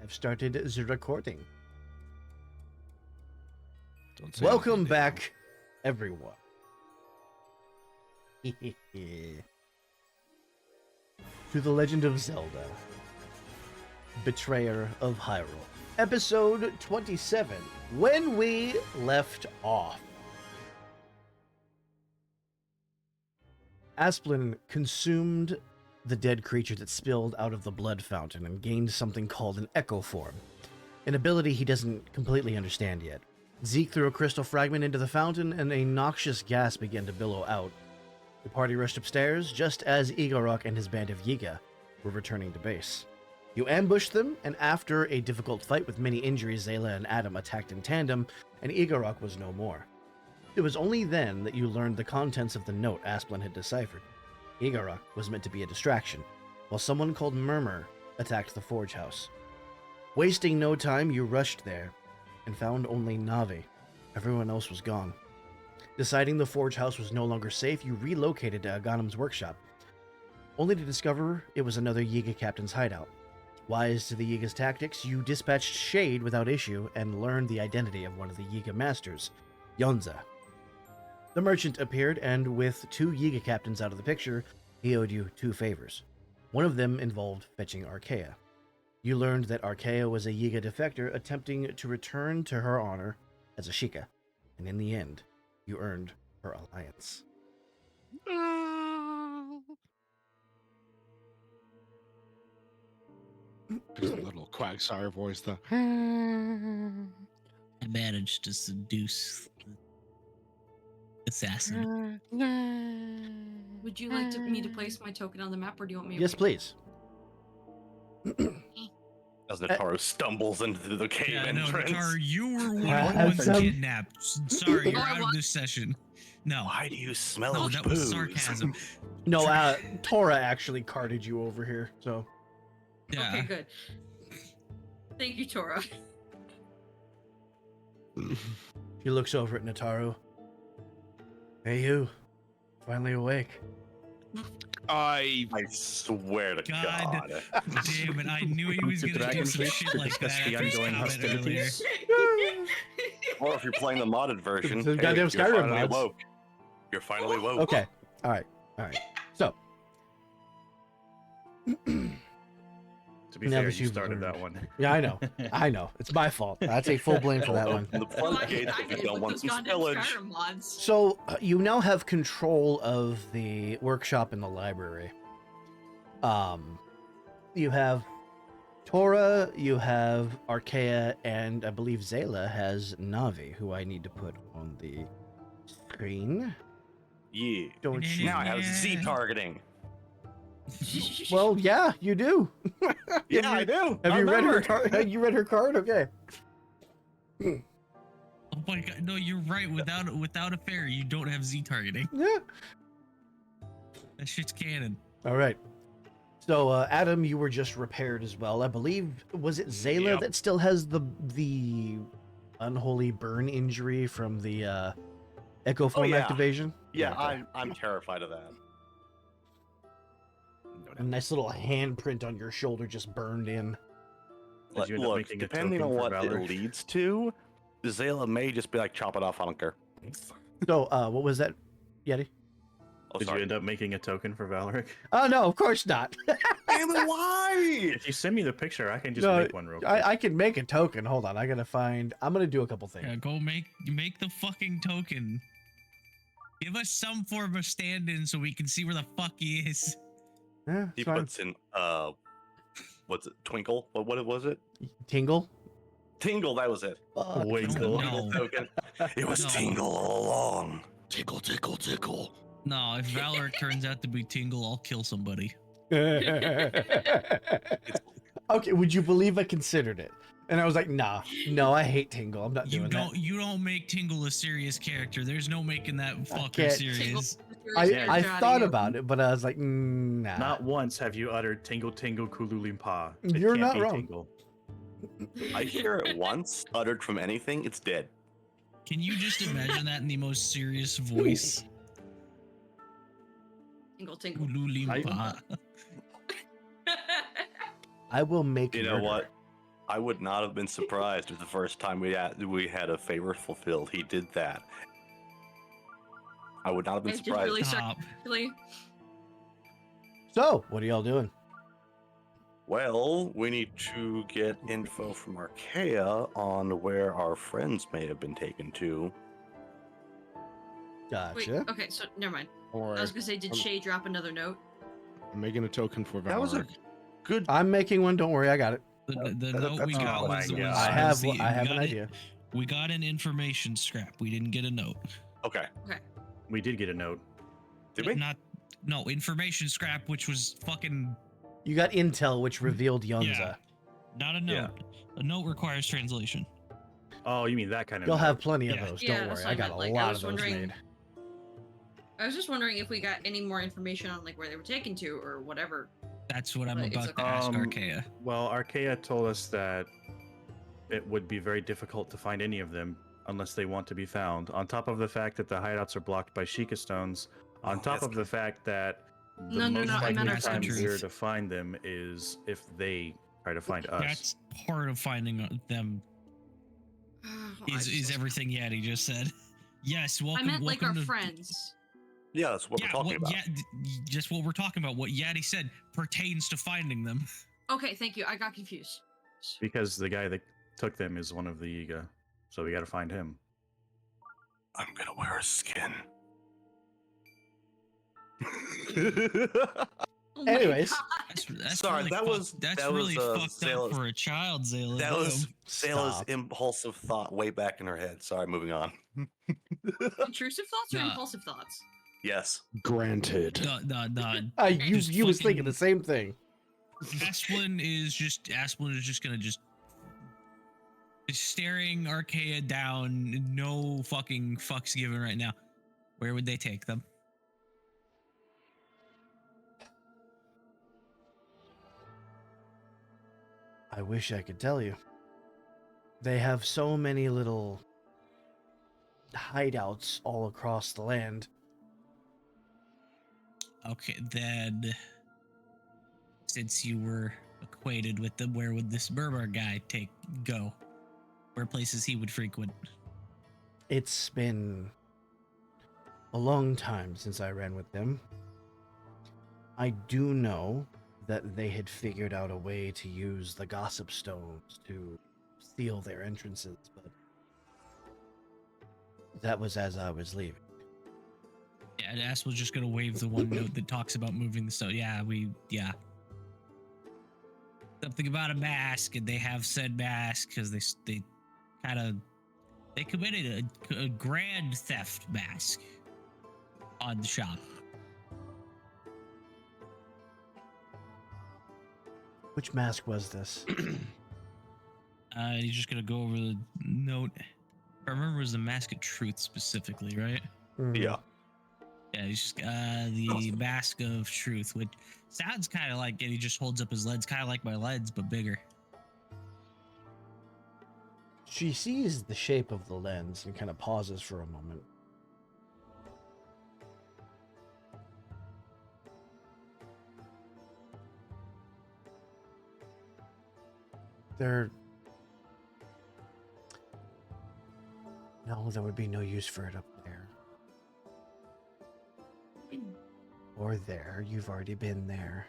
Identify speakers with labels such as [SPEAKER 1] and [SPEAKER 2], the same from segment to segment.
[SPEAKER 1] I've started the recording.
[SPEAKER 2] Don't say
[SPEAKER 1] Welcome
[SPEAKER 2] anything,
[SPEAKER 1] back, everyone. To The Legend of Zelda, Betrayer of Hyrule, episode 27, When We Left Off. Asplin consumed the dead creature that spilled out of the blood fountain and gained something called an echo form, an ability he doesn't completely understand yet. Zeke threw a crystal fragment into the fountain, and a noxious gas began to billow out. The party rushed upstairs, just as Igorok and his band of Yiga were returning to base. You ambushed them, and after a difficult fight with many injuries, Zayla and Adam attacked in tandem, and Igorok was no more. It was only then that you learned the contents of the note Asplin had deciphered. Igorok was meant to be a distraction, while someone called Murmur attacked the forge house. Wasting no time, you rushed there, and found only Navi. Everyone else was gone. Deciding the forge house was no longer safe, you relocated to Aghanim's workshop, only to discover it was another Yiga captain's hideout. Wise to the Yiga's tactics, you dispatched Shade without issue and learned the identity of one of the Yiga masters, Yonza. The merchant appeared, and with two Yiga captains out of the picture, he owed you two favors. One of them involved fetching Archaea. You learned that Archaea was a Yiga defector attempting to return to her honor as a Sheikah, and in the end, you earned her alliance.
[SPEAKER 2] Just a little Quagsire voice, though.
[SPEAKER 3] I managed to seduce the assassin.
[SPEAKER 4] Would you like me to place my token on the map, or do you want me to
[SPEAKER 1] Yes, please.
[SPEAKER 5] As Notaro stumbles into the cave
[SPEAKER 3] Yeah, no,
[SPEAKER 5] entrance.
[SPEAKER 3] Notaro, you were one
[SPEAKER 1] Yeah,
[SPEAKER 3] of the ones
[SPEAKER 1] some-
[SPEAKER 3] kidnapped. Sorry, you're
[SPEAKER 4] Oh, I
[SPEAKER 3] out of
[SPEAKER 4] wa-
[SPEAKER 3] this session. No,
[SPEAKER 5] Why do you smell
[SPEAKER 3] no,
[SPEAKER 5] of
[SPEAKER 3] that was
[SPEAKER 5] booze?
[SPEAKER 3] sarcasm.
[SPEAKER 1] No, Tora actually carted you over here, so.
[SPEAKER 3] Yeah.
[SPEAKER 4] Okay, good. Thank you, Tora.
[SPEAKER 1] She looks over at Notaro. Hey, you. Finally awake.
[SPEAKER 2] I
[SPEAKER 5] swear to
[SPEAKER 3] God.
[SPEAKER 5] God.
[SPEAKER 3] Damn it, I knew he was
[SPEAKER 6] To
[SPEAKER 3] gonna do
[SPEAKER 6] Dragon
[SPEAKER 3] some
[SPEAKER 6] Fish
[SPEAKER 3] shit
[SPEAKER 6] to
[SPEAKER 3] like
[SPEAKER 6] discuss
[SPEAKER 3] that
[SPEAKER 6] the
[SPEAKER 3] after his
[SPEAKER 6] ongoing
[SPEAKER 3] comment earlier.
[SPEAKER 6] hostilities.
[SPEAKER 5] Or if you're playing the modded version,
[SPEAKER 1] It's the
[SPEAKER 5] hey,
[SPEAKER 1] goddamn
[SPEAKER 5] you're
[SPEAKER 1] Skyrim
[SPEAKER 5] finally
[SPEAKER 1] mods.
[SPEAKER 5] woke. You're finally woke.
[SPEAKER 1] Okay. All right. So.
[SPEAKER 6] To be
[SPEAKER 1] Now
[SPEAKER 6] fair,
[SPEAKER 1] that
[SPEAKER 6] you
[SPEAKER 1] you've
[SPEAKER 6] started
[SPEAKER 1] learned.
[SPEAKER 6] that one.
[SPEAKER 1] Yeah, I know. I know. It's my fault. I take full blame for that one.
[SPEAKER 5] Open the floodgates if you don't want some spillage.
[SPEAKER 4] Skyrim mods.
[SPEAKER 1] So, you now have control of the workshop and the library. You have Tora, you have Archaea, and I believe Zayla has Navi, who I need to put on the screen.
[SPEAKER 5] Yeah.
[SPEAKER 1] Don't you?
[SPEAKER 5] Now I have Z targeting.
[SPEAKER 1] Well, yeah, you do.
[SPEAKER 5] Yeah, I do.
[SPEAKER 1] Have
[SPEAKER 5] I
[SPEAKER 1] you read her
[SPEAKER 5] remember.
[SPEAKER 1] card? Have you read her card? Okay.
[SPEAKER 3] Oh my god, no, you're right. Without a fairy, you don't have Z targeting.
[SPEAKER 1] Yeah.
[SPEAKER 3] That shit's canon.
[SPEAKER 1] All right. So, Adam, you were just repaired as well. I believe, was it Zayla
[SPEAKER 5] Yep.
[SPEAKER 1] that still has the unholy burn injury from the Echo Form
[SPEAKER 5] yeah.
[SPEAKER 1] activation?
[SPEAKER 5] Yeah,
[SPEAKER 1] Okay.
[SPEAKER 5] I'm terrified of that.
[SPEAKER 1] A nice little handprint on your shoulder just burned in.
[SPEAKER 6] Did you end up
[SPEAKER 5] Look,
[SPEAKER 6] making a
[SPEAKER 5] depending on
[SPEAKER 6] token for
[SPEAKER 5] what
[SPEAKER 6] Valor?
[SPEAKER 5] it leads to, Zayla may just be like, chop it off, I don't care.
[SPEAKER 1] So, what was that, Yeti?
[SPEAKER 5] Oh,
[SPEAKER 6] Did you
[SPEAKER 5] sorry.
[SPEAKER 6] end up making a token for Valoric?
[SPEAKER 1] Oh, no, of course not.
[SPEAKER 5] Damn it, why?
[SPEAKER 6] If you send me the picture, I can just
[SPEAKER 1] No,
[SPEAKER 6] make one real quick.
[SPEAKER 1] I can make a token. Hold on. I'm going to do a couple things.
[SPEAKER 3] Yeah, go make the fucking token. Give us some form of stand-in so we can see where the fuck he is.
[SPEAKER 1] Yeah,
[SPEAKER 5] He
[SPEAKER 1] it's fine.
[SPEAKER 5] puts in, what's it, Twinkle? What was it?
[SPEAKER 1] Tingle?
[SPEAKER 5] Tingle, that was it.
[SPEAKER 1] Fuck.
[SPEAKER 6] Winkle.
[SPEAKER 3] No.
[SPEAKER 5] Token. It was
[SPEAKER 3] No.
[SPEAKER 5] Tingle all along.
[SPEAKER 2] tickle, tickle, tickle.
[SPEAKER 3] No, if Valor turns out to be Tingle, I'll kill somebody.
[SPEAKER 1] Okay, would you believe I considered it? And I was like, nah, no, I hate Tingle. I'm not doing that.
[SPEAKER 3] You don't make Tingle a serious character. There's no making that fucker
[SPEAKER 1] can't-
[SPEAKER 3] serious.
[SPEAKER 1] I thought about it, but I was like, nah.
[SPEAKER 6] Not once have you uttered Tingle Tingle Kululimpa.
[SPEAKER 1] You're not wrong.
[SPEAKER 6] Tingle.
[SPEAKER 5] I hear it once, uttered from anything, it's dead.
[SPEAKER 3] Can you just imagine that in the most serious voice?
[SPEAKER 4] Tingle, tingle.
[SPEAKER 3] Ululimpa.
[SPEAKER 1] I will make
[SPEAKER 5] You know
[SPEAKER 1] murder.
[SPEAKER 5] what? I would not have been surprised if the first time we had a favor fulfilled, he did that. I would not have been
[SPEAKER 4] I just
[SPEAKER 5] surprised.
[SPEAKER 4] really
[SPEAKER 3] Stop.
[SPEAKER 4] really.
[SPEAKER 1] So, what are y'all doing?
[SPEAKER 5] Well, we need to get info from Archaea on where our friends may have been taken to.
[SPEAKER 4] Wait,
[SPEAKER 1] Gotcha.
[SPEAKER 4] okay, so never mind.
[SPEAKER 2] Or
[SPEAKER 4] I was gonna say, did
[SPEAKER 2] I'm-
[SPEAKER 4] Shay drop another note?
[SPEAKER 2] I'm making a token for Valoric.
[SPEAKER 5] That was a good.
[SPEAKER 1] I'm making one. Don't worry, I got it.
[SPEAKER 3] The
[SPEAKER 5] That-
[SPEAKER 3] note we
[SPEAKER 5] that's
[SPEAKER 3] got
[SPEAKER 6] oh my
[SPEAKER 3] was,
[SPEAKER 6] God.
[SPEAKER 1] I have.
[SPEAKER 3] the-
[SPEAKER 1] I have
[SPEAKER 3] we
[SPEAKER 1] an
[SPEAKER 3] got
[SPEAKER 1] idea.
[SPEAKER 3] We got an information scrap. We didn't get a note.
[SPEAKER 5] Okay.
[SPEAKER 6] We did get a note.
[SPEAKER 5] Did we?
[SPEAKER 3] No, information scrap, which was fucking
[SPEAKER 1] You got intel, which revealed Yunza.
[SPEAKER 3] Yeah. not a note.
[SPEAKER 6] Yeah.
[SPEAKER 3] A note requires translation.
[SPEAKER 6] Oh, you mean that kind of
[SPEAKER 1] You'll
[SPEAKER 6] note.
[SPEAKER 1] have plenty of
[SPEAKER 3] Yeah.
[SPEAKER 1] those.
[SPEAKER 4] Yeah,
[SPEAKER 1] Don't
[SPEAKER 4] that's
[SPEAKER 1] worry.
[SPEAKER 4] what
[SPEAKER 1] I
[SPEAKER 4] I
[SPEAKER 1] got
[SPEAKER 4] meant,
[SPEAKER 1] a
[SPEAKER 4] like, I
[SPEAKER 1] lot
[SPEAKER 4] was
[SPEAKER 1] of those
[SPEAKER 4] wondering-
[SPEAKER 1] made.
[SPEAKER 4] I was just wondering if we got any more information on like where they were taken to or whatever.
[SPEAKER 3] That's what I'm
[SPEAKER 4] But it's
[SPEAKER 3] about to
[SPEAKER 4] okay.
[SPEAKER 3] ask Archaea.
[SPEAKER 6] Well, Archaea told us that it would be very difficult to find any of them unless they want to be found. On top of the fact that the hideouts are blocked by Sheikah stones, on
[SPEAKER 5] Oh,
[SPEAKER 6] top
[SPEAKER 5] that's
[SPEAKER 6] of the fact that the
[SPEAKER 4] No,
[SPEAKER 6] most
[SPEAKER 4] I meant
[SPEAKER 6] likely
[SPEAKER 4] our
[SPEAKER 6] time
[SPEAKER 3] friends.
[SPEAKER 6] here to find them is if they try to find us.
[SPEAKER 3] That's part of finding them. Is everything Yeti just said? Yes.
[SPEAKER 4] I
[SPEAKER 3] Welcome.
[SPEAKER 4] meant like our
[SPEAKER 3] welcome to,
[SPEAKER 4] friends.
[SPEAKER 5] Yeah, that's what we're talking about.
[SPEAKER 3] Just what we're talking about. What Yeti said pertains to finding them.
[SPEAKER 4] Okay, thank you. I got confused.
[SPEAKER 6] Because the guy that took them is one of the Yiga, so we got to find him.
[SPEAKER 5] I'm gonna wear a skin.
[SPEAKER 4] Oh my
[SPEAKER 1] Anyways.
[SPEAKER 4] God.
[SPEAKER 3] That's
[SPEAKER 5] Sorry,
[SPEAKER 3] really
[SPEAKER 5] that was-
[SPEAKER 3] that's
[SPEAKER 5] that was,
[SPEAKER 3] really fucked
[SPEAKER 5] Zayla's-
[SPEAKER 3] up for a child, Zayla.
[SPEAKER 5] That was
[SPEAKER 3] Damn.
[SPEAKER 5] Sayla's
[SPEAKER 1] Stop.
[SPEAKER 5] impulsive thought way back in her head. Sorry, moving on.
[SPEAKER 4] Intrusive thoughts or
[SPEAKER 3] Nah.
[SPEAKER 4] impulsive thoughts?
[SPEAKER 5] Yes.
[SPEAKER 2] Granted.
[SPEAKER 3] No.
[SPEAKER 1] You
[SPEAKER 3] Just
[SPEAKER 1] was thinking
[SPEAKER 3] fucking-
[SPEAKER 1] the same thing.
[SPEAKER 3] Asplin is just gonna just staring Archaea down, no fucking fucks given right now. Where would they take them?
[SPEAKER 1] I wish I could tell you. They have so many little hideouts all across the land.
[SPEAKER 3] Okay, then since you were acquainted with them, where would this Berber guy go? Where places he would frequent?
[SPEAKER 1] It's been a long time since I ran with them. I do know that they had figured out a way to use the gossip stones to seal their entrances, but that was as I was leaving.
[SPEAKER 3] Yeah, and Asplin's just gonna wave the one note that talks about moving the stone. Yeah. Something about a mask, and they have said mask because they committed a grand theft mask on the shop.
[SPEAKER 1] Which mask was this?
[SPEAKER 3] He's just gonna go over the note. If I remember, it was the Mask of Truth specifically, right?
[SPEAKER 5] Yeah.
[SPEAKER 3] Yeah, he's just the Mask of Truth, which sounds kind of like it. He just holds up his lens, kind of like my lens, but bigger.
[SPEAKER 1] She sees the shape of the lens and kind of pauses for a moment. No, there would be no use for it up there. Or there. You've already been there.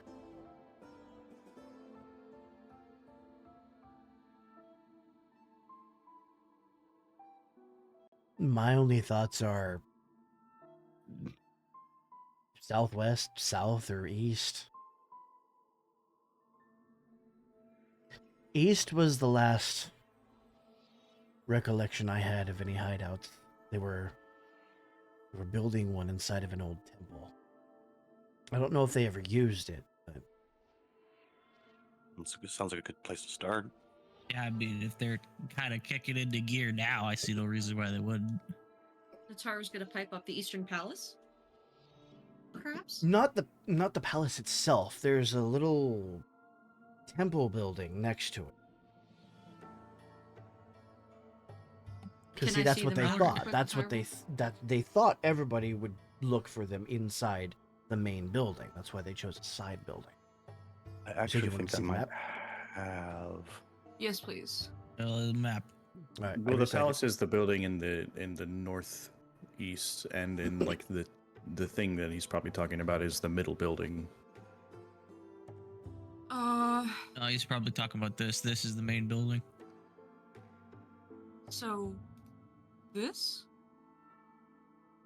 [SPEAKER 1] My only thoughts are southwest, south, or east. East was the last recollection I had of any hideouts. They were building one inside of an old temple. I don't know if they ever used it, but
[SPEAKER 5] Sounds like a good place to start.
[SPEAKER 3] Yeah, I mean, if they're kind of kicking into gear now, I see no reason why they wouldn't.
[SPEAKER 4] The Taro's gonna pipe up the Eastern Palace? Perhaps?
[SPEAKER 1] not the palace itself. There's a little temple building next to it. Because
[SPEAKER 4] Can
[SPEAKER 1] see,
[SPEAKER 4] I
[SPEAKER 1] that's
[SPEAKER 4] see
[SPEAKER 1] what
[SPEAKER 4] the
[SPEAKER 1] they
[SPEAKER 4] map
[SPEAKER 1] thought.
[SPEAKER 4] equipment
[SPEAKER 1] That's what they thought everybody would look for them inside the main building. That's why they chose a side building.
[SPEAKER 5] I actually
[SPEAKER 1] you wanna
[SPEAKER 5] think
[SPEAKER 1] see
[SPEAKER 5] I
[SPEAKER 1] the
[SPEAKER 5] might
[SPEAKER 1] map?
[SPEAKER 5] have.
[SPEAKER 4] Yes, please.
[SPEAKER 3] Map.
[SPEAKER 1] All right.
[SPEAKER 6] Well,
[SPEAKER 1] I
[SPEAKER 6] the
[SPEAKER 1] decided-
[SPEAKER 6] palace is the building in the northeast, and in like the thing that he's probably talking about is the middle building.
[SPEAKER 3] No, he's probably talking about this. This is the main building.
[SPEAKER 4] So this,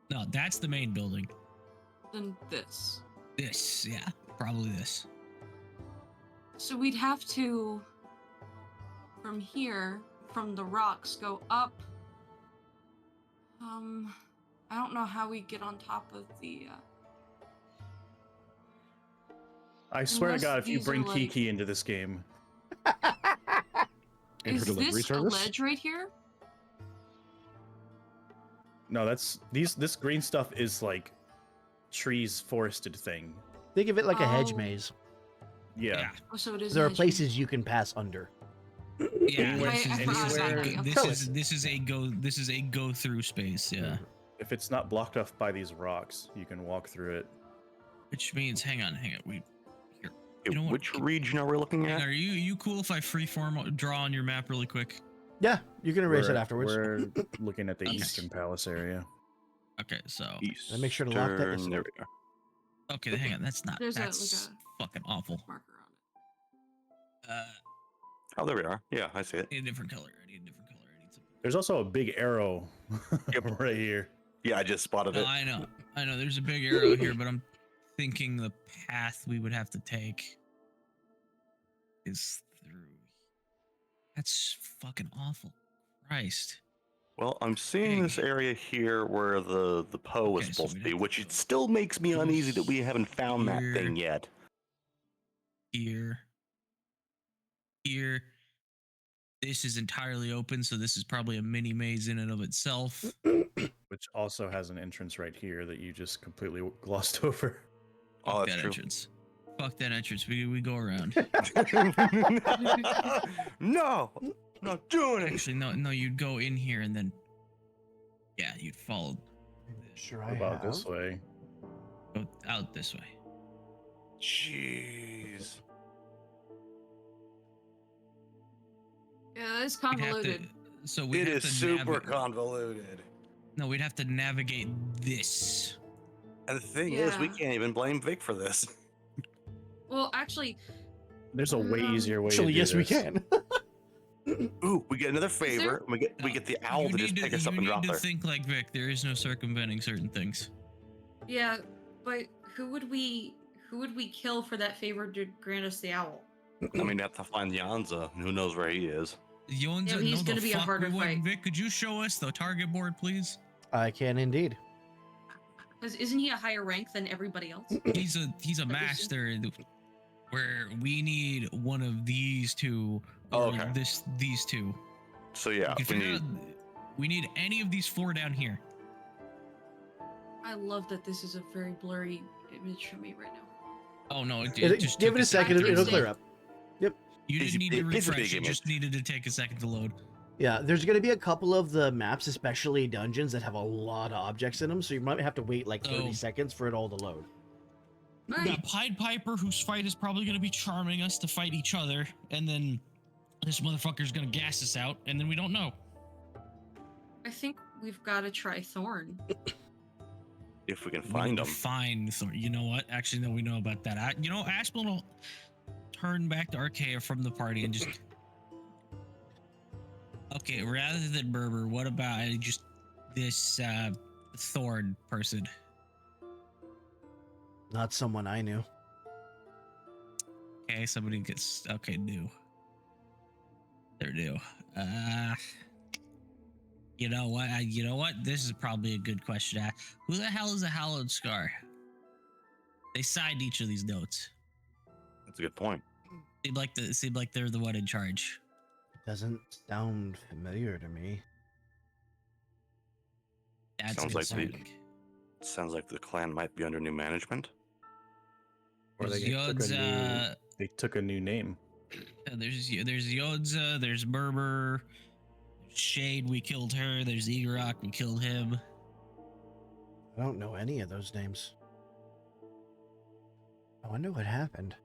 [SPEAKER 3] No, that's the main building.
[SPEAKER 4] then this.
[SPEAKER 3] This, yeah, probably this.
[SPEAKER 4] So we'd have to, from here, from the rocks, go up. I don't know how we get on top of the.
[SPEAKER 6] I swear to
[SPEAKER 4] Unless
[SPEAKER 6] God, if you
[SPEAKER 4] these are,
[SPEAKER 6] bring
[SPEAKER 4] like-
[SPEAKER 6] Kiki into this game,
[SPEAKER 2] And her
[SPEAKER 4] Is
[SPEAKER 2] delivery
[SPEAKER 4] this a
[SPEAKER 2] service?
[SPEAKER 4] ledge right here?
[SPEAKER 6] no, that's this green stuff is like trees forested thing.
[SPEAKER 1] Think of it like a hedge
[SPEAKER 4] Oh.
[SPEAKER 1] maze.
[SPEAKER 6] Yeah.
[SPEAKER 4] Oh, so it is.
[SPEAKER 1] There
[SPEAKER 4] a
[SPEAKER 1] are
[SPEAKER 4] ledge.
[SPEAKER 1] places you can pass under.
[SPEAKER 3] Yeah,
[SPEAKER 6] Anywhere-
[SPEAKER 3] this is,
[SPEAKER 4] I
[SPEAKER 3] this
[SPEAKER 4] forgot
[SPEAKER 3] is,
[SPEAKER 4] about
[SPEAKER 3] a,
[SPEAKER 4] that.
[SPEAKER 3] this is a go. This is a go through space. Yeah,
[SPEAKER 6] If it's not blocked off by these rocks, you can walk through it.
[SPEAKER 3] which means, hang on. We here.
[SPEAKER 5] Okay,
[SPEAKER 3] You know what?
[SPEAKER 5] which region are we looking
[SPEAKER 3] Hang on,
[SPEAKER 5] at?
[SPEAKER 3] are you cool if I freeform draw on your map really quick?
[SPEAKER 1] Yeah, you can erase it
[SPEAKER 6] We're-
[SPEAKER 1] afterwards.
[SPEAKER 6] We're looking at the
[SPEAKER 3] Okay.
[SPEAKER 6] Eastern Palace area.
[SPEAKER 3] Okay, so
[SPEAKER 1] And make sure to lock that
[SPEAKER 5] Eastern-
[SPEAKER 1] yourself.
[SPEAKER 5] There we go.
[SPEAKER 3] okay, hang on. That's not.
[SPEAKER 4] There's
[SPEAKER 3] That's
[SPEAKER 4] like
[SPEAKER 3] fucking awful.
[SPEAKER 4] marker on it.
[SPEAKER 5] Oh, there we are. Yeah, I see it.
[SPEAKER 3] I need a different color. I need a different color. I need some.
[SPEAKER 6] There's also a big arrow
[SPEAKER 5] Yep.
[SPEAKER 6] right here.
[SPEAKER 5] Yeah, I just spotted
[SPEAKER 3] No,
[SPEAKER 5] it.
[SPEAKER 3] I know. There's a big arrow here, but I'm thinking the path we would have to take is through. That's fucking awful. Christ.
[SPEAKER 5] Well, I'm seeing this area here where the Poe was
[SPEAKER 3] Okay, so
[SPEAKER 5] supposed to
[SPEAKER 3] we'd
[SPEAKER 5] be,
[SPEAKER 3] have
[SPEAKER 5] which
[SPEAKER 3] to
[SPEAKER 5] it still makes me
[SPEAKER 3] go
[SPEAKER 5] uneasy that we haven't found that thing
[SPEAKER 3] here.
[SPEAKER 5] yet.
[SPEAKER 3] Here. This is entirely open, so this is probably a mini maze in and of itself.
[SPEAKER 6] Which also has an entrance right here that you just completely glossed over.
[SPEAKER 5] Oh,
[SPEAKER 3] Fuck
[SPEAKER 5] that's
[SPEAKER 3] that
[SPEAKER 5] true.
[SPEAKER 3] entrance. Fuck that entrance. We go around.
[SPEAKER 5] No, not doing it.
[SPEAKER 3] Actually, no. You'd go in here and then, yeah, you'd follow.
[SPEAKER 1] Sure,
[SPEAKER 6] What
[SPEAKER 1] I
[SPEAKER 6] about
[SPEAKER 1] have.
[SPEAKER 6] this way?
[SPEAKER 3] Go out this way.
[SPEAKER 5] Jeez.
[SPEAKER 4] Yeah, it's
[SPEAKER 3] We'd have to-
[SPEAKER 4] convoluted.
[SPEAKER 3] So we
[SPEAKER 5] It
[SPEAKER 3] have
[SPEAKER 5] is
[SPEAKER 3] to
[SPEAKER 5] super convoluted.
[SPEAKER 3] No, we'd have to navigate this.
[SPEAKER 5] And the thing is, we
[SPEAKER 4] Yeah.
[SPEAKER 5] can't even blame Vic for this.
[SPEAKER 4] Well, actually,
[SPEAKER 6] There's a way easier way.
[SPEAKER 1] Actually,
[SPEAKER 6] to do
[SPEAKER 1] yes, we
[SPEAKER 6] this.
[SPEAKER 1] can.
[SPEAKER 5] Ooh, we get another
[SPEAKER 4] there-
[SPEAKER 5] favor. We get the owl
[SPEAKER 3] You
[SPEAKER 5] to just
[SPEAKER 3] need
[SPEAKER 5] pick us up
[SPEAKER 3] you
[SPEAKER 5] and
[SPEAKER 3] need
[SPEAKER 5] drop
[SPEAKER 3] to
[SPEAKER 5] there.
[SPEAKER 3] think like Vic. There is no circumventing certain things.
[SPEAKER 4] yeah, but who would we kill for that favor to grant us the owl?
[SPEAKER 5] I mean, you have to find Yanza. Who knows where he is?
[SPEAKER 3] Yonza,
[SPEAKER 4] Yeah, he's
[SPEAKER 3] no,
[SPEAKER 4] gonna
[SPEAKER 3] the
[SPEAKER 4] be a
[SPEAKER 3] fuck
[SPEAKER 4] harder
[SPEAKER 3] we wouldn't.
[SPEAKER 4] fight.
[SPEAKER 3] Vic, could you show us the target board, please?
[SPEAKER 1] I can indeed.
[SPEAKER 4] Because isn't he a higher rank than everybody else?
[SPEAKER 3] He's a
[SPEAKER 4] That is-
[SPEAKER 3] master. Where we need one of these two. Or
[SPEAKER 5] Okay.
[SPEAKER 3] these two.
[SPEAKER 5] So yeah,
[SPEAKER 3] We can
[SPEAKER 5] we
[SPEAKER 3] figure
[SPEAKER 5] need.
[SPEAKER 3] out- we need any of these four down here.
[SPEAKER 4] I love that this is a very blurry image for me right now.
[SPEAKER 3] Oh no! It just
[SPEAKER 1] Give
[SPEAKER 3] took
[SPEAKER 1] it a second,
[SPEAKER 4] second.
[SPEAKER 1] it'll clear up.
[SPEAKER 3] You
[SPEAKER 5] It's
[SPEAKER 3] didn't need to
[SPEAKER 5] a big
[SPEAKER 3] refresh. It
[SPEAKER 5] image.
[SPEAKER 3] just needed to take a second to load.
[SPEAKER 1] Yeah, there's going to be a couple of the maps, especially dungeons, that have a lot of objects in them, so you might have to wait like 30
[SPEAKER 3] Oh.
[SPEAKER 1] seconds for it all to load.
[SPEAKER 3] We
[SPEAKER 4] Alright.
[SPEAKER 3] got Pied Piper, whose fight is probably going to be charming us to fight each other, and then this motherfucker's going to gas us out, and then we don't know.
[SPEAKER 4] I think we've got to try Thorn.
[SPEAKER 5] If we can
[SPEAKER 3] We
[SPEAKER 5] find
[SPEAKER 3] need to
[SPEAKER 5] them.
[SPEAKER 3] Find Thor. You know what? Actually, no, we know about that. Asplin will turn back to Archaea from the party and just. Okay, rather than Berber, what about just this Thorn person?
[SPEAKER 1] Not someone I knew.
[SPEAKER 3] Okay, somebody gets new. They're new. You know what? This is probably a good question. Who the hell is a Hallowed Scar? They signed each of these notes.
[SPEAKER 5] That's a good point.
[SPEAKER 3] Seemed like they're the one in charge.
[SPEAKER 1] Doesn't sound familiar to me.
[SPEAKER 3] That's
[SPEAKER 5] Sounds like
[SPEAKER 3] concerning.
[SPEAKER 5] Sounds like the clan might be under new management.
[SPEAKER 6] Or
[SPEAKER 3] There's
[SPEAKER 6] they took a
[SPEAKER 3] Yodza,
[SPEAKER 6] new, they took a new name.
[SPEAKER 3] there's Yodza, there's Berber, there's Shade, we killed her, there's Igorok, we killed him.
[SPEAKER 1] I don't know any of those names. I wonder what happened.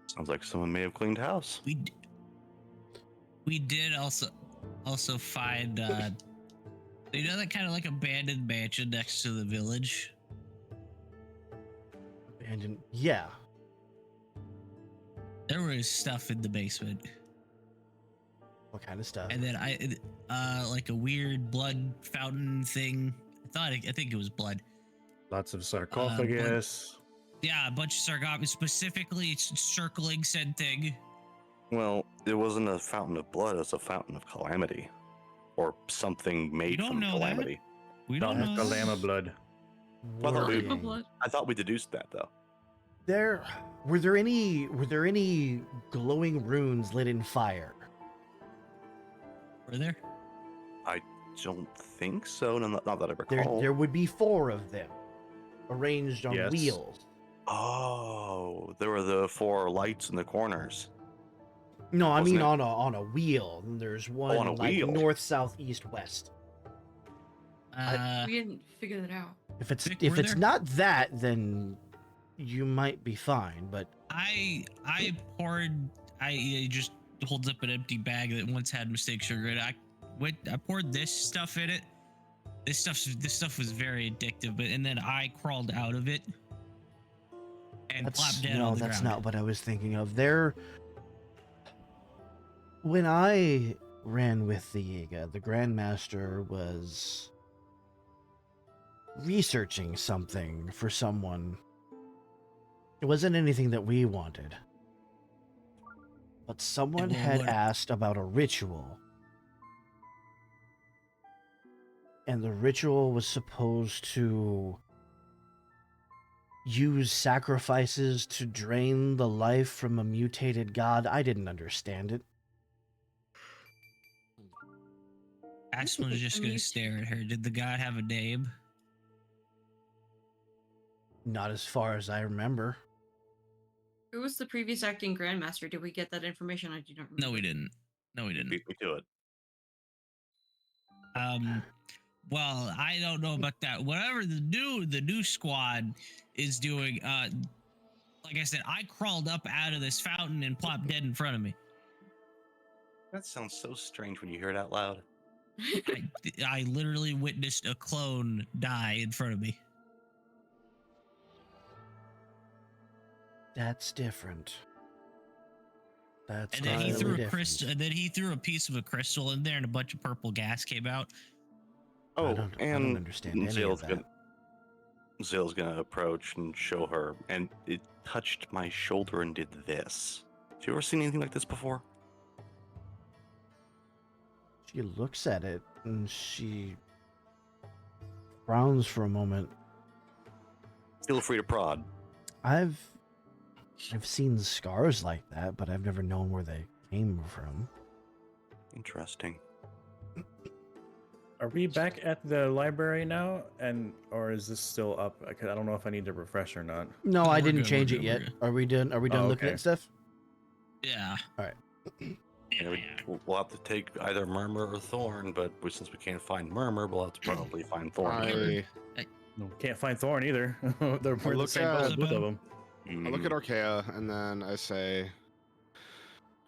[SPEAKER 5] Sounds like someone may have cleaned house.
[SPEAKER 3] We d- We did also find you know that kind of like abandoned mansion next to the village.
[SPEAKER 1] And yeah,
[SPEAKER 3] There was stuff in the basement,
[SPEAKER 1] what kind of stuff?
[SPEAKER 3] and then like a weird blood fountain thing. I think it was blood.
[SPEAKER 6] Lots of sarcophagus.
[SPEAKER 3] Yeah, a bunch of sarcophagus, specifically circling said thing.
[SPEAKER 5] Well, it wasn't a fountain of blood, it was a fountain of calamity. Or something made
[SPEAKER 3] don't
[SPEAKER 5] from
[SPEAKER 3] know that.
[SPEAKER 5] calamity.
[SPEAKER 3] We
[SPEAKER 6] No,
[SPEAKER 3] don't know.
[SPEAKER 6] the lamb of blood.
[SPEAKER 5] Well, no, we-
[SPEAKER 1] Working.
[SPEAKER 4] Blood.
[SPEAKER 5] I thought we deduced that though.
[SPEAKER 1] Were there any glowing runes lit in fire?
[SPEAKER 3] Were there?
[SPEAKER 5] I don't think so. Not that I
[SPEAKER 1] There
[SPEAKER 5] recall.
[SPEAKER 1] there would be 4 of them, arranged on
[SPEAKER 6] Yes.
[SPEAKER 1] wheels.
[SPEAKER 5] Oh, there were the 4 lights in the corners.
[SPEAKER 1] No, I
[SPEAKER 5] Wasn't
[SPEAKER 1] mean
[SPEAKER 5] it?
[SPEAKER 1] on a wheel. And there's one
[SPEAKER 5] on a
[SPEAKER 1] like
[SPEAKER 5] wheel?
[SPEAKER 1] north, south, east, west.
[SPEAKER 4] We didn't figure that out.
[SPEAKER 1] If it's
[SPEAKER 3] Vic,
[SPEAKER 1] if
[SPEAKER 3] were
[SPEAKER 1] it's
[SPEAKER 3] there?
[SPEAKER 1] not that, then you might be fine. But
[SPEAKER 3] I just holds up an empty bag that once had mistake sugar in it. I poured this stuff in it. This stuff was very addictive, and then I crawled out of it and plopped dead on the
[SPEAKER 1] that's
[SPEAKER 3] ground.
[SPEAKER 1] not what I was thinking of. When I ran with the Yiga, the Grandmaster was researching something for someone. It wasn't anything that we wanted. But someone
[SPEAKER 3] well,
[SPEAKER 1] had
[SPEAKER 3] what-
[SPEAKER 1] asked about a ritual. And the ritual was supposed to use sacrifices to drain the life from a mutated god. I didn't understand it.
[SPEAKER 3] Aspen was just gonna
[SPEAKER 4] Mute.
[SPEAKER 3] stare at her. Did the god have a name?
[SPEAKER 1] Not as far as I remember.
[SPEAKER 4] Who was the previous acting grandmaster? Did we get that information? I do not remember.
[SPEAKER 3] No, we didn't. No, we didn't.
[SPEAKER 5] Beat me to it.
[SPEAKER 3] Well, I don't know about that. Whatever the new squad is doing, like I said, I crawled up out of this fountain and plopped dead in front of me.
[SPEAKER 5] That sounds so strange when you hear it out loud.
[SPEAKER 3] I literally witnessed a clone die in front of me.
[SPEAKER 1] That's different. That's
[SPEAKER 3] And then he
[SPEAKER 1] totally
[SPEAKER 3] threw a
[SPEAKER 1] different.
[SPEAKER 3] crystal. And then he threw a piece of a crystal in there, and a bunch of purple gas came out.
[SPEAKER 5] Oh,
[SPEAKER 1] I don't
[SPEAKER 5] and
[SPEAKER 1] understand any of
[SPEAKER 5] Zill's
[SPEAKER 1] that.
[SPEAKER 5] Zill's gonna approach and show her, and it touched my shoulder and did this. Have you ever seen anything like this before?
[SPEAKER 1] She looks at it and she frowns for a moment.
[SPEAKER 5] Feel free to prod.
[SPEAKER 1] I've seen scars like that, but I've never known where they came from.
[SPEAKER 5] Interesting.
[SPEAKER 6] Are we back at the library now, or is this still up? I don't know if I need to refresh or not.
[SPEAKER 1] No,
[SPEAKER 3] Oh,
[SPEAKER 1] I
[SPEAKER 3] we're
[SPEAKER 1] didn't
[SPEAKER 3] good,
[SPEAKER 1] change
[SPEAKER 3] we're
[SPEAKER 1] it
[SPEAKER 3] good,
[SPEAKER 1] yet.
[SPEAKER 3] we're good.
[SPEAKER 1] Are we done? Are we done
[SPEAKER 6] Oh,
[SPEAKER 1] looking
[SPEAKER 6] okay.
[SPEAKER 1] at stuff?
[SPEAKER 3] Yeah.
[SPEAKER 1] All right.
[SPEAKER 5] Yeah, we'll have to take either Murmur or Thorn, but since we can't find Murmur, we'll have to probably find Thorn.
[SPEAKER 6] No, can't find Thorn either. They're we're the
[SPEAKER 2] look
[SPEAKER 6] same
[SPEAKER 2] at-
[SPEAKER 6] boat, both of them.
[SPEAKER 2] I look at Archaea and then I say,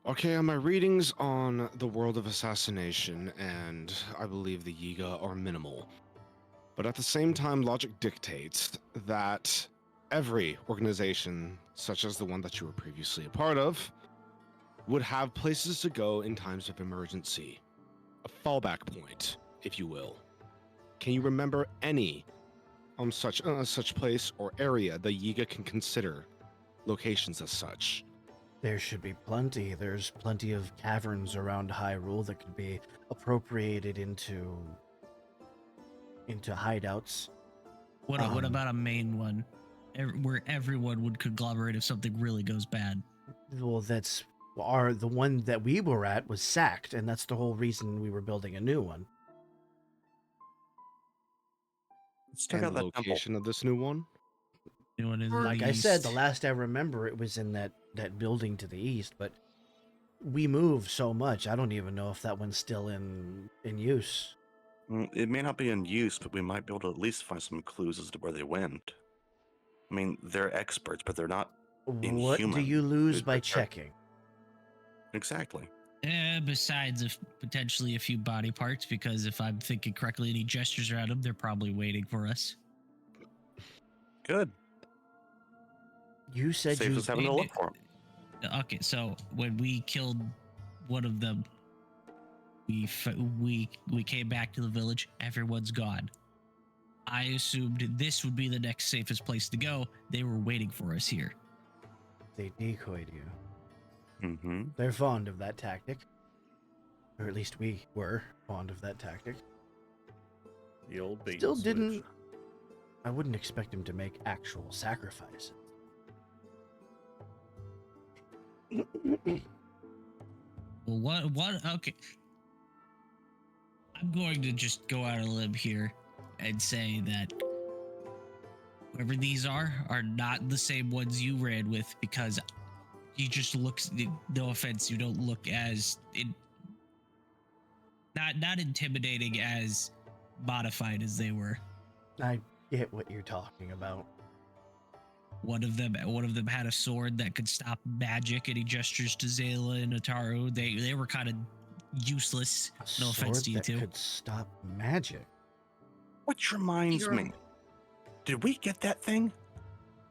[SPEAKER 2] Archaea, my readings on the world of assassination and I believe the Yiga are minimal. But at the same time, logic dictates that every organization, such as the one that you were previously a part of, would have places to go in times of emergency. A fallback point, if you will. Can you remember any such place or area the Yiga can consider locations as such?
[SPEAKER 1] There should be plenty. There's plenty of caverns around Hyrule that could be appropriated into hideouts.
[SPEAKER 3] What
[SPEAKER 1] Um,
[SPEAKER 3] about a main one, where everyone would conglomerate if something really goes bad?
[SPEAKER 1] Well, the one that we were at was sacked, and that's the whole reason we were building a new one.
[SPEAKER 5] Let's check
[SPEAKER 2] And
[SPEAKER 5] out
[SPEAKER 2] the
[SPEAKER 5] that temple.
[SPEAKER 2] location of this new one?
[SPEAKER 3] Anyone in
[SPEAKER 1] Like
[SPEAKER 3] the
[SPEAKER 1] I said, the
[SPEAKER 3] east?
[SPEAKER 1] last I remember, it was in that building to the east, but we moved so much, I don't even know if that one's still in use.
[SPEAKER 5] It may not be in use, but we might be able to at least find some clues as to where they went. I mean, they're experts, but they're not
[SPEAKER 1] What do
[SPEAKER 5] Inhuman.
[SPEAKER 1] you lose
[SPEAKER 5] Dude,
[SPEAKER 1] by
[SPEAKER 5] they're-
[SPEAKER 1] checking?
[SPEAKER 5] exactly.
[SPEAKER 3] Besides potentially a few body parts, because if I'm thinking correctly, any gestures around them, they're probably waiting for us.
[SPEAKER 5] Good.
[SPEAKER 1] You said
[SPEAKER 5] Saves
[SPEAKER 1] you.
[SPEAKER 5] us having to look for him.
[SPEAKER 3] Okay, so when we killed one of them, we came back to the village. Everyone's gone. I assumed this would be the next safest place to go. They were waiting for us here.
[SPEAKER 1] They decoyed you.
[SPEAKER 5] Mm-hmm.
[SPEAKER 1] They're fond of that tactic. Or at least we were fond of that tactic.
[SPEAKER 6] The old bait.
[SPEAKER 1] Still
[SPEAKER 6] and switch.
[SPEAKER 1] didn't. I wouldn't expect him to make actual sacrifices.
[SPEAKER 3] Well, what? Okay. I'm going to just go out on a limb here and say that whoever these are not the same ones you ran with, because you just look, no offense, you don't look as not intimidating as modified as they were.
[SPEAKER 1] I get what you're talking about.
[SPEAKER 3] One of them had a sword that could stop magic, and he gestures to Zayla and Ataru. They were kind of useless.
[SPEAKER 1] A
[SPEAKER 3] No offense
[SPEAKER 1] sword
[SPEAKER 3] to you
[SPEAKER 1] that
[SPEAKER 3] two.
[SPEAKER 1] could stop magic.
[SPEAKER 5] Which reminds
[SPEAKER 4] You're-
[SPEAKER 5] me, did we get that thing?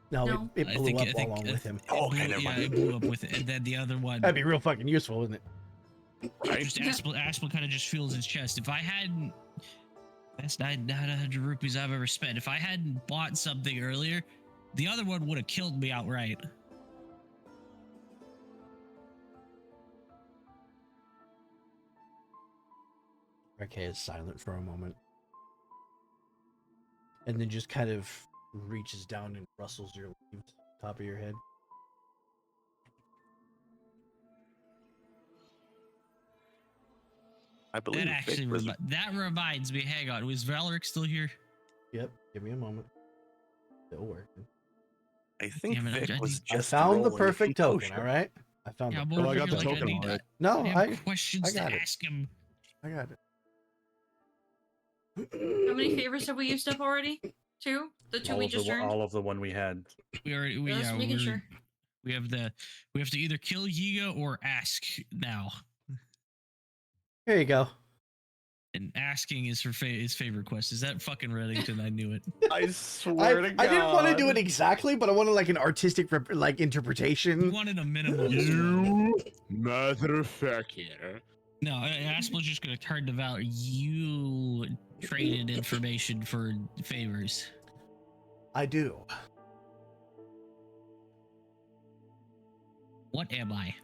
[SPEAKER 1] No,
[SPEAKER 4] No.
[SPEAKER 1] it
[SPEAKER 3] I
[SPEAKER 1] blew
[SPEAKER 3] think-
[SPEAKER 1] up
[SPEAKER 3] I think-
[SPEAKER 1] along with him.
[SPEAKER 3] It
[SPEAKER 5] Oh,
[SPEAKER 3] blew-
[SPEAKER 5] okay, never mind.
[SPEAKER 3] Yeah, it blew up with it. And then the other one,
[SPEAKER 1] That'd be real fucking useful, wouldn't it?
[SPEAKER 5] Right?
[SPEAKER 3] just Aspel kind of just feels his chest. If I hadn't, that's 900 rupees I've ever spent. If I hadn't bought something earlier, the other one would have killed me outright.
[SPEAKER 1] Reke is silent for a moment. And then just kind of reaches down and rustles your leaves, top of your head.
[SPEAKER 5] I believe
[SPEAKER 3] That
[SPEAKER 5] Vic
[SPEAKER 3] actually
[SPEAKER 5] was-
[SPEAKER 3] that reminds me. Hang on, was Valeric still here?
[SPEAKER 1] Yep, give me a moment. Still working.
[SPEAKER 5] I think
[SPEAKER 3] Damn it, I
[SPEAKER 5] Vic
[SPEAKER 3] need-
[SPEAKER 5] was
[SPEAKER 1] I
[SPEAKER 5] just
[SPEAKER 1] found the
[SPEAKER 5] rolling
[SPEAKER 1] perfect token,
[SPEAKER 5] composure.
[SPEAKER 1] alright? I found
[SPEAKER 3] Yeah,
[SPEAKER 1] the
[SPEAKER 3] I'm
[SPEAKER 2] Oh,
[SPEAKER 3] over
[SPEAKER 2] I got
[SPEAKER 3] here
[SPEAKER 2] the
[SPEAKER 3] like
[SPEAKER 2] token
[SPEAKER 3] I need.
[SPEAKER 2] already.
[SPEAKER 1] No,
[SPEAKER 3] I
[SPEAKER 1] I
[SPEAKER 3] have questions
[SPEAKER 1] I
[SPEAKER 3] to
[SPEAKER 1] got it.
[SPEAKER 3] ask him.
[SPEAKER 1] got it.
[SPEAKER 4] How many favors have we used up already? Two? The two we just earned?
[SPEAKER 6] all of the one we had.
[SPEAKER 3] We are.
[SPEAKER 4] Just making sure.
[SPEAKER 3] We have to either kill Yiga or ask now.
[SPEAKER 1] Here you go.
[SPEAKER 3] And asking is his favorite quest. Is that fucking Reddington? I knew it.
[SPEAKER 5] I swear to God.
[SPEAKER 1] I didn't want to do it exactly, but I wanted like an artistic
[SPEAKER 3] You
[SPEAKER 1] interpretation.
[SPEAKER 3] wanted a minimalist one.
[SPEAKER 2] Motherfucker.
[SPEAKER 3] No, Aspel's just gonna turn to Valor. You traded information for favors.
[SPEAKER 1] I do.
[SPEAKER 3] What am I?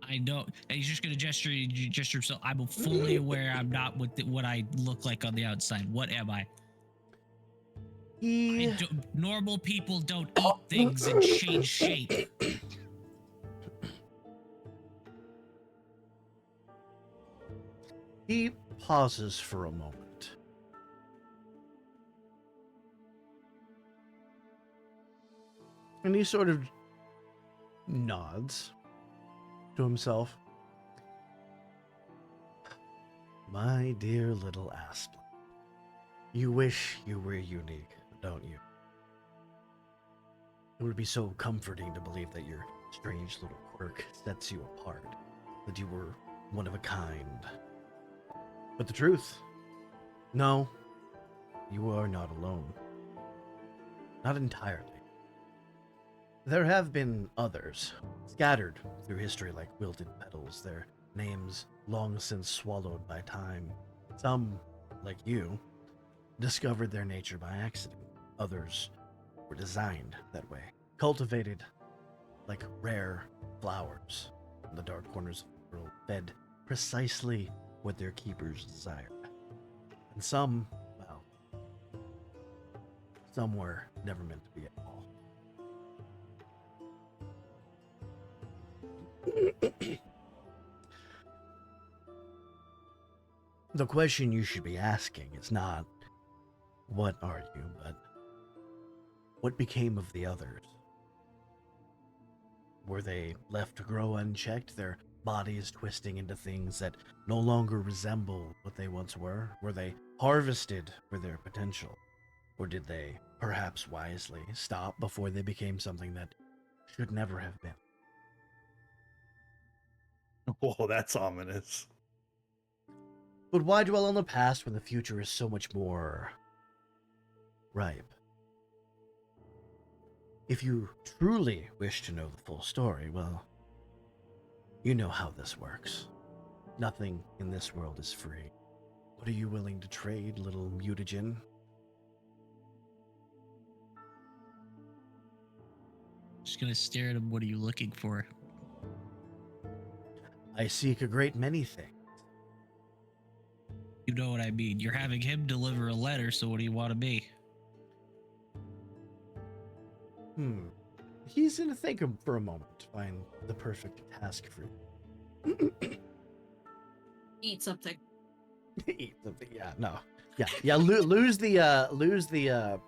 [SPEAKER 3] I know. And he's just gonna gesture himself. I'm fully aware I'm not what I look like on the outside. What am I?
[SPEAKER 1] He
[SPEAKER 3] Normal people don't eat things and change shape.
[SPEAKER 1] He pauses for a moment. And he sort of nods to himself. My dear little Asplin, you wish you were unique, don't you? It would be so comforting to believe that your strange little quirk sets you apart, that you were one of a kind. But the truth, no, you are not alone. Not entirely. There have been others, scattered through history like wilted petals, their names long since swallowed by time. Some, like you, discovered their nature by accident. Others were designed that way, cultivated like rare flowers in the dark corners of the world, fed precisely what their keepers desired. And some, well, some were never meant to be at all. The question you should be asking is not, what are you, but what became of the others? Were they left to grow unchecked, their bodies twisting into things that no longer resemble what they once were? Were they harvested for their potential? Or did they, perhaps wisely, stop before they became something that should never have been?
[SPEAKER 6] Whoa, that's ominous.
[SPEAKER 1] But why dwell on the past when the future is so much more ripe? If you truly wish to know the full story, well, you know how this works. Nothing in this world is free. What are you willing to trade, little mutagen?
[SPEAKER 3] Just gonna stare at him. What are you looking for?
[SPEAKER 1] I seek a great many things.
[SPEAKER 3] You know what I mean. You're having him deliver a letter, so what do you want to be?
[SPEAKER 1] He's gonna think for a moment to find the perfect task for you.
[SPEAKER 4] Eat something.
[SPEAKER 1] Eat something. Yeah, no. Yeah. Lose the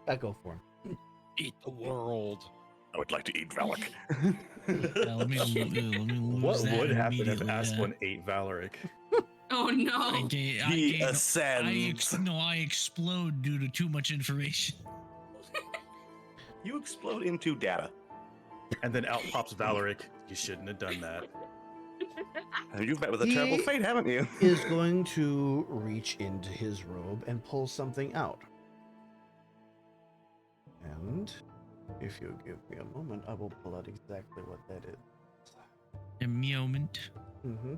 [SPEAKER 1] echo form.
[SPEAKER 2] Eat the world.
[SPEAKER 5] I would like to eat Valak.
[SPEAKER 3] Let me lose
[SPEAKER 6] What
[SPEAKER 3] that
[SPEAKER 6] would happen if
[SPEAKER 3] immediately,
[SPEAKER 6] Asplin ate Valeric?
[SPEAKER 4] Oh no.
[SPEAKER 5] He ascends.
[SPEAKER 3] I explode due to too much information.
[SPEAKER 5] You explode into data.
[SPEAKER 6] And then out pops Valeric. You shouldn't have done that.
[SPEAKER 5] And you've met with a
[SPEAKER 1] He
[SPEAKER 5] terrible fate, haven't you?
[SPEAKER 1] Is going to reach into his robe and pull something out. And if you give me a moment, I will pull out exactly what that is.
[SPEAKER 3] A moment.
[SPEAKER 1] Mm-hmm.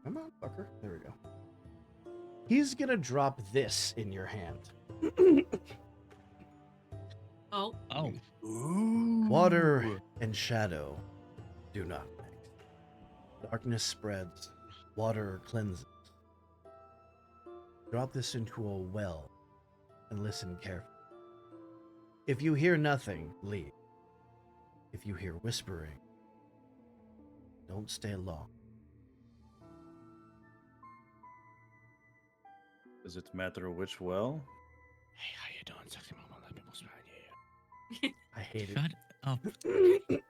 [SPEAKER 1] Come on, fucker. There we go. He's gonna drop this in your hand.
[SPEAKER 4] Oh.
[SPEAKER 3] Oh,
[SPEAKER 5] Ooh.
[SPEAKER 1] Water and shadow do not mix. Darkness spreads, water cleanses. Drop this into a well and listen carefully. If you hear nothing, leave. If you hear whispering, don't stay long.
[SPEAKER 6] Does it matter which well?
[SPEAKER 2] Hey, how you doing, sexy mama? Let people smile you.
[SPEAKER 1] I hate
[SPEAKER 3] shut up.
[SPEAKER 1] it.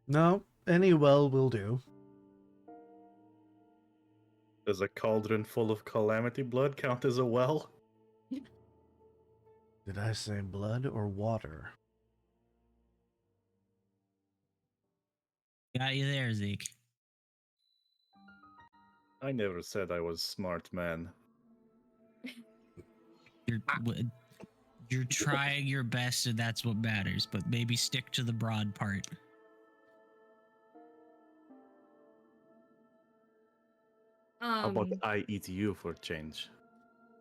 [SPEAKER 1] No, any well will do.
[SPEAKER 6] Does a cauldron full of calamity blood count as a well?
[SPEAKER 1] Did I say blood or water?
[SPEAKER 3] Got you there, Zeke.
[SPEAKER 6] I never said I was smart, man.
[SPEAKER 3] You're trying your best, and that's what matters. But maybe stick to the broad part.
[SPEAKER 6] How about I eat you for change?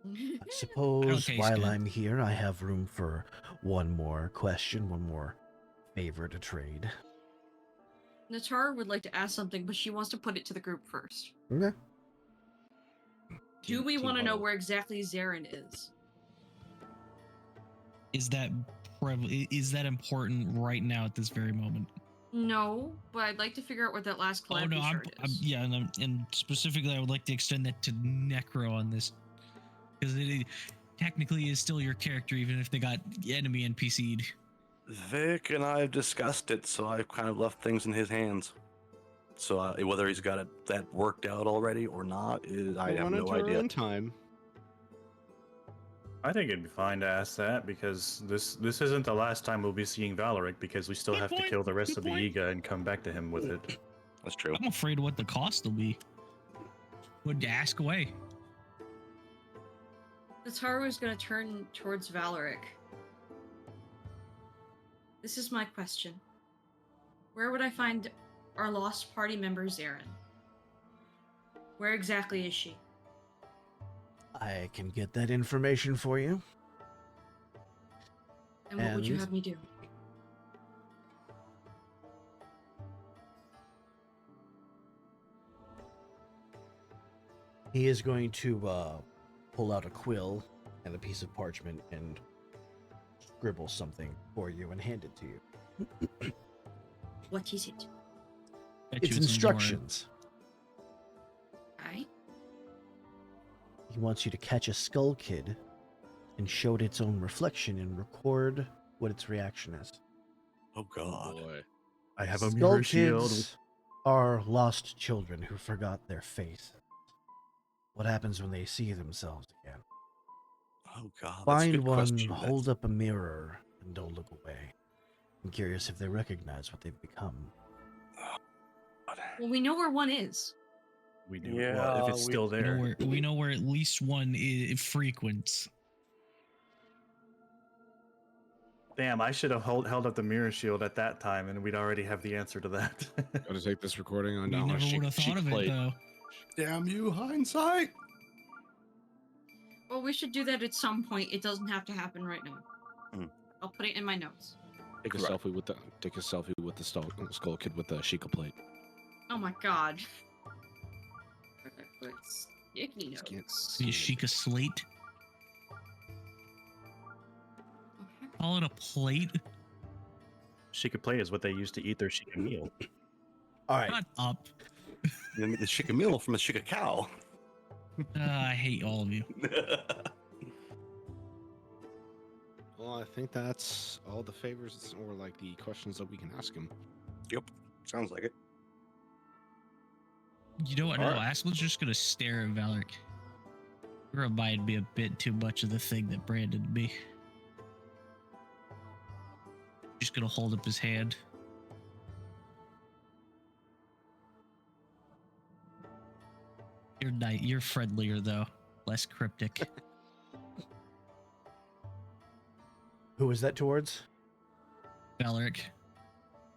[SPEAKER 1] I suppose
[SPEAKER 3] taste
[SPEAKER 1] while
[SPEAKER 3] good.
[SPEAKER 1] I'm here, I have room for one more question, one more favor to trade.
[SPEAKER 4] Natara would like to ask something, but she wants to put it to the group first.
[SPEAKER 1] Okay.
[SPEAKER 4] Do we
[SPEAKER 2] Team
[SPEAKER 4] want to know
[SPEAKER 2] huddle.
[SPEAKER 4] where exactly Zarin is?
[SPEAKER 3] Is that important right now at this very moment?
[SPEAKER 4] No, but I'd like to figure out what that last
[SPEAKER 3] Oh
[SPEAKER 4] calamity
[SPEAKER 3] no,
[SPEAKER 4] shard is.
[SPEAKER 3] yeah, and specifically, I would like to extend that to Necro on this, because it technically is still your character, even if they got enemy NPC'd.
[SPEAKER 5] Vic and I have discussed it, so I've kind of left things in his hands. So whether he's got that worked out already or not, I have no idea.
[SPEAKER 2] In time.
[SPEAKER 6] I think it'd be fine to ask that because this isn't the last time we'll be seeing Valeric because we still
[SPEAKER 3] Good
[SPEAKER 6] have to
[SPEAKER 3] point,
[SPEAKER 6] kill the rest
[SPEAKER 3] good
[SPEAKER 6] of the
[SPEAKER 3] point.
[SPEAKER 6] Yiga and come back to him with it.
[SPEAKER 5] That's true.
[SPEAKER 3] I'm afraid of what the cost will be. Would ask away.
[SPEAKER 4] Natara is going to turn towards Valeric. This is my question. Where would I find our lost party member, Zarin? Where exactly is she?
[SPEAKER 1] I can get that information for you.
[SPEAKER 4] And what would you
[SPEAKER 1] And-
[SPEAKER 4] have me do?
[SPEAKER 1] He is going to pull out a quill and a piece of parchment and scribble something for you and hand it to you.
[SPEAKER 4] What is it?
[SPEAKER 3] Bet
[SPEAKER 1] It's
[SPEAKER 3] you more-
[SPEAKER 1] instructions.
[SPEAKER 4] I?
[SPEAKER 1] He wants you to catch a skull kid and show it its own reflection and record what its reaction is.
[SPEAKER 5] Oh God.
[SPEAKER 2] Boy.
[SPEAKER 6] I have a
[SPEAKER 1] Skull
[SPEAKER 6] mirror shield.
[SPEAKER 1] kids are lost children who forgot their faces. What happens when they see themselves again?
[SPEAKER 5] Oh God, that's a
[SPEAKER 1] Find
[SPEAKER 5] good
[SPEAKER 1] one,
[SPEAKER 5] question.
[SPEAKER 1] hold up a mirror, and don't look away. I'm curious if they recognize what they've become.
[SPEAKER 4] Well, we know where one is.
[SPEAKER 6] We do.
[SPEAKER 5] Yeah,
[SPEAKER 6] Well, if it's
[SPEAKER 5] we-
[SPEAKER 6] still
[SPEAKER 3] We know
[SPEAKER 6] there.
[SPEAKER 3] where at least one frequents.
[SPEAKER 6] Damn, I should have held up the mirror shield at that time, and we'd already have the answer to that.
[SPEAKER 2] Gotta take this recording on
[SPEAKER 3] We
[SPEAKER 2] down a
[SPEAKER 3] never would have
[SPEAKER 2] sheet
[SPEAKER 3] thought of
[SPEAKER 2] plate.
[SPEAKER 3] it though.
[SPEAKER 5] Damn you, hindsight!
[SPEAKER 4] Well, we should do that at some point. It doesn't have to happen right now.
[SPEAKER 5] Hmm.
[SPEAKER 4] I'll put it in my notes.
[SPEAKER 2] Take a
[SPEAKER 5] Correct.
[SPEAKER 2] selfie with the skull kid with the Sheikah plate.
[SPEAKER 4] Oh my god. Where did I put sticky
[SPEAKER 2] Just can't
[SPEAKER 4] notes?
[SPEAKER 2] see
[SPEAKER 3] The
[SPEAKER 2] it.
[SPEAKER 3] Sheikah slate.
[SPEAKER 4] Okay.
[SPEAKER 3] Call it a plate.
[SPEAKER 6] Sheikah plate is what they used to eat their Sheikah meal.
[SPEAKER 1] All right.
[SPEAKER 3] Shut up.
[SPEAKER 5] You need the Sheikah meal from a Sheikah cow.
[SPEAKER 3] I hate all of you.
[SPEAKER 2] Well, I think that's all the favors or like the questions that we can ask him.
[SPEAKER 5] Yep, sounds like it.
[SPEAKER 3] You know what? No,
[SPEAKER 2] Alright.
[SPEAKER 3] Aspel's just gonna stare at Valeric. You remind me a bit too much of the thing that branded me. Just gonna hold up his hand. You're friendlier though, less cryptic.
[SPEAKER 1] Who was that towards?
[SPEAKER 3] Valeric.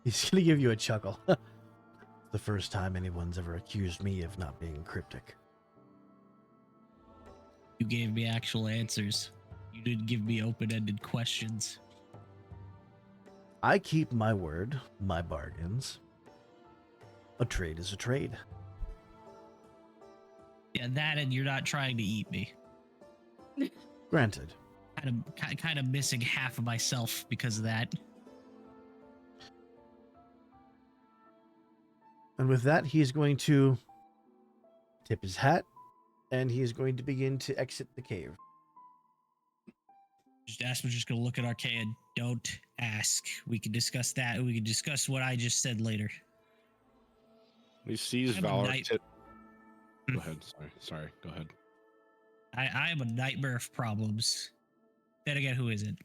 [SPEAKER 1] He's gonna give you a chuckle. The first time anyone's ever accused me of not being cryptic.
[SPEAKER 3] You gave me actual answers. You didn't give me open-ended questions.
[SPEAKER 1] I keep my word, my bargains. A trade is a trade.
[SPEAKER 3] Yeah, that and you're not trying to eat me.
[SPEAKER 1] Granted.
[SPEAKER 3] Kind of missing half of myself because of that.
[SPEAKER 1] And with that, he is going to tip his hat, and he is going to begin to exit the cave.
[SPEAKER 3] Aspen's just gonna look at Archaea and don't ask. We can discuss that. We can discuss what I just said later.
[SPEAKER 2] He sees
[SPEAKER 3] I'm a
[SPEAKER 2] Valor
[SPEAKER 3] knight.
[SPEAKER 2] tip. Go ahead. Sorry. Go ahead.
[SPEAKER 3] I am a nightmare of problems. Then again, who isn't?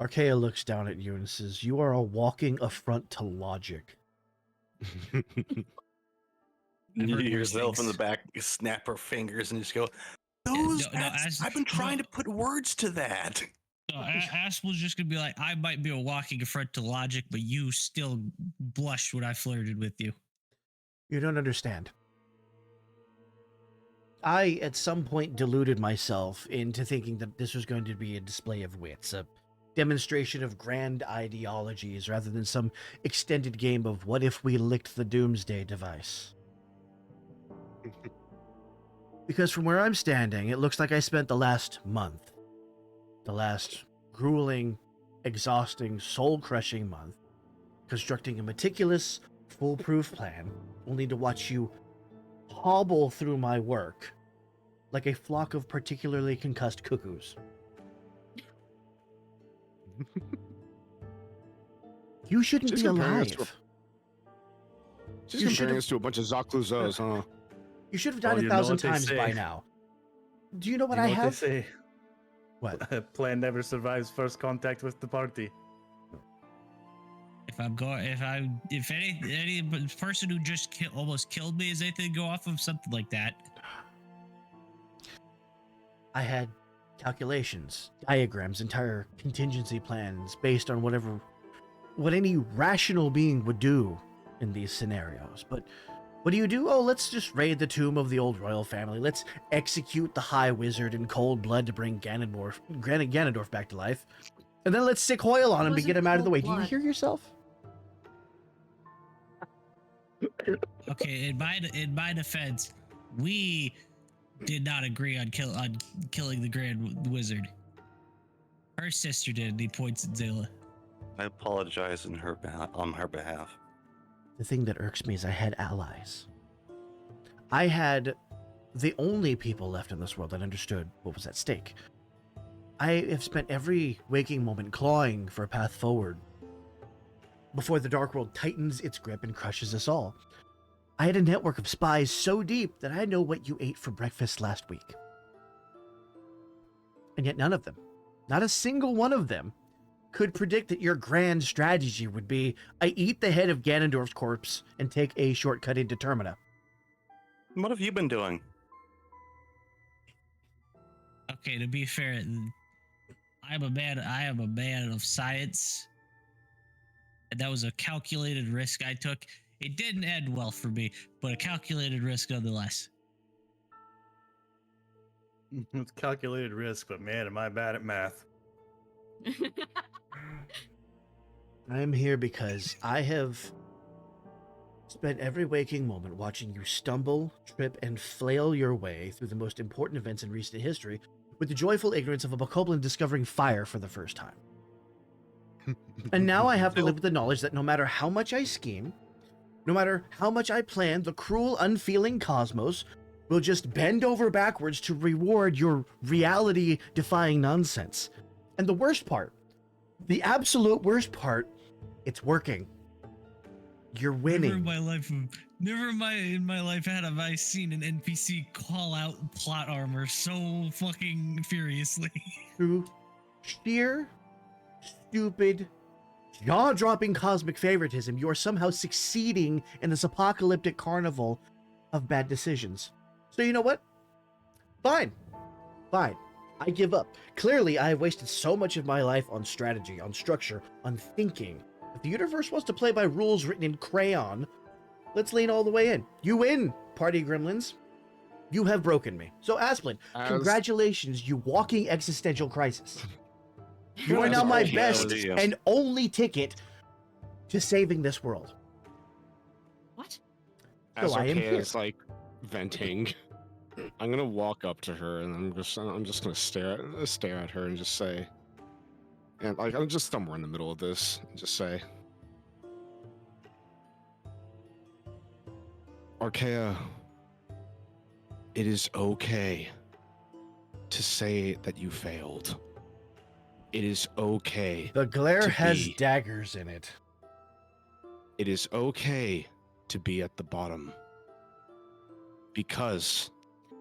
[SPEAKER 1] Archaea looks down at you and says, "You are a walking affront to logic."
[SPEAKER 3] I've
[SPEAKER 5] You
[SPEAKER 3] heard
[SPEAKER 5] hear
[SPEAKER 3] worse
[SPEAKER 5] yourself in the
[SPEAKER 3] things.
[SPEAKER 5] back, you snap her fingers, and just go,
[SPEAKER 3] no,
[SPEAKER 5] I've been trying to put words to that.
[SPEAKER 3] So Aspel's just gonna be like, I might be a walking affront to logic, but you still blushed when I flirted with you.
[SPEAKER 1] You don't understand. I, at some point, deluded myself into thinking that this was going to be a display of wits, a demonstration of grand ideologies, rather than some extended game of what if we licked the doomsday device. Because from where I'm standing, it looks like I spent the last month, the last grueling, exhausting, soul-crushing month, constructing a meticulous, foolproof plan, only to watch you hobble through my work like a flock of particularly concussed cuckoos. You shouldn't
[SPEAKER 2] Just
[SPEAKER 1] be
[SPEAKER 2] comparing us to
[SPEAKER 1] alive.
[SPEAKER 2] Just
[SPEAKER 1] You
[SPEAKER 2] comparing
[SPEAKER 1] should've-
[SPEAKER 2] us to a bunch of Zacluzos, huh?
[SPEAKER 1] You should have died
[SPEAKER 6] Well, you know
[SPEAKER 1] 1,000
[SPEAKER 6] what they
[SPEAKER 1] times
[SPEAKER 6] say.
[SPEAKER 1] by now. Do you know what
[SPEAKER 6] You know
[SPEAKER 1] I
[SPEAKER 6] what
[SPEAKER 1] have?
[SPEAKER 6] they say?
[SPEAKER 1] What?
[SPEAKER 6] A plan never survives first contact with the party.
[SPEAKER 3] If any person who just almost killed me is anything to go off of, something like that.
[SPEAKER 1] I had calculations, diagrams, entire contingency plans based on what any rational being would do in these scenarios. But what do? Oh, let's just raid the tomb of the old royal family. Let's execute the High Wizard in cold blood to bring Ganondorf back to life. And then let's sick Hoyle on him to
[SPEAKER 4] Wasn't
[SPEAKER 1] get him out of the
[SPEAKER 4] cold
[SPEAKER 1] way. Do you
[SPEAKER 4] blood.
[SPEAKER 1] hear yourself?
[SPEAKER 3] Okay, in my defense, we did not agree on killing the Grand Wizard. Her sister did. And he points at Zayla.
[SPEAKER 5] I apologize on her behalf.
[SPEAKER 1] The thing that irks me is I had allies. I had the only people left in this world that understood what was at stake. I have spent every waking moment clawing for a path forward. before the Dark World tightens its grip and crushes us all. I had a network of spies so deep that I know what you ate for breakfast last week. And yet none of them, not a single one of them, could predict that your grand strategy would be, I eat the head of Ganondorf's corpse and take a shortcut into Termina.
[SPEAKER 5] What have you been doing?
[SPEAKER 3] Okay, to be fair, I am a man of science. And that was a calculated risk I took. It didn't end well for me, but a calculated risk nonetheless.
[SPEAKER 6] It's calculated risk, but man, am I bad at math.
[SPEAKER 1] I am here because I have spent every waking moment watching you stumble, trip, and flail your way through the most important events in recent history with the joyful ignorance of a bokoblin discovering fire for the first time. And now I have to live with the knowledge that no matter how much I scheme, no matter how much I plan, the cruel, unfeeling cosmos will just bend over backwards to reward your reality-defying nonsense. And the worst part, the absolute worst part, it's working. You're winning.
[SPEAKER 3] Never in my life have I seen an NPC call out plot armor so fucking furiously.
[SPEAKER 1] Through sheer, stupid, jaw-dropping cosmic favoritism, you are somehow succeeding in this apocalyptic carnival of bad decisions. So you know what? Fine. I give up. Clearly, I have wasted so much of my life on strategy, on structure, on thinking. If the universe wants to play by rules written in crayon, let's lean all the way in. You win, party gremlins. You have broken me. So, Asplin, congratulations, you walking existential crisis. You are now my best and only ticket to saving this world.
[SPEAKER 4] What?
[SPEAKER 2] As
[SPEAKER 1] So I am
[SPEAKER 2] Arkea
[SPEAKER 1] here.
[SPEAKER 2] is like venting, I'm gonna walk up to her and I'm just gonna stare at her and just say, and like I'm just somewhere in the middle of this, and just say, Arkea, it is okay to say that you failed. It is okay.
[SPEAKER 1] The glare
[SPEAKER 2] to
[SPEAKER 1] has
[SPEAKER 2] be-
[SPEAKER 1] daggers in it.
[SPEAKER 2] It is okay to be at the bottom. Because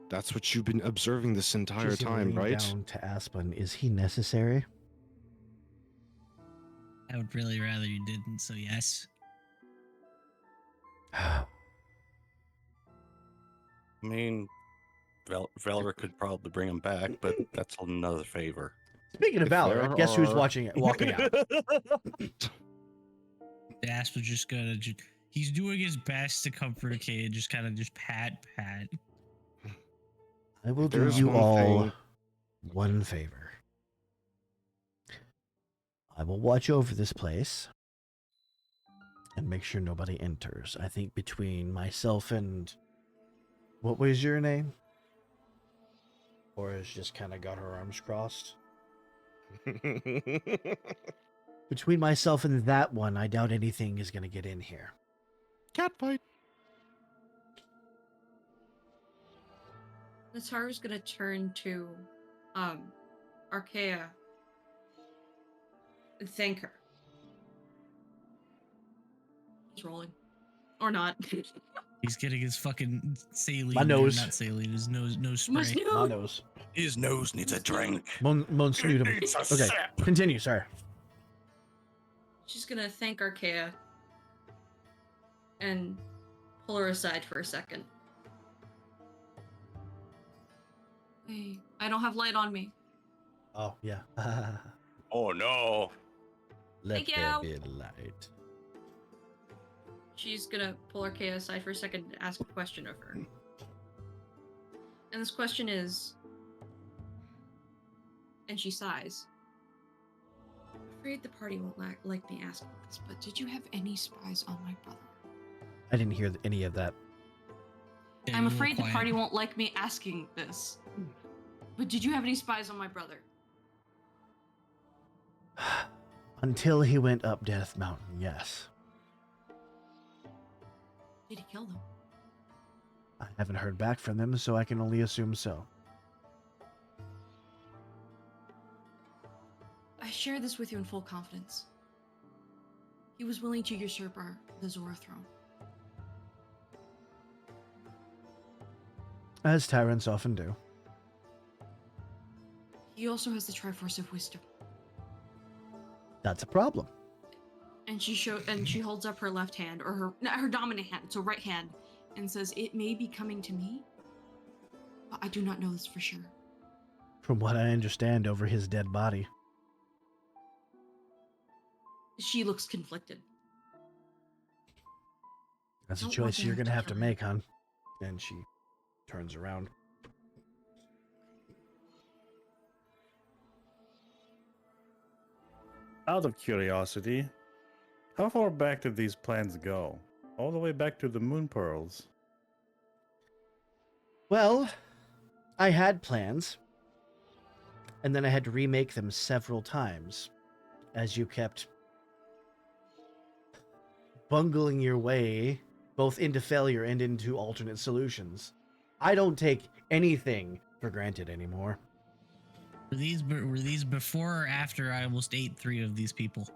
[SPEAKER 2] that's what you've been observing this entire
[SPEAKER 1] She's gonna
[SPEAKER 2] time,
[SPEAKER 1] lean
[SPEAKER 2] right?
[SPEAKER 1] down to Asplin. Is he necessary?
[SPEAKER 3] I would really rather you didn't, so yes.
[SPEAKER 5] I mean, Valor could probably bring him back, but that's another favor.
[SPEAKER 1] Speaking of
[SPEAKER 2] If
[SPEAKER 1] Valor,
[SPEAKER 2] there
[SPEAKER 1] guess who's
[SPEAKER 2] are-
[SPEAKER 1] walking out?
[SPEAKER 3] Asp was just gonna. He's doing his best to comfort a kid, just kind of just pat.
[SPEAKER 1] I will do
[SPEAKER 2] There's
[SPEAKER 1] you
[SPEAKER 2] one
[SPEAKER 1] all
[SPEAKER 2] thing-
[SPEAKER 1] one favor. I will watch over this place and make sure nobody enters. I think between myself and... What was your name? Or has just kind of got her arms crossed? Between myself and that one, I doubt anything is going to get in here.
[SPEAKER 2] Catfight.
[SPEAKER 4] Nataru's gonna turn to Arkea and thank her. He's rolling. Or not.
[SPEAKER 3] He's getting his fucking saline.
[SPEAKER 1] My nose.
[SPEAKER 3] Not saline. His nose spray.
[SPEAKER 4] Must
[SPEAKER 1] My
[SPEAKER 4] know.
[SPEAKER 1] nose.
[SPEAKER 5] His nose needs a drink.
[SPEAKER 1] Mon Snoodum.
[SPEAKER 5] Needs a
[SPEAKER 1] Okay,
[SPEAKER 5] sip.
[SPEAKER 1] continue, sorry.
[SPEAKER 4] She's gonna thank Arkea and pull her aside for a second. Hey, I don't have light on me.
[SPEAKER 1] Oh, yeah.
[SPEAKER 5] Oh no.
[SPEAKER 1] Let
[SPEAKER 4] Thank
[SPEAKER 1] there
[SPEAKER 4] you.
[SPEAKER 1] be light.
[SPEAKER 4] She's gonna pull Arkea aside for a second and ask a question of her. And this question is... And she sighs. I'm afraid the party won't like me asking this, but did you have any spies on my brother?
[SPEAKER 1] I didn't hear any of that.
[SPEAKER 3] Yeah,
[SPEAKER 4] I'm
[SPEAKER 3] you were
[SPEAKER 4] afraid the
[SPEAKER 3] quiet.
[SPEAKER 4] party won't like me asking this. But did you have any spies on my brother?
[SPEAKER 1] Until he went up Death Mountain, yes.
[SPEAKER 4] Did he kill them?
[SPEAKER 1] I haven't heard back from them, so I can only assume so.
[SPEAKER 4] I share this with you in full confidence. He was willing to usurp the Zora throne.
[SPEAKER 1] As tyrants often do.
[SPEAKER 4] He also has the Triforce of Wisdom.
[SPEAKER 1] That's a problem.
[SPEAKER 4] And she holds up her left hand, or her dominant hand, so right hand, and says, "It may be coming to me, but I do not know this for sure."
[SPEAKER 1] From what I understand, over his dead body.
[SPEAKER 4] She looks conflicted.
[SPEAKER 1] That's a
[SPEAKER 4] Don't
[SPEAKER 1] choice
[SPEAKER 4] want
[SPEAKER 1] you're
[SPEAKER 4] them
[SPEAKER 1] gonna
[SPEAKER 4] to
[SPEAKER 1] have to
[SPEAKER 4] kill him.
[SPEAKER 1] make, hon. And she turns around.
[SPEAKER 6] Out of curiosity, how far back did these plans go? All the way back to the Moon Pearls.
[SPEAKER 1] Well, I had plans, and then I had to remake them several times, as you kept bungling your way both into failure and into alternate solutions. I don't take anything for granted anymore.
[SPEAKER 3] Were these before or after I almost ate 3 of these people?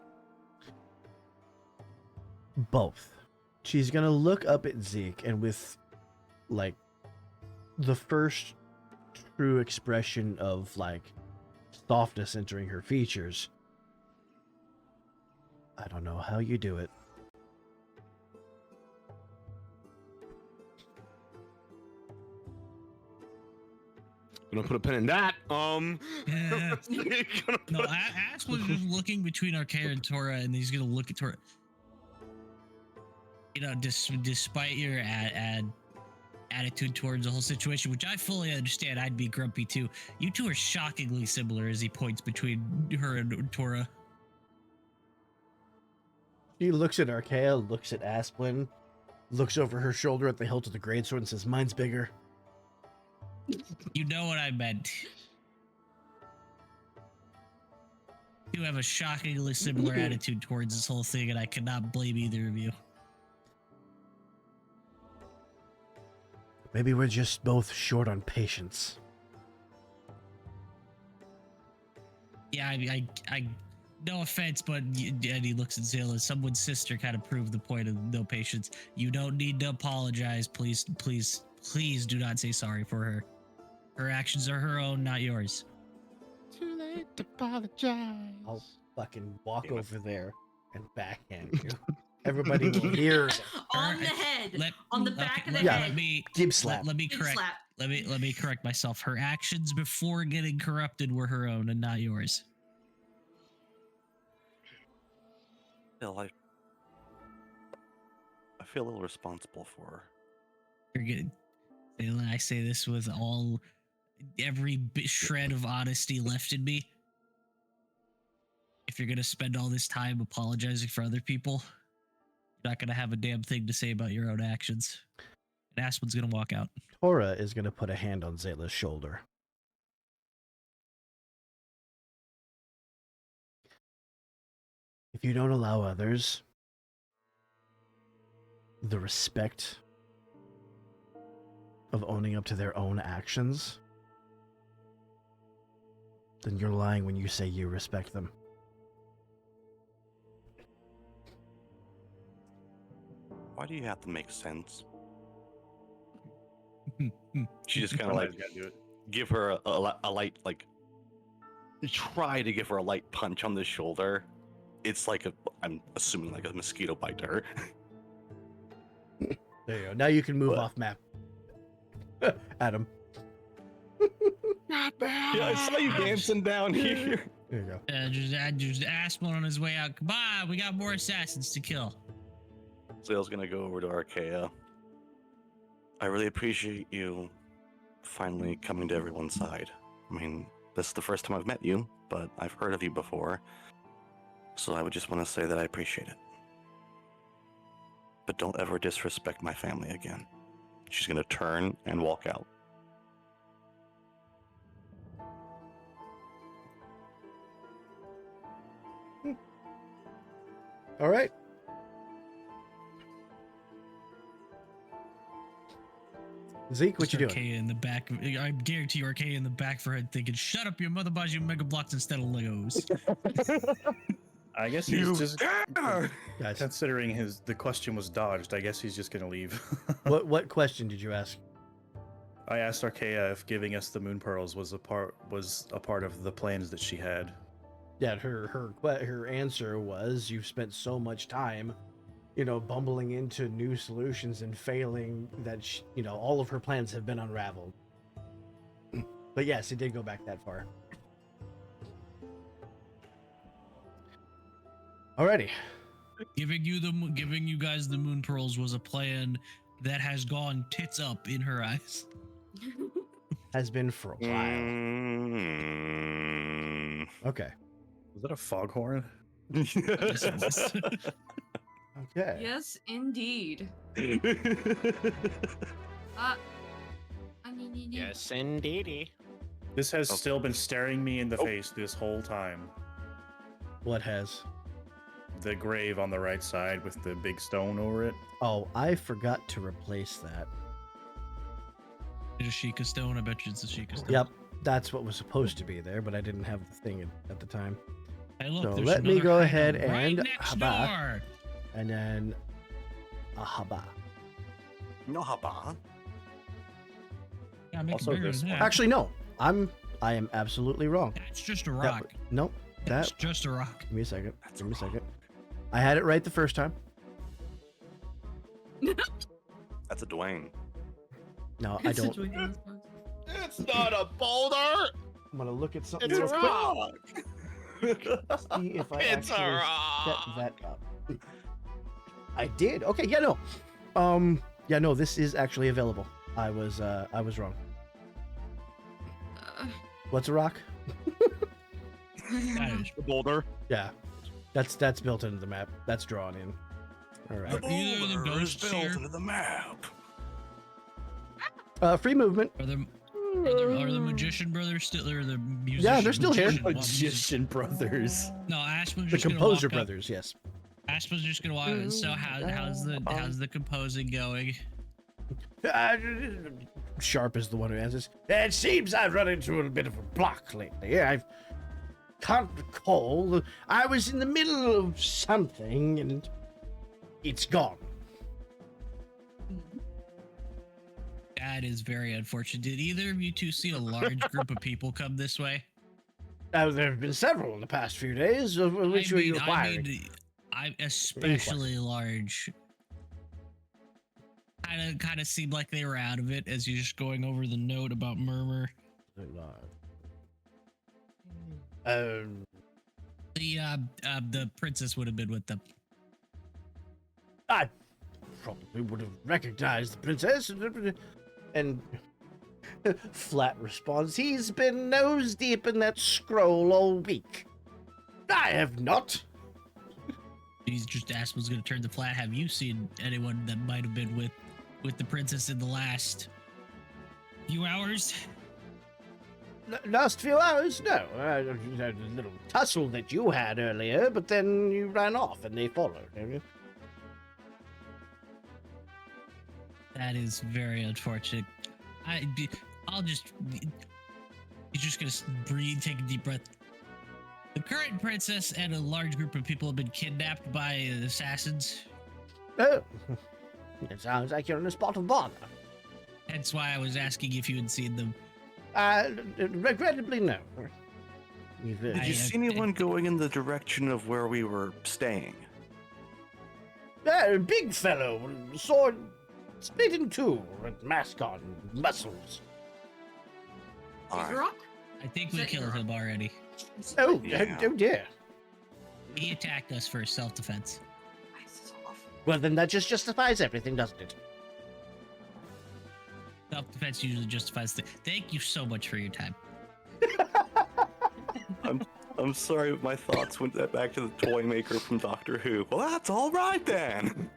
[SPEAKER 1] Both. She's gonna look up at Zeke, and with, like, the first true expression of, like, softness entering her features. I don't know how you do it.
[SPEAKER 2] Gonna put a pin in that.
[SPEAKER 3] Yeah. No, Ash was just looking between Archaea and Tora, and he's gonna look at Tora. You know, despite your attitude towards the whole situation, which I fully understand, I'd be grumpy too. You two are shockingly similar, as he points between her and Tora.
[SPEAKER 1] She looks at Archaea, looks at Asplin, looks over her shoulder at the hilt of the greatsword and says, "Mine's bigger."
[SPEAKER 3] You know what I meant. You have a shockingly similar attitude towards this whole thing, and I cannot blame either of you.
[SPEAKER 1] Maybe we're just both short on patience.
[SPEAKER 3] Yeah, I no offense, but and he looks at Zayla. Someone's sister kind of proved the point of no patience. You don't need to apologize. Please do not say sorry for her. Her actions are her own, not yours.
[SPEAKER 2] Too late to apologize.
[SPEAKER 1] I'll fucking walk over there and backhand you. Everybody will hear it.
[SPEAKER 4] On the head. On the back of the
[SPEAKER 1] Yeah.
[SPEAKER 4] head.
[SPEAKER 3] Let me
[SPEAKER 1] Gib slap.
[SPEAKER 3] let me
[SPEAKER 4] Big
[SPEAKER 3] correct.
[SPEAKER 4] slap.
[SPEAKER 3] Let me correct myself. Her actions before getting corrupted were her own and not yours.
[SPEAKER 5] Still, I feel a little responsible for her.
[SPEAKER 3] You're getting. And I say this with every shred of honesty left in me. If you're gonna spend all this time apologizing for other people, you're not gonna have a damn thing to say about your own actions. And Aspen's gonna walk out.
[SPEAKER 1] Tora is going to put a hand on Zayla's shoulder. If you don't allow others the respect of owning up to their own actions, then you're lying when you say you respect them.
[SPEAKER 5] Why do you have to make sense? She just kind of
[SPEAKER 6] Somebody's
[SPEAKER 5] like
[SPEAKER 6] gotta do it.
[SPEAKER 5] give her a light, like, try to give her a light punch on the shoulder. It's like I'm assuming like a mosquito bite to her.
[SPEAKER 1] There you go. Now you can move
[SPEAKER 5] What?
[SPEAKER 1] off map. Adam.
[SPEAKER 2] Not bad.
[SPEAKER 5] Yeah, I saw you dancing down here.
[SPEAKER 1] There you go.
[SPEAKER 3] Just Aspen on his way out. Come on, we got more assassins to kill.
[SPEAKER 5] Zale's gonna go over to Archaea. I really appreciate you finally coming to everyone's side. I mean, this is the first time I've met you, but I've heard of you before. So I would just want to say that I appreciate it. But don't ever disrespect my family again. She's gonna turn and walk out.
[SPEAKER 1] All right. Zeke, what you doing?
[SPEAKER 3] Archaea in the back. I guarantee you, Archaea in the back of her head thinking, "Shut up, your mother buys you Mega Blocks instead of Legos."
[SPEAKER 6] I guess he's just
[SPEAKER 1] Guys,
[SPEAKER 6] considering the question was dodged. I guess he's just gonna leave.
[SPEAKER 1] what question did you ask?
[SPEAKER 6] I asked Archaea if giving us the moon pearls was a part of the plans that she had.
[SPEAKER 1] Yeah, her answer was, you've spent so much time, bumbling into new solutions and failing that all of her plans have been unraveled. But yes, it did go back that far. Alrighty.
[SPEAKER 3] Giving you guys the moon pearls was a plan that has gone tits up in her eyes.
[SPEAKER 1] Has been for a while.
[SPEAKER 5] Mm.
[SPEAKER 1] Okay.
[SPEAKER 6] Was that a foghorn?
[SPEAKER 3] Yes, it was.
[SPEAKER 1] Okay.
[SPEAKER 4] Yes, indeed.
[SPEAKER 7] Yes, indeedy.
[SPEAKER 6] This has
[SPEAKER 5] Oh.
[SPEAKER 6] still been staring me in the
[SPEAKER 5] Oh.
[SPEAKER 6] face this whole time.
[SPEAKER 1] What has?
[SPEAKER 6] The grave on the right side with the big stone over it.
[SPEAKER 1] Oh, I forgot to replace that.
[SPEAKER 3] It's a Sheikah stone. I bet you it's a Sheikah stone.
[SPEAKER 1] Yep, that's what was supposed to be there, but I didn't have the thing at the time.
[SPEAKER 3] Hey, look,
[SPEAKER 1] So
[SPEAKER 3] there's
[SPEAKER 1] let me
[SPEAKER 3] another
[SPEAKER 1] go
[SPEAKER 3] hideout
[SPEAKER 1] ahead
[SPEAKER 3] right
[SPEAKER 1] and
[SPEAKER 3] next
[SPEAKER 1] haba.
[SPEAKER 3] door.
[SPEAKER 1] And then a haba.
[SPEAKER 5] No haba.
[SPEAKER 3] Yeah, make
[SPEAKER 6] Also
[SPEAKER 3] it bigger
[SPEAKER 6] this
[SPEAKER 3] than
[SPEAKER 6] one.
[SPEAKER 3] that.
[SPEAKER 1] Actually, no. I am absolutely wrong.
[SPEAKER 3] That's just a
[SPEAKER 1] That
[SPEAKER 3] rock.
[SPEAKER 1] nope.
[SPEAKER 3] That's
[SPEAKER 1] That.
[SPEAKER 3] just a rock.
[SPEAKER 1] Give me a second.
[SPEAKER 5] That's
[SPEAKER 1] Give me a
[SPEAKER 5] wrong.
[SPEAKER 1] second. I had it right the first time.
[SPEAKER 5] That's a Dwayne.
[SPEAKER 1] No, I don't.
[SPEAKER 7] It's not a boulder.
[SPEAKER 1] I'm gonna look at something
[SPEAKER 7] It's a
[SPEAKER 1] real quick.
[SPEAKER 7] rock.
[SPEAKER 1] See if I
[SPEAKER 7] It's a
[SPEAKER 1] actually
[SPEAKER 7] rock.
[SPEAKER 1] set that up. I did. Okay. Yeah. No. Yeah. No. This is actually available. I was wrong. What's a rock?
[SPEAKER 3] That is.
[SPEAKER 7] The boulder.
[SPEAKER 1] Yeah. That's built into the map. That's drawn in. All right.
[SPEAKER 3] Either the
[SPEAKER 5] Boulder is
[SPEAKER 3] ghosts
[SPEAKER 5] built
[SPEAKER 3] here-
[SPEAKER 5] into the map.
[SPEAKER 1] Free movement.
[SPEAKER 3] Are the magician brothers still, or the musician?
[SPEAKER 1] Yeah, they're still here.
[SPEAKER 3] magician-
[SPEAKER 6] brothers.
[SPEAKER 3] No, Aspen's
[SPEAKER 1] The
[SPEAKER 3] just gonna
[SPEAKER 1] composer
[SPEAKER 3] walk up.
[SPEAKER 1] brothers. Yes.
[SPEAKER 3] Aspen's just gonna walk. So how's the composing going?
[SPEAKER 1] Sharp is the one who answers. It seems I've run into a bit of a block lately. I can't recall. I was in the middle of something and it's gone.
[SPEAKER 3] That is very unfortunate. Did either of you two see a large group of people come this way?
[SPEAKER 1] There have been several in the past few days. Which were you acquiring?
[SPEAKER 3] I'm especially large. Kind of seemed like they were out of it as you're just going over the note about murmur. The princess would have been with them.
[SPEAKER 1] I probably would have recognized the princess. And flat response, he's been nose deep in that scroll all week. I have not.
[SPEAKER 3] He's just asked was going to turn the flat. Have you seen anyone that might have been with the princess in the last few hours?
[SPEAKER 1] Last few hours? No. A little tussle that you had earlier, but then you ran off and they followed.
[SPEAKER 3] That is very unfortunate. I'll just. He's just gonna breathe, take a deep breath. The current princess and a large group of people have been kidnapped by assassins.
[SPEAKER 1] Oh, it sounds like you're in a spot of bother.
[SPEAKER 3] Hence why I was asking if you had seen them.
[SPEAKER 1] Regrettably, no.
[SPEAKER 5] Did you see anyone going in the direction of where we were staying?
[SPEAKER 1] Big fellow, sword split in two, and mask on, muscles.
[SPEAKER 5] All
[SPEAKER 4] Is
[SPEAKER 5] right.
[SPEAKER 4] rock?
[SPEAKER 3] I think
[SPEAKER 4] Is
[SPEAKER 3] we
[SPEAKER 4] that
[SPEAKER 3] killed him already.
[SPEAKER 1] Oh,
[SPEAKER 5] Yeah.
[SPEAKER 1] oh dear.
[SPEAKER 3] He attacked us for self-defense.
[SPEAKER 4] Ice is off.
[SPEAKER 1] Well, then that just justifies everything, doesn't it?
[SPEAKER 3] Self-defense usually justifies the. Thank you so much for your time.
[SPEAKER 5] I'm sorry, but my thoughts went back to the toy maker from Doctor Who. Well, that's all right then.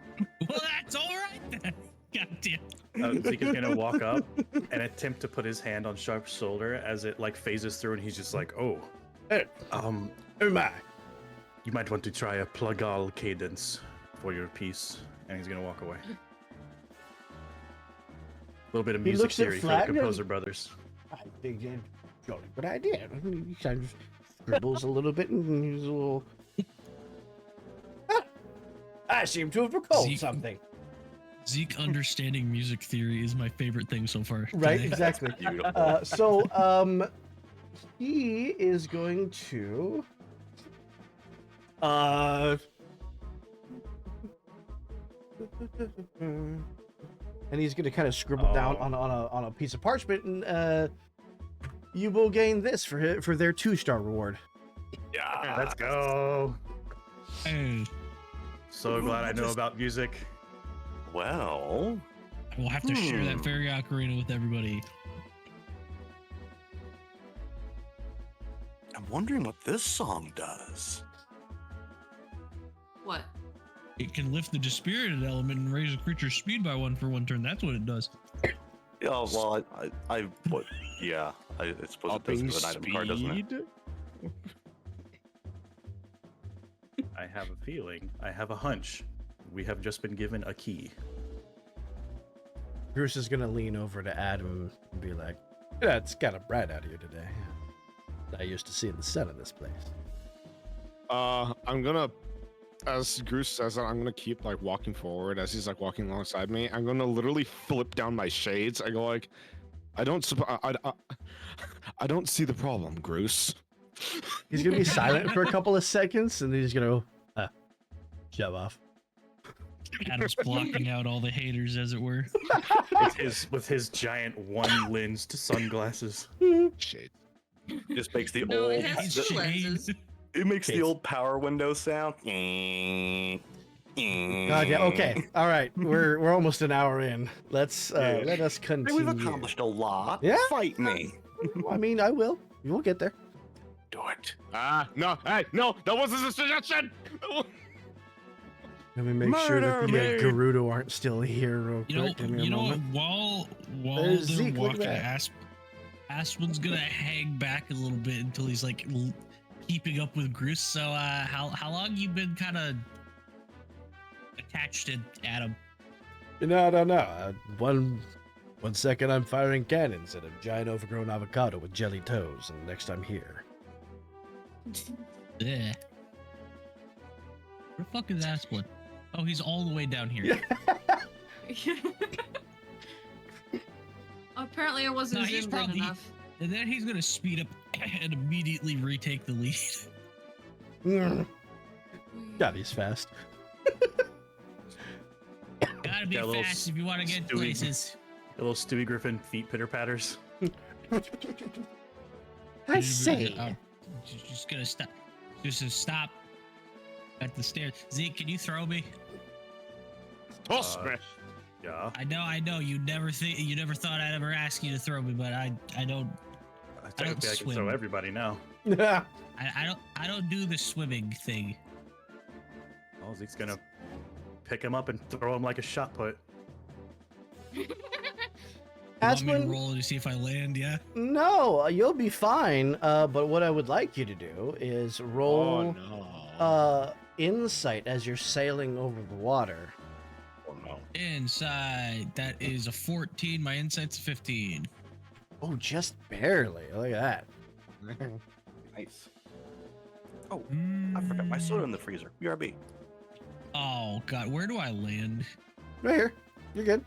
[SPEAKER 3] Well, that's all right then. Goddamn.
[SPEAKER 6] Zeke is gonna walk up and attempt to put his hand on Sharp's shoulder as it like phases through, and he's just like, "Oh,
[SPEAKER 1] Oh my.
[SPEAKER 6] you might want to try a plugal cadence for your piece." And he's gonna walk away. A little bit of
[SPEAKER 1] He
[SPEAKER 6] music
[SPEAKER 1] looks at
[SPEAKER 6] theory for the
[SPEAKER 1] Flag and-
[SPEAKER 6] Composer Brothers.
[SPEAKER 1] I think it's a jolly good idea. He kind of scribbles a little bit and he's a little I seem to have recalled
[SPEAKER 3] Zeke.
[SPEAKER 1] something.
[SPEAKER 3] Zeke understanding music theory is my favorite thing so far.
[SPEAKER 1] Right,
[SPEAKER 3] today.
[SPEAKER 1] exactly.
[SPEAKER 5] Beautiful.
[SPEAKER 1] So he is going to and he's going to kind of scribble down on a piece of parchment, and you will gain this for their 2-star reward.
[SPEAKER 5] Yeah.
[SPEAKER 6] Let's go.
[SPEAKER 3] Hey,
[SPEAKER 6] So glad I know about music.
[SPEAKER 5] Well,
[SPEAKER 3] I will have to share that fairy ocarina with everybody.
[SPEAKER 5] I'm wondering what this song does.
[SPEAKER 4] What?
[SPEAKER 3] It can lift the dispirited element and raise a creature's speed by 1 for 1 turn. That's what it does.
[SPEAKER 5] Yeah, well, I suppose it does with an item card, doesn't it?
[SPEAKER 6] I have a feeling, I have a hunch. We have just been given a key.
[SPEAKER 1] Bruce is going to lean over to Adam and be like, "Yeah, it's kind of bright out here today. I used to see the sun in this place."
[SPEAKER 2] I'm gonna, as Goose says that, I'm gonna keep like walking forward as he's like walking alongside me. I'm gonna literally flip down my shades. I go like, I don't see the problem, Goose.
[SPEAKER 1] He's going to be silent for a couple of seconds, and then he's going to shove off.
[SPEAKER 3] Adam's blocking out all the haters, as it were.
[SPEAKER 6] with his giant one-lensed sunglasses.
[SPEAKER 2] Shades.
[SPEAKER 5] Just makes the
[SPEAKER 4] No,
[SPEAKER 5] old.
[SPEAKER 4] it has two lenses.
[SPEAKER 5] It makes
[SPEAKER 1] Okay.
[SPEAKER 5] the old power window sound.
[SPEAKER 1] God, yeah, okay. All right. We're almost an hour in. Let us continue.
[SPEAKER 5] We've accomplished a lot.
[SPEAKER 1] Yeah?
[SPEAKER 5] Fight me.
[SPEAKER 1] I mean, I will. We'll get there.
[SPEAKER 5] Do it.
[SPEAKER 2] No, hey, no, that wasn't a suggestion.
[SPEAKER 1] Let me make sure that the
[SPEAKER 5] Murder me.
[SPEAKER 1] Gerudo aren't still here real quick. Give me a
[SPEAKER 3] You know,
[SPEAKER 1] moment.
[SPEAKER 3] while
[SPEAKER 1] There's
[SPEAKER 3] they're
[SPEAKER 1] Zeke, look at
[SPEAKER 3] walking,
[SPEAKER 1] that.
[SPEAKER 3] Aspen's gonna hang back a little bit until he's like keeping up with Gruce. So, how long you been kind of attached to Adam?
[SPEAKER 1] No. One second I'm firing cannons at a giant overgrown avocado with jelly toes, and next I'm here.
[SPEAKER 3] Yeah. Where the fuck is Aspen? Oh, he's all the way down here.
[SPEAKER 4] Apparently, I wasn't
[SPEAKER 3] No, he's
[SPEAKER 4] zoomed in
[SPEAKER 3] probably-
[SPEAKER 4] enough.
[SPEAKER 3] And then he's gonna speed up and immediately retake the lead.
[SPEAKER 1] God, he's fast.
[SPEAKER 3] Gotta be
[SPEAKER 6] Got a little
[SPEAKER 3] fast if you want to get
[SPEAKER 6] Stewie.
[SPEAKER 3] places.
[SPEAKER 6] The little Stewie Griffin feet pitter-patters.
[SPEAKER 1] I say.
[SPEAKER 3] Just gonna stop. Just to stop at the stairs. Zeke, can you throw me?
[SPEAKER 2] Toss me.
[SPEAKER 6] Yeah.
[SPEAKER 3] I know. You never thought I'd ever ask you to throw me, but I don't.
[SPEAKER 6] Technically, I can throw
[SPEAKER 3] swim.
[SPEAKER 6] everybody now.
[SPEAKER 3] I don't do the swimming thing.
[SPEAKER 6] Oh, Zeke's gonna pick him up and throw him like a shot put.
[SPEAKER 3] You want me to
[SPEAKER 1] Aspen,
[SPEAKER 3] roll to see if I land? Yeah.
[SPEAKER 1] no, you'll be fine. But what I would like you to do is roll
[SPEAKER 2] no.
[SPEAKER 1] insight as you're sailing over the water.
[SPEAKER 5] Oh no.
[SPEAKER 3] Inside, that is a 14. My insight's a 15.
[SPEAKER 1] Oh, just barely. Look at that.
[SPEAKER 5] Nice. Oh, I forgot my soda in the freezer. BRB.
[SPEAKER 3] Oh God, where do I land?
[SPEAKER 1] Right here. You're good.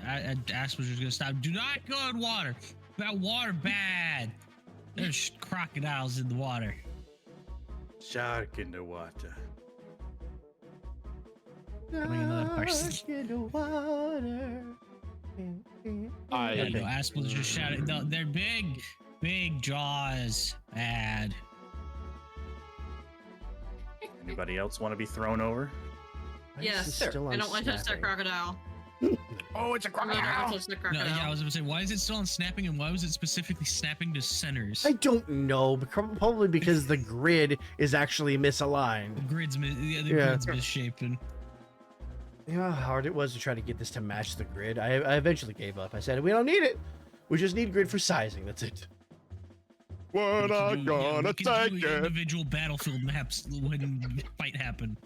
[SPEAKER 3] Aspen's just gonna stop. Do not go in water. That water bad. There's crocodiles in the water.
[SPEAKER 6] Shark in the water.
[SPEAKER 3] Coming another person.
[SPEAKER 1] Shark in the water.
[SPEAKER 3] Yeah, no, Aspen's just shouting. No, they're big jaws. Bad.
[SPEAKER 6] Anybody else want to be thrown over?
[SPEAKER 1] Why is
[SPEAKER 4] Yes,
[SPEAKER 1] this still
[SPEAKER 4] I don't want to touch that
[SPEAKER 1] snapping?
[SPEAKER 4] crocodile.
[SPEAKER 2] Oh, it's a
[SPEAKER 4] I'm not
[SPEAKER 2] crocodile.
[SPEAKER 4] gonna touch that
[SPEAKER 3] No,
[SPEAKER 4] crocodile.
[SPEAKER 3] yeah, I was gonna say, why is it still on snapping, and why was it specifically snapping to centers?
[SPEAKER 1] I don't know, but probably because the grid is actually
[SPEAKER 3] The
[SPEAKER 1] misaligned.
[SPEAKER 3] grid's
[SPEAKER 1] Yeah.
[SPEAKER 3] grid's misshapen.
[SPEAKER 1] You know how hard it was to try to get this to match the grid? I eventually gave up. I said, we don't need it. We just need grid for sizing. That's it.
[SPEAKER 2] We're
[SPEAKER 3] We
[SPEAKER 2] not
[SPEAKER 3] can do- yeah,
[SPEAKER 2] gonna
[SPEAKER 3] we can
[SPEAKER 2] take
[SPEAKER 3] do
[SPEAKER 2] it.
[SPEAKER 3] individual battlefield maps when fight happen.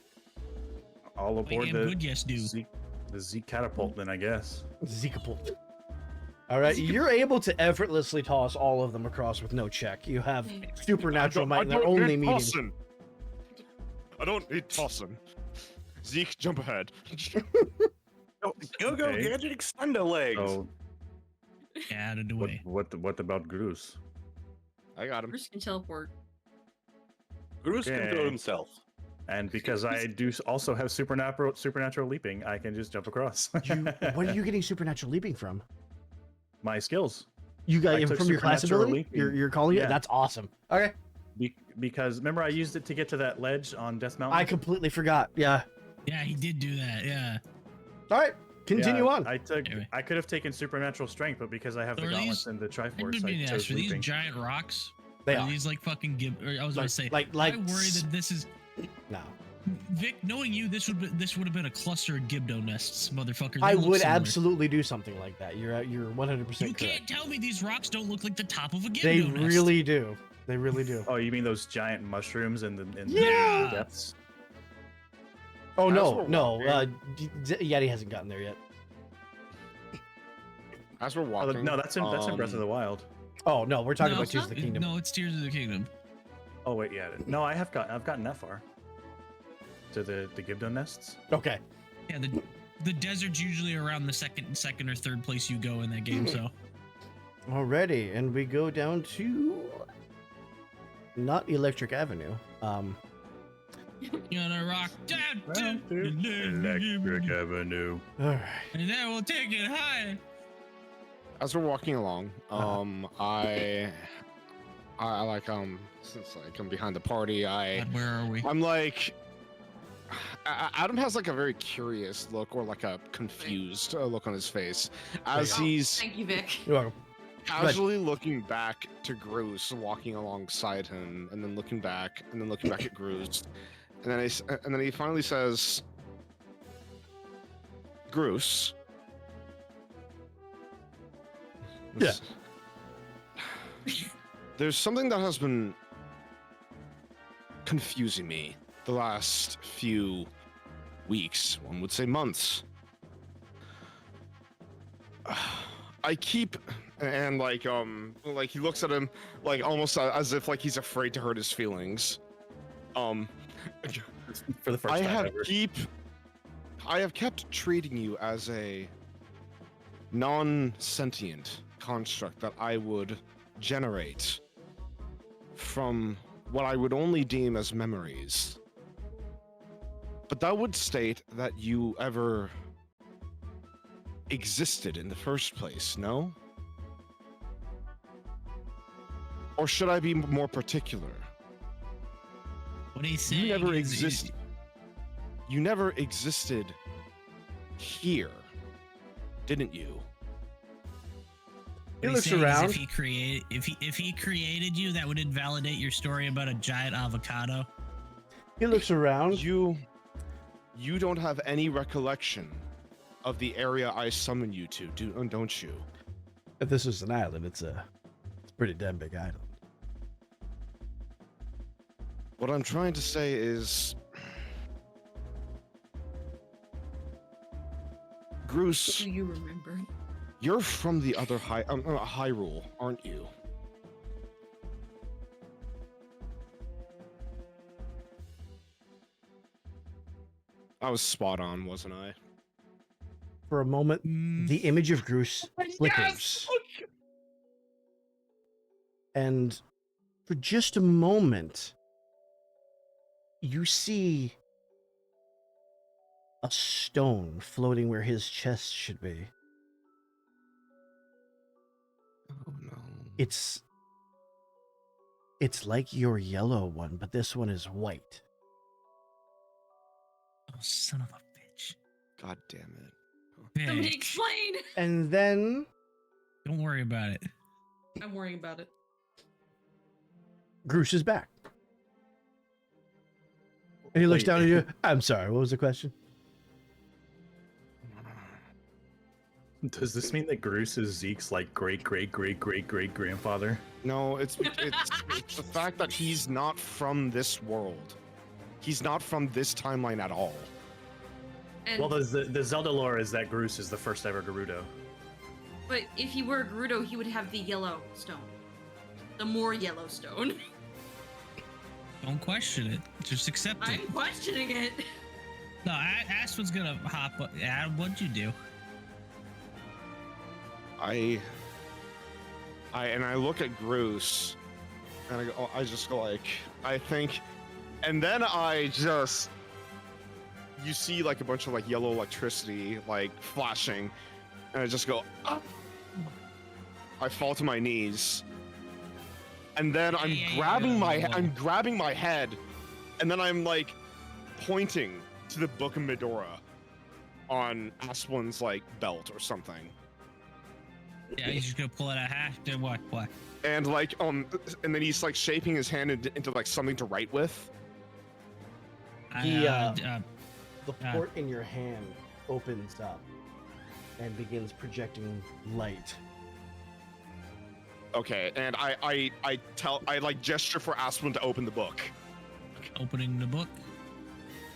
[SPEAKER 6] All
[SPEAKER 3] Like
[SPEAKER 6] aboard
[SPEAKER 3] and
[SPEAKER 6] the
[SPEAKER 3] good, yes, do.
[SPEAKER 6] the Zeke catapult, then I guess.
[SPEAKER 1] Zekapult. All right, you're able to effortlessly toss all of them across with no check. You have supernatural might in their only medium.
[SPEAKER 2] I don't need tossing. Zeke, jump ahead.
[SPEAKER 5] Go,
[SPEAKER 6] Okay.
[SPEAKER 5] gadget, extendo legs.
[SPEAKER 6] So
[SPEAKER 3] Get out of the way.
[SPEAKER 6] what about Groose?
[SPEAKER 2] I got him.
[SPEAKER 4] Bruce can teleport.
[SPEAKER 5] Bruce can do
[SPEAKER 6] Okay.
[SPEAKER 5] it himself.
[SPEAKER 6] And because I do also have supernatural leaping, I can just jump across.
[SPEAKER 1] What are you getting supernatural leaping from?
[SPEAKER 6] My skills.
[SPEAKER 1] You got
[SPEAKER 6] I
[SPEAKER 1] it
[SPEAKER 6] took
[SPEAKER 1] from your class
[SPEAKER 6] supernatural
[SPEAKER 1] ability?
[SPEAKER 6] leaping.
[SPEAKER 1] You're calling it?
[SPEAKER 6] Yeah.
[SPEAKER 1] That's awesome. Okay.
[SPEAKER 6] Because remember I used it to get to that ledge on Death Mountain?
[SPEAKER 1] I completely forgot. Yeah.
[SPEAKER 3] Yeah, he did do that. Yeah.
[SPEAKER 1] All right. Continue
[SPEAKER 6] Yeah,
[SPEAKER 1] on.
[SPEAKER 3] Anyway.
[SPEAKER 6] I could have taken supernatural strength, but because I have
[SPEAKER 3] So
[SPEAKER 6] the
[SPEAKER 3] are
[SPEAKER 6] gauntlets
[SPEAKER 3] these-
[SPEAKER 6] and the
[SPEAKER 3] I
[SPEAKER 6] Triforce,
[SPEAKER 3] didn't
[SPEAKER 6] I
[SPEAKER 3] mean to ask,
[SPEAKER 6] chose
[SPEAKER 3] are these
[SPEAKER 6] leaping.
[SPEAKER 3] giant rocks?
[SPEAKER 1] They
[SPEAKER 3] Are
[SPEAKER 1] are.
[SPEAKER 3] these like fucking I was about to say.
[SPEAKER 1] like
[SPEAKER 3] I worry that this is
[SPEAKER 1] No.
[SPEAKER 3] Vic. Knowing you, this would have been a cluster of Gibdo nests, motherfuckers. They
[SPEAKER 1] I
[SPEAKER 3] look
[SPEAKER 1] would
[SPEAKER 3] similar.
[SPEAKER 1] absolutely do something like that. You're 100%
[SPEAKER 3] You
[SPEAKER 1] correct.
[SPEAKER 3] can't tell me these rocks don't look like the top of a Gibdo
[SPEAKER 1] They
[SPEAKER 3] nest.
[SPEAKER 1] really do. They really do.
[SPEAKER 6] Oh, you mean those giant mushrooms in the
[SPEAKER 1] Yeah.
[SPEAKER 6] depths?
[SPEAKER 1] Oh
[SPEAKER 2] As
[SPEAKER 1] no,
[SPEAKER 2] we're
[SPEAKER 1] no.
[SPEAKER 2] walking-
[SPEAKER 1] Yeti hasn't gotten there yet.
[SPEAKER 2] As we're
[SPEAKER 6] Oh,
[SPEAKER 2] walking.
[SPEAKER 6] no, that's in Breath of the Wild.
[SPEAKER 1] Oh no, we're talking
[SPEAKER 3] No,
[SPEAKER 1] about
[SPEAKER 3] it's
[SPEAKER 1] Tears of
[SPEAKER 3] not-
[SPEAKER 1] the Kingdom.
[SPEAKER 3] No, it's Tears of the Kingdom.
[SPEAKER 6] Oh wait, yeah. No, I've gotten that far. To the Gibdo nests.
[SPEAKER 1] Okay.
[SPEAKER 3] Yeah, the desert's usually around the second or third place you go in that game. So
[SPEAKER 1] Alrighty, and we go down to not Electric Avenue.
[SPEAKER 3] you're gonna rock down to
[SPEAKER 6] Electric Avenue.
[SPEAKER 1] All right.
[SPEAKER 3] and then we'll take it high.
[SPEAKER 2] As we're walking along, I like since like I'm behind the party,
[SPEAKER 3] God, where are we?
[SPEAKER 2] I'm like Adam has like a very curious look or like a confused look on his face as
[SPEAKER 4] Oh,
[SPEAKER 2] he's
[SPEAKER 4] thank you, Vic.
[SPEAKER 1] You're welcome.
[SPEAKER 2] casually looking back to Groose walking alongside him, and then looking back, and then looking back at Groose, and then he finally says, "Groose."
[SPEAKER 1] Yeah.
[SPEAKER 2] There's something that has been confusing me the last few weeks, one would say months. I keep and like he looks at him like almost as if like he's afraid to hurt his feelings.
[SPEAKER 6] For the first
[SPEAKER 2] I
[SPEAKER 6] time
[SPEAKER 2] have
[SPEAKER 6] ever.
[SPEAKER 2] kept treating you as a non-sentient construct that I would generate from what I would only deem as memories. But that would state that you ever existed in the first place, no? Or should I be more particular?
[SPEAKER 3] What he's saying
[SPEAKER 2] You never
[SPEAKER 3] is-
[SPEAKER 2] exist. You never existed here, didn't you?
[SPEAKER 1] He
[SPEAKER 3] What
[SPEAKER 1] looks
[SPEAKER 3] he's saying is
[SPEAKER 1] around.
[SPEAKER 3] if he created you, that would invalidate your story about a giant avocado.
[SPEAKER 1] He looks around.
[SPEAKER 2] You don't have any recollection of the area I summoned you to, don't you?
[SPEAKER 1] If this is an island, it's a pretty damn big island.
[SPEAKER 2] What I'm trying to say is, Groose,
[SPEAKER 4] Do you remember?
[SPEAKER 2] you're from the other Hyrule, aren't you? I was spot on, wasn't I?
[SPEAKER 1] For a moment,
[SPEAKER 3] Mm,
[SPEAKER 1] the image of Groose flickers. And for just a moment, you see a stone floating where his chest should be.
[SPEAKER 2] Oh no.
[SPEAKER 1] It's like your yellow one, but this one is white.
[SPEAKER 3] oh, son of a bitch.
[SPEAKER 2] God damn it.
[SPEAKER 4] Somebody
[SPEAKER 3] Vic,
[SPEAKER 4] explain.
[SPEAKER 1] And then
[SPEAKER 3] don't worry about it.
[SPEAKER 4] I'm worrying about it.
[SPEAKER 1] Groose is back. And he looks
[SPEAKER 6] Wait.
[SPEAKER 1] down at you. I'm sorry, what was the question?
[SPEAKER 6] Does this mean that Groose is Zeke's like great grandfather?
[SPEAKER 2] No, it's the fact that he's not from this world. He's not from this timeline at all.
[SPEAKER 4] And,
[SPEAKER 6] Well, the Zelda lore is that Groose is the first ever Gerudo.
[SPEAKER 4] but if he were a Gerudo, he would have the yellow stone. The more yellow stone.
[SPEAKER 3] Don't question it. Just accept it.
[SPEAKER 4] I'm questioning it.
[SPEAKER 3] No, Aspen's gonna hop up. Adam, what'd you do?
[SPEAKER 2] I look at Groose, and I just go like, I think, and then you see like a bunch of like yellow electricity like flashing, and I just go, ah! I fall to my knees, and then I'm grabbing my head, and then I'm like pointing to the Book of Medora on Asplund's like belt or something.
[SPEAKER 3] Yeah, he's just gonna pull it out. Then what?
[SPEAKER 2] And like and then he's like shaping his hand into like something to write with.
[SPEAKER 1] The port in your hand opens up and begins projecting light.
[SPEAKER 2] Okay, and I like gesture for Asplund to open the book.
[SPEAKER 3] Opening the book.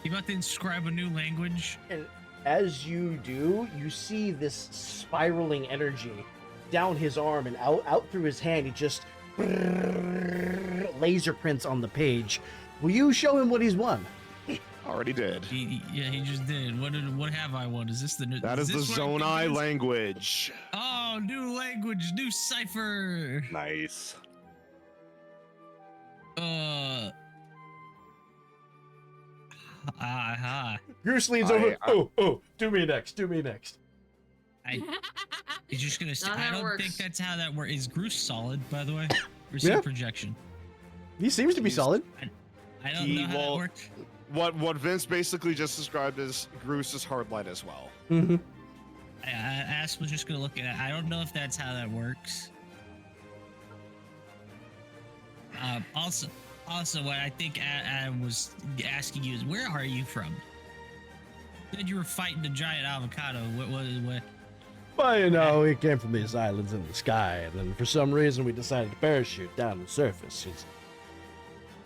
[SPEAKER 3] You about to inscribe a new language?
[SPEAKER 1] And as you do, you see this spiraling energy down his arm and out through his hand. He just laser prints on the page. Will you show him what he's won?
[SPEAKER 2] Already did.
[SPEAKER 3] He just did. What have I won? Is this the new?
[SPEAKER 2] That is the Zonai language.
[SPEAKER 3] Oh, new language, new cipher.
[SPEAKER 5] Nice.
[SPEAKER 1] Goose leans over. Do me next.
[SPEAKER 3] He's just gonna.
[SPEAKER 4] Not how
[SPEAKER 3] I
[SPEAKER 4] it
[SPEAKER 3] don't
[SPEAKER 4] works.
[SPEAKER 3] think that's how that works. Is Groose solid, by the way? Or is
[SPEAKER 1] Yeah.
[SPEAKER 3] it projection?
[SPEAKER 1] He seems to be solid.
[SPEAKER 3] I don't know how that works.
[SPEAKER 2] What Vince basically just described as Groose's hard light as well.
[SPEAKER 1] Mm-hmm.
[SPEAKER 3] Asp was just gonna look at it. I don't know if that's how that works. Also, what I think I was asking you is, where are you from? You said you were fighting the giant avocado. What?
[SPEAKER 1] Well, you know, we came from these islands in the sky, and then for some reason we decided to parachute down to the surface.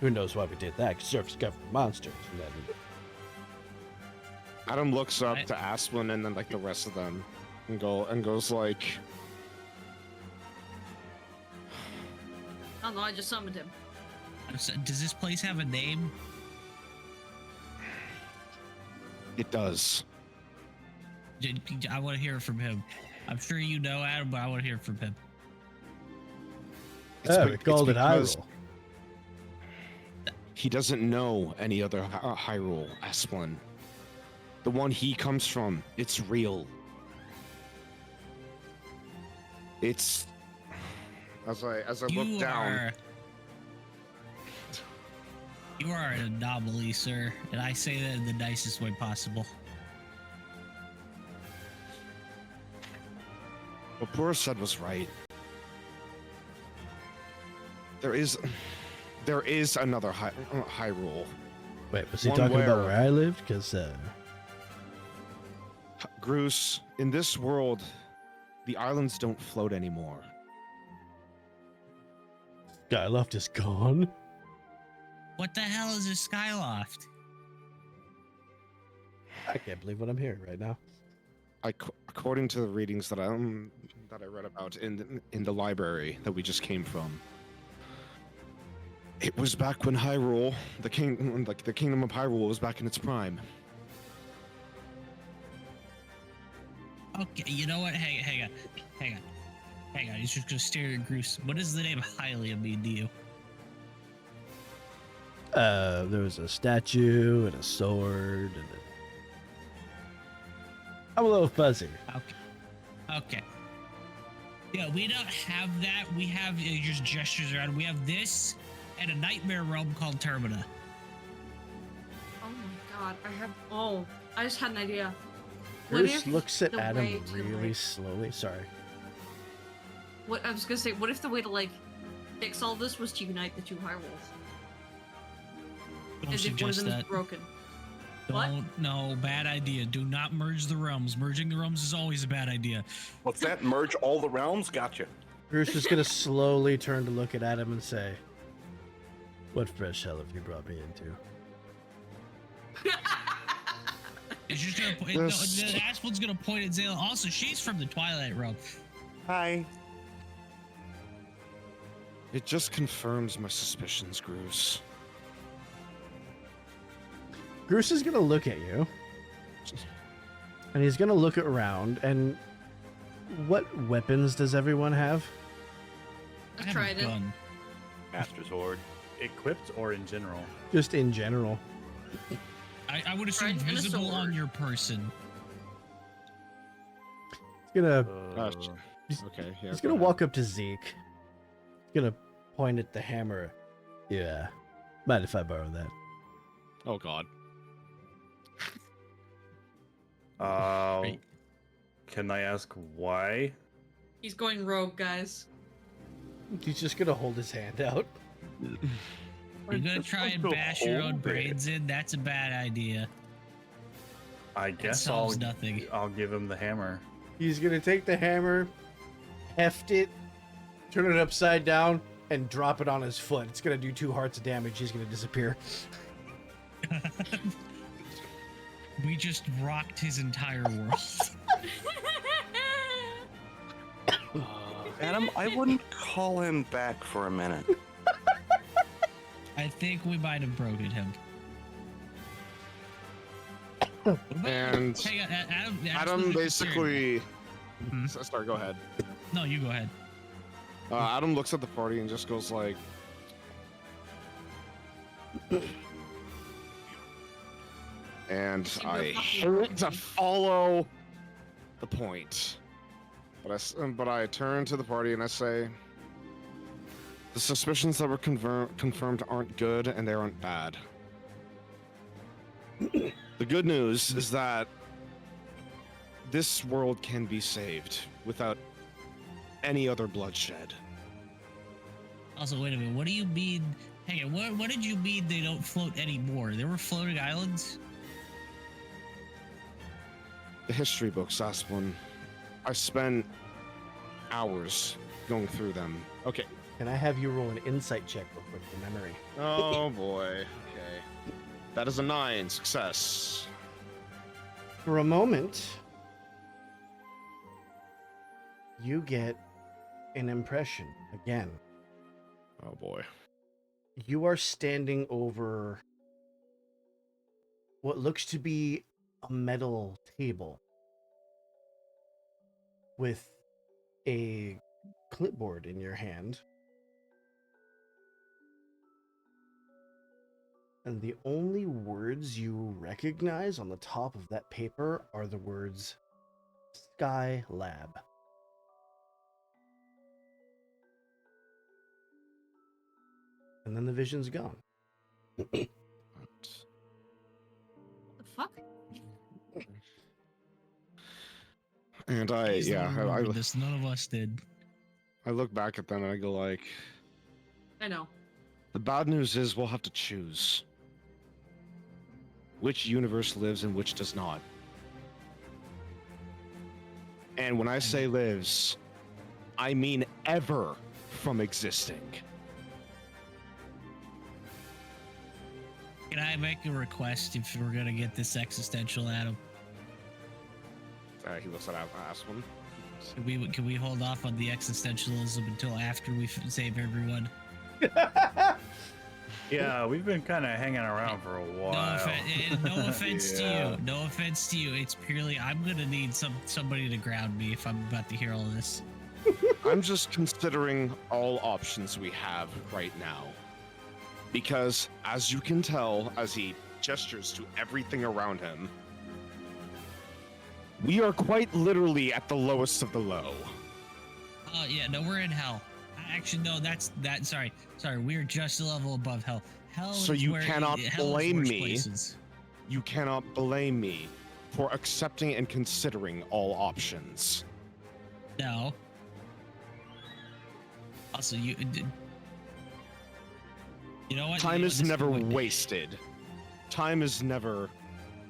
[SPEAKER 1] Who knows why we did that? Because surface covered with monsters. And then
[SPEAKER 2] Adam looks up to Asplund and then like the rest of them, and goes like,
[SPEAKER 4] Oh no, I just summoned him.
[SPEAKER 3] Does this place have a name?
[SPEAKER 2] it does.
[SPEAKER 3] I want to hear it from him. I'm sure you know Adam, but I want to hear it from him.
[SPEAKER 1] we called it
[SPEAKER 2] because
[SPEAKER 1] Hyrule.
[SPEAKER 2] He doesn't know any other Hyrule, Asplund. The one he comes from, it's real. It's as I look down.
[SPEAKER 3] You are an anomaly, sir, and I say that in the nicest way possible.
[SPEAKER 2] What Bora said was right. There is another Hyrule.
[SPEAKER 1] Wait, was he
[SPEAKER 2] One
[SPEAKER 1] talking about
[SPEAKER 2] where-
[SPEAKER 1] where I lived? Because
[SPEAKER 2] Groose, in this world, the islands don't float anymore.
[SPEAKER 1] Skyloft is gone.
[SPEAKER 3] What the hell is a skyloft?
[SPEAKER 1] I can't believe what I'm hearing right now.
[SPEAKER 2] According to the readings that I read about in the library that we just came from, it was back when Hyrule, the kingdom of Hyrule, was back in its prime.
[SPEAKER 3] Okay, you know what? Hang on. He's just gonna stare at Groose. What does the name Hylia mean to you?
[SPEAKER 1] There was a statue and a sword and I'm a little fuzzy.
[SPEAKER 3] Okay. Yeah, we don't have that. We have just gestures around. We have this and a nightmare realm called Termina.
[SPEAKER 4] Oh my god, I just had an idea. What
[SPEAKER 1] Bruce
[SPEAKER 4] if
[SPEAKER 1] looks at
[SPEAKER 4] the
[SPEAKER 1] Adam
[SPEAKER 4] way to,
[SPEAKER 1] really
[SPEAKER 4] like-
[SPEAKER 1] slowly. Sorry.
[SPEAKER 4] What I was gonna say, what if the way to like fix all this was to unite the two Hyrules?
[SPEAKER 3] Don't
[SPEAKER 4] As if one of
[SPEAKER 3] suggest
[SPEAKER 4] them is
[SPEAKER 3] that.
[SPEAKER 4] broken. What?
[SPEAKER 3] No, bad idea. Do not merge the realms. Merging the realms is always a bad idea.
[SPEAKER 5] What's that? Merge all the realms? Gotcha.
[SPEAKER 1] Bruce is gonna slowly turn to look at Adam and say, "What fresh hell have you brought me into?"
[SPEAKER 3] It's just gonna point. The Asplin's gonna point at Zayla. Also, she's from the Twilight Realm.
[SPEAKER 5] Hi.
[SPEAKER 2] It just confirms my suspicions, Groose.
[SPEAKER 1] Bruce is gonna look at you And he's gonna look around. And what weapons does everyone have?
[SPEAKER 3] I
[SPEAKER 4] I've
[SPEAKER 3] have
[SPEAKER 4] tried
[SPEAKER 3] a
[SPEAKER 4] it.
[SPEAKER 3] gun.
[SPEAKER 5] Master Sword.
[SPEAKER 6] Equipped or in general?
[SPEAKER 1] Just in general.
[SPEAKER 3] I would assume
[SPEAKER 4] Trident and a
[SPEAKER 3] visible on
[SPEAKER 4] sword.
[SPEAKER 3] your person.
[SPEAKER 1] He's gonna
[SPEAKER 2] Gosh. Okay, yeah.
[SPEAKER 1] he's
[SPEAKER 2] go
[SPEAKER 1] gonna
[SPEAKER 2] ahead.
[SPEAKER 1] walk up to Zeke. He's gonna point at the hammer. Yeah. Mind if I borrow that?
[SPEAKER 2] Oh God.
[SPEAKER 3] Great.
[SPEAKER 6] Can I ask why?
[SPEAKER 4] He's going rogue, guys.
[SPEAKER 1] He's just gonna hold his hand out.
[SPEAKER 3] You're gonna try and bash your own brains in? That's a bad idea.
[SPEAKER 6] I
[SPEAKER 3] That
[SPEAKER 6] guess I'll
[SPEAKER 3] solves nothing.
[SPEAKER 6] I'll give him the hammer.
[SPEAKER 1] He's gonna take the hammer, heft it, turn it upside down, and drop it on his foot. It's gonna do 2 hearts of damage. He's gonna disappear.
[SPEAKER 3] We just rocked his entire world.
[SPEAKER 5] Adam, I wouldn't call him back for a minute.
[SPEAKER 3] I think we might have broken him. What about-
[SPEAKER 2] And
[SPEAKER 3] hang on, Adam
[SPEAKER 2] Adam basically.
[SPEAKER 3] Mhm.
[SPEAKER 2] Sorry, go ahead.
[SPEAKER 3] No, you go ahead.
[SPEAKER 2] Adam looks at the party and just goes like, and I hate to follow the point, but I turn to the party and I say, the suspicions that were confirmed aren't good and they aren't bad. The good news is that this world can be saved without any other bloodshed.
[SPEAKER 3] Also, wait a minute. What do you mean? Hang on. What did you mean they don't float anymore? There were floating islands?
[SPEAKER 2] The history books, Asplin. I spent hours going through them. Okay.
[SPEAKER 1] Can I have you roll an insight check real quick for memory?
[SPEAKER 2] Oh boy. Okay. That is a 9. Success.
[SPEAKER 1] For a moment, you get an impression again.
[SPEAKER 2] Oh boy.
[SPEAKER 1] You are standing over what looks to be a metal table with a clipboard in your hand. And the only words you recognize on the top of that paper are the words Sky Lab. And then the vision's gone.
[SPEAKER 4] The fuck?
[SPEAKER 2] And I,
[SPEAKER 3] He's the
[SPEAKER 2] yeah,
[SPEAKER 3] one who remembered this. None of us did.
[SPEAKER 2] I look back at them and I go like,
[SPEAKER 4] I know.
[SPEAKER 2] the bad news is we'll have to choose which universe lives and which does not. And when I say lives, I mean ever from existing.
[SPEAKER 3] Can I make a request if we're gonna get this existential, Adam?
[SPEAKER 2] He looks at Asplin.
[SPEAKER 3] Can we hold off on the existentialism until after we save everyone?
[SPEAKER 6] Yeah, we've been kind of hanging around for a while.
[SPEAKER 3] No offense to
[SPEAKER 6] Yeah.
[SPEAKER 3] you. No offense to you. It's purely I'm gonna need somebody to ground me if I'm about to hear all this.
[SPEAKER 2] I'm just considering all options we have right now. Because, as you can tell, as he gestures to everything around him, we are quite literally at the lowest of the low.
[SPEAKER 3] Oh yeah, no, we're in hell. Actually, no, sorry, we're just a level above hell. Hell
[SPEAKER 2] So
[SPEAKER 3] is
[SPEAKER 2] you
[SPEAKER 3] where
[SPEAKER 2] cannot
[SPEAKER 3] hell is
[SPEAKER 2] blame
[SPEAKER 3] worse
[SPEAKER 2] me.
[SPEAKER 3] places.
[SPEAKER 2] You cannot blame me for accepting and considering all options.
[SPEAKER 3] No. Also, you know what?
[SPEAKER 2] Time is
[SPEAKER 3] This-
[SPEAKER 2] never wasted. Time is never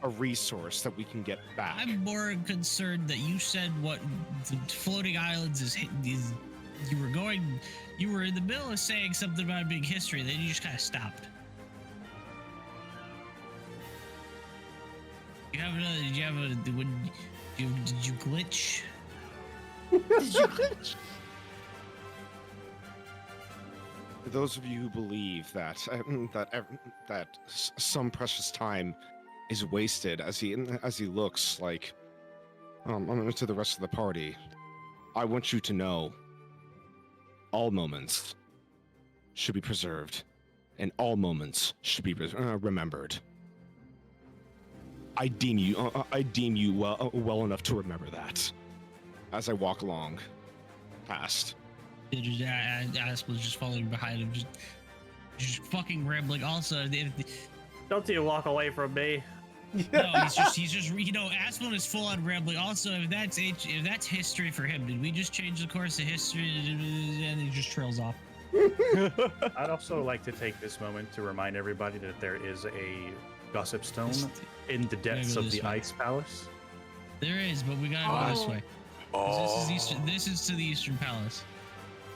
[SPEAKER 2] a resource that we can get back.
[SPEAKER 3] I'm more concerned that you said what the floating islands is you were in the middle of saying something about it being history, then you just kind of stopped. Did you glitch?
[SPEAKER 4] Did you glitch?
[SPEAKER 2] For those of you who believe that some precious time is wasted as he looks like to the rest of the party. I want you to know all moments should be preserved, and all moments should be remembered. I deem you well enough to remember that. As I walk along, past.
[SPEAKER 3] Asp was just following behind him, just fucking rambling. Also,
[SPEAKER 6] Don't you walk away from me.
[SPEAKER 3] no, he's just Asplin is full on rambling. Also, if that's history for him, did we just change the course of history? And he just trails off.
[SPEAKER 6] I'd also like to take this moment to remind everybody that there is a gossip stone in the depths of the ice palace.
[SPEAKER 3] There is, but we gotta go this way. 'Cause this is to the Eastern Palace.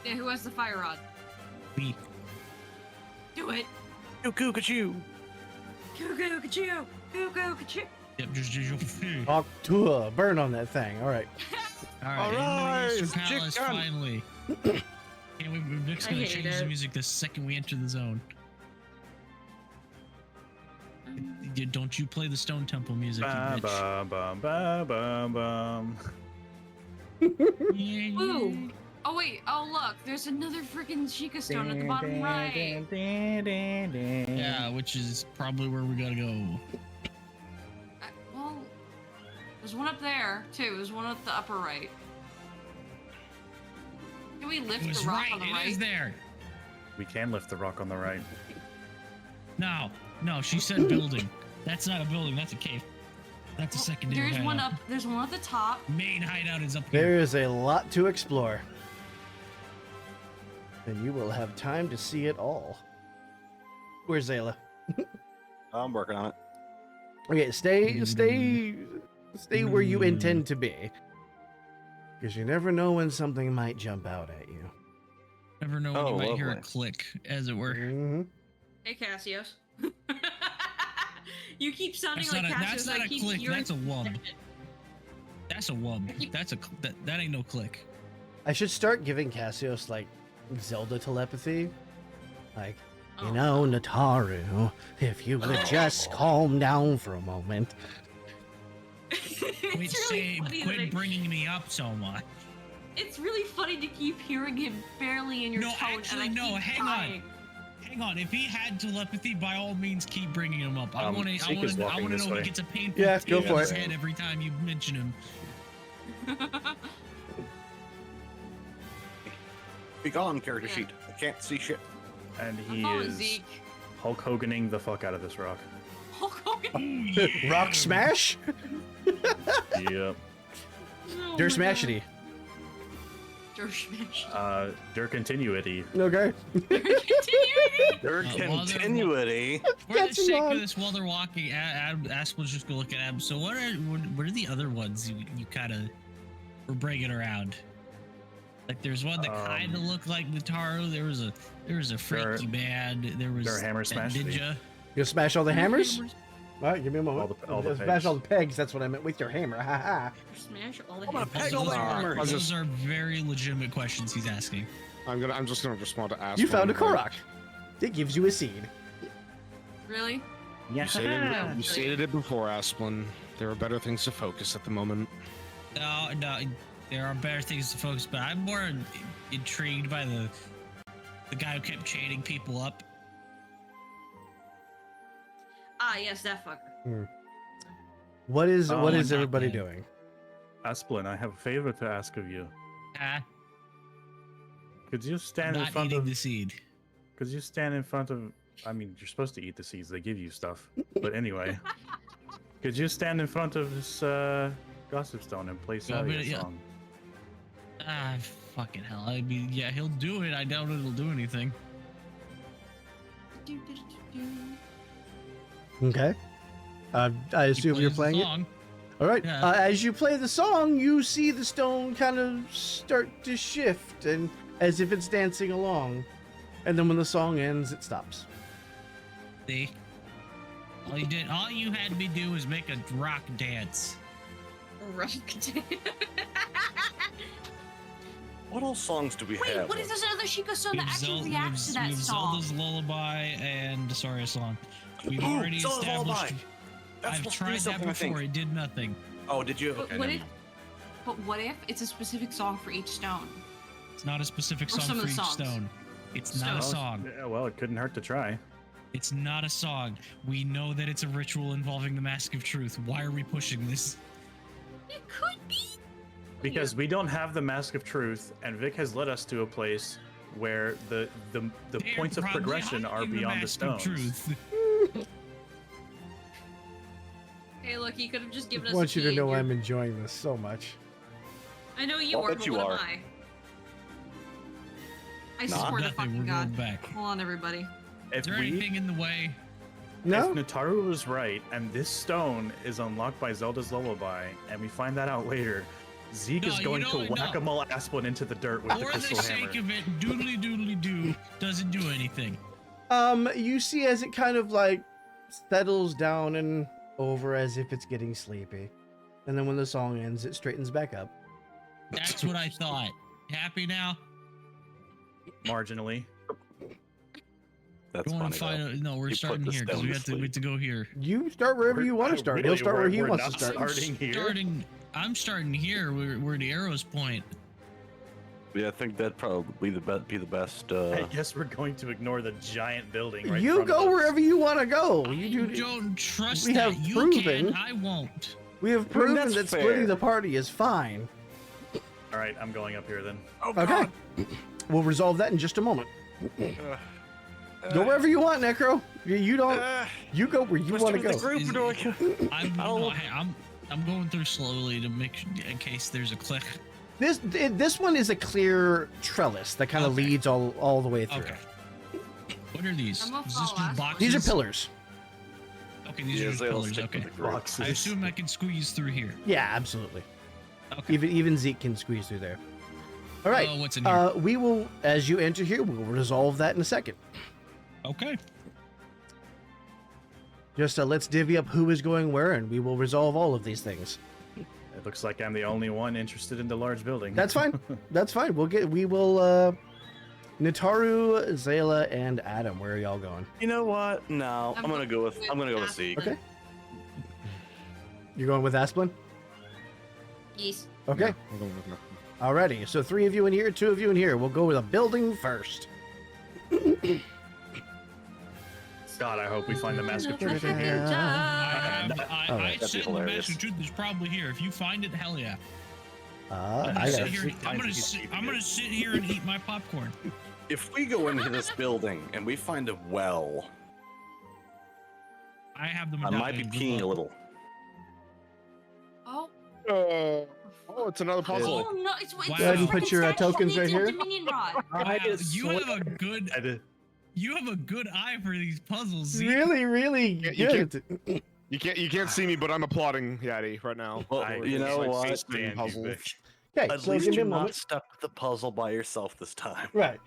[SPEAKER 4] Yeah, who has the fire rod?
[SPEAKER 3] Me.
[SPEAKER 4] Do it.
[SPEAKER 5] Cuckoo, ka-choo.
[SPEAKER 4] Cuckoo, ka-choo. Cuckoo, ka-choo.
[SPEAKER 3] Yep, just
[SPEAKER 1] Octua, burn on that thing. All right.
[SPEAKER 3] All right, into the Eastern Palace
[SPEAKER 5] chicken.
[SPEAKER 3] finally. Can't wait. Vic's
[SPEAKER 4] I
[SPEAKER 3] gonna
[SPEAKER 4] hate
[SPEAKER 3] change
[SPEAKER 4] it.
[SPEAKER 3] the music the second we enter the zone. Don't you play the Stone Temple music, you
[SPEAKER 6] Bum,
[SPEAKER 3] bitch.
[SPEAKER 6] bum, bum, bum, bum, bum.
[SPEAKER 4] Ooh. Oh wait. Oh look. There's another freaking Sheikah stone at the bottom right.
[SPEAKER 3] Yeah, which is probably where we gotta go.
[SPEAKER 4] Well, there's one up there too. There's one at the upper right. Can we lift
[SPEAKER 3] It was
[SPEAKER 4] the rock
[SPEAKER 3] right.
[SPEAKER 4] on the
[SPEAKER 3] It
[SPEAKER 4] right?
[SPEAKER 3] is there.
[SPEAKER 6] We can lift the rock on the right.
[SPEAKER 3] No, she said building. That's not a building. That's a cave. That's a secondary
[SPEAKER 4] There's one
[SPEAKER 3] hideout.
[SPEAKER 4] up. There's one at the top.
[SPEAKER 3] Main hideout is up
[SPEAKER 1] There
[SPEAKER 3] here.
[SPEAKER 1] is a lot to explore. And you will have time to see it all. Where's Zayla?
[SPEAKER 5] I'm working on it.
[SPEAKER 1] Okay, stay where you intend to be. Because you never know when something might jump out at you.
[SPEAKER 3] Never know when you
[SPEAKER 5] Oh,
[SPEAKER 3] might hear a
[SPEAKER 5] lovely.
[SPEAKER 3] click, as it were.
[SPEAKER 1] Mm-hmm.
[SPEAKER 4] Hey, Cassius. You keep sounding
[SPEAKER 3] That's
[SPEAKER 4] like
[SPEAKER 3] not a,
[SPEAKER 4] Cassius.
[SPEAKER 3] that's not
[SPEAKER 4] I
[SPEAKER 3] a
[SPEAKER 4] keep
[SPEAKER 3] click.
[SPEAKER 4] hearing.
[SPEAKER 3] That's a wub. That's a wub. That ain't no click.
[SPEAKER 1] I should start giving Cassius like Zelda telepathy. Like,
[SPEAKER 4] Oh.
[SPEAKER 1] you know, Nataru, if you would just calm down for a moment.
[SPEAKER 4] It's really funny that
[SPEAKER 3] Quit bringing me up so much.
[SPEAKER 4] it's really funny to keep hearing him barely in your
[SPEAKER 3] No,
[SPEAKER 4] tone.
[SPEAKER 3] actually,
[SPEAKER 4] and I
[SPEAKER 3] no,
[SPEAKER 4] keep
[SPEAKER 3] hang on.
[SPEAKER 4] dying.
[SPEAKER 3] Hang on, if he had telepathy, by all means, keep bringing him up. I want
[SPEAKER 6] Seek is
[SPEAKER 3] to
[SPEAKER 6] walking this
[SPEAKER 3] know
[SPEAKER 6] way.
[SPEAKER 3] he gets a painful
[SPEAKER 1] Yeah,
[SPEAKER 3] tick
[SPEAKER 1] go for
[SPEAKER 3] in his
[SPEAKER 1] it.
[SPEAKER 3] head every time you mention him.
[SPEAKER 5] Be gone, character
[SPEAKER 4] Yeah.
[SPEAKER 5] sheet. I can't see shit.
[SPEAKER 6] And
[SPEAKER 4] I'm
[SPEAKER 6] he
[SPEAKER 4] following
[SPEAKER 6] is
[SPEAKER 4] Zeke.
[SPEAKER 6] Hulk Hoganing the fuck out of this rock.
[SPEAKER 4] Hulk Hogan.
[SPEAKER 1] Rock smash?
[SPEAKER 6] Yep.
[SPEAKER 4] Oh
[SPEAKER 1] Dirt
[SPEAKER 4] my
[SPEAKER 1] smashity.
[SPEAKER 4] God. Dirt smash.
[SPEAKER 6] Dirt continuity.
[SPEAKER 1] Okay.
[SPEAKER 4] Continuity.
[SPEAKER 5] Their
[SPEAKER 3] while they're-
[SPEAKER 5] continuity.
[SPEAKER 3] For the
[SPEAKER 1] Catching
[SPEAKER 3] sake
[SPEAKER 1] on.
[SPEAKER 3] of this, while they're walking, Aspel's just gonna look at Ab. So what are the other ones you kind of were bringing around? Like there's one that kind of looked like Nataru. There was a freaky man. There was
[SPEAKER 6] there are hammer
[SPEAKER 3] that
[SPEAKER 6] smash
[SPEAKER 3] ninja.
[SPEAKER 1] You'll smash all the hammers? All right, give me a moment.
[SPEAKER 6] All the
[SPEAKER 1] Smash
[SPEAKER 6] pegs.
[SPEAKER 1] all the pegs. That's what I meant with your hammer. Ha ha.
[SPEAKER 4] Smash all the
[SPEAKER 5] I'm gonna
[SPEAKER 4] hammers.
[SPEAKER 5] peg all the hammers.
[SPEAKER 3] Those are very legitimate questions he's asking.
[SPEAKER 2] I'm just gonna respond to ask.
[SPEAKER 1] You found a Korok. It gives you a seed.
[SPEAKER 4] Really?
[SPEAKER 2] You stated it before, Asplin. There are better things to focus at the moment.
[SPEAKER 3] No, there are better things to focus, but I'm more intrigued by the guy who kept chaining people up.
[SPEAKER 4] Ah, yes, that fucker.
[SPEAKER 1] What is
[SPEAKER 6] Oh,
[SPEAKER 1] what
[SPEAKER 3] I'm
[SPEAKER 1] is
[SPEAKER 3] not
[SPEAKER 1] everybody
[SPEAKER 3] dead.
[SPEAKER 1] doing?
[SPEAKER 6] Asplin, I have a favor to ask of you. Could you
[SPEAKER 3] I'm
[SPEAKER 6] stand in
[SPEAKER 3] not
[SPEAKER 6] front
[SPEAKER 3] eating
[SPEAKER 6] of?
[SPEAKER 3] the seed.
[SPEAKER 6] Could you stand in front of? I mean, you're supposed to eat the seeds. They give you stuff. But anyway, could you stand in front of this gossip stone and play
[SPEAKER 3] You want me
[SPEAKER 6] Sally a
[SPEAKER 3] to- yeah.
[SPEAKER 6] song?
[SPEAKER 3] Ah, fucking hell. I mean, yeah, he'll do it. I doubt it'll do anything.
[SPEAKER 1] Okay. I
[SPEAKER 3] He
[SPEAKER 1] assume you're
[SPEAKER 3] plays the
[SPEAKER 1] playing it.
[SPEAKER 3] song.
[SPEAKER 1] All right.
[SPEAKER 3] Yeah.
[SPEAKER 1] As you play the song, you see the stone kind of start to shift, and as if it's dancing along. And then when the song ends, it stops.
[SPEAKER 3] See? All you had me do was make a rock dance.
[SPEAKER 4] Rock
[SPEAKER 5] What else songs do we
[SPEAKER 4] Wait,
[SPEAKER 5] have?
[SPEAKER 4] what is this other Sheikah song that actually
[SPEAKER 3] Zelda-
[SPEAKER 4] reacts to that
[SPEAKER 3] we have
[SPEAKER 4] song?
[SPEAKER 3] Zelda's Lullaby and Sorry song. We've
[SPEAKER 5] Ooh,
[SPEAKER 3] already
[SPEAKER 5] Zelda's
[SPEAKER 3] established.
[SPEAKER 5] Lullaby. That's
[SPEAKER 3] I've
[SPEAKER 5] supposed to do
[SPEAKER 3] tried that
[SPEAKER 5] something, I think.
[SPEAKER 3] before. It did nothing.
[SPEAKER 5] Oh, did you?
[SPEAKER 4] But
[SPEAKER 5] Okay,
[SPEAKER 4] what
[SPEAKER 5] never
[SPEAKER 4] if?
[SPEAKER 5] mind.
[SPEAKER 4] But what if it's a specific song for each stone?
[SPEAKER 3] It's not a specific
[SPEAKER 4] Or
[SPEAKER 3] song
[SPEAKER 4] some of
[SPEAKER 3] for
[SPEAKER 4] the
[SPEAKER 3] each
[SPEAKER 4] songs.
[SPEAKER 3] stone. It's not a
[SPEAKER 4] So-
[SPEAKER 3] song.
[SPEAKER 6] Yeah, well, it couldn't hurt to try.
[SPEAKER 3] It's not a song. We know that it's a ritual involving the Mask of Truth. Why are we pushing this?
[SPEAKER 4] It could be.
[SPEAKER 6] Because we don't have the Mask of Truth, and Vic has led us to a place where the
[SPEAKER 3] They're
[SPEAKER 6] points of
[SPEAKER 3] probably
[SPEAKER 6] progression are
[SPEAKER 3] hiding
[SPEAKER 6] beyond the
[SPEAKER 3] Mask of
[SPEAKER 6] stones.
[SPEAKER 3] Truth.
[SPEAKER 4] Hey, look, you could have just
[SPEAKER 1] I
[SPEAKER 4] given us.
[SPEAKER 1] want
[SPEAKER 4] a
[SPEAKER 1] you to
[SPEAKER 4] key
[SPEAKER 1] know
[SPEAKER 4] and
[SPEAKER 1] I'm enjoying this so much.
[SPEAKER 4] I know you
[SPEAKER 5] I'll
[SPEAKER 4] are,
[SPEAKER 5] bet
[SPEAKER 4] but
[SPEAKER 5] you
[SPEAKER 4] what
[SPEAKER 5] are.
[SPEAKER 4] am I? I
[SPEAKER 5] Not
[SPEAKER 4] swear to
[SPEAKER 3] Nothing.
[SPEAKER 4] fucking
[SPEAKER 3] We're
[SPEAKER 4] god.
[SPEAKER 3] going back.
[SPEAKER 4] Hold on, everybody.
[SPEAKER 6] If
[SPEAKER 3] Is there
[SPEAKER 6] we,
[SPEAKER 3] anything in the way?
[SPEAKER 1] No?
[SPEAKER 6] if Nataru was right, and this stone is unlocked by Zelda's Lullaby, and we find that out later, Zeke
[SPEAKER 3] No,
[SPEAKER 6] is
[SPEAKER 3] you
[SPEAKER 6] going
[SPEAKER 3] know
[SPEAKER 6] to
[SPEAKER 3] what? No.
[SPEAKER 6] whack-a-mole Asplin into the dirt with the
[SPEAKER 3] For the
[SPEAKER 6] crystal
[SPEAKER 3] sake
[SPEAKER 6] hammer.
[SPEAKER 3] of it, doodly doodly doo doesn't do anything.
[SPEAKER 1] You see as it kind of like settles down and over as if it's getting sleepy. And then when the song ends, it straightens back up.
[SPEAKER 3] That's what I thought. Happy now?
[SPEAKER 6] Marginally.
[SPEAKER 5] That's
[SPEAKER 3] You want
[SPEAKER 5] funny.
[SPEAKER 3] to find? No, we're
[SPEAKER 5] You put
[SPEAKER 3] starting
[SPEAKER 5] the
[SPEAKER 3] here because
[SPEAKER 5] stone
[SPEAKER 3] we
[SPEAKER 5] to
[SPEAKER 3] have to. We
[SPEAKER 5] sleep.
[SPEAKER 3] have to go here.
[SPEAKER 1] You start wherever you want to start. He'll
[SPEAKER 6] Really,
[SPEAKER 1] start where he
[SPEAKER 6] we're
[SPEAKER 1] wants to
[SPEAKER 6] not
[SPEAKER 1] start.
[SPEAKER 6] starting here.
[SPEAKER 3] I'm starting here where the arrows point.
[SPEAKER 5] Yeah, I think that'd probably be the best.
[SPEAKER 6] I guess we're going to ignore the giant building right in
[SPEAKER 1] You
[SPEAKER 6] front of
[SPEAKER 1] go
[SPEAKER 6] us.
[SPEAKER 1] wherever you want to go.
[SPEAKER 3] I
[SPEAKER 1] You do.
[SPEAKER 3] don't trust
[SPEAKER 1] we
[SPEAKER 3] that.
[SPEAKER 1] have
[SPEAKER 3] You
[SPEAKER 1] proven-
[SPEAKER 3] can. I won't.
[SPEAKER 1] We have proven
[SPEAKER 5] that's
[SPEAKER 1] that splitting
[SPEAKER 5] fair.
[SPEAKER 1] the party is fine.
[SPEAKER 6] All right, I'm going up here then.
[SPEAKER 5] Oh,
[SPEAKER 1] Okay. We'll resolve that in just a moment. Go wherever you want, Necro. You don't. You go where you want to go.
[SPEAKER 3] I'm going through slowly to make in case there's a click.
[SPEAKER 1] This one is a clear trellis that kind of
[SPEAKER 3] Okay.
[SPEAKER 1] leads all the way through.
[SPEAKER 3] Okay. What are these?
[SPEAKER 4] I'm gonna
[SPEAKER 3] Is this
[SPEAKER 4] follow
[SPEAKER 3] just
[SPEAKER 4] us.
[SPEAKER 3] boxes?
[SPEAKER 1] These are pillars.
[SPEAKER 3] Okay, these
[SPEAKER 5] Yeah,
[SPEAKER 3] are just
[SPEAKER 5] they'll
[SPEAKER 3] pillars.
[SPEAKER 5] stick
[SPEAKER 3] Okay.
[SPEAKER 5] with the group.
[SPEAKER 6] Boxes.
[SPEAKER 3] I assume I can squeeze through here.
[SPEAKER 1] Yeah, absolutely.
[SPEAKER 3] Okay.
[SPEAKER 1] Even Zeke can squeeze through there. All right.
[SPEAKER 3] Oh, what's in here?
[SPEAKER 1] We will, as you enter here, we'll resolve that in a second.
[SPEAKER 3] Okay.
[SPEAKER 1] Just let's divvy up who is going where, and we will resolve all of these things.
[SPEAKER 6] It looks like I'm the only one interested in the large building.
[SPEAKER 1] That's fine. That's fine. We will. Nataru, Zayla, and Adam. Where are y'all going?
[SPEAKER 5] You know what? No,
[SPEAKER 4] I'm
[SPEAKER 5] I'm gonna go with
[SPEAKER 4] Aspen.
[SPEAKER 5] Zeke.
[SPEAKER 1] Okay. You're going with Asplin?
[SPEAKER 4] Yes.
[SPEAKER 1] Okay. Alrighty. So 3 of you in here, 2 of you in here. We'll go with a building first.
[SPEAKER 6] God, I hope we find the Mask of Truth in here.
[SPEAKER 3] I
[SPEAKER 1] Alright.
[SPEAKER 3] said
[SPEAKER 5] That'd be
[SPEAKER 3] the
[SPEAKER 5] hilarious.
[SPEAKER 3] Mask of Truth is probably here. If you find it, hell yeah. I'm
[SPEAKER 1] I
[SPEAKER 3] gonna sit
[SPEAKER 1] got
[SPEAKER 3] here.
[SPEAKER 6] Finds
[SPEAKER 3] I'm
[SPEAKER 6] it,
[SPEAKER 3] gonna
[SPEAKER 6] he's
[SPEAKER 3] sit.
[SPEAKER 6] keeping
[SPEAKER 3] I'm
[SPEAKER 6] it.
[SPEAKER 3] gonna sit here and eat my popcorn.
[SPEAKER 5] If we go into this building and we find a well,
[SPEAKER 3] I have the
[SPEAKER 5] I might be
[SPEAKER 3] medallion. Good
[SPEAKER 5] peeing a
[SPEAKER 3] luck.
[SPEAKER 5] little.
[SPEAKER 4] Oh.
[SPEAKER 7] Oh, it's another puzzle.
[SPEAKER 4] Oh no! It's
[SPEAKER 3] Go
[SPEAKER 4] it's
[SPEAKER 3] ahead and
[SPEAKER 1] put your,
[SPEAKER 4] freaking
[SPEAKER 1] tokens right
[SPEAKER 4] Statue of
[SPEAKER 1] here.
[SPEAKER 4] Dominion Rod.
[SPEAKER 3] Wow, you have a good.
[SPEAKER 6] I did-
[SPEAKER 3] You have a good eye for these puzzles. Zeke.
[SPEAKER 1] really, really
[SPEAKER 7] You
[SPEAKER 1] good.
[SPEAKER 7] You can't see me, but I'm applauding Yaddy right now.
[SPEAKER 5] Well,
[SPEAKER 6] I
[SPEAKER 5] you
[SPEAKER 6] just
[SPEAKER 5] know
[SPEAKER 6] like
[SPEAKER 5] what?
[SPEAKER 6] face stand you,
[SPEAKER 7] Puzzles.
[SPEAKER 6] Vic.
[SPEAKER 1] Okay,
[SPEAKER 5] At
[SPEAKER 1] so
[SPEAKER 5] least
[SPEAKER 1] give me a
[SPEAKER 5] you're not
[SPEAKER 1] moment.
[SPEAKER 5] stuck with the puzzle by yourself this time.
[SPEAKER 1] Right.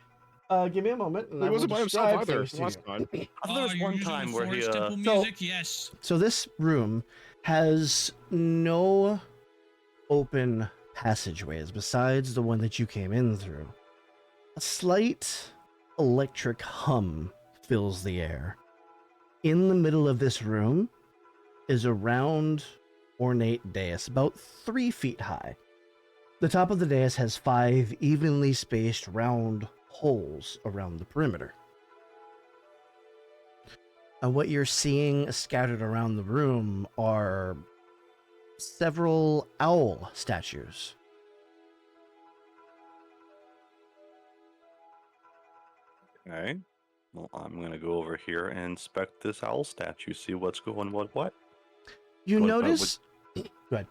[SPEAKER 1] Give me a moment. And
[SPEAKER 7] He
[SPEAKER 1] I will
[SPEAKER 7] wasn't by himself
[SPEAKER 1] describe
[SPEAKER 7] either
[SPEAKER 1] things to
[SPEAKER 7] last
[SPEAKER 1] you.
[SPEAKER 7] time.
[SPEAKER 5] I thought
[SPEAKER 3] Oh,
[SPEAKER 5] there was
[SPEAKER 3] you're
[SPEAKER 5] one
[SPEAKER 3] using
[SPEAKER 5] time
[SPEAKER 3] the
[SPEAKER 5] where he
[SPEAKER 3] Forest Temple
[SPEAKER 1] So-
[SPEAKER 3] music. Yes.
[SPEAKER 1] So this room has no open passageways besides the one that you came in through. A slight electric hum fills the air. In the middle of this room is a round, ornate dais, about 3 feet high. The top of the dais has 5 evenly spaced round holes around the perimeter. And what you're seeing scattered around the room are several owl statues.
[SPEAKER 5] Okay. Well, I'm gonna go over here and inspect this owl statue, see what's going what.
[SPEAKER 1] You
[SPEAKER 5] What-
[SPEAKER 1] notice go ahead.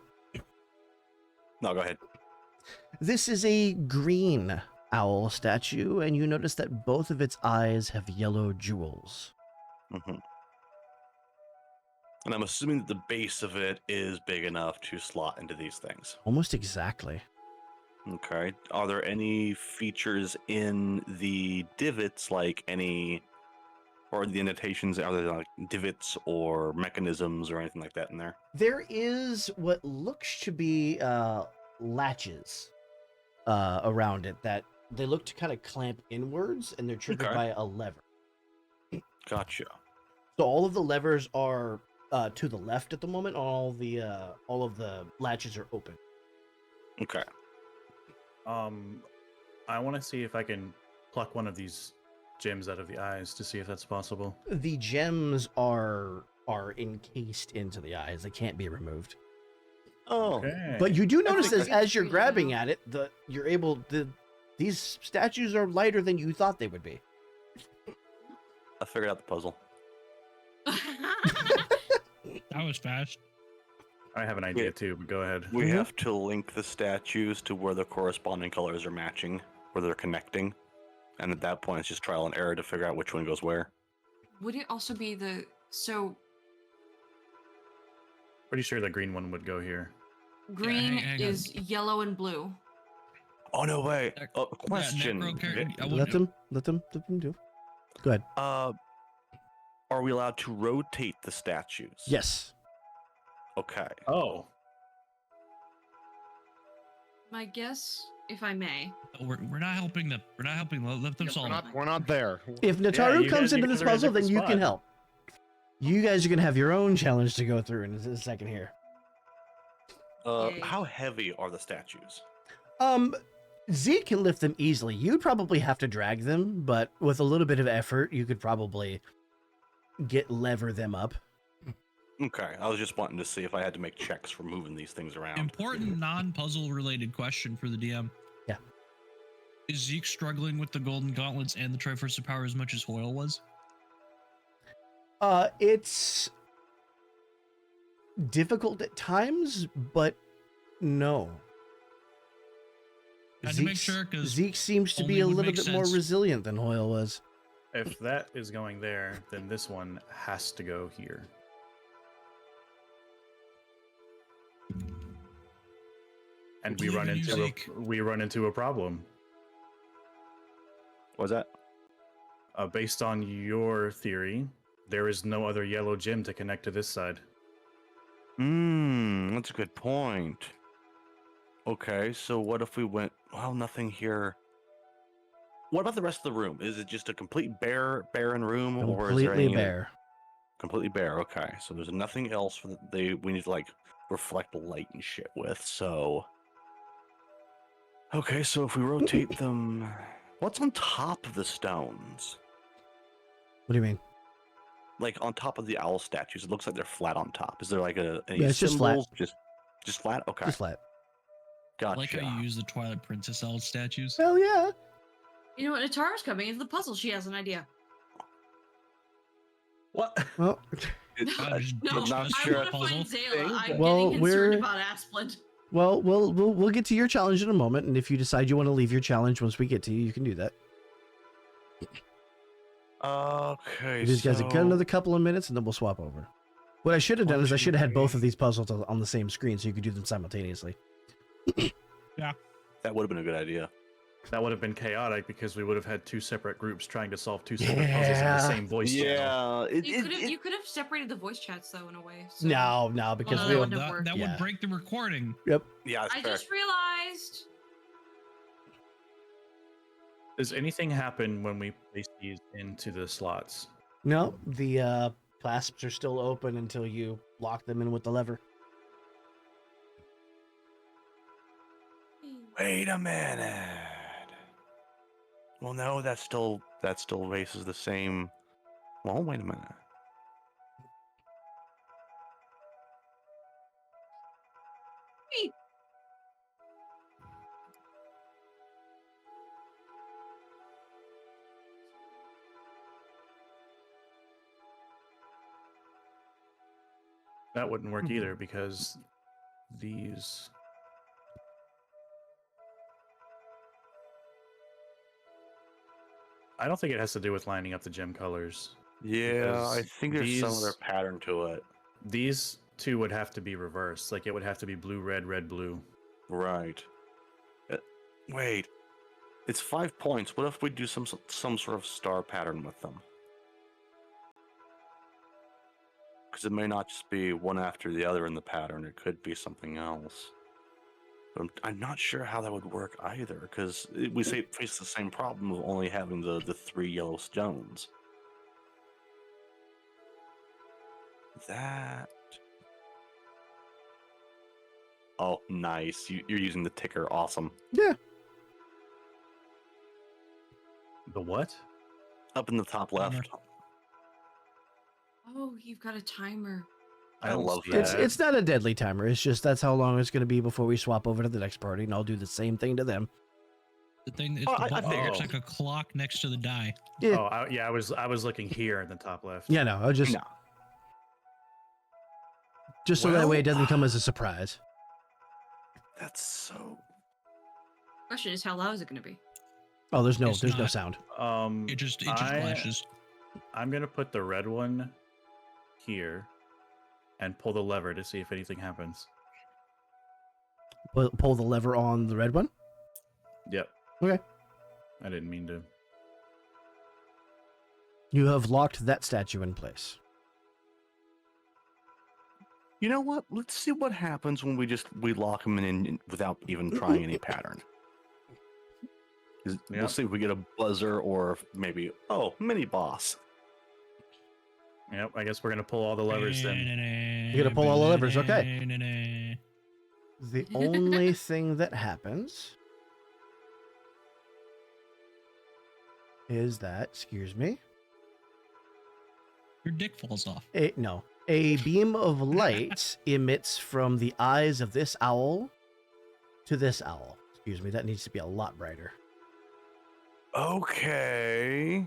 [SPEAKER 5] No, go ahead.
[SPEAKER 1] This is a green owl statue, and you notice that both of its eyes have yellow jewels.
[SPEAKER 5] hmm And I'm assuming that the base of it is big enough to slot into these things.
[SPEAKER 1] Almost exactly.
[SPEAKER 5] Okay. Are there any features in the divots, like any, or the indentations? Are there like divots or mechanisms or anything like that in there?
[SPEAKER 1] There is what looks to be latches around it that they look to kind of clamp inwards, and they're triggered
[SPEAKER 5] Okay.
[SPEAKER 1] by a lever.
[SPEAKER 5] Gotcha.
[SPEAKER 1] So all of the levers are to the left at the moment. All of the latches are open.
[SPEAKER 5] Okay.
[SPEAKER 6] I want to see if I can pluck one of these gems out of the eyes to see if that's possible.
[SPEAKER 1] The gems are encased into the eyes. They can't be removed.
[SPEAKER 5] Oh.
[SPEAKER 6] Okay.
[SPEAKER 1] But you do notice
[SPEAKER 4] think
[SPEAKER 1] as you're
[SPEAKER 4] it's
[SPEAKER 1] grabbing
[SPEAKER 4] freezing
[SPEAKER 1] at it, these statues are lighter than you thought they would be.
[SPEAKER 5] I figured out the puzzle.
[SPEAKER 3] That was fast.
[SPEAKER 6] I have an idea too, but go ahead.
[SPEAKER 5] We
[SPEAKER 1] Mhm.
[SPEAKER 5] have to link the statues to where the corresponding colors are matching, where they're connecting. And at that point, it's just trial and error to figure out which one goes where.
[SPEAKER 4] Would it also be
[SPEAKER 6] Pretty sure the green one would go here.
[SPEAKER 4] green
[SPEAKER 3] hang on.
[SPEAKER 4] is yellow and blue?
[SPEAKER 5] Oh, no way.
[SPEAKER 3] Yeah,
[SPEAKER 5] Question.
[SPEAKER 1] Let them do. Go ahead.
[SPEAKER 5] Are we allowed to rotate the statues?
[SPEAKER 1] Yes.
[SPEAKER 5] Okay.
[SPEAKER 6] Oh,
[SPEAKER 4] My guess, if I may.
[SPEAKER 3] We're not helping them. We're not helping. Let them solve it.
[SPEAKER 7] We're not there.
[SPEAKER 1] If Nataru
[SPEAKER 6] you
[SPEAKER 1] comes
[SPEAKER 6] guys-
[SPEAKER 1] into
[SPEAKER 6] you
[SPEAKER 1] this
[SPEAKER 6] guys are in a
[SPEAKER 1] puzzle, then
[SPEAKER 6] different
[SPEAKER 1] you
[SPEAKER 6] spot.
[SPEAKER 1] can help. You guys are gonna have your own challenge to go through in a second here.
[SPEAKER 4] Yay.
[SPEAKER 5] How heavy are the statues?
[SPEAKER 1] Zeke can lift them easily. You'd probably have to drag them, but with a little bit of effort, you could probably lever them up.
[SPEAKER 5] Okay, I was just wanting to see if I had to make checks for moving these things around.
[SPEAKER 3] Important non-puzzle related question for the DM.
[SPEAKER 1] Yeah.
[SPEAKER 3] Is Zeke struggling with the golden gauntlets and the Triforce of Power as much as Hoyle was?
[SPEAKER 1] It's difficult at times, but no.
[SPEAKER 3] Had to make sure, 'cause
[SPEAKER 1] Zeke seems to
[SPEAKER 3] only
[SPEAKER 1] be a
[SPEAKER 3] would
[SPEAKER 1] little
[SPEAKER 3] make
[SPEAKER 1] bit more
[SPEAKER 3] sense.
[SPEAKER 1] resilient than Hoyle was.
[SPEAKER 6] if that is going there, then this one has to go here. And we
[SPEAKER 3] Believe
[SPEAKER 6] run
[SPEAKER 3] in you,
[SPEAKER 6] into
[SPEAKER 3] Zeke.
[SPEAKER 6] we run into a problem.
[SPEAKER 5] What's that?
[SPEAKER 6] Based on your theory, there is no other yellow gem to connect to this side.
[SPEAKER 5] That's a good point. Okay, so what if we went, well, nothing here. What about the rest of the room? Is it just a complete barren room, or is there
[SPEAKER 1] Completely
[SPEAKER 5] any
[SPEAKER 1] bare.
[SPEAKER 5] completely bare? Okay, so there's nothing else for we need to like reflect light and shit with. So, okay, so if we rotate them, what's on top of the stones?
[SPEAKER 1] What do you mean?
[SPEAKER 5] Like on top of the owl statues, it looks like they're flat on top. Is there like any
[SPEAKER 1] Yeah, it's just flat.
[SPEAKER 5] symbols? Just flat. Okay,
[SPEAKER 1] Just flat.
[SPEAKER 5] gotcha.
[SPEAKER 3] I like how you use the Twilight Princess owl statues.
[SPEAKER 1] Hell yeah.
[SPEAKER 4] You know what? Nataru's coming into the puzzle. She has an idea.
[SPEAKER 6] What?
[SPEAKER 1] Well,
[SPEAKER 4] No,
[SPEAKER 5] I'm not
[SPEAKER 4] I
[SPEAKER 5] sure.
[SPEAKER 4] want to find Zayla. I'm
[SPEAKER 1] Well,
[SPEAKER 4] getting
[SPEAKER 1] we're-
[SPEAKER 4] concerned about Asplund.
[SPEAKER 1] well, we'll get to your challenge in a moment, and if you decide you want to leave your challenge once we get to you, you can do that.
[SPEAKER 5] Okay,
[SPEAKER 1] These guys have got another couple of minutes, and then we'll swap over. What I should have done is I should have had both of these puzzles on the same screen, so you could do them simultaneously.
[SPEAKER 5] that would have been a good idea.
[SPEAKER 6] That would have been chaotic because we would have had two separate groups trying to solve two separate puzzles in the
[SPEAKER 1] Yeah.
[SPEAKER 6] same voice channel.
[SPEAKER 4] You could have separated the voice chats though in a way. So.
[SPEAKER 1] No, because
[SPEAKER 4] no,
[SPEAKER 1] we
[SPEAKER 4] that
[SPEAKER 1] don't.
[SPEAKER 4] wouldn't have worked.
[SPEAKER 3] That
[SPEAKER 1] Yeah.
[SPEAKER 3] would break the recording.
[SPEAKER 5] Yeah, that's
[SPEAKER 4] I
[SPEAKER 5] fair.
[SPEAKER 4] just realized.
[SPEAKER 6] Does anything happen when we place these into the slots?
[SPEAKER 1] No, the clasps are still open until you lock them in with the lever.
[SPEAKER 5] Wait a minute. Well, no, that still raises the same. Well, wait a minute.
[SPEAKER 4] Wait.
[SPEAKER 6] That wouldn't work either because these. I don't think it has to do with lining up the gem colors.
[SPEAKER 5] Yeah, I
[SPEAKER 6] Because
[SPEAKER 5] think there's some other
[SPEAKER 6] these-
[SPEAKER 5] pattern to it.
[SPEAKER 6] These two would have to be reversed. Like it would have to be blue, red, red, blue.
[SPEAKER 5] Right. Wait. It's 5 points. What if we do some sort of star pattern with them? Because it may not just be one after the other in the pattern. It could be something else. But I'm not sure how that would work either. Because we face the same problem of only having the 3 yellow stones. that. Oh, nice. You're using the ticker. Awesome.
[SPEAKER 1] Yeah.
[SPEAKER 6] The what?
[SPEAKER 5] Up in the top
[SPEAKER 3] Timer.
[SPEAKER 5] left.
[SPEAKER 4] Oh, you've got a timer.
[SPEAKER 5] I
[SPEAKER 6] don't
[SPEAKER 5] love
[SPEAKER 6] see
[SPEAKER 5] that.
[SPEAKER 1] It's not a deadly timer. It's just that's how long it's going to be before we swap over to the next party, and I'll do the same thing to them.
[SPEAKER 3] The thing is,
[SPEAKER 5] Oh,
[SPEAKER 3] the
[SPEAKER 5] I
[SPEAKER 3] button
[SPEAKER 6] think-
[SPEAKER 3] looks like a clock next to the die.
[SPEAKER 1] Yeah.
[SPEAKER 6] Oh, I was looking here in the top left.
[SPEAKER 1] Yeah, no, I'll just
[SPEAKER 5] No.
[SPEAKER 1] just so that way it
[SPEAKER 5] Well-
[SPEAKER 1] doesn't come as a surprise.
[SPEAKER 5] That's so.
[SPEAKER 4] Question is, how loud is it going to be?
[SPEAKER 1] Oh, there's no
[SPEAKER 3] It's
[SPEAKER 1] no
[SPEAKER 3] not.
[SPEAKER 1] sound.
[SPEAKER 3] It just flashes.
[SPEAKER 6] I'm gonna put the red one here and pull the lever to see if anything happens.
[SPEAKER 1] Pull the lever on the red one.
[SPEAKER 6] Yep.
[SPEAKER 1] Okay.
[SPEAKER 6] I didn't mean to.
[SPEAKER 1] You have locked that statue in place.
[SPEAKER 5] You know what? Let's see what happens when we lock him in without even trying any pattern. We'll
[SPEAKER 6] Yep.
[SPEAKER 5] see if we get a buzzer or maybe mini boss.
[SPEAKER 6] Yep. I guess we're gonna pull all the levers then.
[SPEAKER 1] You're gonna pull all the levers, okay. The only thing that happens is that, excuse me,
[SPEAKER 3] Your dick falls off.
[SPEAKER 1] a beam of light emits from the eyes of this owl to this owl. Excuse me, that needs to be a lot brighter.
[SPEAKER 5] Okay.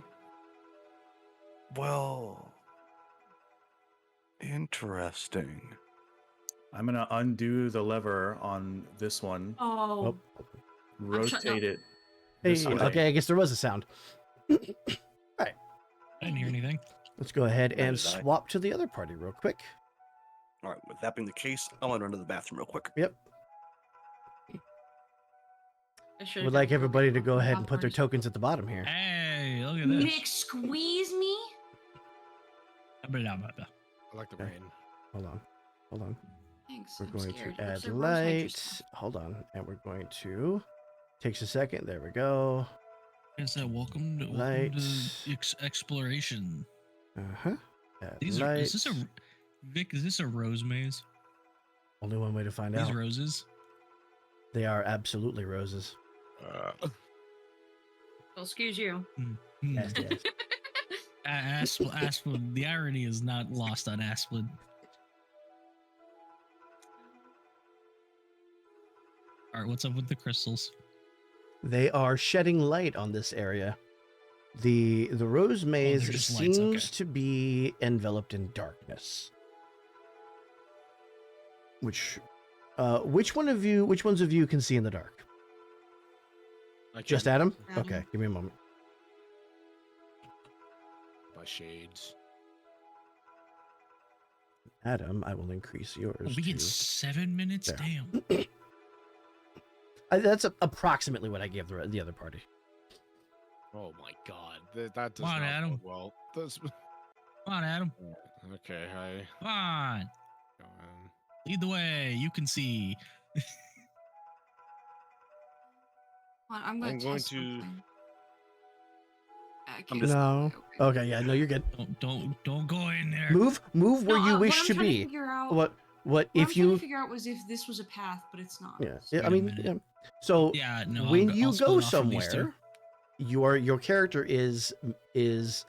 [SPEAKER 5] Well, interesting.
[SPEAKER 6] I'm gonna undo the lever on this one,
[SPEAKER 4] Oh,
[SPEAKER 6] rotate it.
[SPEAKER 1] Hey,
[SPEAKER 6] This way.
[SPEAKER 1] okay, I guess there was a sound.
[SPEAKER 3] I didn't hear anything.
[SPEAKER 1] Let's go ahead
[SPEAKER 5] Neither
[SPEAKER 1] and
[SPEAKER 5] did I.
[SPEAKER 1] swap to the other party real quick.
[SPEAKER 5] All right, with that being the case, I'm gonna run to the bathroom real quick.
[SPEAKER 1] Yep.
[SPEAKER 4] I should've
[SPEAKER 1] Would like
[SPEAKER 4] kept
[SPEAKER 1] everybody to
[SPEAKER 4] looking
[SPEAKER 1] go
[SPEAKER 4] at
[SPEAKER 1] ahead and put their
[SPEAKER 4] popcorns.
[SPEAKER 1] tokens at the bottom here.
[SPEAKER 3] Hey, look at this.
[SPEAKER 4] Nick, squeeze me?
[SPEAKER 3] Blah, blah, blah, blah.
[SPEAKER 7] I like the
[SPEAKER 1] Okay.
[SPEAKER 7] rain.
[SPEAKER 1] Hold on. Hold on.
[SPEAKER 4] Thanks.
[SPEAKER 1] We're
[SPEAKER 4] I'm
[SPEAKER 1] going
[SPEAKER 4] scared.
[SPEAKER 1] to add
[SPEAKER 4] Looks like Rose Hydra's
[SPEAKER 1] light.
[SPEAKER 4] stuff.
[SPEAKER 1] Hold on. And we're going to. Takes a second. There we go.
[SPEAKER 3] Is that welcome to
[SPEAKER 1] Lights.
[SPEAKER 3] exploration?
[SPEAKER 1] Uh huh. Add
[SPEAKER 3] Is
[SPEAKER 1] lights.
[SPEAKER 3] this a Vic? Is this a rose maze?
[SPEAKER 1] Only one way to find
[SPEAKER 3] These
[SPEAKER 1] out.
[SPEAKER 3] roses.
[SPEAKER 1] They are absolutely roses.
[SPEAKER 4] Well, excuse you.
[SPEAKER 3] Hmm.
[SPEAKER 1] Yes, yes.
[SPEAKER 3] Asplin. The irony is not lost on Asplin. All right, what's up with the crystals?
[SPEAKER 1] They are shedding light on this area. The rose maze
[SPEAKER 3] just
[SPEAKER 1] seems
[SPEAKER 3] lights, okay.
[SPEAKER 1] to be enveloped in darkness. Which ones of you can see in the dark?
[SPEAKER 7] I
[SPEAKER 1] Just
[SPEAKER 7] can-
[SPEAKER 1] Adam?
[SPEAKER 4] Adam.
[SPEAKER 1] Okay, give me a moment.
[SPEAKER 7] by shades.
[SPEAKER 1] Adam, I will increase yours.
[SPEAKER 3] We
[SPEAKER 1] to...
[SPEAKER 3] get 7 minutes.
[SPEAKER 1] There.
[SPEAKER 3] Damn.
[SPEAKER 1] That's approximately what I gave the other party.
[SPEAKER 7] Oh my god, that does
[SPEAKER 3] Come on,
[SPEAKER 7] not
[SPEAKER 3] Adam.
[SPEAKER 7] bode well. That's...
[SPEAKER 3] Come on, Adam.
[SPEAKER 7] Okay, hi.
[SPEAKER 3] Come on. Lead the way. You can see.
[SPEAKER 4] Hold on, I'm gonna
[SPEAKER 7] I'm going
[SPEAKER 4] test
[SPEAKER 7] to-
[SPEAKER 4] something.
[SPEAKER 5] I'm just-
[SPEAKER 1] No.
[SPEAKER 4] Okay.
[SPEAKER 1] Okay, yeah, no, you're good.
[SPEAKER 3] Don't go in there.
[SPEAKER 1] Move where
[SPEAKER 4] No,
[SPEAKER 1] you
[SPEAKER 4] what
[SPEAKER 1] wish
[SPEAKER 4] I'm
[SPEAKER 1] to
[SPEAKER 4] trying
[SPEAKER 1] be.
[SPEAKER 4] figure out-
[SPEAKER 1] What
[SPEAKER 4] what
[SPEAKER 1] if
[SPEAKER 4] I'm trying
[SPEAKER 1] you?
[SPEAKER 4] to figure out was if this was a path, but it's not.
[SPEAKER 1] Yeah,
[SPEAKER 4] So-
[SPEAKER 1] I
[SPEAKER 3] Wait a
[SPEAKER 1] mean,
[SPEAKER 3] minute.
[SPEAKER 1] yeah. So
[SPEAKER 3] Yeah, no.
[SPEAKER 1] when
[SPEAKER 3] I'll
[SPEAKER 1] you
[SPEAKER 3] split
[SPEAKER 1] go
[SPEAKER 3] off from these two.
[SPEAKER 1] somewhere, your character is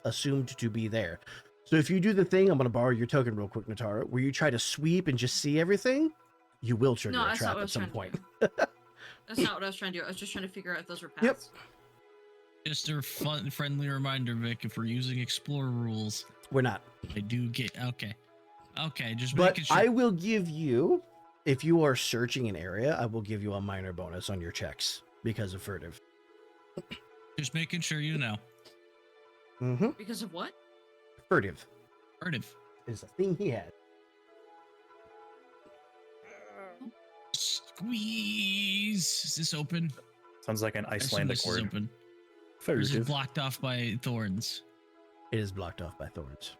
[SPEAKER 1] assumed to be there. So if you do the thing, I'm gonna borrow your token real quick, Natara, where you try to sweep and just see everything, you will trigger
[SPEAKER 4] No,
[SPEAKER 1] a
[SPEAKER 4] that's not
[SPEAKER 1] trap
[SPEAKER 4] what I
[SPEAKER 1] at
[SPEAKER 4] was
[SPEAKER 1] some
[SPEAKER 4] trying
[SPEAKER 1] point.
[SPEAKER 4] to do. That's not what I was trying to do. I was just trying to figure out if those were paths.
[SPEAKER 1] Yep.
[SPEAKER 3] Just a friendly reminder, Vic. If we're using explore rules,
[SPEAKER 1] We're not.
[SPEAKER 3] I do get okay. Okay, just
[SPEAKER 1] But
[SPEAKER 3] making sure.
[SPEAKER 1] I will give you, if you are searching an area, I will give you a minor bonus on your checks because of furtive.
[SPEAKER 3] Just making sure you know.
[SPEAKER 1] Mm-hmm.
[SPEAKER 4] Because of what?
[SPEAKER 1] Furtive
[SPEAKER 3] Furtive.
[SPEAKER 1] is a thing he had.
[SPEAKER 3] Squeeze. Is this open?
[SPEAKER 6] Sounds like an
[SPEAKER 3] I assume
[SPEAKER 6] Icelandic
[SPEAKER 3] this is
[SPEAKER 6] word.
[SPEAKER 3] open. Or is it blocked off by thorns?
[SPEAKER 1] It is blocked off by thorns.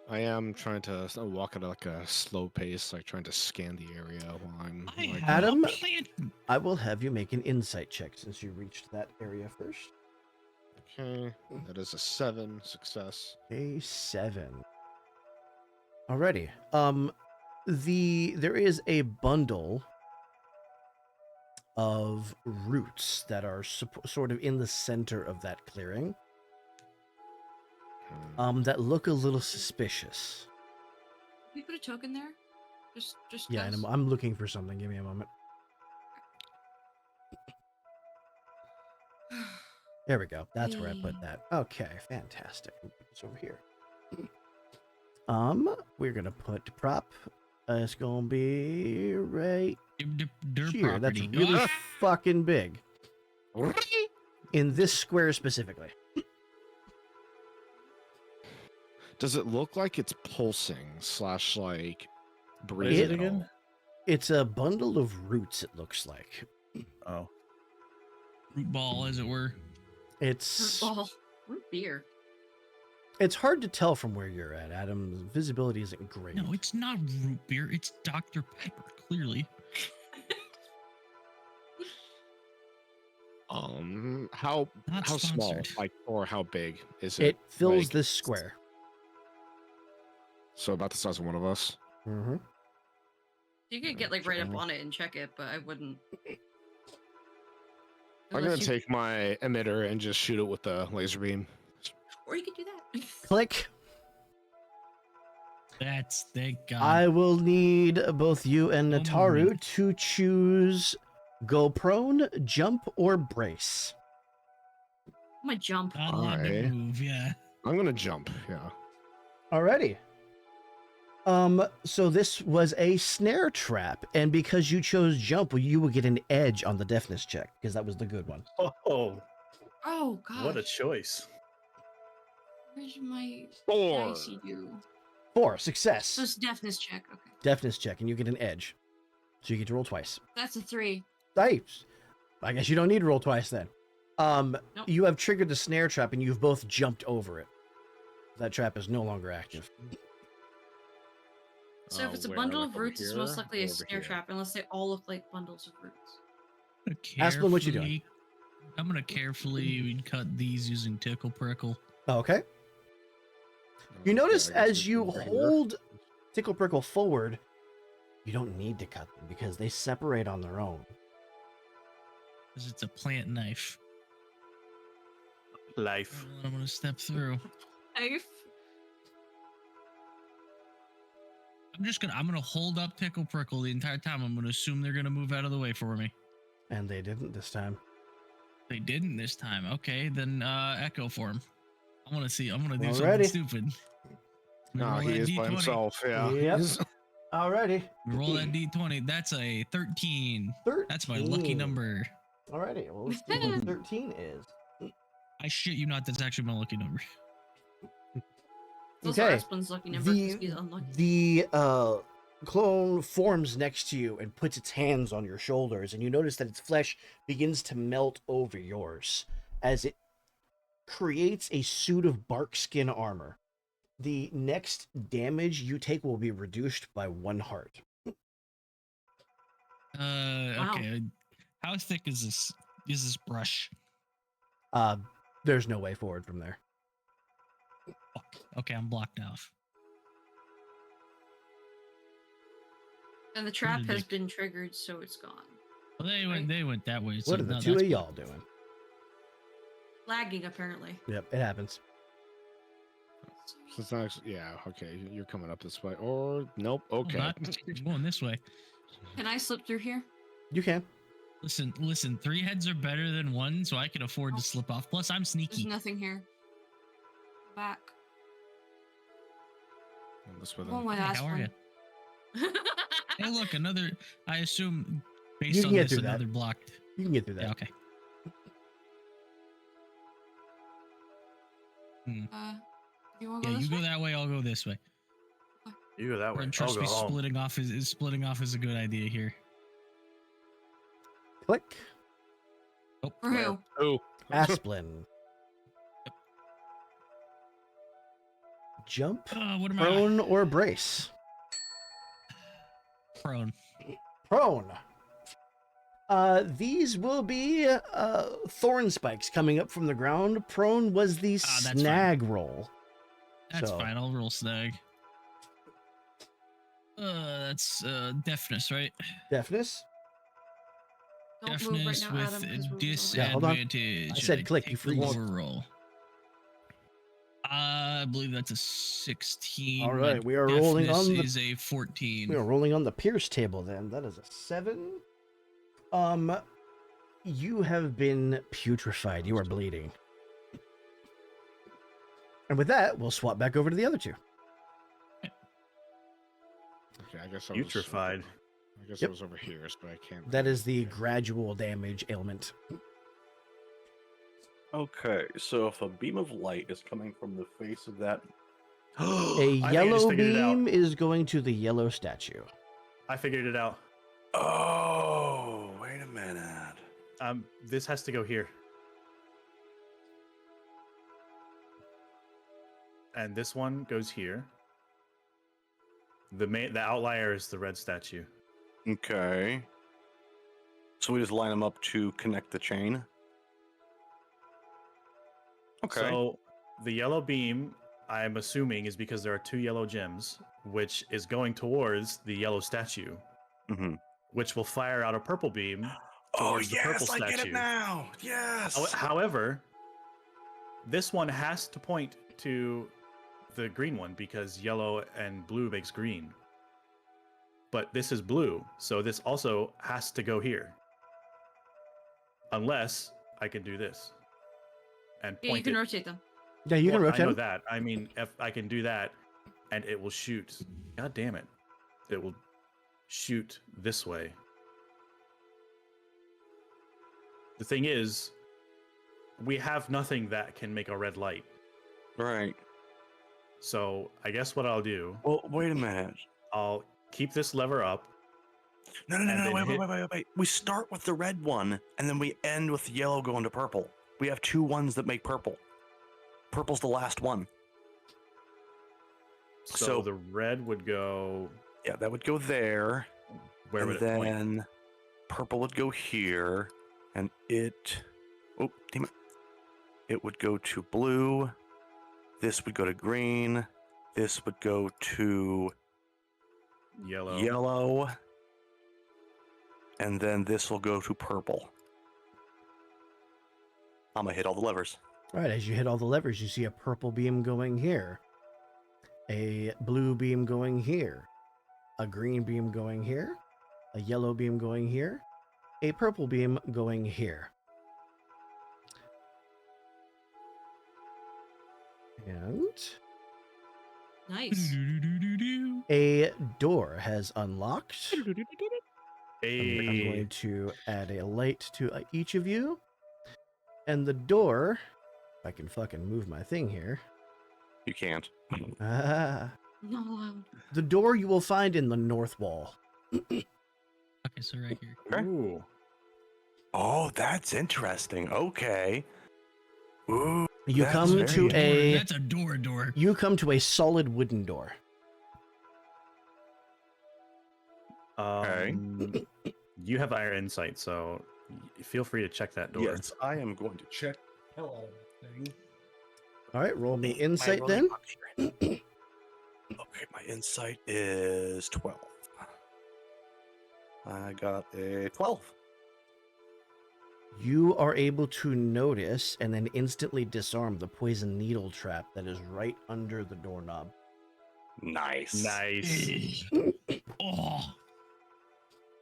[SPEAKER 7] I am trying to walk at like a slow pace, like trying to scan the area while I'm
[SPEAKER 3] I
[SPEAKER 7] like,
[SPEAKER 3] have
[SPEAKER 1] Adam?
[SPEAKER 3] a plan.
[SPEAKER 1] I will have you make an insight check since you reached that area first.
[SPEAKER 7] okay, that is a 7 success.
[SPEAKER 1] A 7. Alrighty. There is a bundle of roots that are sort of in the center of that clearing. That look a little suspicious.
[SPEAKER 4] Can we put a token there? Just
[SPEAKER 1] Yeah, and I'm looking for something. Give me a moment. There we go. That's where I put that. Okay, fantastic. It's over here. We're gonna put prop. It's gonna be right here. That's
[SPEAKER 3] Property.
[SPEAKER 1] really
[SPEAKER 3] Ah!
[SPEAKER 1] fucking big. In this square specifically.
[SPEAKER 7] Does it look like it's pulsing / like
[SPEAKER 6] What is
[SPEAKER 7] breathing
[SPEAKER 6] it
[SPEAKER 7] at all?
[SPEAKER 6] again?
[SPEAKER 1] It's a bundle of roots, it looks like.
[SPEAKER 6] Oh,
[SPEAKER 3] Root ball, as it were.
[SPEAKER 1] It's
[SPEAKER 4] ball. Root beer.
[SPEAKER 1] it's hard to tell from where you're at, Adam. Visibility isn't great.
[SPEAKER 3] No, it's not root beer. It's Dr. Pepper, clearly.
[SPEAKER 7] How
[SPEAKER 3] Not
[SPEAKER 7] small,
[SPEAKER 3] sponsored.
[SPEAKER 7] like, or how big is it?
[SPEAKER 1] It fills
[SPEAKER 7] like,
[SPEAKER 1] this square.
[SPEAKER 7] So about the size of one of us.
[SPEAKER 1] Mm-hmm.
[SPEAKER 4] You could get like right up
[SPEAKER 7] Okay.
[SPEAKER 4] on it and check it, but I wouldn't.
[SPEAKER 7] I'm gonna
[SPEAKER 4] Unless you-
[SPEAKER 7] take my emitter and just shoot it with the laser beam.
[SPEAKER 4] Or you could do that.
[SPEAKER 1] Click.
[SPEAKER 3] Thank God.
[SPEAKER 1] I will need both you and
[SPEAKER 3] Oh,
[SPEAKER 1] Nataru
[SPEAKER 3] my.
[SPEAKER 1] to choose go prone, jump, or brace.
[SPEAKER 4] I'm gonna jump.
[SPEAKER 3] God let me
[SPEAKER 7] Alright.
[SPEAKER 3] move, yeah.
[SPEAKER 7] I'm gonna jump. Yeah.
[SPEAKER 1] Alrighty. So this was a snare trap, and because you chose jump, well, you will get an edge on the deafness check, because that was the good one.
[SPEAKER 6] oh,
[SPEAKER 4] Oh god.
[SPEAKER 6] what a choice!
[SPEAKER 4] Where's my
[SPEAKER 7] 4.
[SPEAKER 4] dicey do?
[SPEAKER 1] 4, success.
[SPEAKER 4] So it's deafness check. Okay.
[SPEAKER 1] Deafness check, and you get an edge. So you get to roll twice.
[SPEAKER 4] That's a 3.
[SPEAKER 1] Nice. I guess you don't need to roll twice then.
[SPEAKER 4] Nope.
[SPEAKER 1] You have triggered the snare trap, and you've both jumped over it. That trap is no longer active.
[SPEAKER 4] So if it's a
[SPEAKER 7] Where,
[SPEAKER 4] bundle
[SPEAKER 7] like,
[SPEAKER 4] of
[SPEAKER 7] over
[SPEAKER 4] roots, it's most
[SPEAKER 7] here
[SPEAKER 4] likely
[SPEAKER 7] or
[SPEAKER 4] a
[SPEAKER 7] over
[SPEAKER 4] snare
[SPEAKER 7] here?
[SPEAKER 4] trap, unless they all look like bundles of roots.
[SPEAKER 1] Aspen, what you doing?
[SPEAKER 3] I'm gonna carefully cut these using tickle prickle.
[SPEAKER 1] Okay. You
[SPEAKER 7] Okay,
[SPEAKER 1] notice
[SPEAKER 7] I guess
[SPEAKER 1] as
[SPEAKER 7] we
[SPEAKER 1] you
[SPEAKER 7] can bring it up.
[SPEAKER 1] hold Tickle Prickle forward, you don't need to cut them because they separate on their own.
[SPEAKER 3] Because it's a plant knife.
[SPEAKER 6] Life.
[SPEAKER 3] I'm gonna step through.
[SPEAKER 4] Knife.
[SPEAKER 3] I'm gonna hold up tickle prickle the entire time. I'm gonna assume they're gonna move out of the way for me.
[SPEAKER 1] And they didn't this time.
[SPEAKER 3] They didn't this time. Okay, then echo form. I'm gonna do
[SPEAKER 1] Alrighty.
[SPEAKER 3] something stupid.
[SPEAKER 7] No,
[SPEAKER 3] Roll
[SPEAKER 7] he
[SPEAKER 3] that
[SPEAKER 7] is by
[SPEAKER 3] D20.
[SPEAKER 7] himself. Yeah.
[SPEAKER 1] Yep.
[SPEAKER 7] He's-
[SPEAKER 1] Alrighty.
[SPEAKER 3] Roll that D20. That's a 13.
[SPEAKER 1] 13.
[SPEAKER 3] That's my lucky number.
[SPEAKER 1] Alrighty. Well, let's see what 13 is.
[SPEAKER 3] I shit you not. That's actually my lucky number.
[SPEAKER 4] Those are
[SPEAKER 1] Okay.
[SPEAKER 4] Aspen's lucky number because he's unlucky.
[SPEAKER 1] The clone forms next to you and puts its hands on your shoulders, and you notice that its flesh begins to melt over yours as it creates a suit of bark skin armor. The next damage you take will be reduced by 1 heart.
[SPEAKER 3] Okay. How thick is this brush?
[SPEAKER 1] There's no way forward from there.
[SPEAKER 3] Fuck. Okay, I'm blocked off.
[SPEAKER 4] And the trap
[SPEAKER 3] did
[SPEAKER 4] has
[SPEAKER 3] they-
[SPEAKER 4] been triggered, so it's gone.
[SPEAKER 3] Well, they
[SPEAKER 4] Right.
[SPEAKER 3] went that way. So
[SPEAKER 1] What are the
[SPEAKER 3] no,
[SPEAKER 1] two
[SPEAKER 3] that's
[SPEAKER 1] of y'all doing?
[SPEAKER 4] Lagging apparently.
[SPEAKER 1] Yep, it happens.
[SPEAKER 7] So it's not actually, yeah, okay. You're coming up this way. Or nope, okay.
[SPEAKER 3] Not, I'm going this way.
[SPEAKER 4] Can I slip through here?
[SPEAKER 1] You can.
[SPEAKER 3] Listen. 3 heads are better than 1, so I can afford to slip off. Plus, I'm
[SPEAKER 4] There's
[SPEAKER 3] sneaky.
[SPEAKER 4] nothing here. Back.
[SPEAKER 7] This way
[SPEAKER 4] Oh
[SPEAKER 7] then.
[SPEAKER 4] my
[SPEAKER 3] Hey,
[SPEAKER 4] gosh.
[SPEAKER 3] how are you? Hey, look, another. I assume
[SPEAKER 1] You
[SPEAKER 3] based
[SPEAKER 1] can
[SPEAKER 3] on
[SPEAKER 1] get
[SPEAKER 3] this,
[SPEAKER 1] through that.
[SPEAKER 3] another blocked.
[SPEAKER 1] You can get through that.
[SPEAKER 3] Yeah, okay.
[SPEAKER 4] You want to
[SPEAKER 3] Yeah,
[SPEAKER 4] go
[SPEAKER 3] you
[SPEAKER 4] this
[SPEAKER 3] go
[SPEAKER 4] way?
[SPEAKER 3] that way. I'll go this way.
[SPEAKER 6] You go that way.
[SPEAKER 3] And
[SPEAKER 6] I'll
[SPEAKER 3] trust
[SPEAKER 6] go
[SPEAKER 3] me,
[SPEAKER 6] home.
[SPEAKER 3] splitting off is a good idea here.
[SPEAKER 1] Click.
[SPEAKER 4] For who?
[SPEAKER 7] Oh,
[SPEAKER 1] Asplin. Jump,
[SPEAKER 3] What am
[SPEAKER 1] prone, or brace?
[SPEAKER 3] I? Prone.
[SPEAKER 1] Prone. These will be thorn spikes coming up from the ground. Prone was the
[SPEAKER 3] Ah, that's
[SPEAKER 1] snag roll.
[SPEAKER 3] That's
[SPEAKER 1] So-
[SPEAKER 3] fine. I'll roll snag. That's deafness, right?
[SPEAKER 1] Deafness.
[SPEAKER 4] Don't move right
[SPEAKER 3] Deafness
[SPEAKER 4] now,
[SPEAKER 3] with
[SPEAKER 4] Adam, 'cause we're
[SPEAKER 1] Yeah, hold on.
[SPEAKER 3] disadvantage.
[SPEAKER 1] I said
[SPEAKER 3] and
[SPEAKER 1] click,
[SPEAKER 3] take
[SPEAKER 1] you
[SPEAKER 3] the
[SPEAKER 1] freeze.
[SPEAKER 3] lower roll. I believe that's a 16.
[SPEAKER 1] All
[SPEAKER 3] My
[SPEAKER 1] right, we are rolling
[SPEAKER 3] deafness
[SPEAKER 1] on the-
[SPEAKER 3] is a 14.
[SPEAKER 1] We are rolling on the Pierce table then. That is a 7. You have been putrefied. You are bleeding. And with that, we'll swap back over to the other two.
[SPEAKER 7] Okay, I guess I was
[SPEAKER 6] Putrefied.
[SPEAKER 7] I guess
[SPEAKER 1] Yep.
[SPEAKER 7] I was over here, so I can't.
[SPEAKER 1] That
[SPEAKER 7] really-
[SPEAKER 1] is the
[SPEAKER 7] yeah.
[SPEAKER 1] gradual damage ailment.
[SPEAKER 5] Okay, so if a beam of light is coming from the face of that.
[SPEAKER 1] A
[SPEAKER 6] I think I just
[SPEAKER 1] yellow
[SPEAKER 6] figured it out.
[SPEAKER 1] beam is going to the yellow statue.
[SPEAKER 6] I figured it out.
[SPEAKER 5] Oh, wait a minute.
[SPEAKER 6] This has to go here. And this one goes here. The outlier is the red statue.
[SPEAKER 5] Okay. So we just line them up to connect the chain. Okay.
[SPEAKER 6] So the yellow beam, I'm assuming, is because there are 2 yellow gems, which is going towards the yellow statue,
[SPEAKER 5] Mhm.
[SPEAKER 6] which will fire out a purple beam
[SPEAKER 5] Oh
[SPEAKER 6] towards the purple
[SPEAKER 5] yes, I get
[SPEAKER 6] statue.
[SPEAKER 5] it now. Yes.
[SPEAKER 6] However, this one has to point to the green one because yellow and blue makes green. But this is blue, so this also has to go here. Unless I can do this and
[SPEAKER 4] Yeah, you
[SPEAKER 6] point
[SPEAKER 4] can
[SPEAKER 6] it.
[SPEAKER 4] rotate them.
[SPEAKER 1] Yeah, you can
[SPEAKER 6] Well,
[SPEAKER 1] rotate
[SPEAKER 6] I know
[SPEAKER 1] them.
[SPEAKER 6] that. I mean, if I can do that, and it will shoot. God damn it! It will shoot this way. The thing is, we have nothing that can make a red light.
[SPEAKER 5] Right.
[SPEAKER 6] So I guess what I'll do,
[SPEAKER 5] Well, wait a minute.
[SPEAKER 6] I'll keep this lever up.
[SPEAKER 5] No,
[SPEAKER 6] And then
[SPEAKER 5] wait. We start with the red one, and then we end with yellow going to purple. We have 2 ones that make purple. Purple's the last one.
[SPEAKER 6] So,
[SPEAKER 5] So-
[SPEAKER 6] the red would go.
[SPEAKER 5] Yeah, that would go there.
[SPEAKER 6] Where
[SPEAKER 5] and
[SPEAKER 6] would it point?
[SPEAKER 5] then purple would go here, and it. Oh, damn it! It would go to blue. This would go to green. This would go to
[SPEAKER 6] Yellow.
[SPEAKER 5] yellow, and then this will go to purple. I'm gonna hit all the levers.
[SPEAKER 1] All right, as you hit all the levers, you see a purple beam going here, a blue beam going here, a green beam going here, a yellow beam going here, a purple beam going here. And
[SPEAKER 4] Nice.
[SPEAKER 1] a door has unlocked. I'm
[SPEAKER 6] Hey.
[SPEAKER 1] going to add a light to each of you. And the door, if I can fucking move my thing here.
[SPEAKER 5] You can't.
[SPEAKER 1] Ah,
[SPEAKER 4] Not allowed.
[SPEAKER 1] the door you will find in the north wall.
[SPEAKER 3] Okay, so right here.
[SPEAKER 5] Okay.
[SPEAKER 6] Ooh.
[SPEAKER 5] Oh, that's interesting. Okay. Ooh.
[SPEAKER 1] You
[SPEAKER 5] That's
[SPEAKER 1] come
[SPEAKER 5] very
[SPEAKER 1] to a
[SPEAKER 3] That's a door.
[SPEAKER 1] you come to a solid wooden door.
[SPEAKER 5] Okay.
[SPEAKER 6] You have our insight, so feel free to check that door.
[SPEAKER 5] Yes, I am going to check. Hello. Thing.
[SPEAKER 1] All right, roll me
[SPEAKER 5] My
[SPEAKER 1] insight
[SPEAKER 5] rolling
[SPEAKER 1] then.
[SPEAKER 5] box here. Okay, my insight is 12. I got a 12.
[SPEAKER 1] You are able to notice and then instantly disarm the poison needle trap that is right under the doorknob.
[SPEAKER 5] Nice.
[SPEAKER 6] Nice.
[SPEAKER 3] Oh,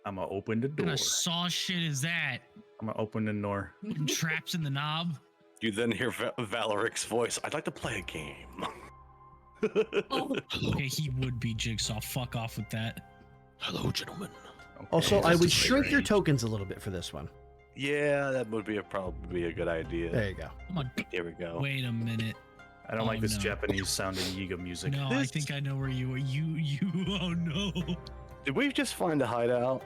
[SPEAKER 6] I'm gonna open the
[SPEAKER 3] what
[SPEAKER 6] door.
[SPEAKER 3] kind of saw shit is that?
[SPEAKER 6] I'm gonna open the door.
[SPEAKER 3] Putting traps in the knob?
[SPEAKER 5] You then hear Valeric's voice. I'd like to play a game.
[SPEAKER 4] Oh,
[SPEAKER 3] Okay, he would be Jigsaw. Fuck off with that.
[SPEAKER 7] Hello, gentlemen.
[SPEAKER 6] Okay,
[SPEAKER 1] Also,
[SPEAKER 6] this
[SPEAKER 1] I
[SPEAKER 6] is
[SPEAKER 1] would
[SPEAKER 6] great
[SPEAKER 1] shrink your
[SPEAKER 6] range.
[SPEAKER 1] tokens a little bit for this one.
[SPEAKER 5] Yeah, that would be probably a good idea.
[SPEAKER 1] There you go.
[SPEAKER 3] Come on.
[SPEAKER 5] Here we go.
[SPEAKER 3] Wait a minute.
[SPEAKER 6] I don't
[SPEAKER 3] Oh,
[SPEAKER 6] like this
[SPEAKER 3] no.
[SPEAKER 6] Japanese sounding Yiga music.
[SPEAKER 3] No, I think I know where you are. You. Oh no.
[SPEAKER 5] Did we just find a hideout?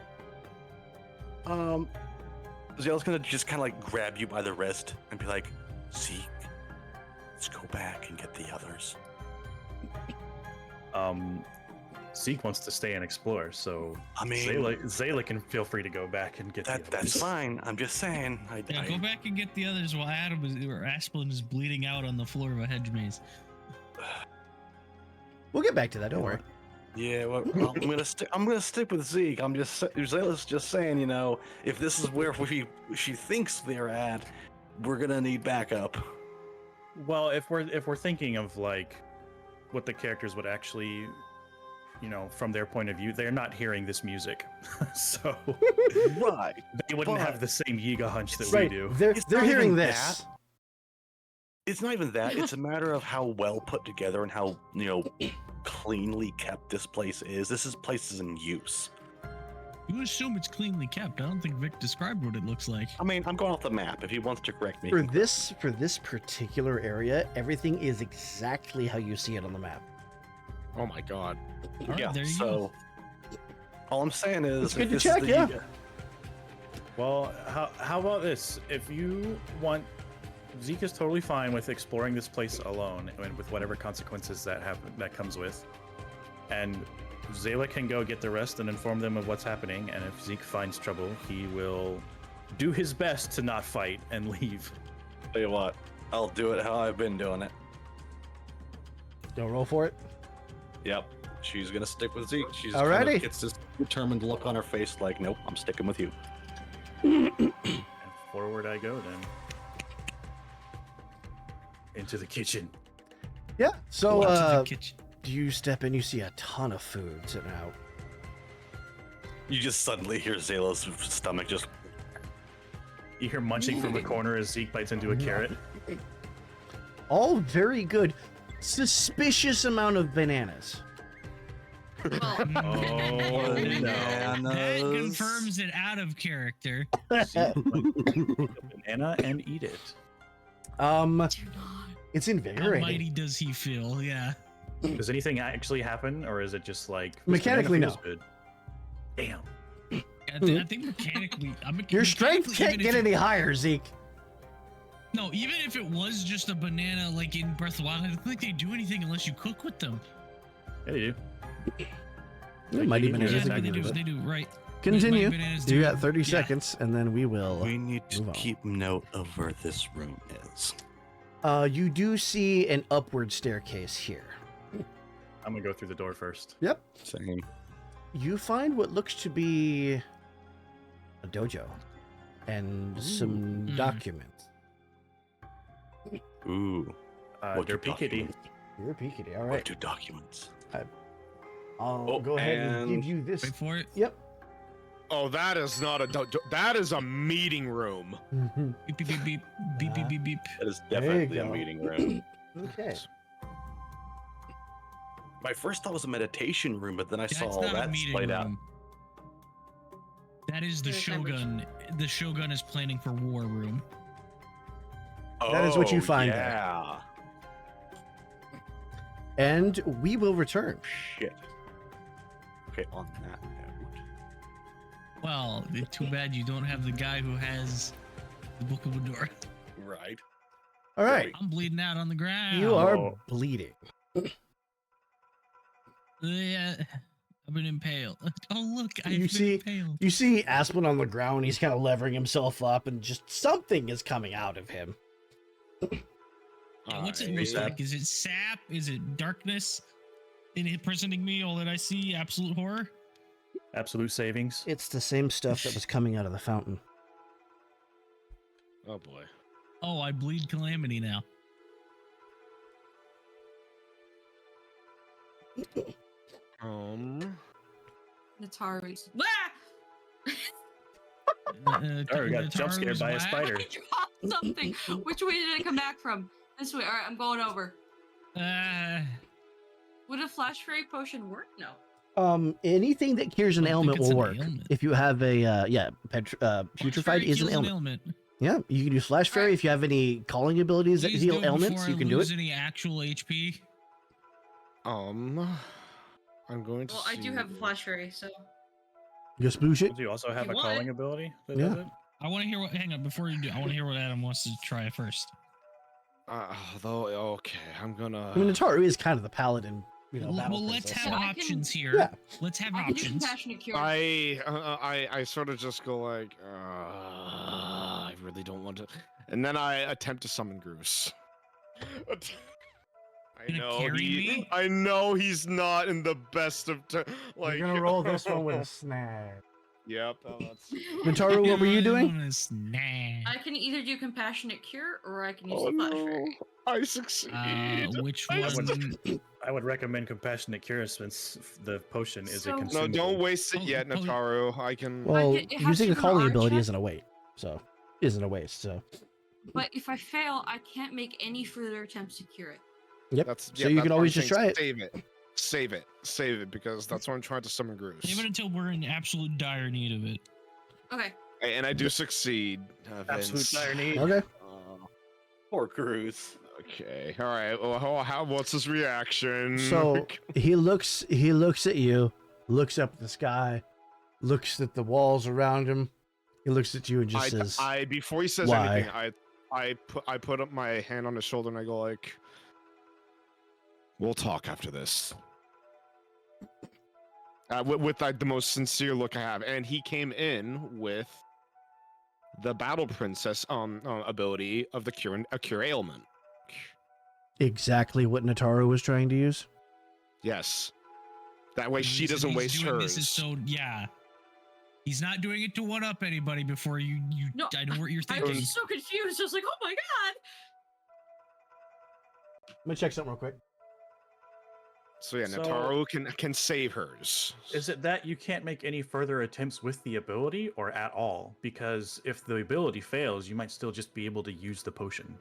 [SPEAKER 5] Zale's gonna just kind of like grab you by the wrist and be like, Zeke, let's go back and get the others.
[SPEAKER 6] Zeke wants to stay and explore, so
[SPEAKER 5] I mean,
[SPEAKER 6] Zayla can feel free to go back and get the
[SPEAKER 5] that's
[SPEAKER 6] others.
[SPEAKER 5] fine. I'm just saying.
[SPEAKER 3] Yeah, go back and get the others while Adam is or Asplin is bleeding out on the floor of a hedge maze.
[SPEAKER 1] We'll get back to that. Don't worry.
[SPEAKER 5] Yeah, well, I'm gonna stick with Zeke. Zealous just saying, if this is where she thinks they're at, we're gonna need backup.
[SPEAKER 6] Well, if we're thinking of like what the characters would actually, from their point of view, they're not hearing this music, so
[SPEAKER 5] Right.
[SPEAKER 6] they wouldn't have
[SPEAKER 5] But-
[SPEAKER 6] the same Yiga hunch that
[SPEAKER 1] Right.
[SPEAKER 6] we do.
[SPEAKER 1] They're
[SPEAKER 5] It's
[SPEAKER 1] they're
[SPEAKER 5] not
[SPEAKER 1] hearing
[SPEAKER 5] even
[SPEAKER 1] this.
[SPEAKER 5] It's not even that. It's a matter of how well put together and how, cleanly kept this place is. Place is in use.
[SPEAKER 3] You assume it's cleanly kept. I don't think Vic described what it looks like.
[SPEAKER 5] I mean, I'm going off the map. If he wants to correct me.
[SPEAKER 1] For this particular area, everything is exactly how you see it on the map.
[SPEAKER 7] Oh my god.
[SPEAKER 3] All right,
[SPEAKER 5] Yeah,
[SPEAKER 3] there you
[SPEAKER 5] so all I'm saying is
[SPEAKER 1] It's good
[SPEAKER 5] if
[SPEAKER 1] to
[SPEAKER 5] this
[SPEAKER 1] check,
[SPEAKER 5] is the
[SPEAKER 1] yeah.
[SPEAKER 5] Yiga-
[SPEAKER 6] Well, how about this? If you want, Zeke is totally fine with exploring this place alone, and with whatever consequences that comes with. And Zayla can go get the rest and inform them of what's happening. And if Zeke finds trouble, he will do his best to not fight and leave.
[SPEAKER 5] Tell you what, I'll do it how I've been doing it.
[SPEAKER 1] Don't roll for it.
[SPEAKER 5] Yep. She's gonna stick with Zeke. She's
[SPEAKER 1] Alrighty.
[SPEAKER 5] kind of gets this determined look on her face, like, nope, I'm sticking with you.
[SPEAKER 6] And forward I go then. Into the kitchen.
[SPEAKER 1] Yeah. So
[SPEAKER 3] go. To the kitchen.
[SPEAKER 1] you step in, you see a ton of food sitting out.
[SPEAKER 5] You just suddenly hear Zayla's stomach just.
[SPEAKER 6] You hear munching from the corner as Zeke bites into a carrot.
[SPEAKER 1] All very good. Suspicious amount of bananas.
[SPEAKER 4] Well,
[SPEAKER 6] Oh, no.
[SPEAKER 3] That confirms it out of character.
[SPEAKER 6] Banana and eat it.
[SPEAKER 4] do not.
[SPEAKER 1] It's
[SPEAKER 3] How
[SPEAKER 1] invigorating.
[SPEAKER 3] mighty does he feel? Yeah.
[SPEAKER 6] Does anything actually happen, or is it just like this
[SPEAKER 1] Mechanically,
[SPEAKER 6] banana
[SPEAKER 1] no.
[SPEAKER 6] feels good? Damn.
[SPEAKER 3] I think mechanically,
[SPEAKER 1] Your strength can't get any higher, Zeke.
[SPEAKER 3] No, even if it was just a banana, like in Breath of the Wild, I don't think they do anything unless you cook with them.
[SPEAKER 6] Yeah, you do.
[SPEAKER 1] Mighty
[SPEAKER 6] Yeah,
[SPEAKER 1] bananas.
[SPEAKER 3] Yeah,
[SPEAKER 1] can
[SPEAKER 3] they
[SPEAKER 1] do
[SPEAKER 3] do.
[SPEAKER 1] it.
[SPEAKER 3] They do. Right.
[SPEAKER 1] Continue.
[SPEAKER 3] Mighty bananas
[SPEAKER 1] You
[SPEAKER 3] do-
[SPEAKER 1] got 30
[SPEAKER 3] yeah.
[SPEAKER 1] seconds, and then we will.
[SPEAKER 5] We need to
[SPEAKER 1] Move on.
[SPEAKER 5] keep note of where this room is.
[SPEAKER 1] You do see an upward staircase here.
[SPEAKER 6] I'm gonna go through the door first.
[SPEAKER 1] Yep.
[SPEAKER 5] Same.
[SPEAKER 1] You find what looks to be a dojo and some
[SPEAKER 3] Mm.
[SPEAKER 1] documents.
[SPEAKER 5] Ooh. What do
[SPEAKER 6] Derpy Kitty.
[SPEAKER 5] documents?
[SPEAKER 1] You're peeking. All
[SPEAKER 5] What
[SPEAKER 1] right.
[SPEAKER 5] do documents?
[SPEAKER 1] I'll
[SPEAKER 5] Oh,
[SPEAKER 1] go ahead and give
[SPEAKER 5] and-
[SPEAKER 1] you this.
[SPEAKER 3] Wait for it.
[SPEAKER 1] Yep.
[SPEAKER 7] Oh, that is not a that is a meeting room.
[SPEAKER 3] Beep beep beep beep beep beep beep beep.
[SPEAKER 5] That is
[SPEAKER 1] There you
[SPEAKER 5] definitely a
[SPEAKER 1] go.
[SPEAKER 5] meeting room.
[SPEAKER 1] Okay.
[SPEAKER 5] My first thought was a meditation room, but then I
[SPEAKER 3] That's
[SPEAKER 5] saw all
[SPEAKER 3] not a
[SPEAKER 5] that
[SPEAKER 3] meeting
[SPEAKER 5] splayed out.
[SPEAKER 3] room. That is the
[SPEAKER 4] There's numbers.
[SPEAKER 3] Shogun. The Shogun is planning for war room.
[SPEAKER 1] That is what you
[SPEAKER 5] Oh,
[SPEAKER 1] find there.
[SPEAKER 5] Yeah.
[SPEAKER 1] And we will return.
[SPEAKER 5] Shit. Okay, on that note.
[SPEAKER 3] Well, too bad you don't have the guy who has the Book of Endor.
[SPEAKER 5] Right.
[SPEAKER 1] All right.
[SPEAKER 3] I'm bleeding out on the ground.
[SPEAKER 1] You are
[SPEAKER 6] Oh.
[SPEAKER 1] bleeding.
[SPEAKER 3] Yeah, I've been impaled. Oh look, I've
[SPEAKER 1] You
[SPEAKER 3] been
[SPEAKER 1] see-
[SPEAKER 3] impaled.
[SPEAKER 1] You see Aspen on the ground. He's kind of levering himself up, and just something is coming out of him.
[SPEAKER 3] Yeah, what's it
[SPEAKER 5] Alright.
[SPEAKER 3] look like? Is it sap? Is it darkness? In it presenting me all that I see? Absolute horror?
[SPEAKER 6] Absolute savings.
[SPEAKER 1] It's the same stuff that was coming out of the fountain.
[SPEAKER 7] Oh boy.
[SPEAKER 3] Oh, I bleed calamity now.
[SPEAKER 4] Natari's.
[SPEAKER 3] Uh,
[SPEAKER 6] Oh, we got jump scared
[SPEAKER 3] Tataru's
[SPEAKER 6] by a
[SPEAKER 3] whack.
[SPEAKER 6] spider.
[SPEAKER 4] I dropped something. Which way did it come back from? This way. All right, I'm going over. Would a flash fairy potion work? No.
[SPEAKER 1] Anything that cures an
[SPEAKER 3] I don't
[SPEAKER 1] ailment
[SPEAKER 3] think it's
[SPEAKER 1] will
[SPEAKER 3] an
[SPEAKER 1] work.
[SPEAKER 3] ailment.
[SPEAKER 1] If you have a
[SPEAKER 3] Flash
[SPEAKER 1] putrefied
[SPEAKER 3] fairy
[SPEAKER 1] is an
[SPEAKER 3] kills
[SPEAKER 1] ailment. Yeah, you can do flash fairy
[SPEAKER 4] Alright.
[SPEAKER 1] if you have any calling abilities that
[SPEAKER 3] Please
[SPEAKER 1] heal
[SPEAKER 3] do it
[SPEAKER 1] ailments.
[SPEAKER 3] before
[SPEAKER 1] You
[SPEAKER 3] I
[SPEAKER 1] can do
[SPEAKER 3] lose
[SPEAKER 1] it.
[SPEAKER 3] any actual HP.
[SPEAKER 7] I'm going to.
[SPEAKER 4] Well, I do have a flash fairy, so.
[SPEAKER 1] Just boosh it.
[SPEAKER 6] Do you also have
[SPEAKER 4] you
[SPEAKER 6] a
[SPEAKER 4] want
[SPEAKER 6] calling
[SPEAKER 4] it.
[SPEAKER 6] ability that
[SPEAKER 1] Yeah.
[SPEAKER 6] does it?
[SPEAKER 3] I want to hear what. Hang on, before you do, I want to hear what Adam wants to try first.
[SPEAKER 7] Though okay, I'm gonna.
[SPEAKER 1] I mean, Nataru is kind of the paladin, battle
[SPEAKER 3] Well, let's
[SPEAKER 1] princess,
[SPEAKER 3] have
[SPEAKER 1] so-
[SPEAKER 4] I can-
[SPEAKER 3] options here.
[SPEAKER 1] Yeah.
[SPEAKER 3] Let's have
[SPEAKER 4] I can do
[SPEAKER 3] options.
[SPEAKER 4] compassionate cure.
[SPEAKER 7] I sort of just go like, I really don't want to, and then I attempt to summon Groose.
[SPEAKER 3] Gonna carry me?
[SPEAKER 2] I know he's not in the best of like.
[SPEAKER 1] You're gonna roll this one with a snag.
[SPEAKER 2] Yep.
[SPEAKER 1] Nataru, what were you doing?
[SPEAKER 4] I can either do compassionate cure or I can use
[SPEAKER 2] Oh
[SPEAKER 4] the flash
[SPEAKER 2] no!
[SPEAKER 4] fairy.
[SPEAKER 2] I succeed.
[SPEAKER 3] Which
[SPEAKER 2] I
[SPEAKER 3] one?
[SPEAKER 6] I would recommend compassionate cure since the potion is a
[SPEAKER 4] So- No,
[SPEAKER 2] No,
[SPEAKER 6] consumable.
[SPEAKER 2] don't waste it
[SPEAKER 3] Oh,
[SPEAKER 2] yet,
[SPEAKER 3] oh,
[SPEAKER 2] Nataru. I can.
[SPEAKER 1] Well,
[SPEAKER 4] it has
[SPEAKER 1] using
[SPEAKER 4] to
[SPEAKER 1] a
[SPEAKER 4] be an
[SPEAKER 1] calling
[SPEAKER 4] art
[SPEAKER 1] ability
[SPEAKER 4] check.
[SPEAKER 1] isn't a waste, so.
[SPEAKER 4] But if I fail, I can't make any further attempts to cure it.
[SPEAKER 1] Yep. So you can always just try it.
[SPEAKER 2] Save it, because that's what I'm trying to summon
[SPEAKER 3] Save it
[SPEAKER 2] Groose.
[SPEAKER 3] until we're in absolute dire need of it.
[SPEAKER 4] Okay.
[SPEAKER 2] And I do succeed.
[SPEAKER 6] Absolute
[SPEAKER 2] Vince.
[SPEAKER 6] dire need.
[SPEAKER 1] Okay.
[SPEAKER 5] Poor Cruz.
[SPEAKER 2] Okay. All right. Well, what's his reaction?
[SPEAKER 1] So he looks at you, looks up at the sky, looks at the walls around him. He looks at you and just says,
[SPEAKER 2] I before he says
[SPEAKER 1] "Why?"
[SPEAKER 2] anything, I put up my hand on his shoulder and I go like, "We'll talk after this." With like the most sincere look I have, and he came in with the Battle Princess ability of the cure ailment.
[SPEAKER 1] exactly what Nataru was trying to use.
[SPEAKER 2] Yes, that way
[SPEAKER 3] The
[SPEAKER 2] she
[SPEAKER 3] reason
[SPEAKER 2] doesn't
[SPEAKER 3] he's
[SPEAKER 2] waste
[SPEAKER 3] doing
[SPEAKER 2] hers.
[SPEAKER 3] This is so yeah. He's not doing it to one up anybody before you.
[SPEAKER 4] No,
[SPEAKER 3] I know what you're
[SPEAKER 4] I
[SPEAKER 3] thinking.
[SPEAKER 4] was so confused. I was like, oh my god.
[SPEAKER 1] Let me check something real quick.
[SPEAKER 2] So yeah,
[SPEAKER 6] So-
[SPEAKER 2] Nataru can save hers.
[SPEAKER 6] Is it that you can't make any further attempts with the ability or at all? Because if the ability fails, you might still just be able to use the potion.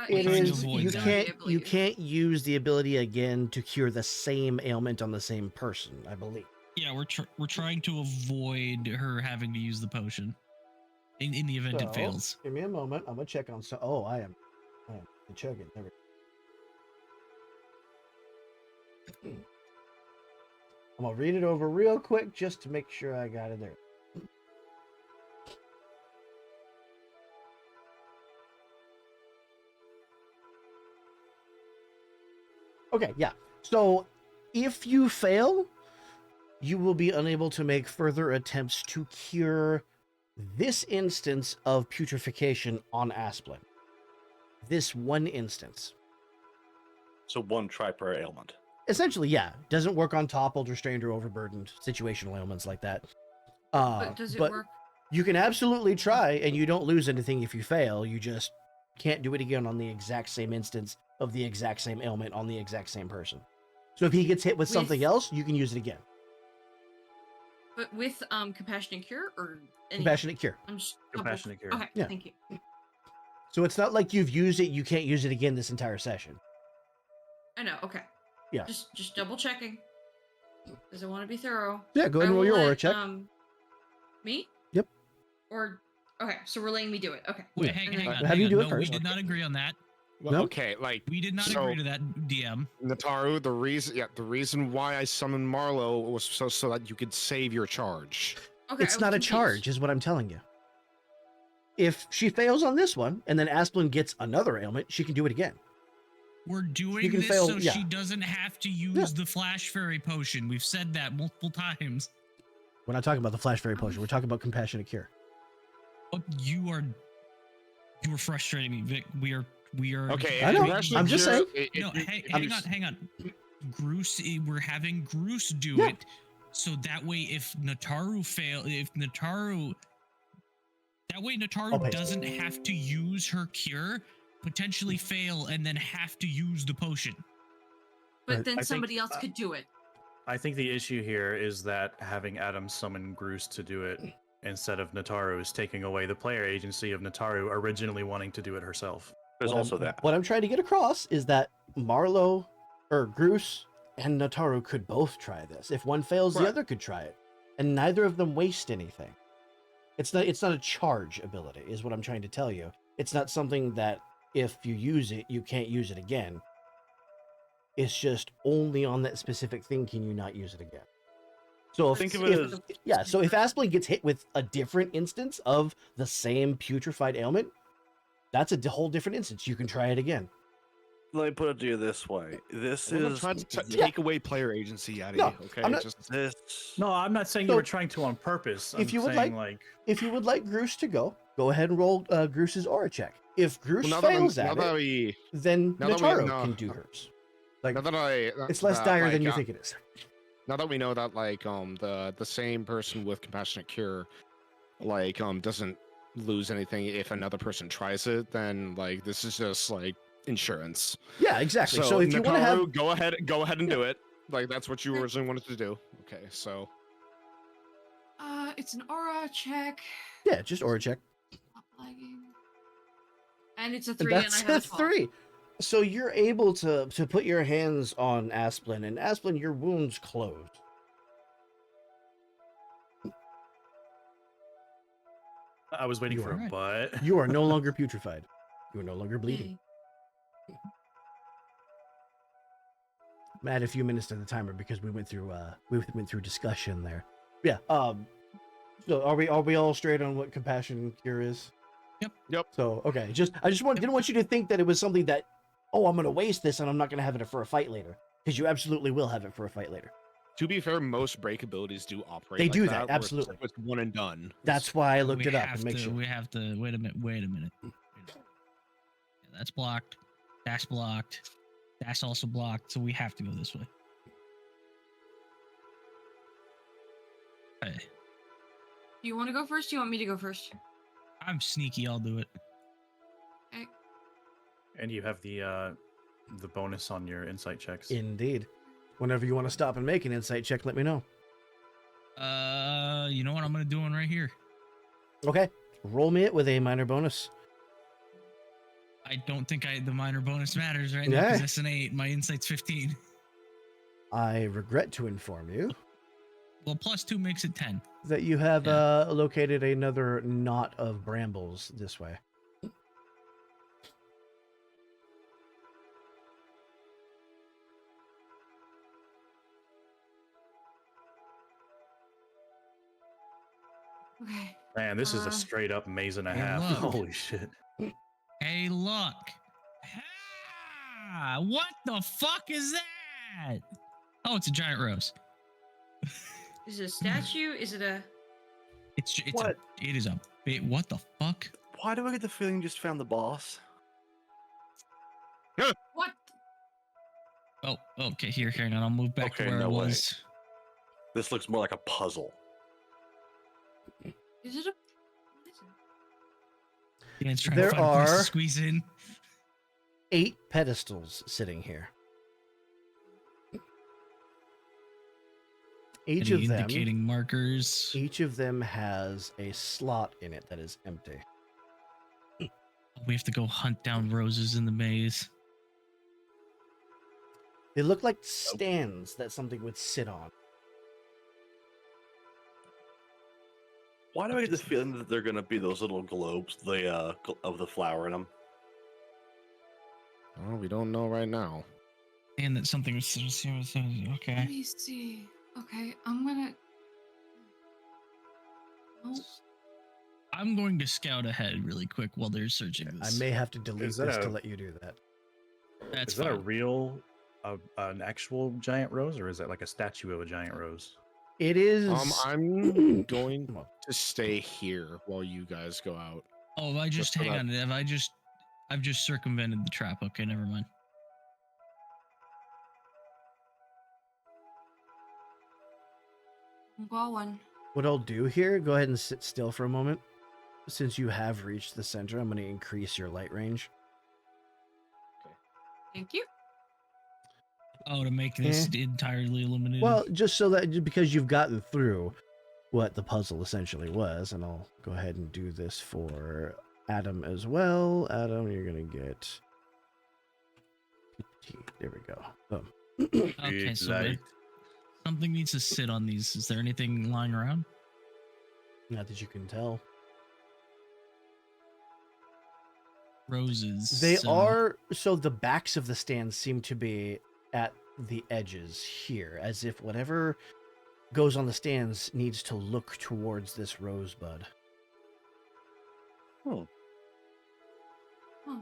[SPEAKER 1] It
[SPEAKER 3] trying to
[SPEAKER 1] is
[SPEAKER 3] avoid
[SPEAKER 1] you
[SPEAKER 3] that.
[SPEAKER 1] can't
[SPEAKER 4] I
[SPEAKER 1] you
[SPEAKER 4] believe.
[SPEAKER 1] can't use the ability again to cure the same ailment on the same person, I believe.
[SPEAKER 3] Yeah, we're trying to avoid her having to use the potion in the event it
[SPEAKER 1] So,
[SPEAKER 3] fails.
[SPEAKER 1] Give me a moment. I'm gonna check on so. Oh, I am chugging. There we go. I'm gonna read it over real quick just to make sure I got it there. Okay, yeah. So if you fail, you will be unable to make further attempts to cure this instance of putrefaction on Asplin. This one instance.
[SPEAKER 5] So one try per ailment.
[SPEAKER 1] Essentially, yeah. Doesn't work on toppled, restrained, or overburdened situational ailments like that.
[SPEAKER 4] But does it work?
[SPEAKER 1] You can absolutely try, and you don't lose anything if you fail. You just can't do it again on the exact same instance of the exact same ailment on the exact same person. So if he gets hit with something else, you can use it again.
[SPEAKER 4] But with compassionate cure or any...
[SPEAKER 1] Compassionate cure.
[SPEAKER 4] I'm just
[SPEAKER 6] Compassionate cure.
[SPEAKER 4] Okay,
[SPEAKER 1] Yeah.
[SPEAKER 4] thank you.
[SPEAKER 1] So it's not like you've used it, you can't use it again this entire session.
[SPEAKER 4] I know. Okay.
[SPEAKER 1] Yeah.
[SPEAKER 4] Just double checking. Because I want to be thorough.
[SPEAKER 1] Yeah, go ahead and
[SPEAKER 4] I
[SPEAKER 1] roll
[SPEAKER 4] will
[SPEAKER 1] your aura
[SPEAKER 4] let,
[SPEAKER 1] check.
[SPEAKER 4] Me?
[SPEAKER 1] Yep.
[SPEAKER 4] Or okay, so we're letting me do it. Okay.
[SPEAKER 3] Wait,
[SPEAKER 1] Yeah.
[SPEAKER 3] hang on.
[SPEAKER 1] Have you do it
[SPEAKER 3] no,
[SPEAKER 1] first.
[SPEAKER 3] We did not agree on that.
[SPEAKER 2] Well,
[SPEAKER 1] No?
[SPEAKER 2] okay, like
[SPEAKER 3] We did not
[SPEAKER 2] So-
[SPEAKER 3] agree to that, DM.
[SPEAKER 2] Nataru, the reason why I summoned Marlowe was so that you could save your charge.
[SPEAKER 4] Okay.
[SPEAKER 1] It's
[SPEAKER 4] I was
[SPEAKER 1] not a
[SPEAKER 4] confused.
[SPEAKER 1] charge, is what I'm telling you. If she fails on this one, and then Asplin gets another ailment, she can do it again.
[SPEAKER 3] We're doing
[SPEAKER 1] You can
[SPEAKER 3] this
[SPEAKER 1] fail-
[SPEAKER 3] so
[SPEAKER 1] yeah.
[SPEAKER 3] she doesn't have to use the flash fairy potion. We've said that multiple times.
[SPEAKER 1] We're not talking about the Flash Fairy Potion. We're talking about Compassionate Cure.
[SPEAKER 3] But you are frustrating me, Vic. We are
[SPEAKER 2] Okay,
[SPEAKER 1] I know,
[SPEAKER 2] Compassionate
[SPEAKER 1] I'm just
[SPEAKER 2] Cure,
[SPEAKER 1] saying.
[SPEAKER 3] No, hang on. We're having Groose do
[SPEAKER 1] Yeah.
[SPEAKER 3] it, so that way if Nataru
[SPEAKER 1] I'll pay.
[SPEAKER 3] doesn't have to use her cure, potentially fail, and then have to use the potion.
[SPEAKER 4] But then
[SPEAKER 6] I think,
[SPEAKER 4] somebody else could do it.
[SPEAKER 6] I think the issue here is that having Adam summon Groose to do it instead of Nataru is taking away the player agency of Nataru originally wanting to do it herself.
[SPEAKER 5] There's
[SPEAKER 1] What
[SPEAKER 5] also
[SPEAKER 1] I'm-
[SPEAKER 5] that.
[SPEAKER 1] What I'm trying to get across is that Marlowe, or Groose, and Nataru could both try this. If one fails, the
[SPEAKER 2] Right.
[SPEAKER 1] other could try it, and neither of them waste anything. It's not a charge ability, is what I'm trying to tell you. It's not something that if you use it, you can't use it again. It's just only on that specific thing can you not use it again. So
[SPEAKER 5] Think of it as
[SPEAKER 1] so if Asplin gets hit with a different instance of the same putrefied ailment, that's a whole different instance. You can try it again.
[SPEAKER 5] let me put it to you this way. This
[SPEAKER 2] I'm not
[SPEAKER 5] is
[SPEAKER 2] trying to
[SPEAKER 1] Yeah.
[SPEAKER 2] take away player agency, Yadi.
[SPEAKER 1] No,
[SPEAKER 2] okay,
[SPEAKER 1] I'm not-
[SPEAKER 2] just
[SPEAKER 5] this.
[SPEAKER 6] No, I'm not saying
[SPEAKER 1] So,
[SPEAKER 6] you were trying to on purpose.
[SPEAKER 1] if
[SPEAKER 6] I'm
[SPEAKER 1] you would
[SPEAKER 6] saying,
[SPEAKER 1] If you would like Groose to go ahead and roll Groose's aura check. If Grush
[SPEAKER 2] Well, now that
[SPEAKER 1] fails
[SPEAKER 2] now
[SPEAKER 1] at
[SPEAKER 2] that
[SPEAKER 1] it,
[SPEAKER 2] we
[SPEAKER 1] then
[SPEAKER 2] now that we
[SPEAKER 1] Nataro
[SPEAKER 2] know-
[SPEAKER 1] can do hers. Like,
[SPEAKER 2] now that I
[SPEAKER 1] it's less
[SPEAKER 2] that,
[SPEAKER 1] dire
[SPEAKER 2] like,
[SPEAKER 1] than you think it is.
[SPEAKER 2] now that we know that like the same person with compassionate cure like doesn't lose anything if another person tries it, then like this is just like insurance.
[SPEAKER 1] Yeah, exactly. So if you want to have,
[SPEAKER 2] Nakaru, go ahead and
[SPEAKER 1] Yeah.
[SPEAKER 2] do it. Like that's what you originally wanted to do. Okay, so
[SPEAKER 4] It's an aura check.
[SPEAKER 1] yeah, just aura check.
[SPEAKER 4] Not lagging. And it's a
[SPEAKER 1] And
[SPEAKER 4] 3, and I
[SPEAKER 1] that's
[SPEAKER 4] have a
[SPEAKER 1] a
[SPEAKER 4] 12.
[SPEAKER 1] 3. So you're able to put your hands on Asplin, and Asplin, your wounds close.
[SPEAKER 6] I was waiting
[SPEAKER 1] You
[SPEAKER 6] for
[SPEAKER 1] are
[SPEAKER 6] a
[SPEAKER 3] right.
[SPEAKER 6] but.
[SPEAKER 1] You are no longer putrefied. You are no longer bleeding.
[SPEAKER 4] Yay.
[SPEAKER 1] I'm add a few minutes to the timer because we went through discussion there. Yeah. So are we all straight on what compassion cure is?
[SPEAKER 2] Yep.
[SPEAKER 1] So okay, I just didn't want you to think that it was something that, oh, I'm gonna waste this and I'm not gonna have it for a fight later, because you absolutely will have it for a fight later.
[SPEAKER 2] to be fair, most break abilities do operate.
[SPEAKER 1] They
[SPEAKER 2] like
[SPEAKER 1] do that,
[SPEAKER 2] where it's
[SPEAKER 1] absolutely.
[SPEAKER 2] like, it's one and done.
[SPEAKER 1] That's why I looked
[SPEAKER 3] We
[SPEAKER 1] it up
[SPEAKER 3] have
[SPEAKER 1] and make
[SPEAKER 3] to-
[SPEAKER 1] sure.
[SPEAKER 3] We have to wait a minute. Yeah, that's blocked. That's blocked. That's also blocked. So we have to go this way. Hey,
[SPEAKER 4] Do you want to go first? Do you want me to go first?
[SPEAKER 3] I'm sneaky. I'll do it.
[SPEAKER 6] And you have the bonus on your insight checks.
[SPEAKER 1] Indeed. Whenever you want to stop and make an insight check, let me know.
[SPEAKER 3] You know what? I'm gonna do one right here.
[SPEAKER 1] Okay. Roll me it with a minor bonus.
[SPEAKER 3] I don't think the minor bonus matters right now
[SPEAKER 1] Yeah.
[SPEAKER 3] because that's an 8. My insight's 15.
[SPEAKER 1] I regret to inform you
[SPEAKER 3] Well, +2 makes it 10.
[SPEAKER 1] that you have
[SPEAKER 3] Yeah.
[SPEAKER 1] located another knot of brambles this way.
[SPEAKER 4] Okay.
[SPEAKER 6] Man, this is a
[SPEAKER 4] Uh,
[SPEAKER 6] straight up maze and a
[SPEAKER 3] hey,
[SPEAKER 6] half.
[SPEAKER 3] look.
[SPEAKER 6] Holy shit.
[SPEAKER 3] Hey, look. Ah, what the fuck is that? Oh, it's a giant rose.
[SPEAKER 4] Is it a statue? Is it a...
[SPEAKER 3] It's
[SPEAKER 5] What?
[SPEAKER 3] It is a bit. What the fuck?
[SPEAKER 5] Why do I get the feeling you just found the boss?
[SPEAKER 4] What?
[SPEAKER 3] Oh, okay. Here, and I'll move back to
[SPEAKER 5] Okay,
[SPEAKER 3] where I
[SPEAKER 5] no way.
[SPEAKER 3] was.
[SPEAKER 5] This looks more like a puzzle.
[SPEAKER 4] Is it a... What is it?
[SPEAKER 3] Yeah, it's trying
[SPEAKER 1] There
[SPEAKER 3] to find a place
[SPEAKER 1] are-
[SPEAKER 3] to squeeze in.
[SPEAKER 1] 8 pedestals sitting here. Each
[SPEAKER 3] Any
[SPEAKER 1] of them
[SPEAKER 3] indicating markers.
[SPEAKER 1] Each of them has a slot in it that is empty.
[SPEAKER 3] We have to go hunt down roses in the maze.
[SPEAKER 1] They look like stands that something would sit on.
[SPEAKER 5] Why do I get the feeling that they're gonna be those little globes, of the flower in them?
[SPEAKER 7] Well, we don't know right now.
[SPEAKER 3] And that something was
[SPEAKER 4] Let
[SPEAKER 3] okay.
[SPEAKER 4] me see. Okay, I'm gonna... Oh,
[SPEAKER 3] I'm going to scout ahead really quick while they're searching
[SPEAKER 1] I
[SPEAKER 3] this.
[SPEAKER 1] may have to delete
[SPEAKER 6] Is that
[SPEAKER 1] this to
[SPEAKER 6] a-
[SPEAKER 1] let you do that.
[SPEAKER 3] That's
[SPEAKER 6] Is that a
[SPEAKER 3] fine.
[SPEAKER 6] real, an actual giant rose, or is that like a statue of a giant rose?
[SPEAKER 1] It is.
[SPEAKER 2] I'm going to stay here while you guys go out.
[SPEAKER 3] Oh, I just
[SPEAKER 2] Just for
[SPEAKER 3] hang
[SPEAKER 2] that-
[SPEAKER 3] on. I've just circumvented the trap. Okay, never mind.
[SPEAKER 4] well, one.
[SPEAKER 1] What I'll do here, go ahead and sit still for a moment. Since you have reached the center, I'm going to increase your light range.
[SPEAKER 4] Thank you.
[SPEAKER 3] Oh, to make this entirely illuminated.
[SPEAKER 1] Well, just so that because you've gotten through what the puzzle essentially was, and I'll go ahead and do this for Adam as well. Adam, you're going to get... There we go. Boom.
[SPEAKER 3] okay,
[SPEAKER 6] Big
[SPEAKER 3] so
[SPEAKER 6] light.
[SPEAKER 3] something needs to sit on these. Is there anything lying around?
[SPEAKER 1] Not that you can tell.
[SPEAKER 3] Roses.
[SPEAKER 1] They
[SPEAKER 3] so-
[SPEAKER 1] are, so the backs of the stands seem to be at the edges here, as if whatever goes on the stands needs to look towards this rosebud.
[SPEAKER 5] Hmm.
[SPEAKER 7] Hmm.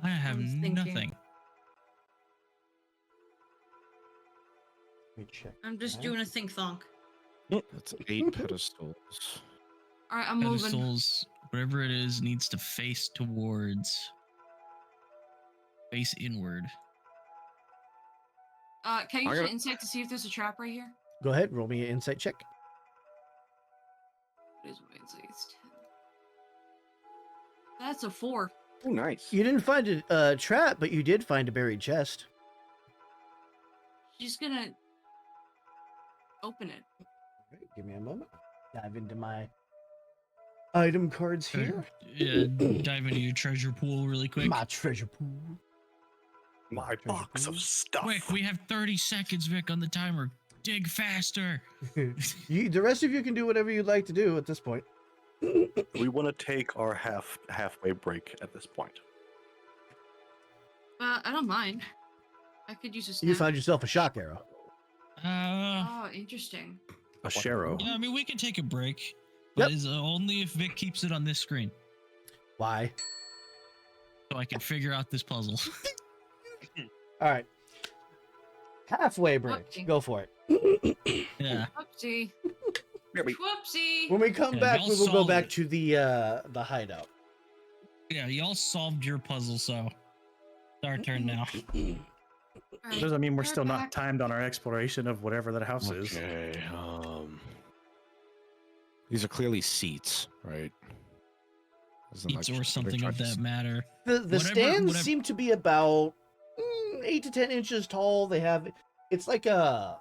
[SPEAKER 3] I have
[SPEAKER 4] was thinking.
[SPEAKER 3] nothing.
[SPEAKER 1] Let me check.
[SPEAKER 4] I'm just
[SPEAKER 1] that.
[SPEAKER 4] doing a think thonk.
[SPEAKER 7] That's 8 pedestals.
[SPEAKER 4] All right, I'm moving.
[SPEAKER 3] Pedestals, whatever it is, needs to face inward.
[SPEAKER 4] Can you
[SPEAKER 2] I
[SPEAKER 4] use an
[SPEAKER 2] gotta-
[SPEAKER 4] insight to see if there's a trap right here?
[SPEAKER 1] Go ahead, roll me an insight check.
[SPEAKER 4] What is my insight? It's 10. That's a 4.
[SPEAKER 5] Oh, nice.
[SPEAKER 1] You didn't find a trap, but you did find a buried chest.
[SPEAKER 4] She's gonna open it.
[SPEAKER 1] Right, give me a moment. Dive into my item cards here.
[SPEAKER 3] Yeah, dive into your treasure pool really quick.
[SPEAKER 1] My treasure pool.
[SPEAKER 5] My box of stuff.
[SPEAKER 3] Quick, we have 30 seconds, Vic, on the timer. Dig faster.
[SPEAKER 1] The rest of you can do whatever you'd like to do at this point.
[SPEAKER 5] We want to take our halfway break at this point.
[SPEAKER 4] I don't mind. I could use a snack.
[SPEAKER 1] You found yourself a shock arrow.
[SPEAKER 4] Oh, interesting.
[SPEAKER 6] A Shero.
[SPEAKER 3] Yeah, I mean, we can take a break, but
[SPEAKER 1] Yep.
[SPEAKER 3] it's only if Vic keeps it on this screen,
[SPEAKER 1] Why?
[SPEAKER 3] so I can figure out this puzzle.
[SPEAKER 1] All right. Halfway break.
[SPEAKER 4] Okay.
[SPEAKER 1] Go for it.
[SPEAKER 3] Yeah.
[SPEAKER 4] Whoopsie.
[SPEAKER 5] Yeah, we-
[SPEAKER 4] Whoopsie.
[SPEAKER 1] When we come
[SPEAKER 3] Yeah,
[SPEAKER 1] back,
[SPEAKER 3] y'all
[SPEAKER 1] we will go
[SPEAKER 3] solve
[SPEAKER 1] back
[SPEAKER 3] it.
[SPEAKER 1] to the hideout.
[SPEAKER 3] Yeah, y'all solved your puzzle, so it's our turn now.
[SPEAKER 4] All right,
[SPEAKER 6] Doesn't mean we're
[SPEAKER 4] we're
[SPEAKER 6] still not
[SPEAKER 4] back.
[SPEAKER 6] timed on our exploration of whatever that house is.
[SPEAKER 7] Okay. These are clearly seats, right? Isn't
[SPEAKER 3] Seats
[SPEAKER 7] like
[SPEAKER 3] or
[SPEAKER 7] they're
[SPEAKER 3] something
[SPEAKER 7] trying
[SPEAKER 3] of
[SPEAKER 7] to
[SPEAKER 3] that
[SPEAKER 7] s-
[SPEAKER 3] matter.
[SPEAKER 1] The
[SPEAKER 3] Whatever-
[SPEAKER 1] stands
[SPEAKER 3] whatever-
[SPEAKER 1] seem to be about 8 to 10 inches tall. They have it's like a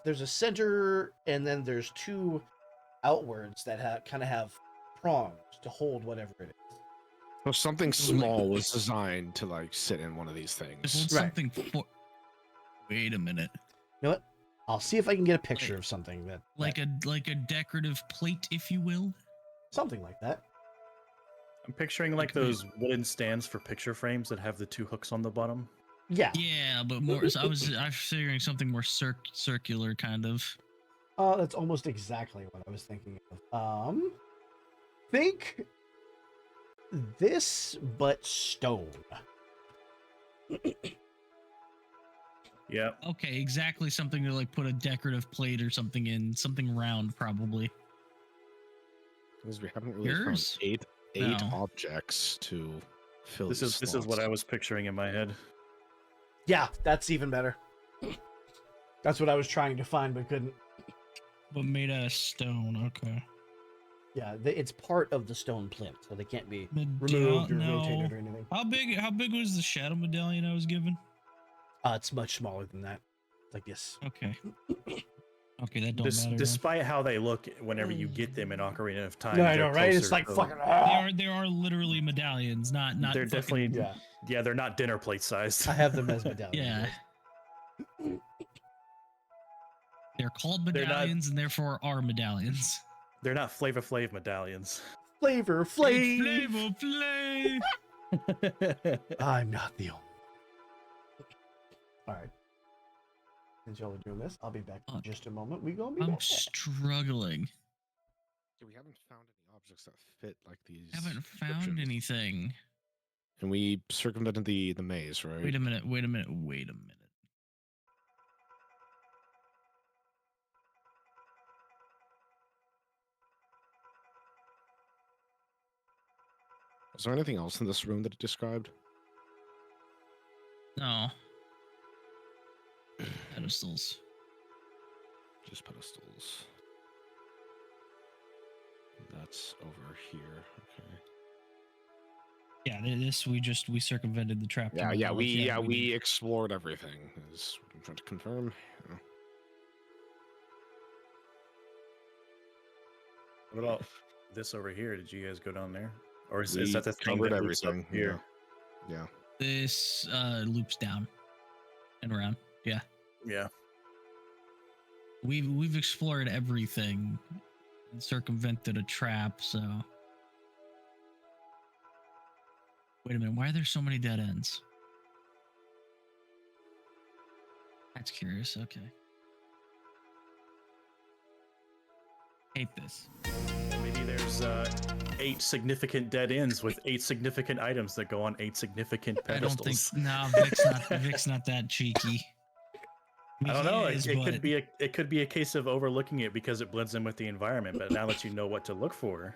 [SPEAKER 1] there's a center and then there's 2 outwards that kind of have prongs to hold whatever it is.
[SPEAKER 7] So something
[SPEAKER 3] like-
[SPEAKER 7] small was designed to like sit in one of these
[SPEAKER 3] To hold
[SPEAKER 7] things.
[SPEAKER 1] Right.
[SPEAKER 3] something for. Wait a minute.
[SPEAKER 1] You know what? I'll see if I can get a picture of something
[SPEAKER 3] Like a decorative plate, if you will.
[SPEAKER 1] something like that.
[SPEAKER 6] I'm picturing like those wooden stands for picture frames that have the 2 hooks on the bottom.
[SPEAKER 1] Yeah.
[SPEAKER 3] Yeah, but more. So I was figuring something more circular, kind of.
[SPEAKER 1] That's almost exactly what I was thinking of. Think this, but stone.
[SPEAKER 6] Yeah.
[SPEAKER 3] Okay, exactly something to like put a decorative plate or something in, something round, probably.
[SPEAKER 7] Because we haven't really
[SPEAKER 3] Yours?
[SPEAKER 7] found eight
[SPEAKER 3] No.
[SPEAKER 7] objects to fill.
[SPEAKER 6] This
[SPEAKER 7] these
[SPEAKER 6] is what I
[SPEAKER 7] slots.
[SPEAKER 6] was picturing in my head.
[SPEAKER 1] Yeah, that's even better. That's what I was trying to find, but couldn't.
[SPEAKER 3] But made out of stone. Okay.
[SPEAKER 1] Yeah, it's part of the stone plinth, so they can't be
[SPEAKER 3] Medall-
[SPEAKER 1] removed or
[SPEAKER 3] no.
[SPEAKER 1] rotated or anything.
[SPEAKER 3] How big was the shadow medallion I was given?
[SPEAKER 1] It's much smaller than that. Like this.
[SPEAKER 3] Okay. Okay, that don't matter. then.
[SPEAKER 6] Despite how they look whenever you get them in Ocarina of Time.
[SPEAKER 1] No, I
[SPEAKER 6] they're
[SPEAKER 1] know, right? It's
[SPEAKER 6] closer
[SPEAKER 1] like
[SPEAKER 6] to-
[SPEAKER 1] fucking.
[SPEAKER 3] There are literally medallions, not
[SPEAKER 6] They're
[SPEAKER 3] fucking-
[SPEAKER 6] definitely
[SPEAKER 1] Yeah,
[SPEAKER 6] they're not dinner plate sized.
[SPEAKER 1] I have them as medallions.
[SPEAKER 3] Yeah. They're called
[SPEAKER 6] They're not-
[SPEAKER 3] medallions and therefore are medallions.
[SPEAKER 6] They're not Flavor Flav medallions.
[SPEAKER 1] Flavor Flav.
[SPEAKER 3] Flavor Flav.
[SPEAKER 1] I'm not the only. All right. Since y'all are doing this, I'll be back in just a moment. We gonna be
[SPEAKER 3] I'm
[SPEAKER 1] back.
[SPEAKER 3] struggling.
[SPEAKER 7] Yeah, we haven't found any objects that fit like these.
[SPEAKER 3] Haven't found
[SPEAKER 7] descriptions.
[SPEAKER 3] anything.
[SPEAKER 7] And we circumvented the maze, right?
[SPEAKER 3] Wait a minute.
[SPEAKER 7] Was there anything else in this room that it described?
[SPEAKER 3] No. Pedestals.
[SPEAKER 7] Just pedestals. That's over here. Okay.
[SPEAKER 3] Yeah, this we circumvented the trap.
[SPEAKER 7] Yeah,
[SPEAKER 3] to
[SPEAKER 7] yeah,
[SPEAKER 3] knowledge.
[SPEAKER 7] we explored everything. Is what I'm trying to confirm. Yeah.
[SPEAKER 6] What about this over here? Did you guys go down there? Or is
[SPEAKER 7] We
[SPEAKER 6] that the thing
[SPEAKER 7] covered
[SPEAKER 6] that loops up
[SPEAKER 7] everything,
[SPEAKER 6] here?
[SPEAKER 7] Yeah.
[SPEAKER 3] This loops down and around. Yeah.
[SPEAKER 6] Yeah.
[SPEAKER 3] We've explored everything and circumvented a trap, so wait a minute, why are there so many dead ends? That's curious, okay. Hate this.
[SPEAKER 6] Maybe there's 8 significant dead ends with 8 significant items that go on 8 significant
[SPEAKER 3] I don't
[SPEAKER 6] pedestals.
[SPEAKER 3] think Vic's not that cheeky.
[SPEAKER 6] I don't know.
[SPEAKER 3] He is,
[SPEAKER 6] It
[SPEAKER 3] but-
[SPEAKER 6] could be a case of overlooking it because it blends in with the environment. But now that you know what to look for,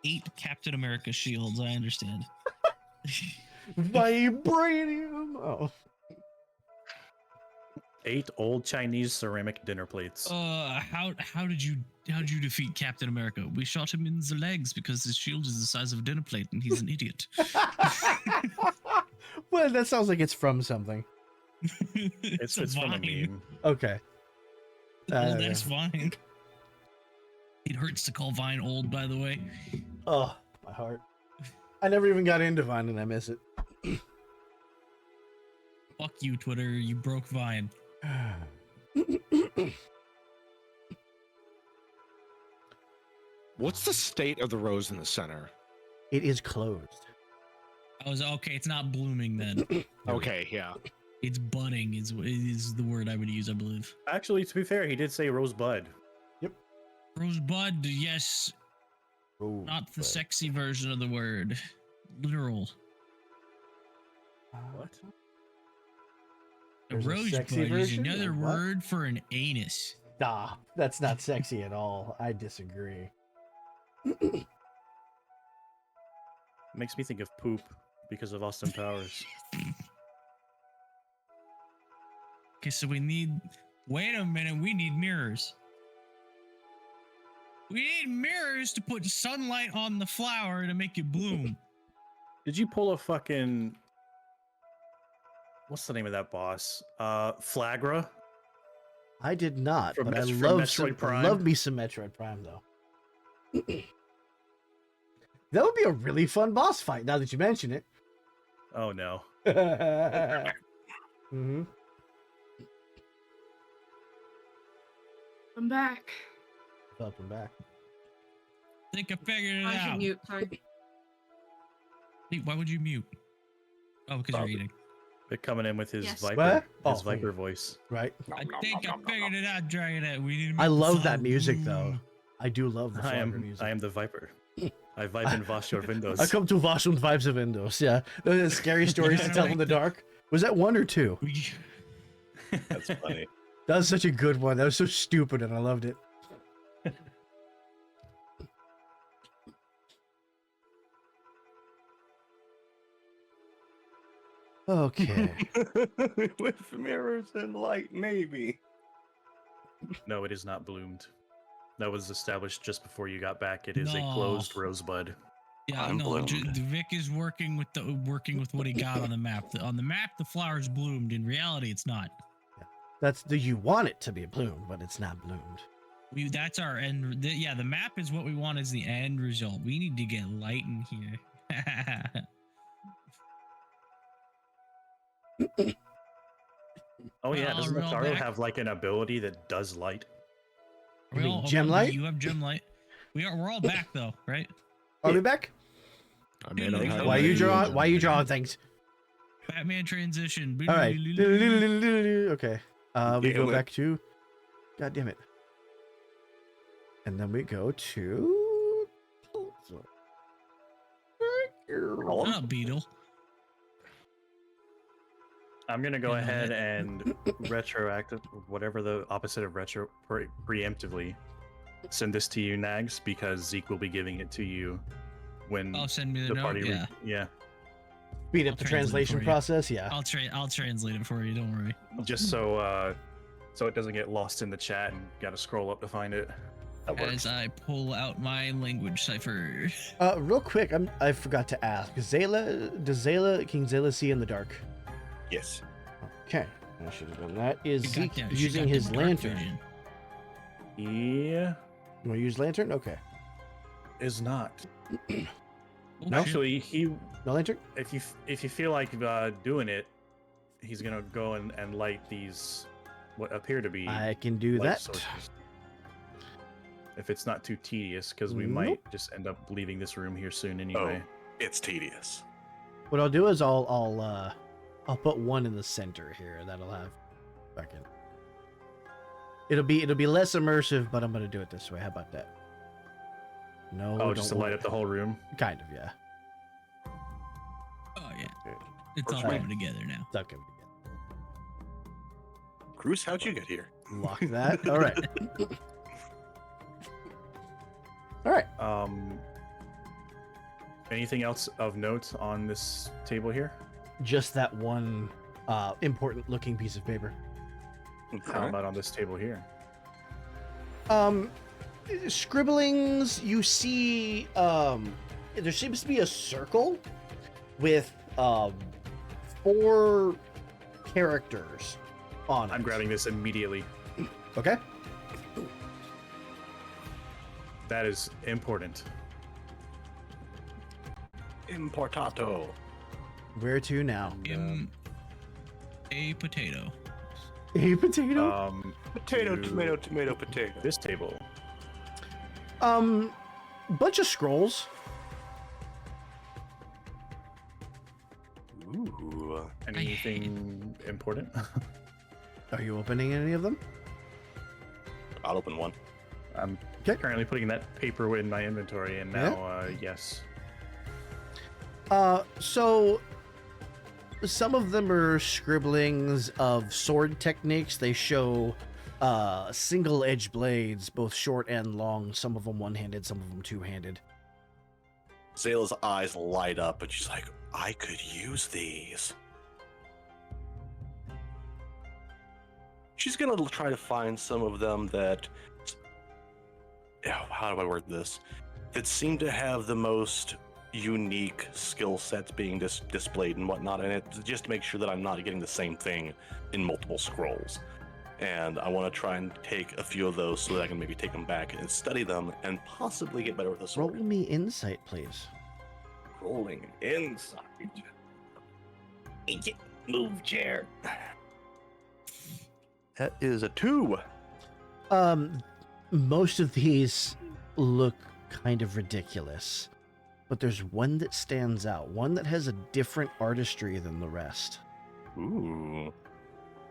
[SPEAKER 3] 8 Captain America shields. I understand.
[SPEAKER 1] Vibranium. Oh,
[SPEAKER 6] 8 old Chinese ceramic dinner plates.
[SPEAKER 3] How did you defeat Captain America? We shot him in the legs because his shield is the size of a dinner plate and he's an idiot.
[SPEAKER 1] well, that sounds like it's from something.
[SPEAKER 6] It's from a meme.
[SPEAKER 1] Okay.
[SPEAKER 3] Old ass Vine. It hurts to call Vine old, by the way.
[SPEAKER 1] Oh, my heart. I never even got into Vine, and I miss it.
[SPEAKER 3] Fuck you, Twitter. You broke Vine.
[SPEAKER 2] What's the state of the rose in the center?
[SPEAKER 1] It is closed.
[SPEAKER 3] I was okay. It's not blooming then.
[SPEAKER 2] Okay, yeah.
[SPEAKER 3] It's budding. Is the word I would use, I believe.
[SPEAKER 6] Actually, to be fair, he did say rosebud.
[SPEAKER 3] Rosebud, yes. Not the sexy version of the word. Literal.
[SPEAKER 6] What?
[SPEAKER 3] A
[SPEAKER 1] There's a
[SPEAKER 3] rosebud
[SPEAKER 1] sexy
[SPEAKER 3] is
[SPEAKER 1] version?
[SPEAKER 3] another
[SPEAKER 1] Or what?
[SPEAKER 3] word for an anus.
[SPEAKER 1] Stop. That's not sexy at all. I disagree.
[SPEAKER 6] Makes me think of poop because of Austin Powers.
[SPEAKER 3] Okay, so we need. Wait a minute. We need mirrors. We need mirrors to put sunlight on the flower to make it bloom.
[SPEAKER 6] Did you pull a fucking... What's the name of that boss? Flagra?
[SPEAKER 1] I did not,
[SPEAKER 6] From
[SPEAKER 1] but I
[SPEAKER 6] Met- from
[SPEAKER 1] love
[SPEAKER 6] Metroid Prime?
[SPEAKER 1] love me some Metroid Prime though. That would be a really fun boss fight. Now that you mention it.
[SPEAKER 6] Oh no.
[SPEAKER 1] hmm
[SPEAKER 4] I'm back.
[SPEAKER 1] Welcome back.
[SPEAKER 3] Think I figured it
[SPEAKER 4] I should
[SPEAKER 3] out.
[SPEAKER 4] mute. Sorry.
[SPEAKER 3] Hey, why would you mute? Oh, because
[SPEAKER 6] Probably.
[SPEAKER 3] you're eating.
[SPEAKER 6] They're coming in with his
[SPEAKER 4] Yes.
[SPEAKER 6] viper,
[SPEAKER 1] What?
[SPEAKER 6] his
[SPEAKER 1] Oh,
[SPEAKER 6] viper voice.
[SPEAKER 1] Right.
[SPEAKER 3] I think I figured it out, Dragonette. We need to
[SPEAKER 1] I
[SPEAKER 3] make the
[SPEAKER 1] love
[SPEAKER 3] flower
[SPEAKER 1] that music though.
[SPEAKER 3] bloom.
[SPEAKER 1] I do love the
[SPEAKER 6] I
[SPEAKER 1] Flogger music.
[SPEAKER 6] am the viper. I vibe in wash your windows.
[SPEAKER 1] I come to wash und vibes of Windows. Yeah, those scary stories to
[SPEAKER 3] Yeah, I
[SPEAKER 1] tell
[SPEAKER 3] like
[SPEAKER 1] in the
[SPEAKER 3] that.
[SPEAKER 1] dark. Was that 1 or 2?
[SPEAKER 5] That's funny.
[SPEAKER 1] That was such a good one. That was so stupid, and I loved it. Okay.
[SPEAKER 5] With mirrors and light, maybe.
[SPEAKER 6] No, it is not bloomed. That was established just before you got back. It is a
[SPEAKER 3] No.
[SPEAKER 6] closed rosebud.
[SPEAKER 3] Yeah,
[SPEAKER 5] I'm
[SPEAKER 3] no.
[SPEAKER 5] bloomed.
[SPEAKER 3] Vic is working with what he got on the map. On the map, the flowers bloomed. In reality, it's not.
[SPEAKER 1] That's the you want it to be bloomed, but it's not bloomed.
[SPEAKER 3] That's our end. Yeah, the map is what we want as the end result. We need to get light in here.
[SPEAKER 6] Oh yeah,
[SPEAKER 3] Well,
[SPEAKER 6] doesn't
[SPEAKER 3] we're all
[SPEAKER 6] Lucario
[SPEAKER 3] back.
[SPEAKER 6] have like an ability that does light?
[SPEAKER 1] You mean
[SPEAKER 3] Well,
[SPEAKER 1] gem
[SPEAKER 3] okay,
[SPEAKER 1] light?
[SPEAKER 3] You have gem light. We're all back though, right?
[SPEAKER 1] Are we back?
[SPEAKER 2] I may not
[SPEAKER 3] Dude,
[SPEAKER 2] have
[SPEAKER 1] Why
[SPEAKER 2] any-
[SPEAKER 1] you drawing things?
[SPEAKER 3] Batman transition.
[SPEAKER 1] All right. Okay. We
[SPEAKER 5] Yeah,
[SPEAKER 1] go
[SPEAKER 5] wait.
[SPEAKER 1] back to. God damn it. And then we go to.
[SPEAKER 3] Shut up, Beetle.
[SPEAKER 6] I'm gonna go
[SPEAKER 3] Yeah,
[SPEAKER 6] ahead and retroactive, whatever the opposite of retro, preemptively send this to you, Nags, because Zeke will be giving it to you when
[SPEAKER 3] Oh, send me the,
[SPEAKER 6] the
[SPEAKER 3] note.
[SPEAKER 6] party.
[SPEAKER 3] Yeah,
[SPEAKER 6] Yeah,
[SPEAKER 1] Speed
[SPEAKER 3] I'll
[SPEAKER 1] up the
[SPEAKER 3] translate
[SPEAKER 1] translation
[SPEAKER 3] for you.
[SPEAKER 1] process. Yeah.
[SPEAKER 3] I'll translate it for you. Don't worry.
[SPEAKER 6] just so it doesn't get lost in the chat and got to scroll up to find it.
[SPEAKER 5] That
[SPEAKER 3] As
[SPEAKER 5] works.
[SPEAKER 3] I pull out my language cipher.
[SPEAKER 1] Real quick, I forgot to ask. Does King Zayla see in the dark?
[SPEAKER 5] Yes.
[SPEAKER 1] Okay. I should have done that. Is
[SPEAKER 3] She got
[SPEAKER 1] Zeke
[SPEAKER 3] that- she
[SPEAKER 1] using
[SPEAKER 3] got
[SPEAKER 1] his
[SPEAKER 3] the dark
[SPEAKER 1] lantern?
[SPEAKER 3] vision.
[SPEAKER 6] Yeah,
[SPEAKER 1] You want to use lantern? Okay.
[SPEAKER 6] is not.
[SPEAKER 3] Oh, shit.
[SPEAKER 6] Actually, he
[SPEAKER 1] No lantern?
[SPEAKER 6] if you feel like doing it, he's gonna go and light these what appear to be
[SPEAKER 1] I can do
[SPEAKER 6] light
[SPEAKER 1] that.
[SPEAKER 6] sources. If it's not too tedious, because we
[SPEAKER 1] Nope.
[SPEAKER 6] might just end up leaving this room here soon anyway.
[SPEAKER 5] It's tedious.
[SPEAKER 1] What I'll do is I'll put one in the center here. That'll have fucking. It'll be less immersive, but I'm gonna do it this way. How about that? No.
[SPEAKER 6] Oh, just to
[SPEAKER 1] don't
[SPEAKER 6] light
[SPEAKER 1] want-
[SPEAKER 6] up the whole room.
[SPEAKER 1] Kind of, yeah.
[SPEAKER 3] Oh yeah. It's all
[SPEAKER 5] Right.
[SPEAKER 3] coming together now.
[SPEAKER 1] It's not gonna be
[SPEAKER 5] Cruz, how'd you get here?
[SPEAKER 1] good. Lock that. All right. All right.
[SPEAKER 6] Anything else of note on this table here?
[SPEAKER 1] Just that one important looking piece of paper.
[SPEAKER 6] How about on this table here?
[SPEAKER 1] Scribblings, you see there seems to be a circle with 4 characters on it.
[SPEAKER 6] I'm grabbing this immediately.
[SPEAKER 1] Okay.
[SPEAKER 6] That is important.
[SPEAKER 5] Importato.
[SPEAKER 1] Where to now?
[SPEAKER 3] A potato.
[SPEAKER 1] A potato?
[SPEAKER 5] Potato,
[SPEAKER 6] to
[SPEAKER 5] tomato, tomato, potato.
[SPEAKER 6] This table.
[SPEAKER 1] Bunch of scrolls.
[SPEAKER 5] Ooh.
[SPEAKER 6] Anything important?
[SPEAKER 1] Are you opening any of them?
[SPEAKER 5] I'll open one.
[SPEAKER 6] I'm
[SPEAKER 1] Okay.
[SPEAKER 6] currently putting that paper in my inventory, and now, yes.
[SPEAKER 1] So some of them are scribblings of sword techniques. They show single edge blades, both short and long. Some of them one-handed, some of them two-handed.
[SPEAKER 5] Zayla's eyes light up, and she's like, I could use these. She's gonna try to find some of them that, how do I word this? That seem to have the most unique skill sets being displayed and whatnot, and it just to make sure that I'm not getting the same thing in multiple scrolls. And I want to try and take a few of those so that I can maybe take them back and study them and possibly get better with the
[SPEAKER 1] Roll
[SPEAKER 5] sword.
[SPEAKER 1] me insight, please.
[SPEAKER 5] Rolling inside. Move chair. That is a 2.
[SPEAKER 1] Most of these look kind of ridiculous, but there's one that stands out, one that has a different artistry than the rest.
[SPEAKER 5] Ooh.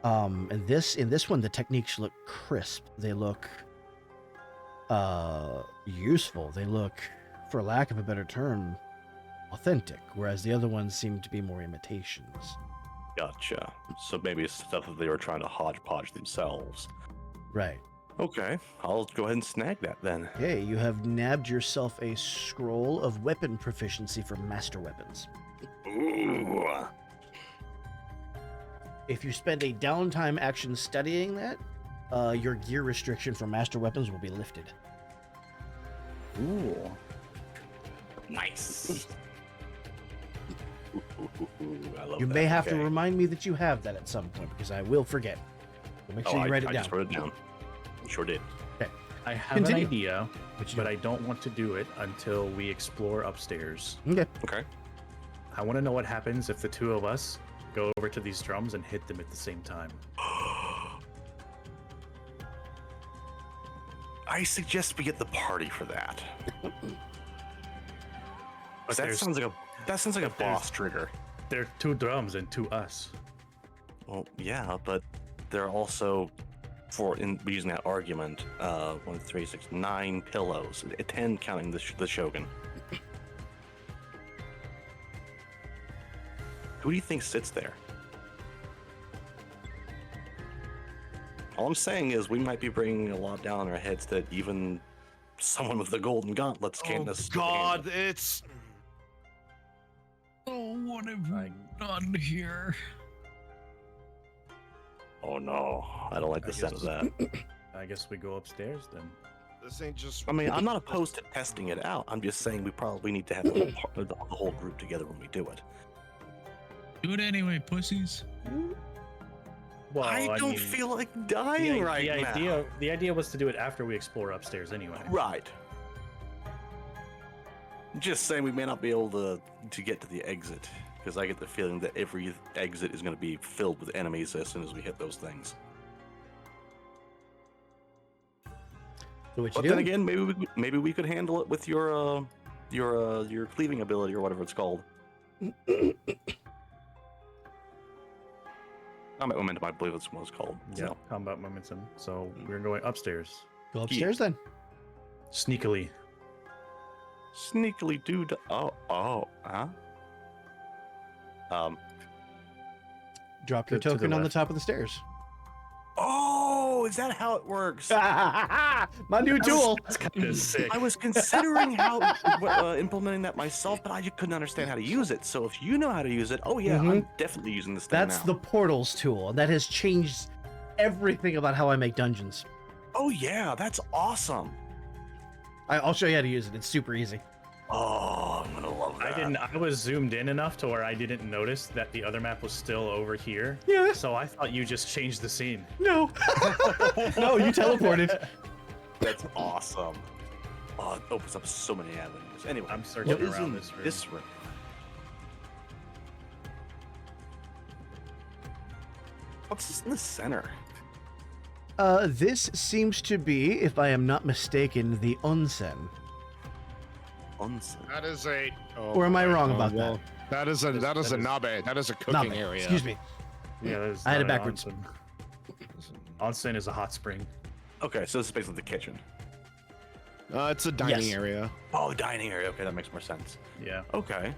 [SPEAKER 1] And in this one, the techniques look crisp. They look useful. They look, for lack of a better term, authentic, whereas the other ones seem to be more imitations.
[SPEAKER 5] Gotcha. So maybe it's stuff that they were trying to hodgepodge themselves.
[SPEAKER 1] Right.
[SPEAKER 5] Okay, I'll go ahead and snag that then.
[SPEAKER 1] Okay, you have nabbed yourself a scroll of weapon proficiency for master weapons.
[SPEAKER 5] Ooh.
[SPEAKER 1] If you spend a downtime action studying that, your gear restriction for master weapons will be lifted.
[SPEAKER 6] Ooh.
[SPEAKER 5] Nice. I love
[SPEAKER 1] You
[SPEAKER 5] that.
[SPEAKER 1] may have to
[SPEAKER 5] Okay.
[SPEAKER 1] remind me that you have that at some point, because I will forget. So make sure you write it
[SPEAKER 5] I
[SPEAKER 1] down.
[SPEAKER 5] just wrote it down. Sure did.
[SPEAKER 6] I have
[SPEAKER 1] Continue.
[SPEAKER 6] an idea,
[SPEAKER 1] What you
[SPEAKER 6] but
[SPEAKER 1] do?
[SPEAKER 6] I don't want to do it until we explore upstairs.
[SPEAKER 1] Okay.
[SPEAKER 5] Okay.
[SPEAKER 6] I want to know what happens if the two of us go over to these drums and hit them at the same time.
[SPEAKER 5] I suggest we get the party for that.
[SPEAKER 6] But
[SPEAKER 5] That
[SPEAKER 6] there's,
[SPEAKER 5] sounds like a
[SPEAKER 6] there's-
[SPEAKER 5] boss trigger.
[SPEAKER 6] there are 2 drums and 2 us.
[SPEAKER 5] Well, yeah, but they're also using that argument. 1, 3, 6, 9 pillows. 10 counting the Shogun. Who do you think sits there? All I'm saying is we might be bringing a lot down on our heads that even someone with the golden gauntlets can't necessarily handle.
[SPEAKER 2] it's
[SPEAKER 3] Oh, what have
[SPEAKER 6] I-
[SPEAKER 3] we done here?
[SPEAKER 5] Oh no, I don't like the
[SPEAKER 6] I
[SPEAKER 5] sound of
[SPEAKER 6] guess-
[SPEAKER 5] that.
[SPEAKER 6] I guess we go upstairs then.
[SPEAKER 2] this ain't just.
[SPEAKER 5] I mean, I'm not opposed to testing it out. I'm just saying we probably need to have the whole group together when we do it.
[SPEAKER 3] Do it anyway, pussies.
[SPEAKER 6] Well,
[SPEAKER 5] I don't
[SPEAKER 6] mean,
[SPEAKER 5] feel like dying right now.
[SPEAKER 6] The idea was to do it after we explore upstairs anyway.
[SPEAKER 5] Right. Just saying we may not be able to get to the exit because I get the feeling that every exit is going to be filled with enemies as soon as we hit those things.
[SPEAKER 1] So what you
[SPEAKER 5] But
[SPEAKER 1] do?
[SPEAKER 5] then again, maybe we could handle it with your cleaving ability or whatever it's called. Combat momentum, I believe that's what it's called.
[SPEAKER 6] Yeah,
[SPEAKER 5] So,
[SPEAKER 6] combat momentum. So we're going upstairs.
[SPEAKER 1] Go upstairs then.
[SPEAKER 6] Sneakily.
[SPEAKER 5] sneakily dude. Oh, huh?
[SPEAKER 1] Drop your
[SPEAKER 6] To the
[SPEAKER 1] token on the
[SPEAKER 6] left.
[SPEAKER 1] top of the stairs.
[SPEAKER 5] Oh, is that how it works?
[SPEAKER 1] My new tool.
[SPEAKER 6] That's kind of sick.
[SPEAKER 5] I was considering how implementing that myself, but I just couldn't understand how to use it. So if you know how to use it, oh yeah, I'm definitely using this thing
[SPEAKER 1] That's
[SPEAKER 5] now.
[SPEAKER 1] the portals tool. That has changed everything about how I make dungeons.
[SPEAKER 5] Oh yeah, that's awesome.
[SPEAKER 1] I'll show you how to use it. It's super easy.
[SPEAKER 5] Oh, I'm gonna love that.
[SPEAKER 6] I was zoomed in enough to where I didn't notice that the other map was still over here.
[SPEAKER 1] Yeah.
[SPEAKER 6] So I thought you just changed the scene.
[SPEAKER 1] No. No, you teleported.
[SPEAKER 5] That's awesome. Oh, it opens up so many avenues. Anyway,
[SPEAKER 6] I'm searching
[SPEAKER 5] what is
[SPEAKER 6] around
[SPEAKER 5] in
[SPEAKER 6] this room.
[SPEAKER 5] this room? What's this in the center?
[SPEAKER 1] This seems to be, if I am not mistaken, the onsen.
[SPEAKER 5] Onsen.
[SPEAKER 2] That is a. Oh
[SPEAKER 1] Or am I
[SPEAKER 2] my-
[SPEAKER 1] wrong
[SPEAKER 2] oh,
[SPEAKER 1] about
[SPEAKER 2] well, That is a
[SPEAKER 6] That is-
[SPEAKER 2] nabe. That is a cooking
[SPEAKER 1] Nabe.
[SPEAKER 2] area.
[SPEAKER 1] Excuse me.
[SPEAKER 6] Yeah, there's
[SPEAKER 1] I had it
[SPEAKER 6] not an
[SPEAKER 1] backwards.
[SPEAKER 6] Onsen. Onsen is a hot spring.
[SPEAKER 5] Okay, so this is basically the kitchen.
[SPEAKER 2] It's a dining
[SPEAKER 1] Yes.
[SPEAKER 2] area.
[SPEAKER 5] Oh, dining area. Okay, that makes more sense.
[SPEAKER 6] Yeah.
[SPEAKER 5] Okay.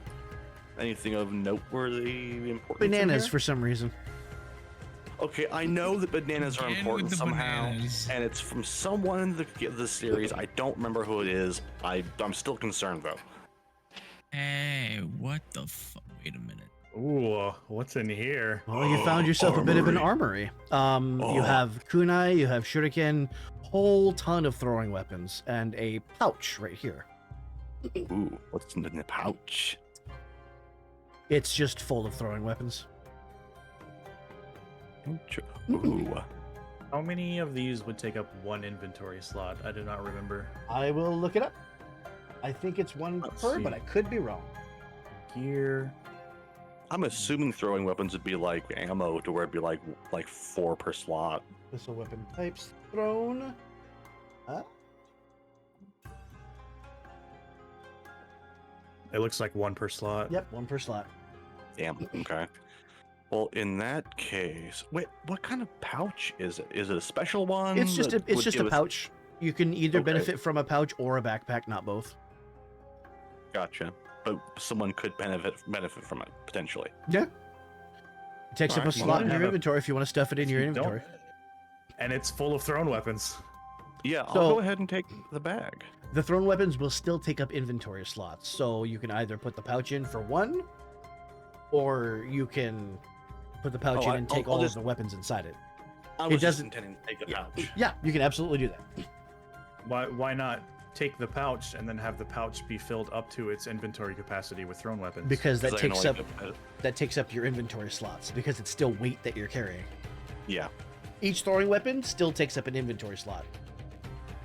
[SPEAKER 5] Anything of noteworthy importance?
[SPEAKER 1] Bananas
[SPEAKER 5] in
[SPEAKER 1] for some reason.
[SPEAKER 5] here? Okay, I know that bananas are
[SPEAKER 3] Again with
[SPEAKER 5] important
[SPEAKER 3] the
[SPEAKER 5] somehow,
[SPEAKER 3] bananas.
[SPEAKER 5] and it's from someone in the series. I don't remember who it is. I'm still concerned though.
[SPEAKER 3] Hey, what the wait a minute.
[SPEAKER 6] Ooh, what's in here?
[SPEAKER 1] Well, you found yourself a bit of an armory. You
[SPEAKER 5] Oh.
[SPEAKER 1] have kunai, you have shuriken, whole ton of throwing weapons, and a pouch right here.
[SPEAKER 5] Ooh, what's in the pouch?
[SPEAKER 1] It's just full of throwing weapons.
[SPEAKER 5] Ooh.
[SPEAKER 6] How many of these would take up one inventory slot? I do not remember.
[SPEAKER 1] I will look it up. I think it's one
[SPEAKER 6] Let's
[SPEAKER 1] per,
[SPEAKER 6] see.
[SPEAKER 1] but I could be wrong.
[SPEAKER 6] Gear.
[SPEAKER 5] I'm assuming throwing weapons would be like ammo, to where it'd be like 4 per slot.
[SPEAKER 1] Missile weapon types thrown.
[SPEAKER 6] It looks like one per slot.
[SPEAKER 1] Yep, one per slot.
[SPEAKER 5] Damn. Okay. Well, in that case, wait, what kind of pouch is it? Is it a special one?
[SPEAKER 1] It's just
[SPEAKER 5] that
[SPEAKER 1] a
[SPEAKER 5] would give us-
[SPEAKER 1] pouch. You can either
[SPEAKER 5] Okay.
[SPEAKER 1] benefit from a pouch or a backpack, not both.
[SPEAKER 5] Gotcha. But someone could benefit from it potentially.
[SPEAKER 1] Yeah. It takes up a
[SPEAKER 5] Alright,
[SPEAKER 1] slot
[SPEAKER 6] well,
[SPEAKER 1] in
[SPEAKER 6] I
[SPEAKER 1] your
[SPEAKER 6] have a-
[SPEAKER 1] inventory if you want to stuff it in your
[SPEAKER 6] You don't-
[SPEAKER 1] inventory.
[SPEAKER 6] And it's full of thrown weapons.
[SPEAKER 5] Yeah, I'll
[SPEAKER 1] So-
[SPEAKER 5] go ahead and take the bag.
[SPEAKER 1] The thrown weapons will still take up inventory slots, so you can either put the pouch in for one, or you can put the pouch
[SPEAKER 5] Oh,
[SPEAKER 1] in and take
[SPEAKER 5] I'll
[SPEAKER 1] all
[SPEAKER 5] just-
[SPEAKER 1] of the weapons inside it.
[SPEAKER 5] I
[SPEAKER 1] It
[SPEAKER 5] was just
[SPEAKER 1] doesn't-
[SPEAKER 5] intending to take a pouch.
[SPEAKER 1] Yeah, you can absolutely do that.
[SPEAKER 6] Why not take the pouch and then have the pouch be filled up to its inventory capacity with thrown weapons?
[SPEAKER 1] Because that
[SPEAKER 5] 'Cause I can
[SPEAKER 1] takes
[SPEAKER 5] only
[SPEAKER 1] up
[SPEAKER 5] fit-
[SPEAKER 1] that takes up your inventory slots because it's still weight that you're carrying.
[SPEAKER 5] Yeah.
[SPEAKER 1] Each throwing weapon still takes up an inventory slot.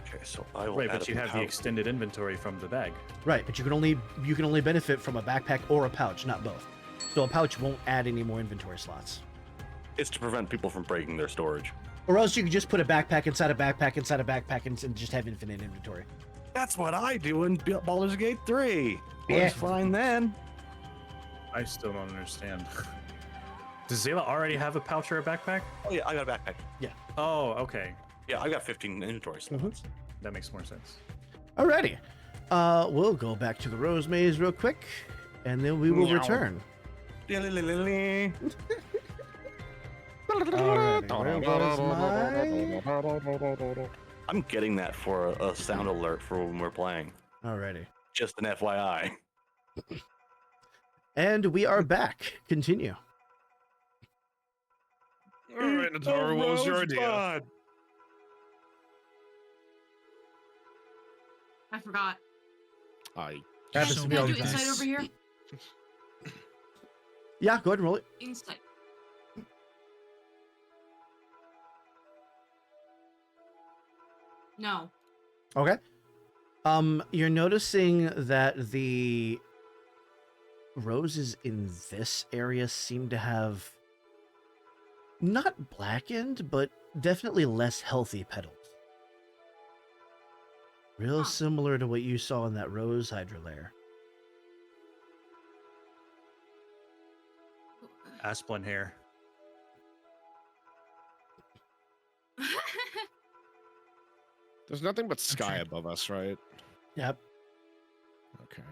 [SPEAKER 5] Okay, so I will
[SPEAKER 6] Right,
[SPEAKER 5] add
[SPEAKER 6] but
[SPEAKER 5] up
[SPEAKER 6] you
[SPEAKER 5] the
[SPEAKER 6] have the
[SPEAKER 5] pouch.
[SPEAKER 6] extended inventory from the bag.
[SPEAKER 1] Right, but you can only benefit from a backpack or a pouch, not both. So a pouch won't add any more inventory slots.
[SPEAKER 5] It's to prevent people from breaking their storage.
[SPEAKER 1] Or else you could just put a backpack inside a backpack inside a backpack and just have infinite inventory.
[SPEAKER 5] That's what I do in Baldur's Gate 3.
[SPEAKER 1] Yeah.
[SPEAKER 5] Was fine then.
[SPEAKER 6] I still don't understand. Does Zayla already have a pouch or a backpack?
[SPEAKER 5] Oh yeah, I got a backpack.
[SPEAKER 6] Oh, okay.
[SPEAKER 5] Yeah, I got 15 inventory slots.
[SPEAKER 6] That makes more sense.
[SPEAKER 1] Alrighty. We'll go back to the Rose Maze real quick, and then we will
[SPEAKER 5] Meow.
[SPEAKER 1] return.
[SPEAKER 5] Alright.
[SPEAKER 1] Alrighty, where was my...
[SPEAKER 5] I'm getting that for a sound alert for when we're playing.
[SPEAKER 1] Alrighty.
[SPEAKER 5] Just an FYI.
[SPEAKER 1] And we are back. Continue.
[SPEAKER 2] All right, Nataru, what was your idea?
[SPEAKER 4] I forgot.
[SPEAKER 2] I
[SPEAKER 1] Happens
[SPEAKER 3] So
[SPEAKER 1] to be
[SPEAKER 4] Can I
[SPEAKER 1] all
[SPEAKER 4] do
[SPEAKER 1] the time.
[SPEAKER 4] insight over here?
[SPEAKER 1] Yeah, go ahead and roll it.
[SPEAKER 4] Insight. No.
[SPEAKER 1] Okay. You're noticing that the roses in this area seem to have not blackened, but definitely less healthy petals. Real
[SPEAKER 4] Huh.
[SPEAKER 1] similar to what you saw in that rose hydra layer.
[SPEAKER 6] Asplin hair.
[SPEAKER 2] there's nothing but sky
[SPEAKER 3] sure.
[SPEAKER 2] above us, right?
[SPEAKER 1] Yep.
[SPEAKER 2] Okay.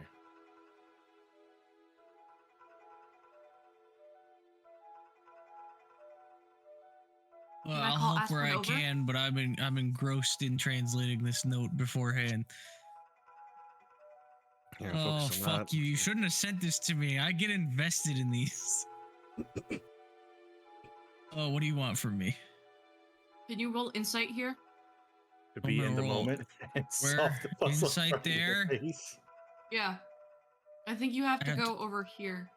[SPEAKER 3] Well,
[SPEAKER 4] Can I
[SPEAKER 3] I'll
[SPEAKER 4] call
[SPEAKER 3] help where
[SPEAKER 4] Aspen
[SPEAKER 3] I
[SPEAKER 4] over?
[SPEAKER 3] can, but I'm engrossed in translating this note beforehand.
[SPEAKER 2] Yeah,
[SPEAKER 3] Oh,
[SPEAKER 2] focus on
[SPEAKER 3] fuck
[SPEAKER 2] that.
[SPEAKER 3] you. You shouldn't have sent this to me. I get invested in these. Oh, what do you want from me?
[SPEAKER 4] Can you roll insight here?
[SPEAKER 6] To
[SPEAKER 3] I'm
[SPEAKER 6] be
[SPEAKER 3] gonna
[SPEAKER 6] in the
[SPEAKER 3] roll.
[SPEAKER 6] moment and
[SPEAKER 3] Where?
[SPEAKER 6] solve the puzzle
[SPEAKER 3] Insight
[SPEAKER 6] in front of your
[SPEAKER 3] there?
[SPEAKER 6] face.
[SPEAKER 4] Yeah. I think you have
[SPEAKER 3] I
[SPEAKER 4] to
[SPEAKER 3] have
[SPEAKER 4] go over here.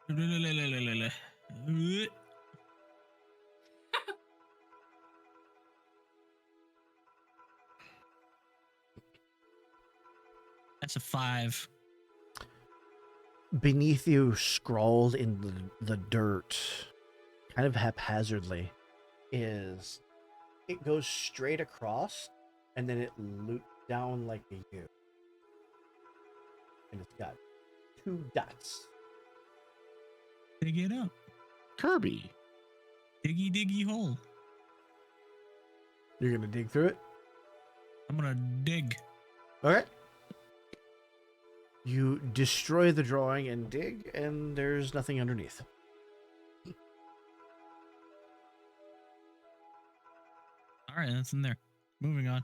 [SPEAKER 3] That's a 5.
[SPEAKER 1] Beneath you, scrawled in the dirt, kind of haphazardly, is it goes straight across and then it loops down like a U. And it's got 2 dots.
[SPEAKER 3] Dig it up.
[SPEAKER 2] Kirby.
[SPEAKER 3] Diggy diggy hole.
[SPEAKER 1] You're gonna dig through it?
[SPEAKER 3] I'm gonna dig.
[SPEAKER 1] Okay. You destroy the drawing and dig, and there's nothing underneath.
[SPEAKER 3] All right, that's in there. Moving on.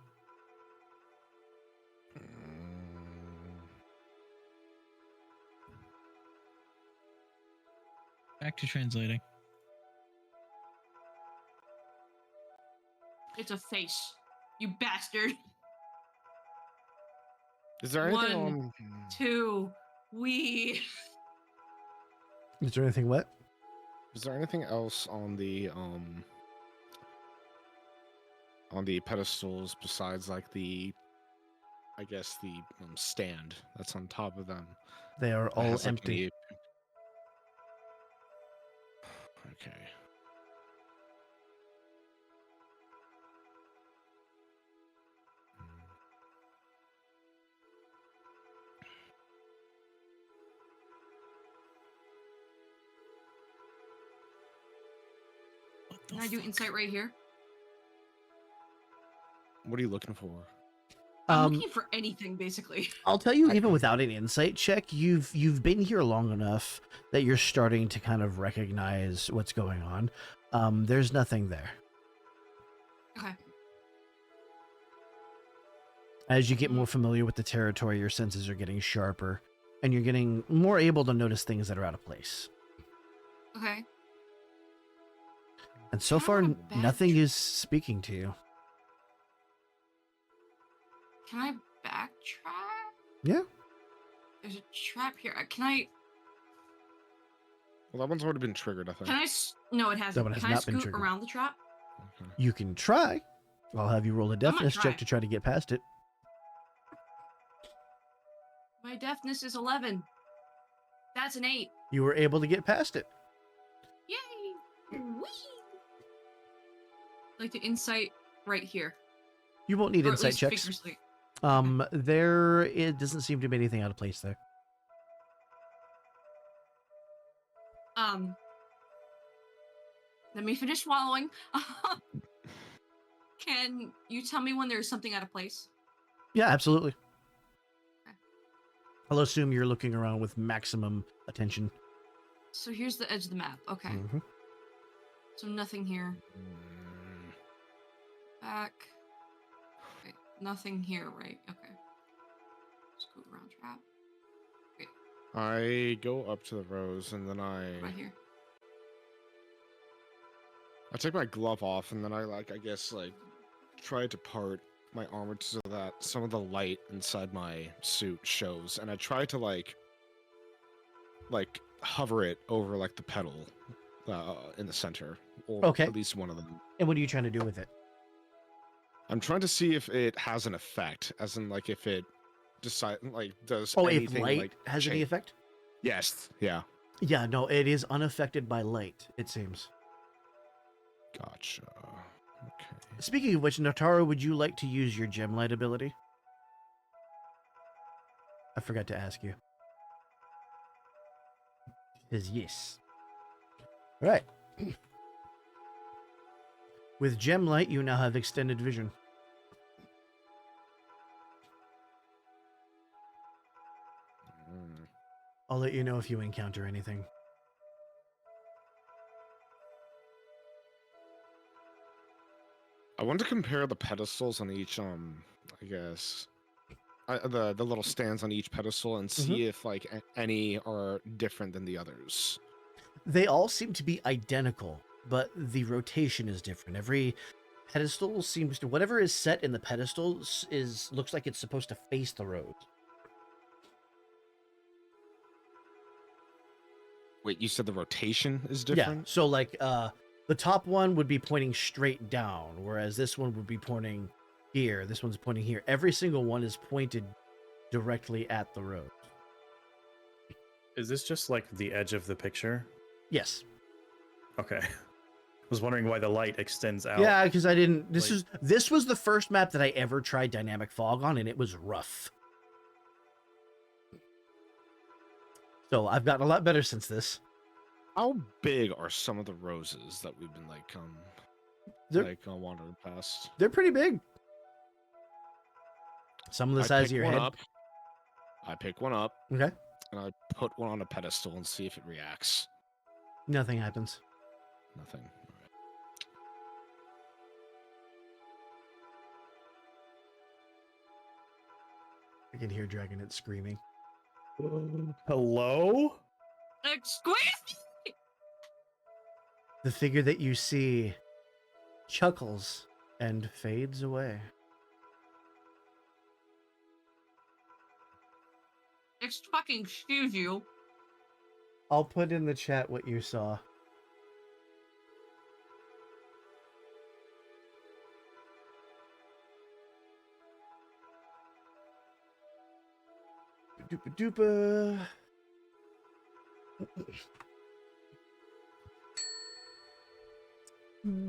[SPEAKER 3] Back to translating.
[SPEAKER 4] It's a face. You bastard.
[SPEAKER 2] Is there anything
[SPEAKER 4] One.
[SPEAKER 2] on?
[SPEAKER 4] 2. We.
[SPEAKER 1] Is there anything what?
[SPEAKER 2] Is there anything else on the pedestals besides like the, I guess the stand that's on top of them?
[SPEAKER 1] They are
[SPEAKER 2] that
[SPEAKER 1] all
[SPEAKER 2] has, like,
[SPEAKER 1] empty.
[SPEAKER 2] any- Okay.
[SPEAKER 3] What the
[SPEAKER 4] Can I do
[SPEAKER 3] fuck?
[SPEAKER 4] insight right here?
[SPEAKER 2] What are you looking for?
[SPEAKER 4] I'm looking for anything, basically.
[SPEAKER 1] I'll tell you, even without an insight check, you've been here long enough that you're starting to kind of recognize what's going on. There's nothing there.
[SPEAKER 4] Okay.
[SPEAKER 1] As you get more familiar with the territory, your senses are getting sharper, and you're getting more able to notice things that are out of place.
[SPEAKER 4] Okay.
[SPEAKER 1] And so
[SPEAKER 4] Kinda
[SPEAKER 1] far,
[SPEAKER 4] want a bad
[SPEAKER 1] nothing is speaking to you.
[SPEAKER 4] Can I backtrack?
[SPEAKER 1] Yeah.
[SPEAKER 4] There's a trap here. Can I?
[SPEAKER 2] Well, that one's already been triggered, I think.
[SPEAKER 4] Can I? No, it hasn't.
[SPEAKER 1] one has
[SPEAKER 4] Can I
[SPEAKER 1] not been
[SPEAKER 4] scoot
[SPEAKER 1] triggered.
[SPEAKER 4] around the trap?
[SPEAKER 2] Okay.
[SPEAKER 1] You can try. I'll have you roll a deafness
[SPEAKER 4] try.
[SPEAKER 1] check to try to get past it.
[SPEAKER 4] My deafness is 11. That's an 8.
[SPEAKER 1] You were able to get past it.
[SPEAKER 4] Yay! Whee! Like the insight right here.
[SPEAKER 1] You won't need
[SPEAKER 4] Or at
[SPEAKER 1] insight
[SPEAKER 4] least
[SPEAKER 1] checks.
[SPEAKER 4] vigorously.
[SPEAKER 1] There it doesn't seem to be anything out of place there.
[SPEAKER 4] Let me finish swallowing. Can you tell me when there's something out of place?
[SPEAKER 1] Yeah, absolutely.
[SPEAKER 4] Okay.
[SPEAKER 1] I'll assume you're looking around with maximum attention.
[SPEAKER 4] So here's the edge of the map. Okay.
[SPEAKER 1] Mhm.
[SPEAKER 4] So nothing here. Back. Wait, nothing here, right? Okay. Scoot around trap.
[SPEAKER 2] I go up to the rows and then
[SPEAKER 4] Right here.
[SPEAKER 2] I take my glove off and then I guess try to part my armor so that some of the light inside my suit shows, and I try to like hover it over like the pedal in the center, or
[SPEAKER 1] Okay.
[SPEAKER 2] at least one of them.
[SPEAKER 1] And what are you trying to do with it?
[SPEAKER 2] I'm trying to see if it has an effect, as in like if it does
[SPEAKER 1] Oh, if
[SPEAKER 2] anything
[SPEAKER 1] light has any
[SPEAKER 2] change.
[SPEAKER 1] effect?
[SPEAKER 2] Yes. Yeah.
[SPEAKER 1] Yeah, no, it is unaffected by light, it seems.
[SPEAKER 2] Gotcha. Okay.
[SPEAKER 1] Speaking of which, Natara, would you like to use your gem light ability? I forgot to ask you. She says yes. All right. With gem light, you now have extended vision.
[SPEAKER 2] Mm.
[SPEAKER 1] I'll let you know if you encounter anything.
[SPEAKER 7] I want to compare the pedestals on each I guess the little stands on each pedestal and see if like any are different than the others.
[SPEAKER 1] They all seem to be identical, but the rotation is different. Every pedestal seems to, whatever is set in the pedestals looks like it's supposed to face the road.
[SPEAKER 7] Wait, you said the rotation is
[SPEAKER 1] Yeah.
[SPEAKER 7] different?
[SPEAKER 1] So like the top one would be pointing straight down, whereas this one would be pointing here. This one's pointing here. Every single one is pointed directly at the road.
[SPEAKER 6] Is this just like the edge of the picture?
[SPEAKER 1] Yes.
[SPEAKER 6] Okay. I was wondering why the light extends out.
[SPEAKER 1] Yeah, because I didn't.
[SPEAKER 6] Like-
[SPEAKER 1] This was the first map that I ever tried dynamic fog on, and it was rough. So I've gotten a lot better since this.
[SPEAKER 7] How big are some of the roses that we've been
[SPEAKER 1] They're-
[SPEAKER 7] wandering past?
[SPEAKER 1] They're pretty big. Some of the
[SPEAKER 7] I
[SPEAKER 1] size of
[SPEAKER 7] pick
[SPEAKER 1] your
[SPEAKER 7] one
[SPEAKER 1] head.
[SPEAKER 7] up. I pick one up
[SPEAKER 1] Okay.
[SPEAKER 7] and I put one on a pedestal and see if it reacts.
[SPEAKER 1] Nothing happens.
[SPEAKER 7] Nothing. All right.
[SPEAKER 1] I can hear Dragonette screaming.
[SPEAKER 6] Hello?
[SPEAKER 4] Excuse me.
[SPEAKER 1] The figure that you see chuckles and fades away.
[SPEAKER 4] Excuse you.
[SPEAKER 1] I'll put in the chat what you saw. Doopa doopa.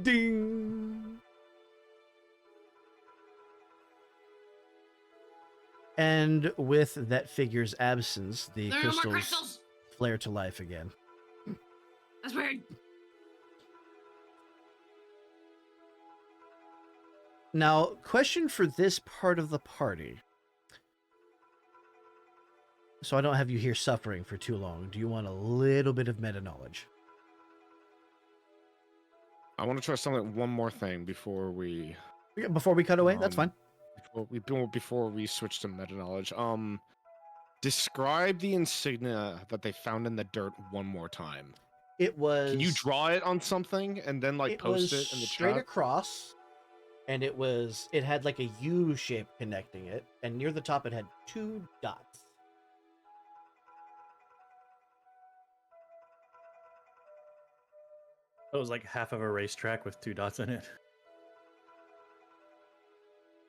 [SPEAKER 1] Ding. And with that figure's absence, the
[SPEAKER 4] There are no more
[SPEAKER 1] crystals
[SPEAKER 4] crystals.
[SPEAKER 1] flare to life again.
[SPEAKER 4] That's weird.
[SPEAKER 1] Now, question for this part of the party. So I don't have you here suffering for too long. Do you want a little bit of meta knowledge?
[SPEAKER 7] I want to try something. One more thing before we
[SPEAKER 1] Before we cut away, that's fine.
[SPEAKER 7] before we switch to meta knowledge. Describe the insignia that they found in the dirt one more time.
[SPEAKER 1] It was.
[SPEAKER 7] Can you draw it on something and then like post
[SPEAKER 1] was
[SPEAKER 7] it in the
[SPEAKER 1] straight
[SPEAKER 7] chat?
[SPEAKER 1] across, and it had like a U shape connecting it, and near the top it had 2 dots.
[SPEAKER 6] It was like half of a racetrack with 2 dots in it.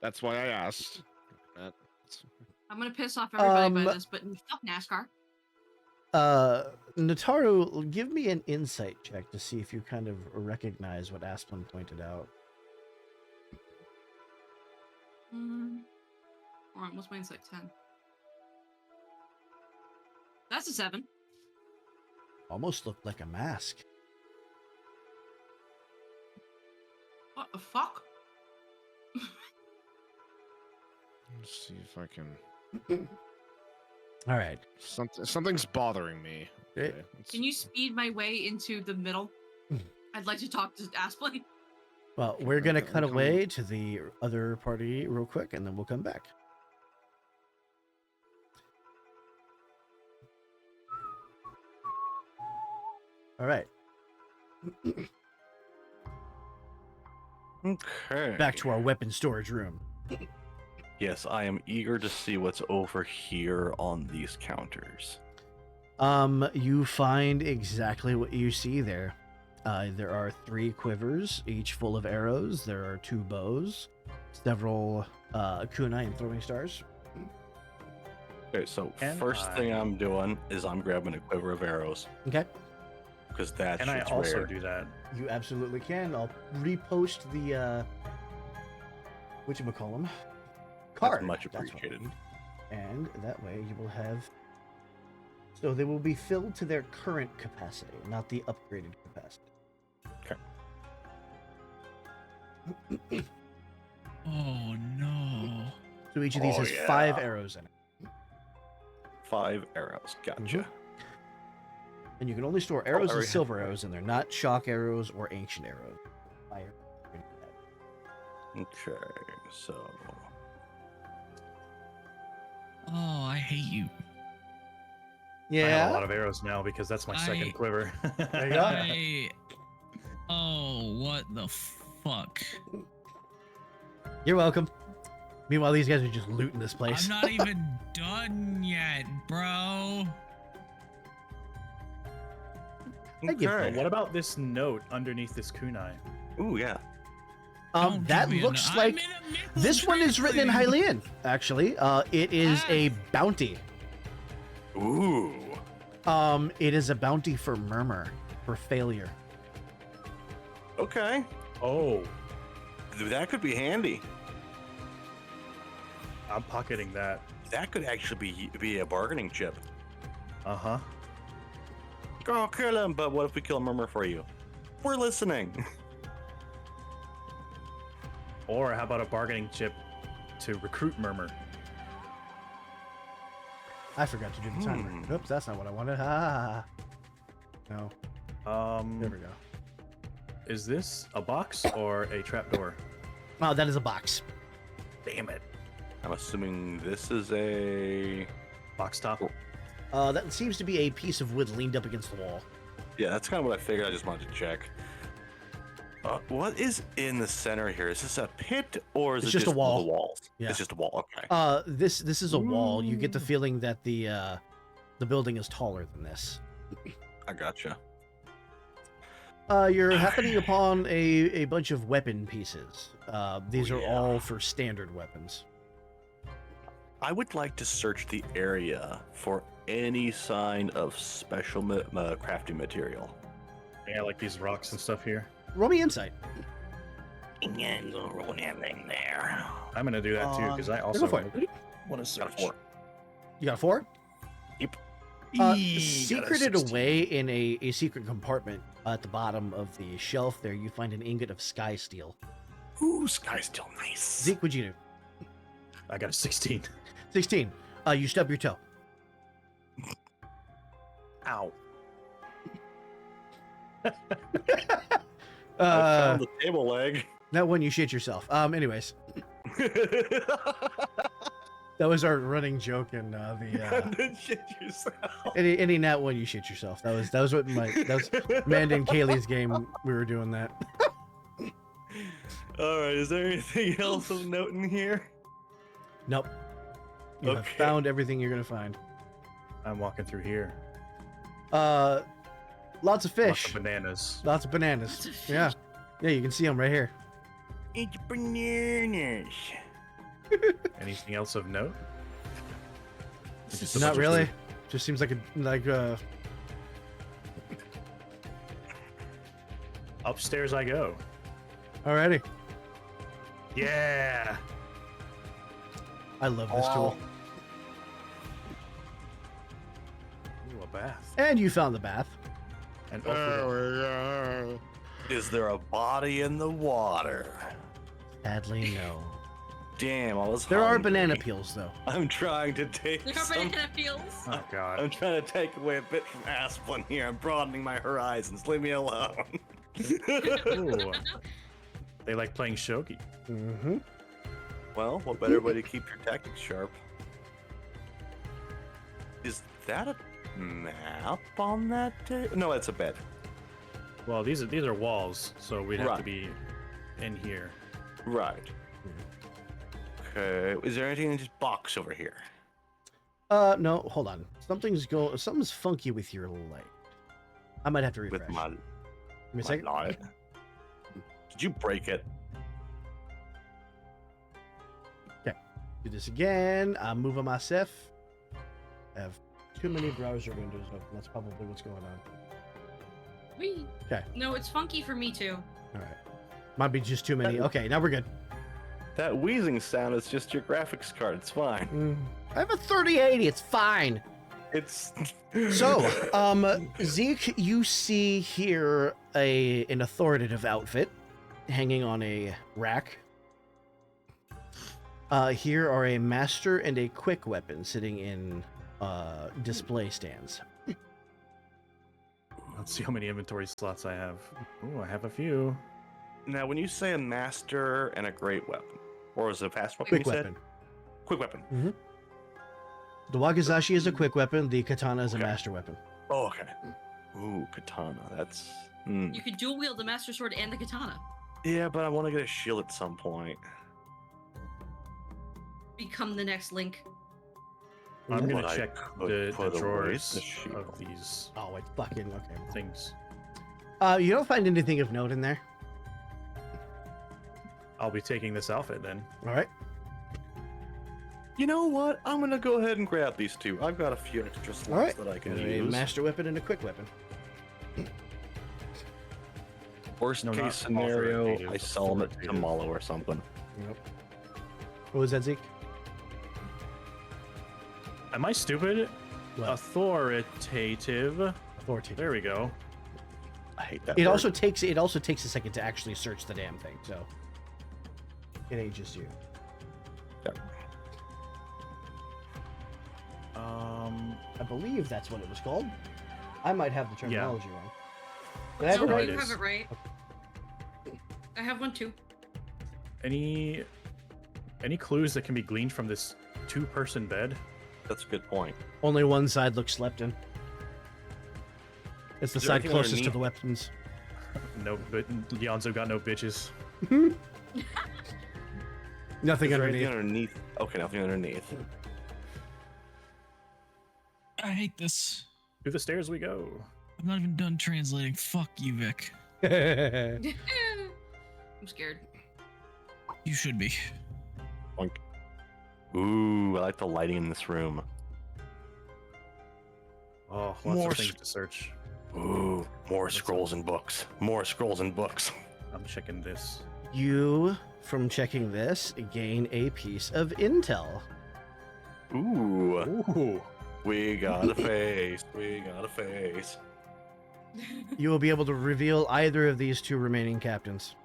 [SPEAKER 7] That's why I asked.
[SPEAKER 4] I'm gonna piss off everybody by
[SPEAKER 1] Um,
[SPEAKER 4] this, but fuck NASCAR.
[SPEAKER 1] Nataru, give me an insight check to see if you kind of recognize what Asplin pointed out.
[SPEAKER 4] Alright, what's my insight? 10. That's a 7.
[SPEAKER 1] Almost looked like a mask.
[SPEAKER 4] What the fuck?
[SPEAKER 7] Let's see if I can.
[SPEAKER 1] All right.
[SPEAKER 7] Something's bothering me.
[SPEAKER 1] Okay.
[SPEAKER 4] Can you speed my way into the middle? I'd like to talk to Asplin.
[SPEAKER 1] Well, we're gonna
[SPEAKER 7] Okay,
[SPEAKER 1] cut
[SPEAKER 7] I'm
[SPEAKER 1] away to the other party real quick, and then we'll come back. All right.
[SPEAKER 5] Okay.
[SPEAKER 1] Back to our weapon storage room.
[SPEAKER 5] Yes, I am eager to see what's over here on these counters.
[SPEAKER 1] You find exactly what you see there. There are 3 quivers, each full of arrows. There are 2 bows, several kunai and throwing stars.
[SPEAKER 5] Okay, so
[SPEAKER 6] Can
[SPEAKER 5] first thing I'm doing is I'm grabbing a quiver of arrows
[SPEAKER 1] Okay,
[SPEAKER 5] because that
[SPEAKER 6] And I
[SPEAKER 5] shit's
[SPEAKER 6] also
[SPEAKER 5] rare.
[SPEAKER 6] do that.
[SPEAKER 1] you absolutely can. I'll repost the whatchamacallem card.
[SPEAKER 5] That's much
[SPEAKER 1] That's what I
[SPEAKER 5] appreciated.
[SPEAKER 1] need. And that way you will have. So they will be filled to their current capacity, not the upgraded capacity.
[SPEAKER 3] Oh no.
[SPEAKER 1] So each of these
[SPEAKER 5] Oh,
[SPEAKER 1] has
[SPEAKER 5] yeah.
[SPEAKER 1] 5 arrows in it.
[SPEAKER 5] 5 arrows. Gotcha.
[SPEAKER 1] And you can only store arrows and
[SPEAKER 5] already-
[SPEAKER 1] silver arrows in there, not shock arrows or ancient arrows. Fire.
[SPEAKER 5] Okay, so
[SPEAKER 3] Oh, I hate you.
[SPEAKER 6] I have a
[SPEAKER 1] Yeah.
[SPEAKER 6] lot of arrows now because that's my
[SPEAKER 3] I-
[SPEAKER 6] second quiver.
[SPEAKER 1] There you go.
[SPEAKER 3] Oh, what the fuck?
[SPEAKER 1] You're welcome. Meanwhile, these guys are just looting this place.
[SPEAKER 3] I'm not even done yet, bro.
[SPEAKER 1] I get
[SPEAKER 6] But
[SPEAKER 5] okay.
[SPEAKER 6] what about this note underneath this kunai?
[SPEAKER 5] Ooh, yeah.
[SPEAKER 3] Don't
[SPEAKER 1] That
[SPEAKER 3] give me a
[SPEAKER 1] looks
[SPEAKER 3] no-
[SPEAKER 1] like
[SPEAKER 3] I'm in a middle
[SPEAKER 1] this one is written in
[SPEAKER 3] translating.
[SPEAKER 1] Hylian. Actually, it is a bounty.
[SPEAKER 5] Ooh.
[SPEAKER 1] It is a bounty for murmur, for failure.
[SPEAKER 5] Okay.
[SPEAKER 6] Oh,
[SPEAKER 5] That could be handy.
[SPEAKER 6] I'm pocketing that.
[SPEAKER 5] That could actually be a bargaining chip.
[SPEAKER 6] Uh-huh.
[SPEAKER 5] Go kill him, but what if we kill Murmur for you? We're listening.
[SPEAKER 6] Or how about a bargaining chip to recruit Murmur?
[SPEAKER 1] I forgot to do the timer. Oops, that's not what I wanted. Ah. No. There we go.
[SPEAKER 6] Is this a box or a trapdoor?
[SPEAKER 1] Oh, that is a box.
[SPEAKER 6] Damn it.
[SPEAKER 5] I'm assuming this is a...
[SPEAKER 6] Box top.
[SPEAKER 1] That seems to be a piece of wood leaned up against the wall.
[SPEAKER 5] Yeah, that's kind of what I figured. I just wanted to check. What is in the center here? Is this a pit or is
[SPEAKER 1] It's
[SPEAKER 5] it
[SPEAKER 1] just a wall.
[SPEAKER 5] the walls?
[SPEAKER 1] Yeah.
[SPEAKER 5] It's just a wall. Okay.
[SPEAKER 1] This is a wall. You get the feeling that the building is taller than this.
[SPEAKER 5] I gotcha.
[SPEAKER 1] You're happening upon a bunch of weapon pieces. These are
[SPEAKER 5] yeah.
[SPEAKER 1] all for standard weapons.
[SPEAKER 5] I would like to search the area for any sign of special crafting material.
[SPEAKER 6] Yeah, like these rocks and stuff here.
[SPEAKER 1] Roll me insight.
[SPEAKER 5] And ruin everything there.
[SPEAKER 6] I'm gonna do that too because I also
[SPEAKER 1] for it.
[SPEAKER 6] want to
[SPEAKER 5] Got a
[SPEAKER 6] search.
[SPEAKER 5] 4.
[SPEAKER 1] You got a 4?
[SPEAKER 5] Yep.
[SPEAKER 6] Got a
[SPEAKER 1] Secreted
[SPEAKER 6] 16.
[SPEAKER 1] away in a secret compartment at the bottom of the shelf there, you find an ingot of sky steel.
[SPEAKER 5] Ooh, sky's still nice.
[SPEAKER 1] Zeke, what'd you do?
[SPEAKER 6] I got a 16.
[SPEAKER 1] 16. You stub your toe.
[SPEAKER 6] Ow.
[SPEAKER 5] I found the table leg.
[SPEAKER 1] Not when you shit yourself. Anyways, that was our running joke in the
[SPEAKER 5] Shit yourself.
[SPEAKER 1] any nat one you shit yourself. That was what that was Amanda and Kaylee's game. We were doing that.
[SPEAKER 5] All right, is there anything else of note in here?
[SPEAKER 1] Nope. You have
[SPEAKER 5] Okay.
[SPEAKER 1] found everything you're gonna find.
[SPEAKER 6] I'm walking through here.
[SPEAKER 1] Lots of
[SPEAKER 6] Lots
[SPEAKER 1] fish.
[SPEAKER 6] of bananas.
[SPEAKER 1] Lots of bananas.
[SPEAKER 4] Lots of fish.
[SPEAKER 1] Yeah. Yeah, you can see them right here.
[SPEAKER 5] It's bananas.
[SPEAKER 6] Anything else of note?
[SPEAKER 5] This is
[SPEAKER 6] a
[SPEAKER 1] Not
[SPEAKER 6] bunch of
[SPEAKER 1] really.
[SPEAKER 6] food.
[SPEAKER 1] Just seems like
[SPEAKER 6] Upstairs I go.
[SPEAKER 1] alrighty.
[SPEAKER 6] Yeah.
[SPEAKER 1] I love this tool.
[SPEAKER 6] Ooh, a bath.
[SPEAKER 1] And you found the bath.
[SPEAKER 6] And
[SPEAKER 7] There we go.
[SPEAKER 5] Is there a body in the water?
[SPEAKER 1] Sadly, no.
[SPEAKER 5] Damn, I was
[SPEAKER 1] There are
[SPEAKER 5] hungry.
[SPEAKER 1] banana peels though.
[SPEAKER 5] I'm trying to take
[SPEAKER 4] There are
[SPEAKER 5] some...
[SPEAKER 4] banana peels.
[SPEAKER 6] oh god.
[SPEAKER 5] I'm trying to take away a bit from Asplin here. I'm broadening my horizons. Leave me alone.
[SPEAKER 6] Ooh. They like playing shogi.
[SPEAKER 1] Mm-hmm.
[SPEAKER 5] Well, what better way to keep your tactics sharp? Is that a map on that table? No, it's a bed.
[SPEAKER 6] Well, these are walls, so we'd have to
[SPEAKER 5] Right.
[SPEAKER 6] be in here.
[SPEAKER 5] Right. Okay. Is there anything in this box over here?
[SPEAKER 1] No, hold on. Something's funky with your light. I might have to refresh.
[SPEAKER 5] With my,
[SPEAKER 1] Give me a
[SPEAKER 5] my
[SPEAKER 1] second.
[SPEAKER 5] light? Did you break it?
[SPEAKER 1] Do this again. I'm moving myself. I have too many browser windows open. That's probably what's going on.
[SPEAKER 4] Whee.
[SPEAKER 1] 'Kay.
[SPEAKER 4] No, it's funky for me too.
[SPEAKER 1] All right. Might be just too many. Okay, now we're good.
[SPEAKER 5] That wheezing sound is just your graphics card. It's fine.
[SPEAKER 1] I have a 3080. It's fine.
[SPEAKER 5] It's
[SPEAKER 1] So, Zeke, you see here an authoritative outfit hanging on a rack. Here are a master and a quick weapon sitting in display stands.
[SPEAKER 6] Let's see how many inventory slots I have. Ooh, I have a few.
[SPEAKER 5] Now, when you say a master and a great weapon, or is it a fast weapon?
[SPEAKER 1] Quick
[SPEAKER 5] you
[SPEAKER 1] weapon.
[SPEAKER 5] said? Quick weapon.
[SPEAKER 1] The wakizashi is a quick weapon. The katana is a
[SPEAKER 5] Okay.
[SPEAKER 1] master weapon.
[SPEAKER 5] Oh, okay. Ooh, katana. That's.
[SPEAKER 4] You could dual wield the master sword and the katana.
[SPEAKER 5] Yeah, but I want to get a shield at some point.
[SPEAKER 4] Become the next Link.
[SPEAKER 6] I'm
[SPEAKER 5] But
[SPEAKER 6] gonna
[SPEAKER 5] I
[SPEAKER 6] check
[SPEAKER 5] could
[SPEAKER 6] the
[SPEAKER 5] put away
[SPEAKER 6] drawers
[SPEAKER 5] the shield.
[SPEAKER 6] of these
[SPEAKER 1] Oh, it's fucking okay.
[SPEAKER 6] things.
[SPEAKER 1] You don't find anything of note in there.
[SPEAKER 6] I'll be taking this outfit then.
[SPEAKER 1] All right.
[SPEAKER 5] You know what? I'm gonna go ahead and grab these two. I've got a few extra slots
[SPEAKER 1] All right.
[SPEAKER 5] that I can
[SPEAKER 1] A
[SPEAKER 5] use.
[SPEAKER 1] master weapon and a quick weapon.
[SPEAKER 5] Worst
[SPEAKER 6] No,
[SPEAKER 5] case
[SPEAKER 6] not
[SPEAKER 5] scenario,
[SPEAKER 6] authoritative,
[SPEAKER 5] I sell them at
[SPEAKER 6] authoritative.
[SPEAKER 5] Tamalo or something.
[SPEAKER 1] Yep. What was that, Zeke?
[SPEAKER 6] Am I stupid?
[SPEAKER 1] What?
[SPEAKER 6] Authoritative.
[SPEAKER 1] Authoritative.
[SPEAKER 6] There we go.
[SPEAKER 5] I hate that.
[SPEAKER 1] It
[SPEAKER 5] word.
[SPEAKER 1] also takes a second to actually search the damn thing, so it ain't just you. I believe that's what it was called. I might have the terminology wrong. Did I have
[SPEAKER 4] No,
[SPEAKER 1] it
[SPEAKER 6] no,
[SPEAKER 1] right?
[SPEAKER 6] it
[SPEAKER 4] you
[SPEAKER 6] is.
[SPEAKER 4] have it right. I have one too.
[SPEAKER 6] Any clues that can be gleaned from this two-person bed?
[SPEAKER 5] That's a good point.
[SPEAKER 1] Only one side looks slept in. It's the
[SPEAKER 5] Is there
[SPEAKER 1] side
[SPEAKER 5] anything
[SPEAKER 1] closest to
[SPEAKER 5] underneath?
[SPEAKER 1] the weapons.
[SPEAKER 6] No, but Yonzo got no bitches.
[SPEAKER 1] Nothing
[SPEAKER 5] Is there
[SPEAKER 1] underneath.
[SPEAKER 5] anything underneath? Okay, nothing underneath.
[SPEAKER 3] I hate this.
[SPEAKER 6] To the stairs we go.
[SPEAKER 3] I'm not even done translating. Fuck you, Vic.
[SPEAKER 4] I'm scared.
[SPEAKER 3] You should be.
[SPEAKER 5] Boink. Ooh, I like the lighting in this room.
[SPEAKER 6] Oh, lots
[SPEAKER 5] More
[SPEAKER 6] of things to search.
[SPEAKER 5] Ooh, more scrolls and books. More scrolls and books.
[SPEAKER 6] I'm checking this.
[SPEAKER 1] You, from checking this, gain a piece of intel.
[SPEAKER 5] Ooh,
[SPEAKER 6] Ooh.
[SPEAKER 5] we got a face. We got a face.
[SPEAKER 1] You will be able to reveal either of these two remaining captains.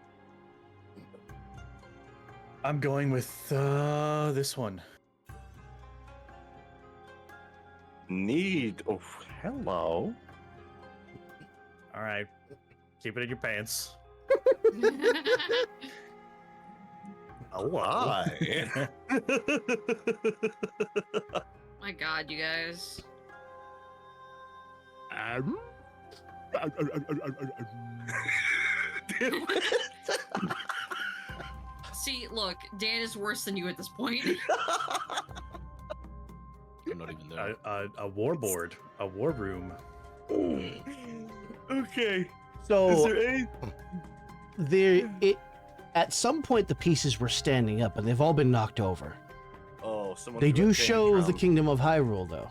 [SPEAKER 6] I'm going with this one.
[SPEAKER 5] Need. Oh, hello.
[SPEAKER 6] All right. Keep it in your pants.
[SPEAKER 5] Why?
[SPEAKER 4] My God, you guys. See, look, Dan is worse than you at this point.
[SPEAKER 7] I'm not even there.
[SPEAKER 6] A war board. A war room.
[SPEAKER 5] Okay.
[SPEAKER 1] So
[SPEAKER 5] Is there any?
[SPEAKER 1] at some point the pieces were standing up, and they've all been knocked over.
[SPEAKER 5] Oh, someone.
[SPEAKER 1] They
[SPEAKER 5] threw a
[SPEAKER 1] do show the
[SPEAKER 5] tantrum.
[SPEAKER 1] Kingdom of Hyrule, though.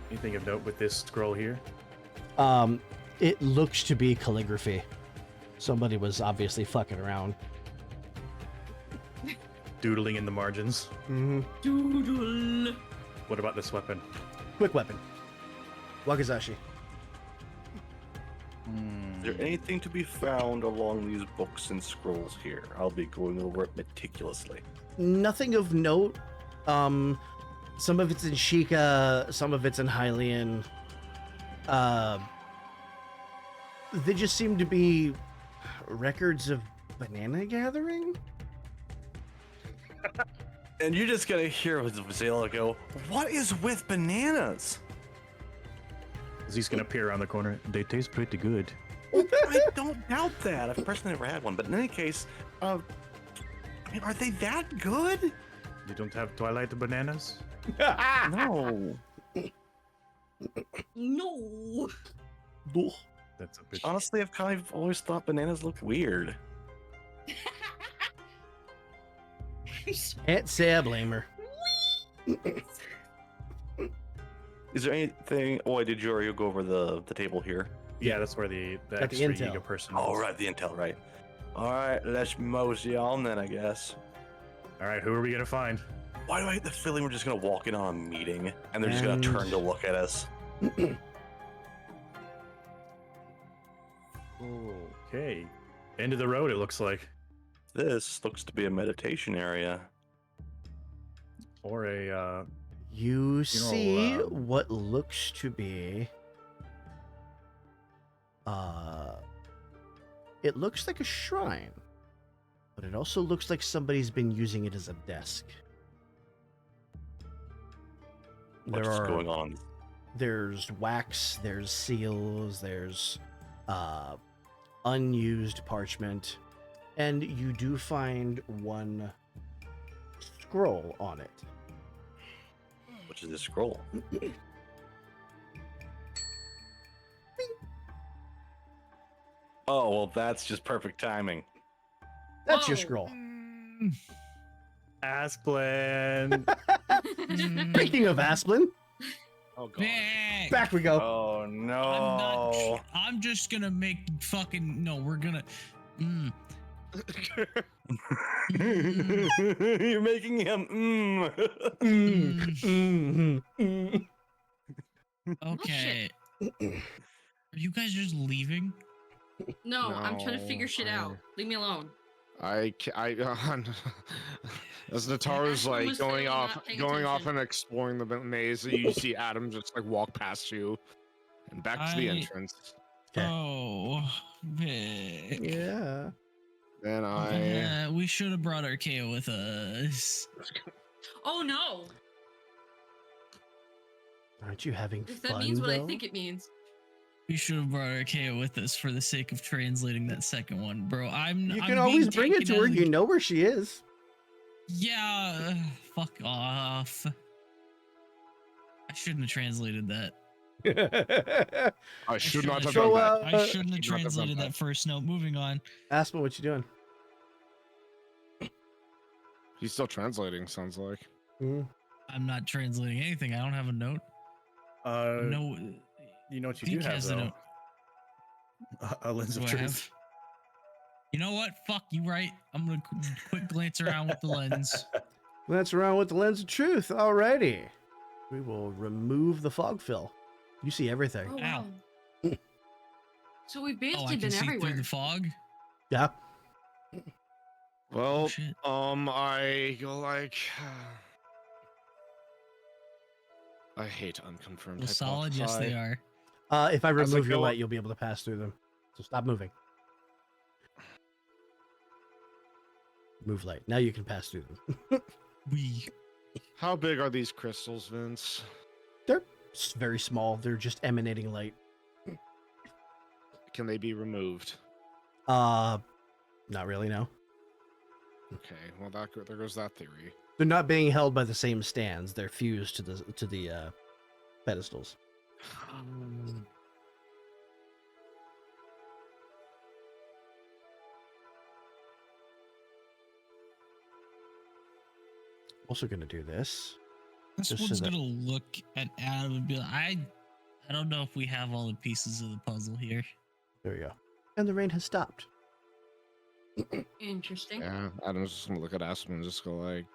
[SPEAKER 6] Anything of note with this scroll here?
[SPEAKER 1] It looks to be calligraphy. Somebody was obviously fucking around.
[SPEAKER 6] Doodling in the margins.
[SPEAKER 1] Mm-hmm.
[SPEAKER 4] Doodle.
[SPEAKER 6] What about this weapon?
[SPEAKER 1] Quick weapon. Wakizashi.
[SPEAKER 5] Is there anything to be found along these books and scrolls here? I'll be going over it meticulously.
[SPEAKER 1] Nothing of note. Some of it's in Sheikah, some of it's in Hylian. They just seem to be records of banana gathering.
[SPEAKER 5] And you're just gonna hear Zelda go, "What is with bananas?"
[SPEAKER 6] He's gonna appear around the corner. They taste pretty good.
[SPEAKER 5] I don't doubt that. I've personally never had one, but in any case, I mean, are they that good?
[SPEAKER 6] You don't have Twilight bananas?
[SPEAKER 5] No.
[SPEAKER 4] No.
[SPEAKER 6] That's a bitch.
[SPEAKER 5] Honestly, I've kind of always thought bananas look weird.
[SPEAKER 1] Can't say I blame her.
[SPEAKER 5] Is there anything? Oh, did you already go over the table here?
[SPEAKER 6] Yeah, that's where the
[SPEAKER 1] Got the
[SPEAKER 6] extra
[SPEAKER 1] intel.
[SPEAKER 6] Yiga person
[SPEAKER 5] Oh,
[SPEAKER 6] is.
[SPEAKER 5] right, the intel, right. All right, let's mosey on then, I guess.
[SPEAKER 6] All right, who are we gonna find?
[SPEAKER 5] Why do I get the feeling we're just gonna walk in on a meeting and they're just gonna
[SPEAKER 1] And-
[SPEAKER 5] turn to look at us?
[SPEAKER 6] Okay. End of the road, it looks like.
[SPEAKER 5] This looks to be a meditation area.
[SPEAKER 6] Or a,
[SPEAKER 1] You see
[SPEAKER 6] um,
[SPEAKER 1] what looks to be it looks like a shrine, but it also looks like somebody's been using it as a desk.
[SPEAKER 5] What's going on?
[SPEAKER 1] There's wax, there's seals, there's unused parchment, and you do find one scroll on it.
[SPEAKER 5] Which is a scroll? Oh, well, that's just perfect timing.
[SPEAKER 1] That's your
[SPEAKER 4] Whoa.
[SPEAKER 1] scroll.
[SPEAKER 6] Asplin.
[SPEAKER 1] Speaking of Asplin,
[SPEAKER 7] Oh god.
[SPEAKER 3] Back.
[SPEAKER 1] back we go.
[SPEAKER 5] Oh, no.
[SPEAKER 3] I'm just gonna make fucking no. We're gonna.
[SPEAKER 5] You're making him.
[SPEAKER 3] Okay. Are you guys just leaving?
[SPEAKER 4] No, I'm trying to figure
[SPEAKER 7] No,
[SPEAKER 4] shit out. Leave me alone.
[SPEAKER 7] as Nataru's
[SPEAKER 4] Ashlyn
[SPEAKER 7] like
[SPEAKER 4] was
[SPEAKER 7] going
[SPEAKER 4] clearly
[SPEAKER 7] off
[SPEAKER 4] not paying
[SPEAKER 7] going off
[SPEAKER 4] attention.
[SPEAKER 7] and exploring the maze, you see Adam just like walk past you and back to the
[SPEAKER 3] I-
[SPEAKER 7] entrance.
[SPEAKER 1] Okay.
[SPEAKER 3] Oh, Vic.
[SPEAKER 1] Yeah.
[SPEAKER 7] Then
[SPEAKER 3] We should have brought Archaea with us.
[SPEAKER 4] Oh no!
[SPEAKER 1] Aren't you having
[SPEAKER 4] If
[SPEAKER 1] fun,
[SPEAKER 4] that means what I
[SPEAKER 1] though?
[SPEAKER 4] think it means.
[SPEAKER 3] We should have brought Archaea with us for the sake of translating that second one, bro.
[SPEAKER 1] You
[SPEAKER 3] I'm
[SPEAKER 1] can always
[SPEAKER 3] being
[SPEAKER 1] bring it
[SPEAKER 3] taken
[SPEAKER 1] to her.
[SPEAKER 3] as a-
[SPEAKER 1] You know where she is.
[SPEAKER 3] Yeah, fuck off. I shouldn't have translated that.
[SPEAKER 7] I should not have
[SPEAKER 1] So,
[SPEAKER 7] done that.
[SPEAKER 3] I shouldn't have
[SPEAKER 7] should not have done
[SPEAKER 3] translated
[SPEAKER 7] that.
[SPEAKER 3] that first note. Moving on.
[SPEAKER 1] Aspen, what you doing?
[SPEAKER 7] He's still translating, sounds like.
[SPEAKER 3] I'm not translating anything. I don't have a note. No.
[SPEAKER 6] You know what you
[SPEAKER 3] Deke
[SPEAKER 6] do have,
[SPEAKER 3] has a
[SPEAKER 6] though?
[SPEAKER 3] note.
[SPEAKER 6] A lens
[SPEAKER 3] Do
[SPEAKER 6] of
[SPEAKER 3] I
[SPEAKER 6] truth.
[SPEAKER 3] have? You know what? Fuck you, right? I'm gonna quick glance around with the lens.
[SPEAKER 1] Glance around with the lens of truth. Alrighty. We will remove the fog fill. You see everything.
[SPEAKER 4] Oh
[SPEAKER 3] Ow.
[SPEAKER 4] wow. So we've
[SPEAKER 3] Oh,
[SPEAKER 4] basically
[SPEAKER 3] I can
[SPEAKER 4] been
[SPEAKER 3] see
[SPEAKER 4] everywhere.
[SPEAKER 3] through the fog.
[SPEAKER 1] Yeah.
[SPEAKER 7] Well,
[SPEAKER 3] Oh, shit.
[SPEAKER 7] I go like I hate unconfirmed
[SPEAKER 3] Well, solid. Yes, they
[SPEAKER 7] hypothesi.
[SPEAKER 3] are.
[SPEAKER 1] If I
[SPEAKER 7] As I
[SPEAKER 1] remove your
[SPEAKER 7] go
[SPEAKER 1] light,
[SPEAKER 7] up-
[SPEAKER 1] you'll be able to pass through them. So stop moving. Move light. Now you can pass through them.
[SPEAKER 3] We.
[SPEAKER 7] How big are these crystals, Vince?
[SPEAKER 1] They're very small. They're just emanating light.
[SPEAKER 7] Can they be removed?
[SPEAKER 1] Not really, no.
[SPEAKER 7] Okay, well there goes that theory.
[SPEAKER 1] They're not being held by the same stands. They're fused to the pedestals. Also gonna do this.
[SPEAKER 3] This
[SPEAKER 1] Just so
[SPEAKER 3] one's
[SPEAKER 1] that-
[SPEAKER 3] gonna look at Adam and be like, I don't know if we have all the pieces of the puzzle here.
[SPEAKER 1] There we go. And the rain has stopped.
[SPEAKER 4] Interesting.
[SPEAKER 7] Yeah, Adam's just gonna look at Aspen and just go like,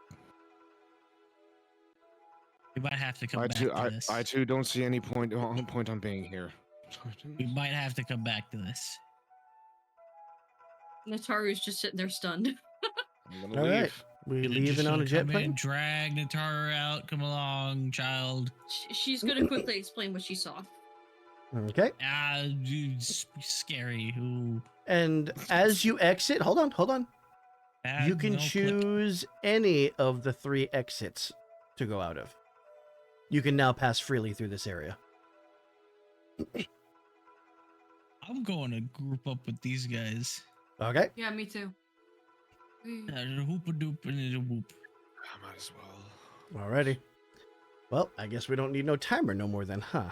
[SPEAKER 3] We might have to come
[SPEAKER 7] I
[SPEAKER 3] back
[SPEAKER 7] too,
[SPEAKER 3] to this.
[SPEAKER 7] I too don't see any point on being here.
[SPEAKER 3] We might have to come back to this.
[SPEAKER 4] Nataru's just sitting there stunned.
[SPEAKER 7] I'm gonna
[SPEAKER 1] All
[SPEAKER 7] leave.
[SPEAKER 1] right. We
[SPEAKER 3] Gonna
[SPEAKER 1] leaving
[SPEAKER 3] just
[SPEAKER 1] on a jet
[SPEAKER 3] come in,
[SPEAKER 1] plane?
[SPEAKER 3] drag Natara out. Come along, child.
[SPEAKER 4] She's gonna quickly explain what she saw.
[SPEAKER 1] Okay.
[SPEAKER 3] Ah, dude, scary. Ooh.
[SPEAKER 1] And as you exit, hold on.
[SPEAKER 3] Bad,
[SPEAKER 1] You can
[SPEAKER 3] no click.
[SPEAKER 1] choose any of the 3 exits to go out of. You can now pass freely through this area.
[SPEAKER 3] I'm going to group up with these guys.
[SPEAKER 1] Okay.
[SPEAKER 4] Yeah, me too.
[SPEAKER 3] Hoop a doop and a whoop.
[SPEAKER 7] I might as well.
[SPEAKER 1] Alrighty. Well, I guess we don't need no timer no more then, huh?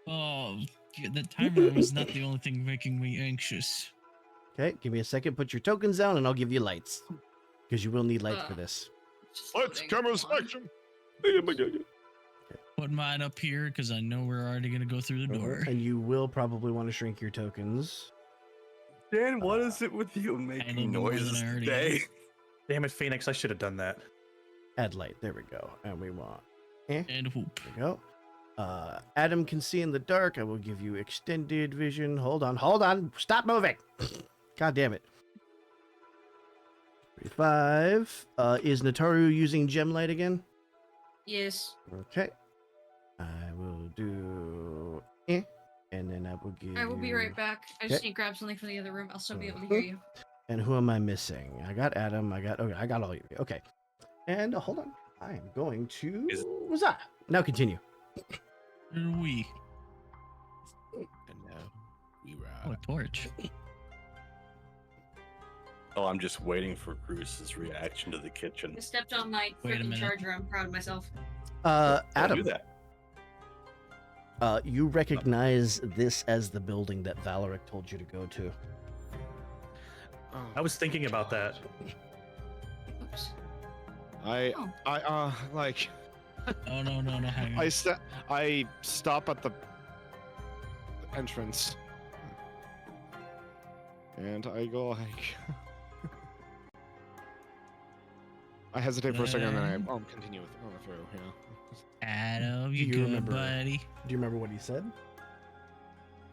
[SPEAKER 3] Oh, the timer was not the only thing making me anxious.
[SPEAKER 1] Okay, give me a second. Put your tokens down, and I'll give you lights. Because you will need light for this.
[SPEAKER 4] Just
[SPEAKER 7] Let's
[SPEAKER 4] loading.
[SPEAKER 7] camera
[SPEAKER 4] Hold on.
[SPEAKER 7] selection.
[SPEAKER 3] Put mine up here because I know we're already going to go through the door.
[SPEAKER 1] And you will probably want to shrink your tokens.
[SPEAKER 5] Dan, what is it with you
[SPEAKER 3] need
[SPEAKER 5] making
[SPEAKER 3] more than
[SPEAKER 5] noises
[SPEAKER 3] I already
[SPEAKER 5] today?
[SPEAKER 6] Damn it, Phoenix! I should have done that.
[SPEAKER 1] Add light. There we go. And we want.
[SPEAKER 3] And whoop.
[SPEAKER 1] There we go. Adam can see in the dark. I will give you extended vision. Hold on. Stop moving. God damn it. 5. Is Nataru using gem light again?
[SPEAKER 4] Yes.
[SPEAKER 1] Okay. I will do And then I will give
[SPEAKER 4] I will be
[SPEAKER 1] you-
[SPEAKER 4] right back. I just
[SPEAKER 1] Okay.
[SPEAKER 4] need to grab something from the other room. I'll still be able to hear you.
[SPEAKER 1] And who am I missing? I got Adam. I got all of you. Okay. And hold on. I am going to. What's that? Now continue.
[SPEAKER 3] We.
[SPEAKER 2] And now we
[SPEAKER 3] Oh,
[SPEAKER 2] ride.
[SPEAKER 3] a torch.
[SPEAKER 5] Oh, I'm just waiting for Bruce's reaction to the kitchen.
[SPEAKER 4] I stepped on my
[SPEAKER 3] Wait a
[SPEAKER 4] freaking
[SPEAKER 3] minute.
[SPEAKER 4] charger. I'm proud of myself.
[SPEAKER 5] Don't do
[SPEAKER 1] Adam,
[SPEAKER 5] that.
[SPEAKER 1] you recognize this as the building that Valoric told you to go to.
[SPEAKER 7] Oh,
[SPEAKER 6] I was thinking about that.
[SPEAKER 4] Oops.
[SPEAKER 7] I
[SPEAKER 4] Oh.
[SPEAKER 7] like
[SPEAKER 3] Oh no, hang on.
[SPEAKER 7] I stop at the entrance, and I go like. I hesitate for a second, and then I continue with going through. Yeah.
[SPEAKER 3] Adam, you
[SPEAKER 1] Do you
[SPEAKER 3] good,
[SPEAKER 1] remember-
[SPEAKER 3] buddy?
[SPEAKER 1] Do you remember what he said?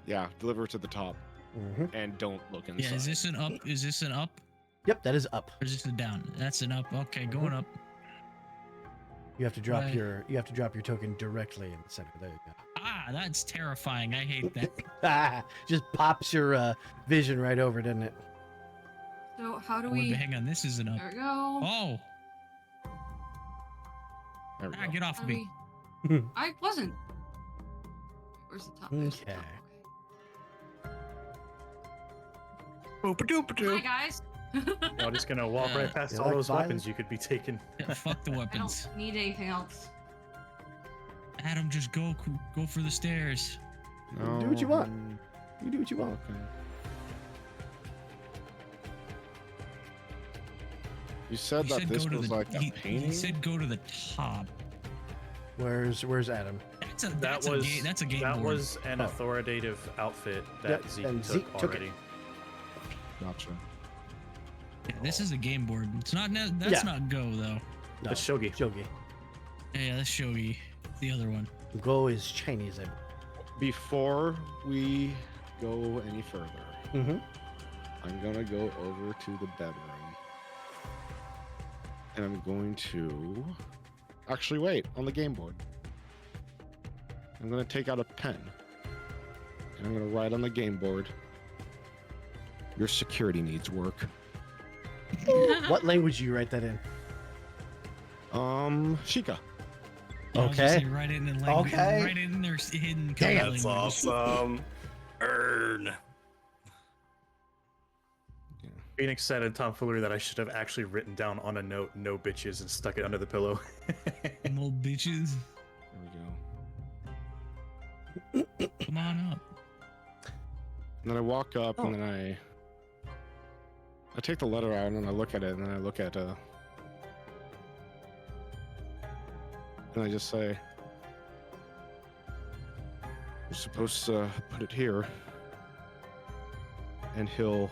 [SPEAKER 7] Yeah, deliver to the top,
[SPEAKER 1] Mm-hmm.
[SPEAKER 7] and don't look inside.
[SPEAKER 3] Yeah, is this an up? Is this an up?
[SPEAKER 1] Yep, that is up.
[SPEAKER 3] Or is this a down? That's an up. Okay, going up.
[SPEAKER 1] You have to drop
[SPEAKER 3] Right.
[SPEAKER 1] your token directly in the center. There you go.
[SPEAKER 3] Ah, that's terrifying. I hate that.
[SPEAKER 1] Just pops your vision right over, doesn't it?
[SPEAKER 4] So how do
[SPEAKER 3] Wait,
[SPEAKER 4] we?
[SPEAKER 3] but hang on, this isn't up.
[SPEAKER 4] There we go.
[SPEAKER 3] Oh,
[SPEAKER 7] There we go.
[SPEAKER 3] get off
[SPEAKER 4] How
[SPEAKER 3] of
[SPEAKER 4] do
[SPEAKER 3] me.
[SPEAKER 4] we? I wasn't. Where's the top? There's the
[SPEAKER 1] Okay.
[SPEAKER 4] top.
[SPEAKER 5] Boop
[SPEAKER 4] Okay.
[SPEAKER 5] doop
[SPEAKER 4] Hi guys.
[SPEAKER 6] I'm just gonna walk right past
[SPEAKER 1] You
[SPEAKER 6] all
[SPEAKER 1] like
[SPEAKER 6] those
[SPEAKER 1] violence?
[SPEAKER 6] weapons you could be taking.
[SPEAKER 3] Yeah, fuck the
[SPEAKER 4] I
[SPEAKER 3] weapons.
[SPEAKER 4] don't need anything else.
[SPEAKER 3] Adam, just go for the stairs.
[SPEAKER 1] Do what you want.
[SPEAKER 7] Mm,
[SPEAKER 1] You do what you want.
[SPEAKER 7] okay. You said
[SPEAKER 3] He
[SPEAKER 7] that
[SPEAKER 3] said
[SPEAKER 7] this
[SPEAKER 3] go to
[SPEAKER 7] was
[SPEAKER 3] the.
[SPEAKER 7] like a
[SPEAKER 3] he
[SPEAKER 7] painting.
[SPEAKER 3] said go to the top.
[SPEAKER 1] Where's Adam?
[SPEAKER 3] That's a game
[SPEAKER 6] that
[SPEAKER 3] board.
[SPEAKER 6] was an
[SPEAKER 1] Oh.
[SPEAKER 6] authoritative outfit that
[SPEAKER 1] Yep,
[SPEAKER 6] Zeke
[SPEAKER 1] and
[SPEAKER 6] took
[SPEAKER 1] Zeke took it.
[SPEAKER 6] already.
[SPEAKER 7] Gotcha.
[SPEAKER 3] Yeah, this is a game board. It's not. That's
[SPEAKER 1] Yeah.
[SPEAKER 3] not Go though.
[SPEAKER 1] No,
[SPEAKER 6] It's Shogi.
[SPEAKER 1] Shogi.
[SPEAKER 3] Yeah, that's Shogi. The other one.
[SPEAKER 1] Go is Chinese.
[SPEAKER 7] Before we go any further,
[SPEAKER 1] Mm-hmm.
[SPEAKER 7] I'm gonna go over to the bedroom, and I'm going to actually wait on the game board. I'm gonna take out a pen, and I'm gonna write on the game board. Your security needs work.
[SPEAKER 1] What language do you write that in?
[SPEAKER 7] Shika.
[SPEAKER 3] Yeah, I was gonna
[SPEAKER 1] Okay.
[SPEAKER 3] say, write it in language.
[SPEAKER 1] Okay.
[SPEAKER 3] Write it in their hidden
[SPEAKER 1] Damn.
[SPEAKER 3] code
[SPEAKER 5] That's
[SPEAKER 3] language.
[SPEAKER 5] awesome. Earn.
[SPEAKER 6] Phoenix said in tomfoolery that I should have actually written down on a note "no bitches" and stuck it under the pillow.
[SPEAKER 3] Little bitches.
[SPEAKER 7] There we go.
[SPEAKER 3] Come on up.
[SPEAKER 7] And then I walk up, and then I take the letter out, and I look at it, and then I look at and I just say, "You're supposed to put it here," and he'll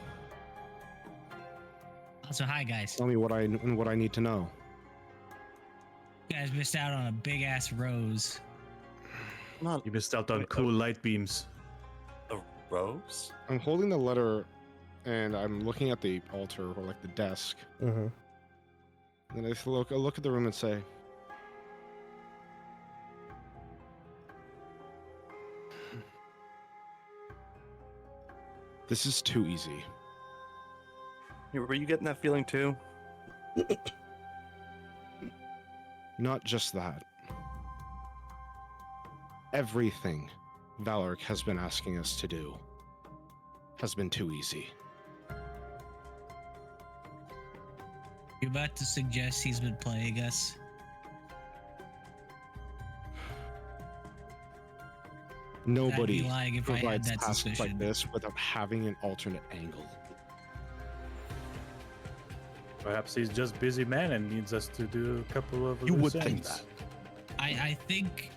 [SPEAKER 3] So hi guys.
[SPEAKER 7] tell me what I need to know.
[SPEAKER 3] You guys missed out on a big ass rose.
[SPEAKER 5] Not
[SPEAKER 6] You missed out on cool light beams.
[SPEAKER 5] a rose?
[SPEAKER 7] I'm holding the letter, and I'm looking at the altar or like the desk,
[SPEAKER 1] Mm-hmm.
[SPEAKER 7] and then I look at the room and say, "This is too easy."
[SPEAKER 5] Were you getting that feeling too?
[SPEAKER 7] Not just that. Everything Valoric has been asking us to do has been too easy.
[SPEAKER 3] You about to suggest he's been playing us?
[SPEAKER 7] Nobody
[SPEAKER 3] I'd be lying if I had
[SPEAKER 7] provides
[SPEAKER 3] that
[SPEAKER 7] tasks
[SPEAKER 3] suspicion.
[SPEAKER 7] like this without having an alternate angle.
[SPEAKER 6] Perhaps he's just busy man and needs us to do a couple of.
[SPEAKER 7] You
[SPEAKER 6] loose
[SPEAKER 7] would think
[SPEAKER 6] ends.
[SPEAKER 7] that.
[SPEAKER 3] I think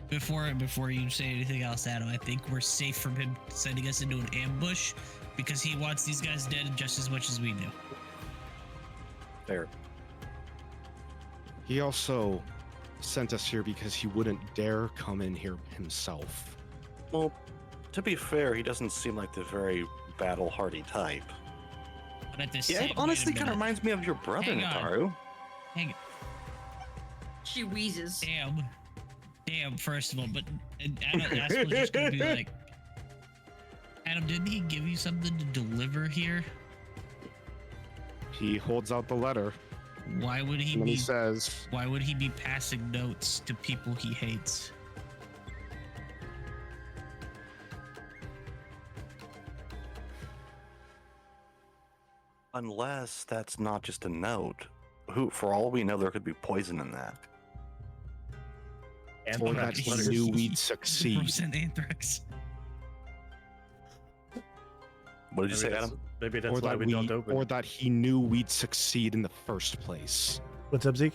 [SPEAKER 3] before you say anything else, Adam, I think we're safe from him sending us into an ambush because he wants these guys dead just as much as we do.
[SPEAKER 5] There.
[SPEAKER 7] He also sent us here because he wouldn't dare come in here himself.
[SPEAKER 5] Well, to be fair, he doesn't seem like the very battle-hardy type.
[SPEAKER 3] But at the
[SPEAKER 5] Yeah,
[SPEAKER 3] same
[SPEAKER 5] it honestly kind of
[SPEAKER 3] minute-
[SPEAKER 5] reminds me of your brother,
[SPEAKER 3] Hang on.
[SPEAKER 5] Nataru.
[SPEAKER 3] Hang
[SPEAKER 4] She wheezes.
[SPEAKER 3] damn, first of all, but I suppose just gonna be like, Adam, didn't he give you something to deliver here?
[SPEAKER 7] He holds out the letter,
[SPEAKER 3] Why would he
[SPEAKER 7] and then he
[SPEAKER 3] be?
[SPEAKER 7] says,
[SPEAKER 3] Why would he be passing notes to people he hates?
[SPEAKER 5] Unless that's not just a note. Who, for all we know, there could be poison in that.
[SPEAKER 7] or that
[SPEAKER 6] Anthrax
[SPEAKER 7] he
[SPEAKER 6] letters.
[SPEAKER 7] knew we'd succeed.
[SPEAKER 3] Percent anthrax.
[SPEAKER 5] What did you say, Adam?
[SPEAKER 6] Maybe that's
[SPEAKER 7] Or
[SPEAKER 6] why
[SPEAKER 7] that,
[SPEAKER 6] we don't open.
[SPEAKER 7] or that he knew we'd succeed in the first place.
[SPEAKER 1] What's up, Zeke?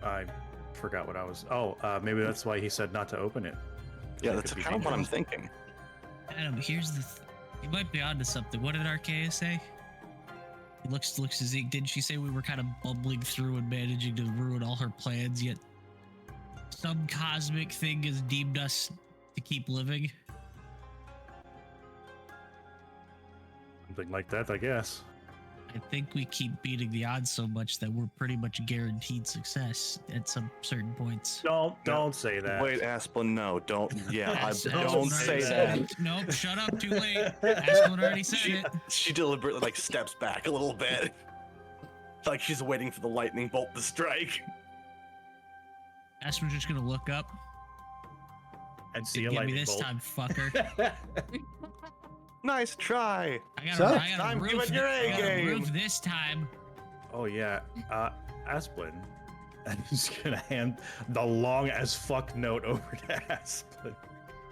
[SPEAKER 6] I forgot what I was. Oh, maybe that's why he said not to open it.
[SPEAKER 5] Yeah,
[SPEAKER 6] It
[SPEAKER 5] that's
[SPEAKER 6] could be
[SPEAKER 5] kind of what I'm
[SPEAKER 6] dangerous.
[SPEAKER 5] thinking.
[SPEAKER 3] Adam, here's the. You might be onto something. What did Archaea say? He looks to Zeke. Didn't she say we were kind of bumbling through and managing to ruin all her plans? Yet some cosmic thing has deemed us to keep living.
[SPEAKER 6] Something like that, I guess.
[SPEAKER 3] I think we keep beating the odds so much that we're pretty much guaranteed success at some certain points.
[SPEAKER 6] Don't say that.
[SPEAKER 5] Wait, Asplin, no, don't. Yeah,
[SPEAKER 3] Asplin
[SPEAKER 5] don't
[SPEAKER 3] already
[SPEAKER 5] say
[SPEAKER 3] said
[SPEAKER 5] that.
[SPEAKER 3] it. Nope, shut up, too late. Asplin already said
[SPEAKER 5] She,
[SPEAKER 3] it.
[SPEAKER 5] she deliberately like steps back a little bit, like she's waiting for the lightning bolt to strike.
[SPEAKER 3] Asplin's just gonna look up.
[SPEAKER 6] And see a
[SPEAKER 3] Get me
[SPEAKER 6] lightning
[SPEAKER 3] this
[SPEAKER 6] bolt.
[SPEAKER 3] time, fucker.
[SPEAKER 5] Nice try.
[SPEAKER 3] I
[SPEAKER 1] So?
[SPEAKER 3] gotta
[SPEAKER 5] I'm
[SPEAKER 3] roof,
[SPEAKER 5] giving your
[SPEAKER 3] I gotta
[SPEAKER 5] A-game.
[SPEAKER 3] roof this time.
[SPEAKER 6] Oh yeah, Asplin. I'm just gonna hand the long as fuck note over to Asplin.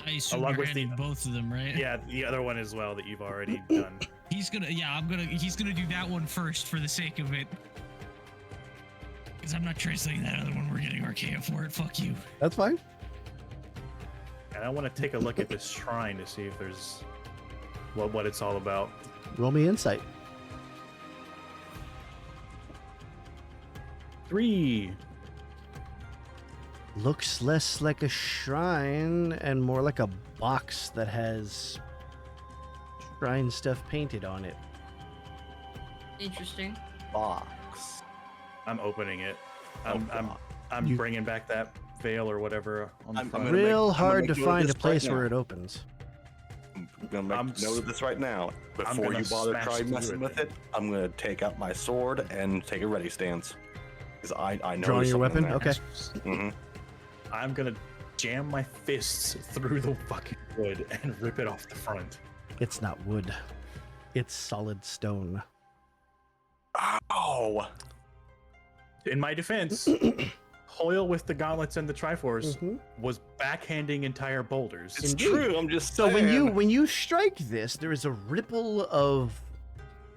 [SPEAKER 3] I assume
[SPEAKER 6] Along
[SPEAKER 3] you're
[SPEAKER 6] with the-
[SPEAKER 3] handing both of them, right?
[SPEAKER 6] Yeah, the other one as well that you've already done.
[SPEAKER 3] He's gonna do that one first for the sake of it. Because I'm not translating that other one. We're getting Archaea for it. Fuck you.
[SPEAKER 1] That's fine.
[SPEAKER 6] And I want to take a look at this shrine to see if there's what it's all about.
[SPEAKER 1] Roll me insight.
[SPEAKER 6] 3.
[SPEAKER 1] Looks less like a shrine and more like a box that has shrine stuff painted on it.
[SPEAKER 4] Interesting.
[SPEAKER 5] Box.
[SPEAKER 6] I'm opening it.
[SPEAKER 5] Oh,
[SPEAKER 6] I'm
[SPEAKER 5] God.
[SPEAKER 1] You-
[SPEAKER 6] bringing back that veil or whatever on the
[SPEAKER 5] I'm
[SPEAKER 6] front.
[SPEAKER 5] gonna make-
[SPEAKER 1] Real
[SPEAKER 5] I'm gonna
[SPEAKER 1] hard
[SPEAKER 5] make
[SPEAKER 1] to
[SPEAKER 5] note of
[SPEAKER 1] find a
[SPEAKER 5] this right
[SPEAKER 1] place where
[SPEAKER 5] now.
[SPEAKER 1] it opens.
[SPEAKER 5] I'm gonna make
[SPEAKER 6] I'm
[SPEAKER 5] note of this right now. Before
[SPEAKER 6] gonna
[SPEAKER 5] you bother
[SPEAKER 6] smash
[SPEAKER 5] trying
[SPEAKER 6] through
[SPEAKER 5] messing
[SPEAKER 6] it
[SPEAKER 5] with
[SPEAKER 6] then.
[SPEAKER 5] it, I'm gonna take out my sword and take a ready stance. Because I know
[SPEAKER 1] Drawing
[SPEAKER 5] there's
[SPEAKER 1] your
[SPEAKER 5] something
[SPEAKER 1] weapon?
[SPEAKER 5] there.
[SPEAKER 1] Okay.
[SPEAKER 5] Mhm.
[SPEAKER 6] I'm gonna jam my fists through the fucking wood and rip it off the front.
[SPEAKER 1] It's not wood. It's solid stone.
[SPEAKER 5] Ow!
[SPEAKER 6] In my defense, Hoyle with the gauntlets and the Triforce
[SPEAKER 1] Mhm.
[SPEAKER 6] was backhanding entire boulders.
[SPEAKER 5] It's
[SPEAKER 1] Indeed.
[SPEAKER 5] true. I'm just
[SPEAKER 1] So
[SPEAKER 5] saying.
[SPEAKER 1] when you strike this, there is a ripple of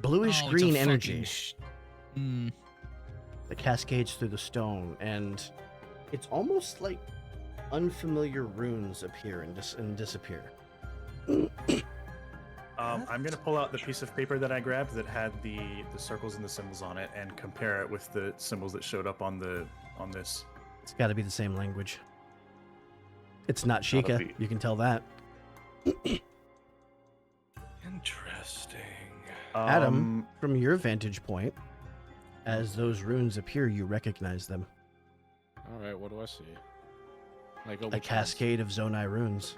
[SPEAKER 1] bluish
[SPEAKER 3] Oh, it's a
[SPEAKER 1] green
[SPEAKER 3] fucking
[SPEAKER 1] energy
[SPEAKER 3] Mm.
[SPEAKER 1] that cascades through the stone, and it's almost like unfamiliar runes appear and disappear.
[SPEAKER 6] I'm gonna pull out the piece of paper that I grabbed that had the circles and the symbols on it and compare it with the symbols that showed up on this.
[SPEAKER 1] It's got to be the same language. It's not
[SPEAKER 5] Gotta
[SPEAKER 1] Sheikah.
[SPEAKER 5] be.
[SPEAKER 1] You can tell that.
[SPEAKER 5] Interesting.
[SPEAKER 1] Adam, from your vantage point, as those runes appear, you recognize them.
[SPEAKER 7] All right, what do I see? Like
[SPEAKER 1] A cascade of Zonai runes.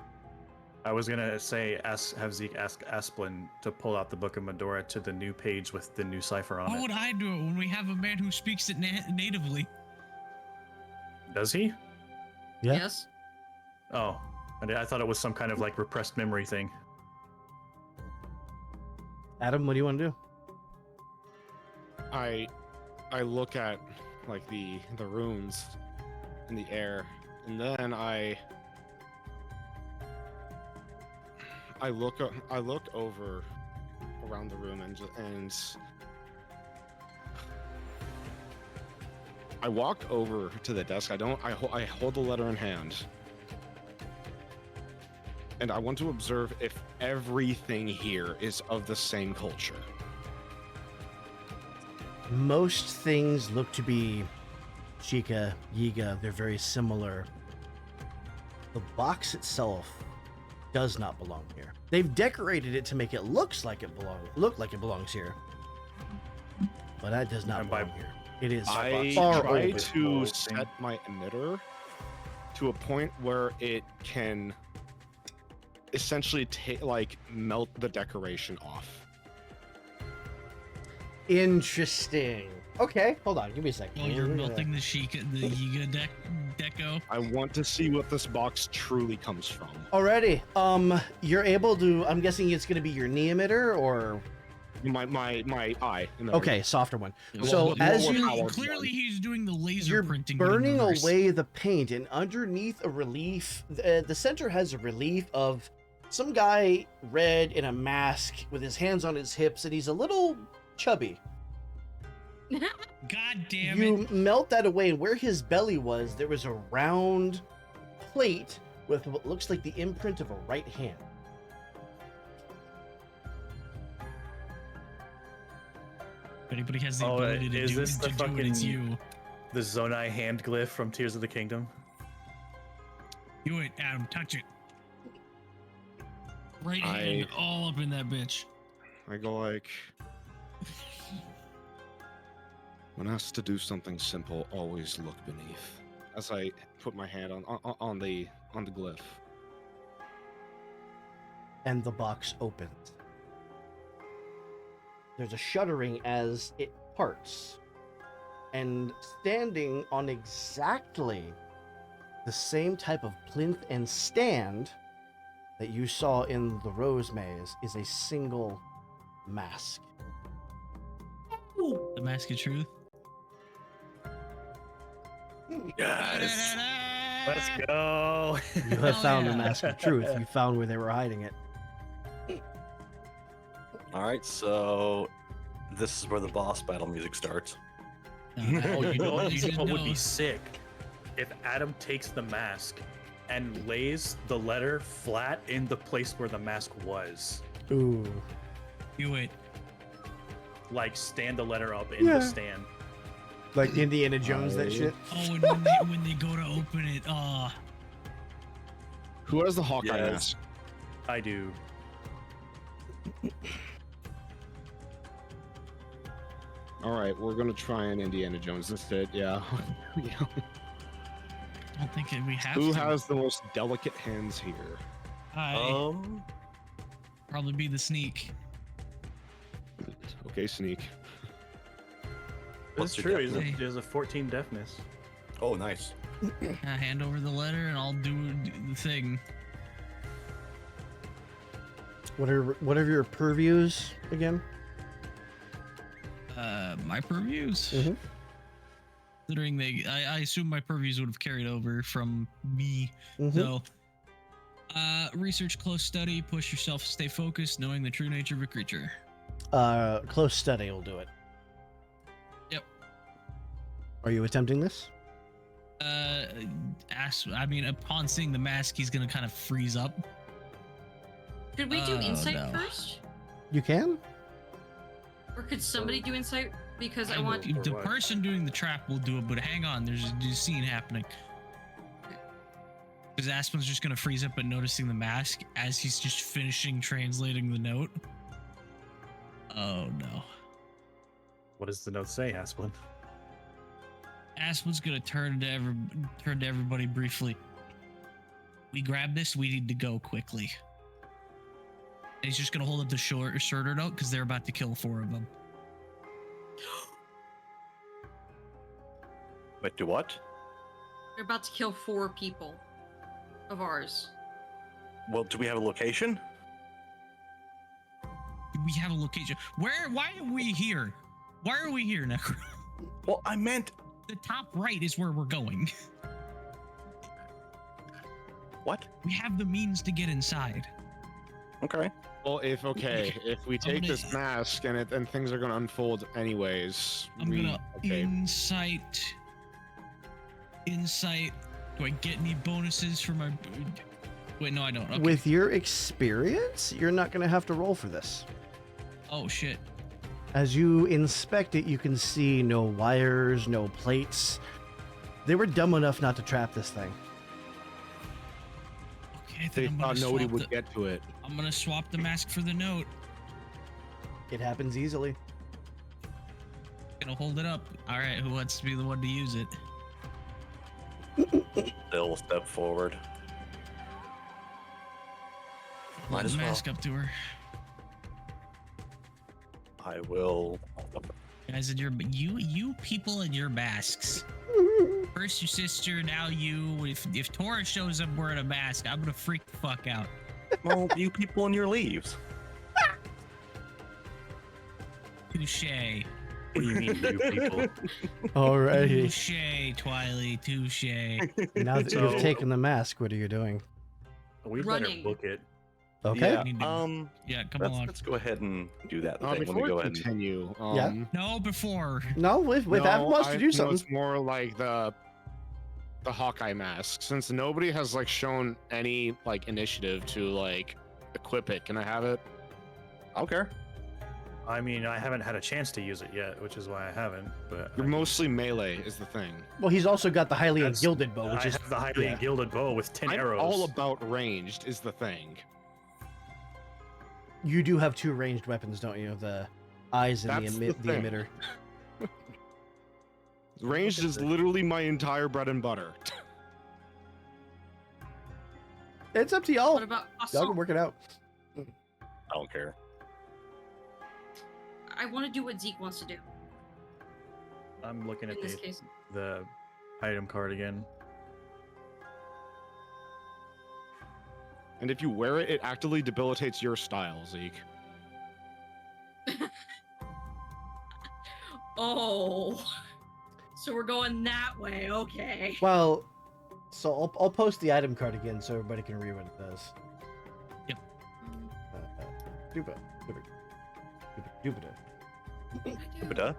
[SPEAKER 6] I was gonna say have Zeke ask Asplin to pull out the Book of Medora to the new page with the new cipher on
[SPEAKER 3] Why
[SPEAKER 6] it.
[SPEAKER 3] would I do it when we have a man who speaks it natively?
[SPEAKER 6] Does he?
[SPEAKER 1] Yeah.
[SPEAKER 4] Yes.
[SPEAKER 6] Oh, I thought it was some kind of like repressed memory thing.
[SPEAKER 1] Adam, what do you want to do?
[SPEAKER 7] I look at like the runes in the air, and then I look over around the room and I walk over to the desk. I hold the letter in hand, and I want to observe if everything here is of the same culture.
[SPEAKER 1] Most things look to be Sheikah, Yiga. They're very similar. The box itself does not belong here. They've decorated it to make it look like it belongs here, but that does not
[SPEAKER 6] And by-
[SPEAKER 1] belong here. It is
[SPEAKER 7] I
[SPEAKER 1] far
[SPEAKER 7] try
[SPEAKER 1] older.
[SPEAKER 7] to set my emitter to a point where it can essentially melt the decoration off.
[SPEAKER 1] Interesting. Okay, hold on. Give me a second.
[SPEAKER 3] Oh, you're melting the Yiga deco.
[SPEAKER 7] I want to see what this box truly comes from.
[SPEAKER 1] Alrighty. You're able to. I'm guessing it's going to be your knee emitter or.
[SPEAKER 7] My eye. in the-
[SPEAKER 1] Okay, softer one.
[SPEAKER 3] Well,
[SPEAKER 1] So
[SPEAKER 7] well,
[SPEAKER 1] as
[SPEAKER 7] well,
[SPEAKER 1] you
[SPEAKER 7] well,
[SPEAKER 3] clearly he's doing the laser
[SPEAKER 1] you're
[SPEAKER 3] printing. but in
[SPEAKER 1] burning
[SPEAKER 3] reverse.
[SPEAKER 1] away the paint, and underneath a relief, the center has a relief of some guy red in a mask with his hands on his hips, and he's a little chubby.
[SPEAKER 3] God damn
[SPEAKER 1] You
[SPEAKER 3] it!
[SPEAKER 1] melt that away, and where his belly was, there was a round plate with what looks like the imprint of a right hand.
[SPEAKER 3] If anybody has the
[SPEAKER 6] Oh,
[SPEAKER 3] ability to
[SPEAKER 6] is
[SPEAKER 3] do,
[SPEAKER 6] this the
[SPEAKER 3] to do it, it's
[SPEAKER 6] fucking-
[SPEAKER 3] you.
[SPEAKER 6] The Zonai hand glyph from Tears of the Kingdom.
[SPEAKER 3] Do it, Adam. Touch it. Right
[SPEAKER 7] I-
[SPEAKER 3] hand all up in that bitch.
[SPEAKER 7] I go like, when asked to do something simple, always look beneath. As I put my hand on the glyph.
[SPEAKER 1] And the box opens. There's a shuddering as it parts. And standing on exactly the same type of plinth and stand that you saw in the Rose Maze is a single mask.
[SPEAKER 3] The Mask of Truth.
[SPEAKER 5] Yes.
[SPEAKER 6] Let's go.
[SPEAKER 1] You have
[SPEAKER 3] Hell
[SPEAKER 1] found the
[SPEAKER 3] yeah.
[SPEAKER 1] Mask of Truth. You found where they were hiding it.
[SPEAKER 5] All right, so this is where the boss battle music starts.
[SPEAKER 6] Oh, you know what?
[SPEAKER 3] You
[SPEAKER 6] You know what would
[SPEAKER 3] know.
[SPEAKER 6] be sick? If Adam takes the mask and lays the letter flat in the place where the mask was.
[SPEAKER 1] Ooh.
[SPEAKER 3] Do it.
[SPEAKER 6] Like stand the letter up in
[SPEAKER 1] Yeah.
[SPEAKER 6] the stand.
[SPEAKER 1] Like Indiana Jones, that
[SPEAKER 7] I-
[SPEAKER 1] shit.
[SPEAKER 3] Oh, and when they go to open it,
[SPEAKER 7] Who has the Hawkeye
[SPEAKER 5] Yes.
[SPEAKER 7] mask?
[SPEAKER 6] I do.
[SPEAKER 7] All right, we're gonna try an Indiana Jones instead. Yeah. Yeah.
[SPEAKER 3] I don't think we have
[SPEAKER 7] Who
[SPEAKER 3] to.
[SPEAKER 7] has the most delicate hands here?
[SPEAKER 3] I probably be the sneak.
[SPEAKER 7] Okay, sneak.
[SPEAKER 5] What's
[SPEAKER 6] That's
[SPEAKER 5] your
[SPEAKER 6] true.
[SPEAKER 3] deafness?
[SPEAKER 6] He has a 14 deafness.
[SPEAKER 5] Oh, nice.
[SPEAKER 3] I hand over the letter and I'll do the thing.
[SPEAKER 1] What are your purviews again?
[SPEAKER 3] My purviews.
[SPEAKER 1] Mhm.
[SPEAKER 3] Considering I assume my purviews would have carried over from me.
[SPEAKER 1] Mhm.
[SPEAKER 3] So, research, close study, push yourself, stay focused, knowing the true nature of a creature.
[SPEAKER 1] Close study will do it.
[SPEAKER 3] Yep.
[SPEAKER 1] Are you attempting this?
[SPEAKER 3] Upon seeing the mask, he's gonna kind of freeze up.
[SPEAKER 4] Could we do
[SPEAKER 3] Oh,
[SPEAKER 4] insight
[SPEAKER 3] no.
[SPEAKER 4] first?
[SPEAKER 1] You can?
[SPEAKER 4] Or could somebody do insight? Because I
[SPEAKER 3] And
[SPEAKER 4] want.
[SPEAKER 3] the
[SPEAKER 6] what?
[SPEAKER 3] person doing the trap will do it, but hang on, there's a scene happening. Because Aspen's just gonna freeze up at noticing the mask as he's just finishing translating the note. Oh no.
[SPEAKER 6] What does the note say, Asplin?
[SPEAKER 3] Aspen's gonna turn to everybody briefly. We grab this, we need to go quickly. And he's just gonna hold up the shorter note because they're about to kill 4 of them.
[SPEAKER 5] Wait, do what?
[SPEAKER 4] They're about to kill 4 people of ours.
[SPEAKER 5] Well, do we have a location?
[SPEAKER 3] We have a location. Why are we here? Why are we here, Necro?
[SPEAKER 5] Well, I meant.
[SPEAKER 3] The top right is where we're going.
[SPEAKER 5] What?
[SPEAKER 3] We have the means to get inside.
[SPEAKER 5] Okay.
[SPEAKER 7] Well, if we take
[SPEAKER 3] gonna-
[SPEAKER 7] this mask and things are gonna unfold anyways.
[SPEAKER 3] I'm gonna insight. Do I get any bonuses for my? Wait, no, I don't. Okay.
[SPEAKER 1] With your experience, you're not going to have to roll for this.
[SPEAKER 3] Oh shit.
[SPEAKER 1] As you inspect it, you can see no wires, no plates. They were dumb enough not to trap this thing.
[SPEAKER 3] Okay,
[SPEAKER 7] They
[SPEAKER 3] then
[SPEAKER 7] thought nobody would get to it.
[SPEAKER 3] I'm gonna swap the mask for the note.
[SPEAKER 1] It happens easily.
[SPEAKER 3] Gonna hold it up. All right, who wants to be the one to use it?
[SPEAKER 5] They'll step forward. Might
[SPEAKER 3] Hold
[SPEAKER 5] as
[SPEAKER 3] the
[SPEAKER 5] well.
[SPEAKER 3] mask up to her.
[SPEAKER 5] I will.
[SPEAKER 3] Guys, and you people and your masks. First your sister, now you. If Tora shows up wearing a mask, I'm gonna freak the fuck out.
[SPEAKER 5] Well, you people in your leaves.
[SPEAKER 3] Touche.
[SPEAKER 6] What do you mean, you people?
[SPEAKER 1] Alrighty.
[SPEAKER 3] Touche, Twily. Touche.
[SPEAKER 1] Now that
[SPEAKER 6] So-
[SPEAKER 1] you've taken the mask, what are you doing?
[SPEAKER 6] We
[SPEAKER 4] Running.
[SPEAKER 6] better book it.
[SPEAKER 1] Okay.
[SPEAKER 5] Yeah.
[SPEAKER 3] Need to- Yeah, come along.
[SPEAKER 5] Let's go ahead and do that thing. Let me
[SPEAKER 7] Before
[SPEAKER 5] go
[SPEAKER 7] we
[SPEAKER 5] ahead and.
[SPEAKER 7] continue,
[SPEAKER 1] Yeah.
[SPEAKER 3] No, before.
[SPEAKER 1] No, with Adam wants to do
[SPEAKER 7] no,
[SPEAKER 1] something.
[SPEAKER 7] it's more like the Hawkeye mask. Since nobody has like shown any like initiative to like equip it, can I have it?
[SPEAKER 5] I don't care.
[SPEAKER 6] I mean, I haven't had a chance to use it yet, which is why I haven't. But
[SPEAKER 7] You're mostly melee, is the thing.
[SPEAKER 1] Well, he's also got the highly
[SPEAKER 6] That's-
[SPEAKER 1] gilded bow, which
[SPEAKER 6] I
[SPEAKER 1] is
[SPEAKER 6] have the highly
[SPEAKER 1] yeah.
[SPEAKER 6] gilded bow with 10
[SPEAKER 7] I'm
[SPEAKER 6] arrows.
[SPEAKER 7] all about ranged, is the thing.
[SPEAKER 1] you do have 2 ranged weapons, don't you? The eyes and
[SPEAKER 7] That's
[SPEAKER 1] the
[SPEAKER 7] the thing.
[SPEAKER 1] emitter.
[SPEAKER 7] Ranged is literally my entire bread and butter.
[SPEAKER 1] It's up to y'all.
[SPEAKER 4] What about
[SPEAKER 1] Y'all can
[SPEAKER 4] assault?
[SPEAKER 1] work it out.
[SPEAKER 5] I don't care.
[SPEAKER 4] I want to do what Zeke wants to do
[SPEAKER 6] I'm looking at
[SPEAKER 4] in this case.
[SPEAKER 6] the item card again.
[SPEAKER 7] And if you wear it, it actively debilitates your style, Zeke.
[SPEAKER 4] Oh, so we're going that way. Okay.
[SPEAKER 1] Well, so I'll post the item card again so everybody can read what it does. Dupa.
[SPEAKER 5] But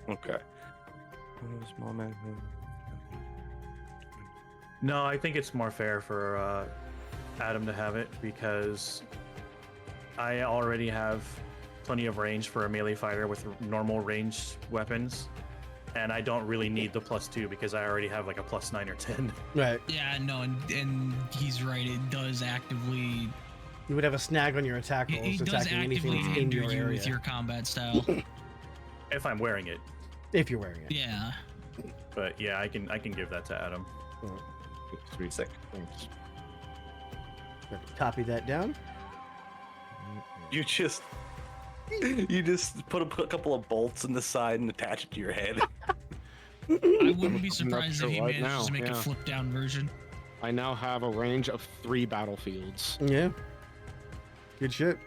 [SPEAKER 5] okay.
[SPEAKER 6] No, I think it's more fair for Adam to have it because I already have plenty of range for a melee fighter with normal ranged weapons, and I don't really need the +2 because I already have like a +9 or 10.
[SPEAKER 1] Right.
[SPEAKER 3] Yeah, no, and he's right. It does actively.
[SPEAKER 1] You would have a snag on your attack
[SPEAKER 3] It,
[SPEAKER 1] rolls
[SPEAKER 3] it does
[SPEAKER 1] attacking anything
[SPEAKER 3] actively
[SPEAKER 1] that's in
[SPEAKER 3] hinder
[SPEAKER 1] your
[SPEAKER 3] you
[SPEAKER 1] area.
[SPEAKER 3] with your combat style.
[SPEAKER 6] If I'm wearing it.
[SPEAKER 1] If you're wearing it.
[SPEAKER 3] Yeah.
[SPEAKER 6] But yeah, I can give that to Adam.
[SPEAKER 5] Sweet sick.
[SPEAKER 7] Thanks.
[SPEAKER 1] Copy that down.
[SPEAKER 5] You just put a couple of bolts in the side and attach it to your head.
[SPEAKER 3] I wouldn't be
[SPEAKER 7] not
[SPEAKER 3] surprised
[SPEAKER 7] sure
[SPEAKER 3] if he
[SPEAKER 7] right
[SPEAKER 3] manages
[SPEAKER 7] now,
[SPEAKER 3] to make a
[SPEAKER 7] yeah.
[SPEAKER 3] flip down version.
[SPEAKER 7] I now have a range of 3 battlefields.
[SPEAKER 1] Yeah. Good shit.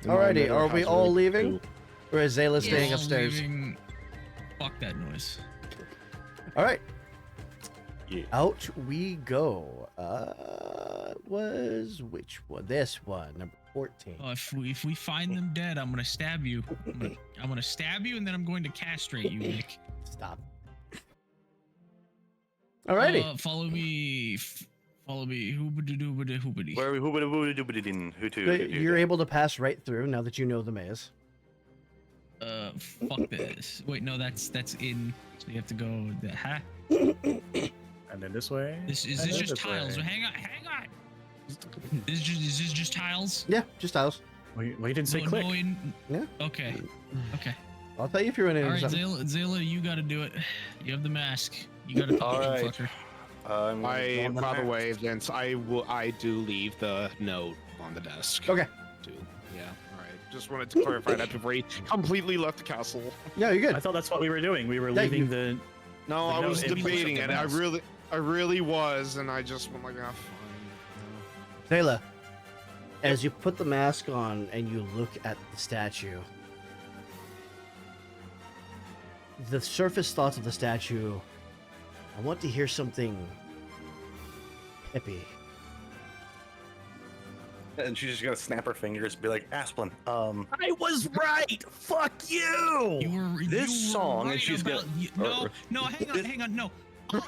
[SPEAKER 7] And my
[SPEAKER 1] Alrighty,
[SPEAKER 7] emitter
[SPEAKER 1] are we
[SPEAKER 7] has
[SPEAKER 1] all
[SPEAKER 7] range
[SPEAKER 1] leaving?
[SPEAKER 7] 2.
[SPEAKER 1] Or is Zayla staying
[SPEAKER 3] All
[SPEAKER 1] upstairs?
[SPEAKER 3] leaving- Fuck that noise.
[SPEAKER 1] Alright.
[SPEAKER 5] Yeah.
[SPEAKER 1] Out we go. Was which one? This one, number 14.
[SPEAKER 3] Oh, if we find them dead, I'm gonna stab you. I'm gonna stab you, and then I'm going to castrate you, Nick.
[SPEAKER 1] Stop. Alrighty.
[SPEAKER 3] Follow me. Follow me. Hoobity.
[SPEAKER 5] Where are we?
[SPEAKER 1] You're able to pass right through now that you know the maze.
[SPEAKER 3] Fuck this. Wait, no, that's in. So you have to go. Huh?
[SPEAKER 6] And then this way.
[SPEAKER 3] Is
[SPEAKER 6] and
[SPEAKER 3] this
[SPEAKER 6] then
[SPEAKER 3] just
[SPEAKER 6] this
[SPEAKER 3] tiles?
[SPEAKER 6] way.
[SPEAKER 3] Hang on. Is this just tiles?
[SPEAKER 1] Yeah, just tiles.
[SPEAKER 6] Well, you didn't say
[SPEAKER 3] No,
[SPEAKER 6] click.
[SPEAKER 3] no
[SPEAKER 1] Yeah.
[SPEAKER 3] Okay. Okay.
[SPEAKER 1] I'll tell you if you're in
[SPEAKER 3] All
[SPEAKER 1] it.
[SPEAKER 3] right, Zayla, you gotta do it. You have the mask. You gotta
[SPEAKER 5] All
[SPEAKER 3] talk,
[SPEAKER 5] right.
[SPEAKER 3] fucker.
[SPEAKER 7] By the way, Vince, I do leave the note on the desk.
[SPEAKER 1] Okay.
[SPEAKER 7] Too. Yeah. All right. Just wanted to clarify that before he completely left the castle.
[SPEAKER 1] Yeah, you're good.
[SPEAKER 6] I thought that's what we were doing. We were
[SPEAKER 1] Yeah,
[SPEAKER 6] leaving
[SPEAKER 1] you-
[SPEAKER 6] the.
[SPEAKER 7] No,
[SPEAKER 6] The
[SPEAKER 7] I
[SPEAKER 6] note
[SPEAKER 7] was
[SPEAKER 6] in place of
[SPEAKER 7] debating
[SPEAKER 6] the
[SPEAKER 7] it.
[SPEAKER 6] mask.
[SPEAKER 7] I really was, and I just went like, ah, fine.
[SPEAKER 1] Zayla, as you put the mask on and you look at the statue, the surface thoughts of the statue, I want to hear something hippie.
[SPEAKER 5] And she's just gonna snap her fingers and be like, Asplin,
[SPEAKER 6] I was right. Fuck you.
[SPEAKER 5] This
[SPEAKER 3] you were
[SPEAKER 5] song, and
[SPEAKER 3] right
[SPEAKER 5] she's
[SPEAKER 3] about,
[SPEAKER 5] got-
[SPEAKER 3] no, hang on, no.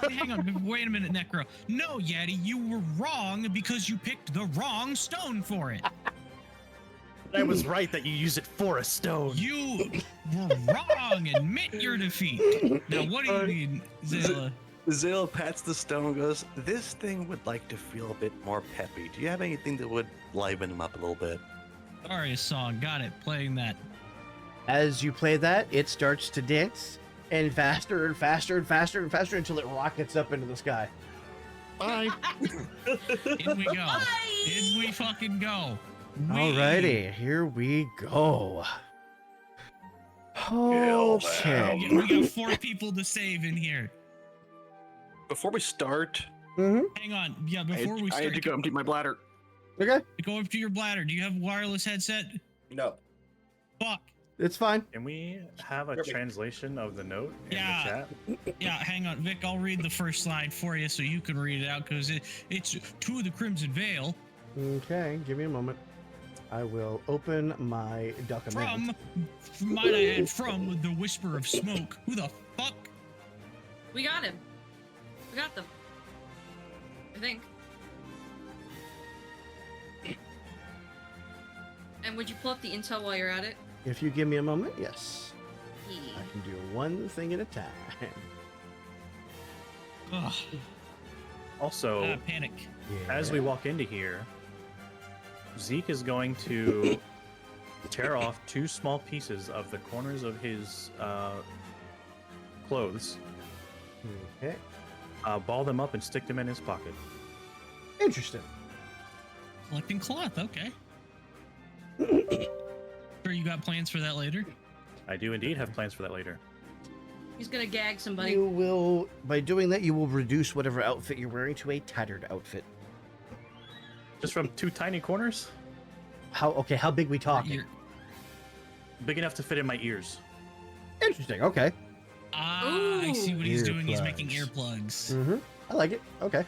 [SPEAKER 3] Hang on, wait a minute, Necro. No, Yeti, you were wrong because you picked the wrong stone for it.
[SPEAKER 6] I was right that you use it for a stone.
[SPEAKER 3] You were wrong. Admit your defeat. Now, what do you need, Zayla?
[SPEAKER 5] Zayla pats the stone and goes, this thing would like to feel a bit more peppy. Do you have anything that would liven him up a little bit?
[SPEAKER 3] Aria's song, got it, playing that.
[SPEAKER 1] As you play that, it starts to dance, and faster and faster and faster and faster until it rockets up into the sky.
[SPEAKER 7] Bye.
[SPEAKER 3] In we go.
[SPEAKER 4] Bye.
[SPEAKER 3] In we fucking go.
[SPEAKER 1] Alrighty, here we go.
[SPEAKER 5] Hell
[SPEAKER 1] Okay.
[SPEAKER 5] no.
[SPEAKER 3] We got 4 people to save in here.
[SPEAKER 5] Before we start,
[SPEAKER 1] Mm-hmm.
[SPEAKER 3] Hang on. Yeah,
[SPEAKER 5] I
[SPEAKER 3] before we
[SPEAKER 5] had
[SPEAKER 3] start,
[SPEAKER 5] to go empty my bladder.
[SPEAKER 1] Okay,
[SPEAKER 3] go up to your bladder. Do you have a wireless headset?
[SPEAKER 5] No.
[SPEAKER 3] Fuck.
[SPEAKER 1] it's fine.
[SPEAKER 6] Can we have a
[SPEAKER 5] Perfect.
[SPEAKER 6] translation of the note in
[SPEAKER 3] Yeah.
[SPEAKER 6] the chat?
[SPEAKER 3] Yeah, hang on, Vic. I'll read the first line for you so you can read it out because it's to the Crimson Veil
[SPEAKER 1] Okay, give me a moment. I will open my document.
[SPEAKER 3] might I add, from the Whisper of Smoke. Who the fuck?
[SPEAKER 4] We got him. We got them. I think. And would you pull up the intel while you're at it?
[SPEAKER 1] If you give me a moment, yes.
[SPEAKER 4] Yeah.
[SPEAKER 1] I can do one thing at a time.
[SPEAKER 3] Ugh,
[SPEAKER 6] Also,
[SPEAKER 3] panic.
[SPEAKER 6] as we walk into here, Zeke is going to tear off 2 small pieces of the corners of his clothes,
[SPEAKER 1] Okay,
[SPEAKER 6] ball them up, and stick them in his pocket.
[SPEAKER 1] interesting.
[SPEAKER 3] Collecting cloth, okay. Sure you got plans for that later?
[SPEAKER 6] I do indeed have plans for that later.
[SPEAKER 4] He's gonna gag somebody.
[SPEAKER 1] You will, by doing that, you will reduce whatever outfit you're wearing to a tattered outfit.
[SPEAKER 6] Just from 2 tiny corners,
[SPEAKER 1] How big we talking?
[SPEAKER 3] You're-
[SPEAKER 6] big enough to fit in my ears.
[SPEAKER 1] Interesting, okay.
[SPEAKER 3] I see what he's doing. He's making
[SPEAKER 1] Earplugs.
[SPEAKER 3] earplugs.
[SPEAKER 1] Mm-hmm. I like it, okay.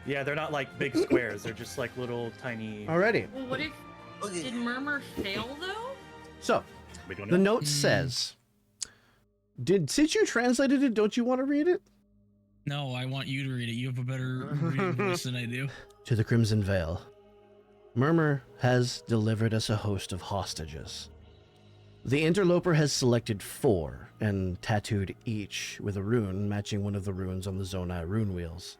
[SPEAKER 6] Yeah, they're not like big squares. They're just like little tiny.
[SPEAKER 1] Alrighty,
[SPEAKER 4] Well, what if did Murmur fail though?
[SPEAKER 1] so
[SPEAKER 6] We don't
[SPEAKER 1] the
[SPEAKER 6] know.
[SPEAKER 1] note says, since you translated it, don't you want to read it?
[SPEAKER 3] No, I want you to read it. You have a better reading voice than I do.
[SPEAKER 1] To the Crimson Veil. Murmur has delivered us a host of hostages. The interloper has selected 4 and tattooed each with a rune matching one of the runes on the Zonai rune wheels.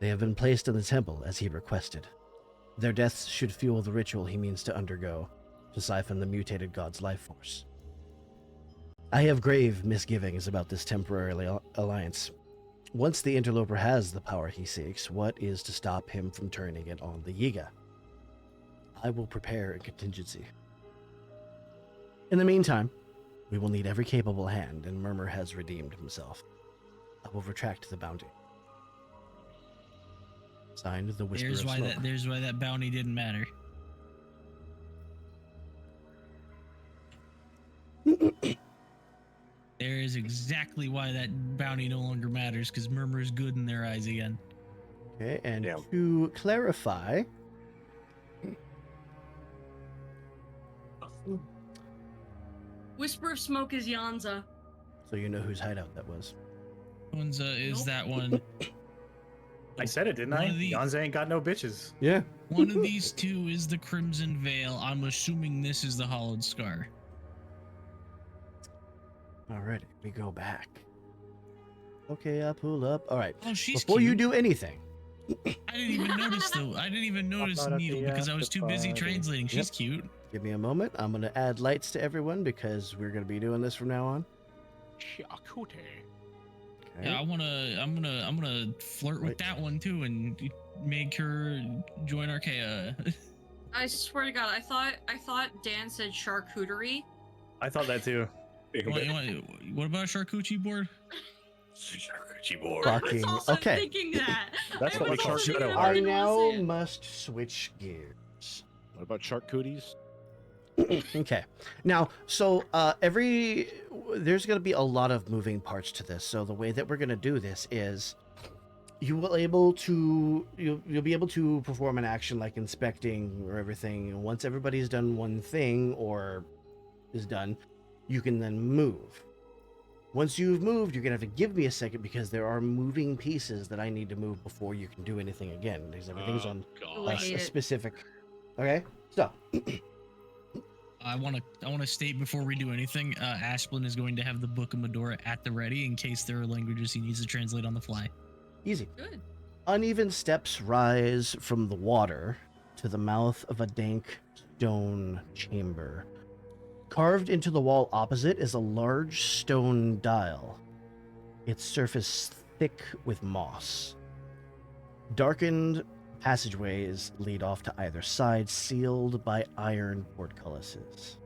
[SPEAKER 1] They have been placed in the temple as he requested. Their deaths should fuel the ritual he means to undergo to siphon the mutated god's life force. I have grave misgivings about this temporary alliance. Once the interloper has the power he seeks, what is to stop him from turning it on the Yiga? I will prepare a contingency. In the meantime, we will need every capable hand, and Murmur has redeemed himself. I will retract the bounty. Signed, the Whisper of Smoke.
[SPEAKER 3] There's why that bounty didn't matter. There is exactly why that bounty no longer matters, because Murmur's good in their eyes again.
[SPEAKER 1] Okay, and
[SPEAKER 5] Yeah.
[SPEAKER 1] to clarify,
[SPEAKER 4] Whisper of Smoke is Yanza.
[SPEAKER 1] so you know whose hideout that was.
[SPEAKER 3] One's is
[SPEAKER 4] Nope.
[SPEAKER 3] that one.
[SPEAKER 6] I said it, didn't I?
[SPEAKER 3] One of the-
[SPEAKER 6] Yanza ain't got no bitches.
[SPEAKER 1] Yeah.
[SPEAKER 3] One of these 2 is the Crimson Veil. I'm assuming this is the Hollowed Scar.
[SPEAKER 1] Alrighty, we go back. Okay, I pull up. Alright,
[SPEAKER 3] Oh, she's
[SPEAKER 1] before you
[SPEAKER 3] cute.
[SPEAKER 1] do anything,
[SPEAKER 3] I didn't even notice though. I didn't even notice
[SPEAKER 6] out at
[SPEAKER 3] Needle
[SPEAKER 6] the
[SPEAKER 3] because I was too busy
[SPEAKER 6] after party.
[SPEAKER 3] translating. She's cute.
[SPEAKER 1] give me a moment. I'm going to add lights to everyone because we're going to be doing this from now on.
[SPEAKER 7] Charcuterie.
[SPEAKER 1] Okay.
[SPEAKER 3] Yeah, I'm gonna flirt with
[SPEAKER 1] Right.
[SPEAKER 3] that one too and make her join Archaea.
[SPEAKER 4] I swear to God, I thought Dan said charcuterie.
[SPEAKER 6] I thought that too.
[SPEAKER 3] What about a charcuterie board?
[SPEAKER 5] Charcuterie board.
[SPEAKER 1] Fuck.
[SPEAKER 4] I was
[SPEAKER 1] Fucking-
[SPEAKER 4] also
[SPEAKER 1] okay.
[SPEAKER 4] thinking that.
[SPEAKER 6] That's
[SPEAKER 4] I
[SPEAKER 6] what we
[SPEAKER 4] was
[SPEAKER 6] call
[SPEAKER 4] thinking
[SPEAKER 6] shadow
[SPEAKER 4] that,
[SPEAKER 6] art.
[SPEAKER 1] I
[SPEAKER 4] didn't
[SPEAKER 1] now
[SPEAKER 4] wanna say it.
[SPEAKER 1] must switch gears.
[SPEAKER 7] What about charcuteries?
[SPEAKER 1] Okay. Now, so there's going to be a lot of moving parts to this. So the way that we're going to do this is you'll be able to perform an action like inspecting or everything. Once everybody's done one thing or is done, you can then move. Once you've moved, you're going to have to give me a second because there are moving pieces that I need to move before you can do anything again. Because everything's on
[SPEAKER 4] Oh, I
[SPEAKER 1] a
[SPEAKER 4] hate it.
[SPEAKER 1] specific. Okay? So,
[SPEAKER 3] I want to state before we do anything, Asplin is going to have the Book of Medora at the ready in case there are languages he needs to translate on the fly.
[SPEAKER 1] easy.
[SPEAKER 4] Good.
[SPEAKER 1] Uneven steps rise from the water to the mouth of a dank stone chamber. Carved into the wall opposite is a large stone dial. its surface thick with moss. Darkened passageways lead off to either side, sealed by iron portcullises.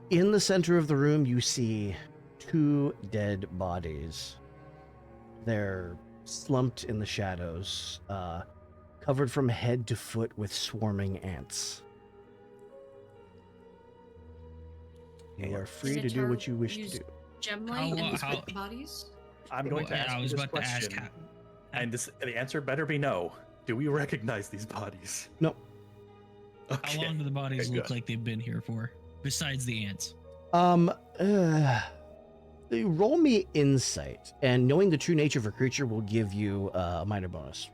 [SPEAKER 1] In the center of the room, you see 2 dead bodies. They're slumped in the shadows, covered from head to foot with swarming ants. You are free to do what you wish to do.
[SPEAKER 4] Gem light and
[SPEAKER 3] How-
[SPEAKER 4] split the bodies?
[SPEAKER 6] I'm going to
[SPEAKER 3] Well,
[SPEAKER 6] ask
[SPEAKER 3] I
[SPEAKER 6] you
[SPEAKER 3] was
[SPEAKER 6] this
[SPEAKER 3] about to ask
[SPEAKER 6] question, and the answer better be no. Do we recognize these bodies?
[SPEAKER 1] No.
[SPEAKER 6] Okay.
[SPEAKER 3] How long do the bodies
[SPEAKER 6] Okay,
[SPEAKER 3] look
[SPEAKER 6] good.
[SPEAKER 3] like they've been here for? Besides the ants.
[SPEAKER 1] Roll me insight, and knowing the true nature of a creature will give you a minor bonus.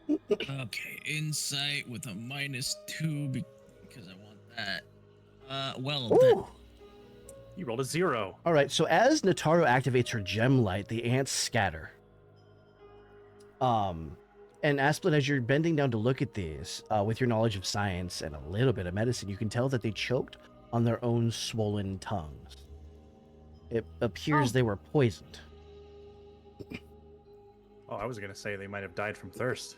[SPEAKER 3] Okay, insight with a -2 because I want that. Well,
[SPEAKER 1] Ooh.
[SPEAKER 6] You rolled a 0.
[SPEAKER 1] All right, so as Nataro activates her gem light, the ants scatter. And Asplin, as you're bending down to look at these, with your knowledge of science and a little bit of medicine, you can tell that they choked on their own swollen tongues. It appears they were poisoned.
[SPEAKER 6] Oh, I was going to say they might have died from thirst.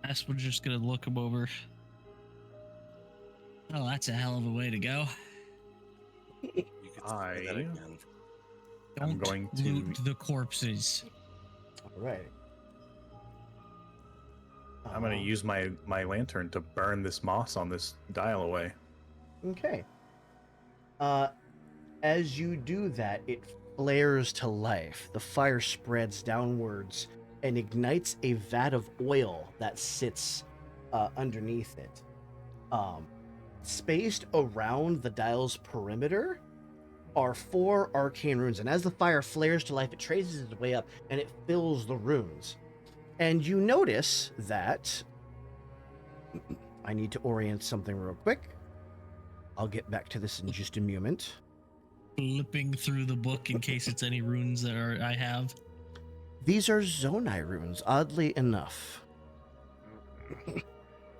[SPEAKER 3] Aspen's just gonna look him over. Oh, that's a hell of a way to go.
[SPEAKER 5] You could say that again.
[SPEAKER 6] I'm
[SPEAKER 3] Don't
[SPEAKER 6] going to-
[SPEAKER 3] loot the corpses.
[SPEAKER 1] All right.
[SPEAKER 6] I'm going to use my lantern to burn this moss on this dial away.
[SPEAKER 1] Okay. As you do that, it flares to life. The fire spreads downwards and ignites a vat of oil that sits underneath it. Spaced around the dial's perimeter are 4 arcane runes, and as the fire flares to life, it traces its way up and it fills the runes. And you notice that I need to orient something real quick. I'll get back to this in just a moment.
[SPEAKER 3] Flipping through the book in case it's any runes that I have.
[SPEAKER 1] These are Zonai runes, oddly enough.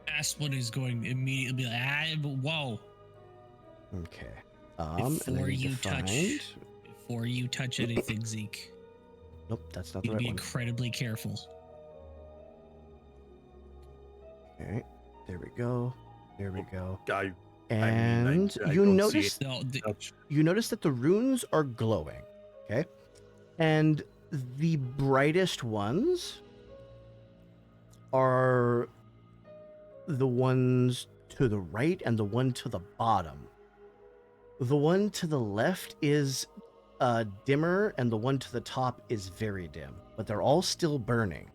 [SPEAKER 3] Aspen is going to immediately be like, whoa.
[SPEAKER 1] Okay. And I
[SPEAKER 3] Before
[SPEAKER 1] need to
[SPEAKER 3] you touch,
[SPEAKER 1] find...
[SPEAKER 3] before you touch anything, Zeke,
[SPEAKER 1] Nope, that's not the
[SPEAKER 3] you
[SPEAKER 1] right
[SPEAKER 3] be
[SPEAKER 1] one.
[SPEAKER 3] incredibly careful.
[SPEAKER 1] Okay, there we go. There we go.
[SPEAKER 6] I
[SPEAKER 1] And
[SPEAKER 6] I
[SPEAKER 1] you
[SPEAKER 6] don't see
[SPEAKER 1] notice
[SPEAKER 6] it.
[SPEAKER 3] No,
[SPEAKER 1] you notice that the runes are glowing. Okay, and the brightest ones are the ones to the right and the one to the bottom. The one to the left is dimmer, and the one to the top is very dim, but they're all still burning.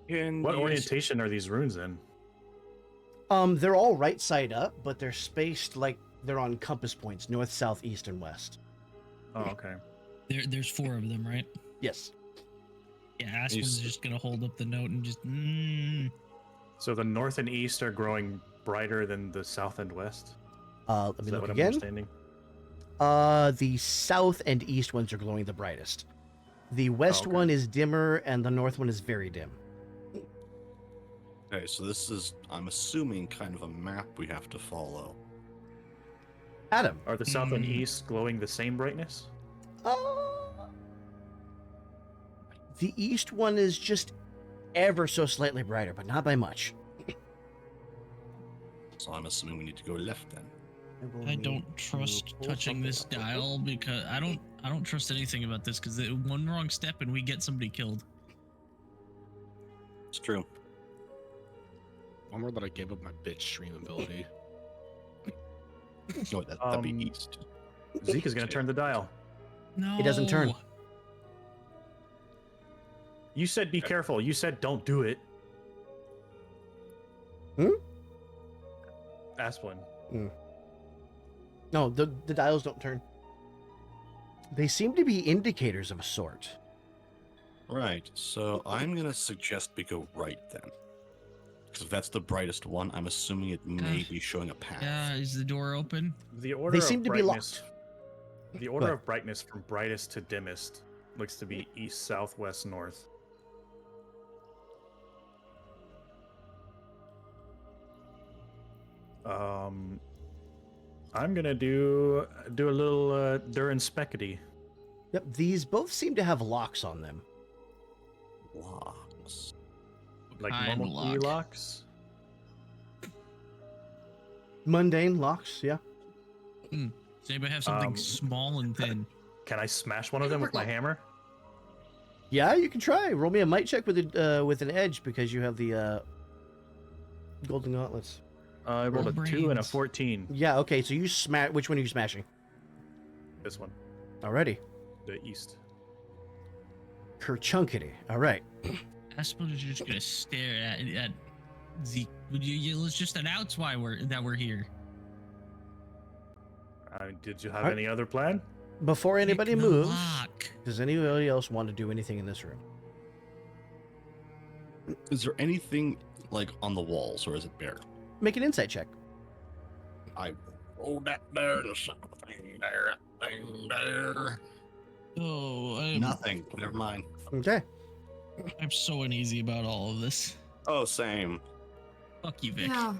[SPEAKER 6] What orientation are these runes in?
[SPEAKER 1] They're all right side up, but they're spaced like they're on compass points, north, south, east, and west.
[SPEAKER 6] Oh, okay.
[SPEAKER 3] there's 4 of them, right?
[SPEAKER 1] Yes.
[SPEAKER 3] Yeah, Aspen's just gonna hold up the note and just.
[SPEAKER 6] So the north and east are growing brighter than the south and west?
[SPEAKER 1] Let
[SPEAKER 6] Is
[SPEAKER 1] me
[SPEAKER 6] that
[SPEAKER 1] look
[SPEAKER 6] what I'm
[SPEAKER 1] again.
[SPEAKER 6] understanding?
[SPEAKER 1] The south and east ones are glowing the brightest. The west
[SPEAKER 6] okay.
[SPEAKER 1] one is dimmer, and the north one is very dim.
[SPEAKER 5] Okay, so this is, I'm assuming, kind of a map we have to follow.
[SPEAKER 1] Adam.
[SPEAKER 6] Are the south and east glowing the same brightness?
[SPEAKER 1] The east one is just ever so slightly brighter, but not by much.
[SPEAKER 5] So I'm assuming we need to go left then.
[SPEAKER 3] I don't trust touching this dial because I don't trust anything about this because one wrong step and we get somebody killed.
[SPEAKER 5] It's true.
[SPEAKER 7] One more that I gave up my bitch stream ability.
[SPEAKER 5] No, that'd be east.
[SPEAKER 6] Zeke is going to turn the dial.
[SPEAKER 3] No,
[SPEAKER 1] It doesn't turn.
[SPEAKER 6] You said be careful. You said don't do it. Asplin.
[SPEAKER 1] No, the dials don't turn. They seem to be indicators of a sort.
[SPEAKER 5] Right, so I'm gonna suggest we go right then. Because if that's the brightest one, I'm assuming it may be showing a path.
[SPEAKER 3] Yeah, is the door open?
[SPEAKER 6] The order
[SPEAKER 1] seem
[SPEAKER 6] of
[SPEAKER 1] to be
[SPEAKER 6] brightness,
[SPEAKER 1] locked.
[SPEAKER 6] The order
[SPEAKER 1] What?
[SPEAKER 6] of brightness from brightest to dimmest looks to be east, south, west, north. I'm gonna do a little Durin Speckety.
[SPEAKER 1] Yep, these both seem to have locks on them.
[SPEAKER 5] Locks.
[SPEAKER 6] Like
[SPEAKER 3] Kind
[SPEAKER 6] normal key
[SPEAKER 3] lock.
[SPEAKER 6] locks.
[SPEAKER 1] Mundane locks, yeah.
[SPEAKER 3] Does anybody have something
[SPEAKER 6] Um,
[SPEAKER 3] small and thin?
[SPEAKER 6] Can I smash one of them with my hammer?
[SPEAKER 1] Yeah, you can try. Roll me a might check with an edge because you have the golden gauntlets.
[SPEAKER 6] I rolled a 2 and a
[SPEAKER 3] Brains.
[SPEAKER 6] 14.
[SPEAKER 1] Yeah, okay, so you smash. Which one are you smashing?
[SPEAKER 6] This one,
[SPEAKER 1] Alrighty.
[SPEAKER 6] the east.
[SPEAKER 1] Kerchunkity. Alright.
[SPEAKER 3] I suppose you're just gonna stare at Zeke. Let's just announce why we're here.
[SPEAKER 6] Did you have
[SPEAKER 1] Alright.
[SPEAKER 6] any other plan?
[SPEAKER 1] Before anybody
[SPEAKER 3] Pick the
[SPEAKER 1] moves,
[SPEAKER 3] lock.
[SPEAKER 1] does anybody else want to do anything in this room?
[SPEAKER 5] Is there anything like on the walls, or is it bare?
[SPEAKER 1] Make an insight check.
[SPEAKER 5] I rolled that there. There's something there. Thing there.
[SPEAKER 3] Oh,
[SPEAKER 5] Nothing. Never mind.
[SPEAKER 1] Okay.
[SPEAKER 3] I'm so uneasy about all of this.
[SPEAKER 5] Oh, same.
[SPEAKER 3] Fuck you, Vic.
[SPEAKER 4] Yeah.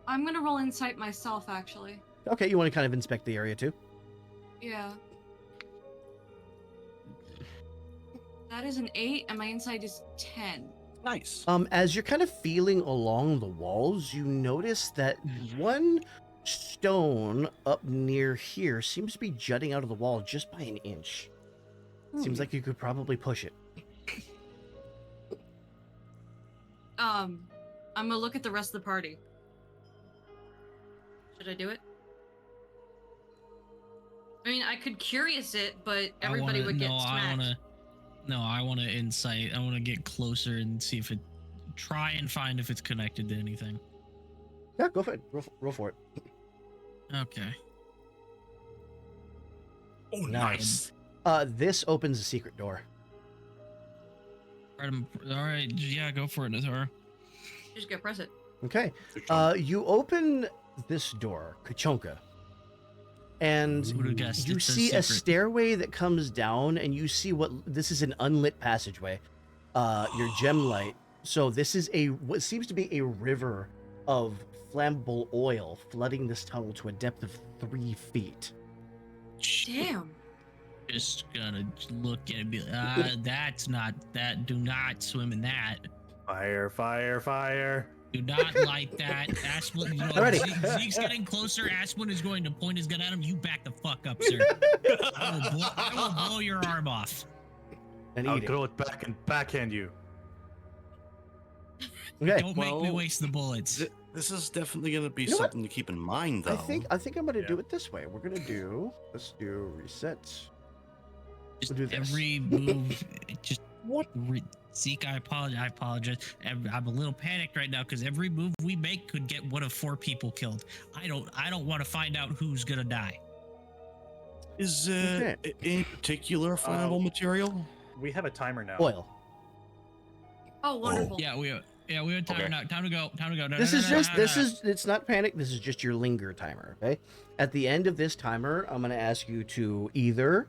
[SPEAKER 4] I'm gonna roll insight myself, actually.
[SPEAKER 1] Okay, you want to kind of inspect the area too?
[SPEAKER 4] Yeah. That is an 8, and my insight is 10.
[SPEAKER 5] Nice.
[SPEAKER 1] As you're kind of feeling along the walls, you notice that one stone up near here seems to be jutting out of the wall just by an inch. Seems like you could probably push it.
[SPEAKER 4] I'm gonna look at the rest of the party. Should I do it? I mean, I could curious it, but everybody would get smacked.
[SPEAKER 3] I want to insight. I want to get closer and see if try and find if it's connected to anything.
[SPEAKER 1] Yeah, go for it. Roll for it.
[SPEAKER 3] Okay.
[SPEAKER 5] Oh,
[SPEAKER 1] Nice. This opens a secret door.
[SPEAKER 3] All right, yeah, go for it, Azora.
[SPEAKER 4] Just go press it.
[SPEAKER 1] Okay. You open this door, Kachonka, and
[SPEAKER 3] Who would've guessed
[SPEAKER 1] you
[SPEAKER 3] it's a
[SPEAKER 1] see a
[SPEAKER 3] secret?
[SPEAKER 1] stairway that comes down, and you see this is an unlit passageway. Your gem light. So this is what seems to be a river of flammable oil flooding this tunnel to a depth of 3 feet.
[SPEAKER 4] Damn.
[SPEAKER 3] Just gonna look at it and be like, that's not that. Do not swim in that.
[SPEAKER 6] Fire, fire, fire.
[SPEAKER 3] Do not light that. Asplin,
[SPEAKER 1] Alrighty.
[SPEAKER 3] Zeke's getting closer. Asplin is going to point his gun at him. You back the fuck up, sir. I will blow your arm off.
[SPEAKER 1] And
[SPEAKER 6] I'll
[SPEAKER 1] eat it.
[SPEAKER 6] throw it back and backhand you.
[SPEAKER 1] Okay.
[SPEAKER 3] Don't make me waste the bullets.
[SPEAKER 5] This is definitely going to be
[SPEAKER 1] You know what?
[SPEAKER 5] something to keep in mind, though.
[SPEAKER 1] I think I'm gonna do
[SPEAKER 6] Yeah.
[SPEAKER 1] it this way. Let's do reset.
[SPEAKER 3] Just
[SPEAKER 1] We'll do this.
[SPEAKER 3] every move, just Zeke, I apologize. I'm a little panicked right now because every move we make could get one of 4 people killed. I don't want to find out who's gonna die.
[SPEAKER 5] Is
[SPEAKER 1] Okay.
[SPEAKER 5] any particular flammable material?
[SPEAKER 6] We have a timer now.
[SPEAKER 1] Oil.
[SPEAKER 4] Oh, wonderful.
[SPEAKER 3] Yeah, we have time
[SPEAKER 5] Okay.
[SPEAKER 3] now. Time to go. No,
[SPEAKER 1] This
[SPEAKER 3] no,
[SPEAKER 1] is
[SPEAKER 3] no,
[SPEAKER 1] just
[SPEAKER 3] no,
[SPEAKER 1] this
[SPEAKER 3] no.
[SPEAKER 1] is it's not panic. This is just your linger timer. Okay. At the end of this timer, I'm gonna ask you to either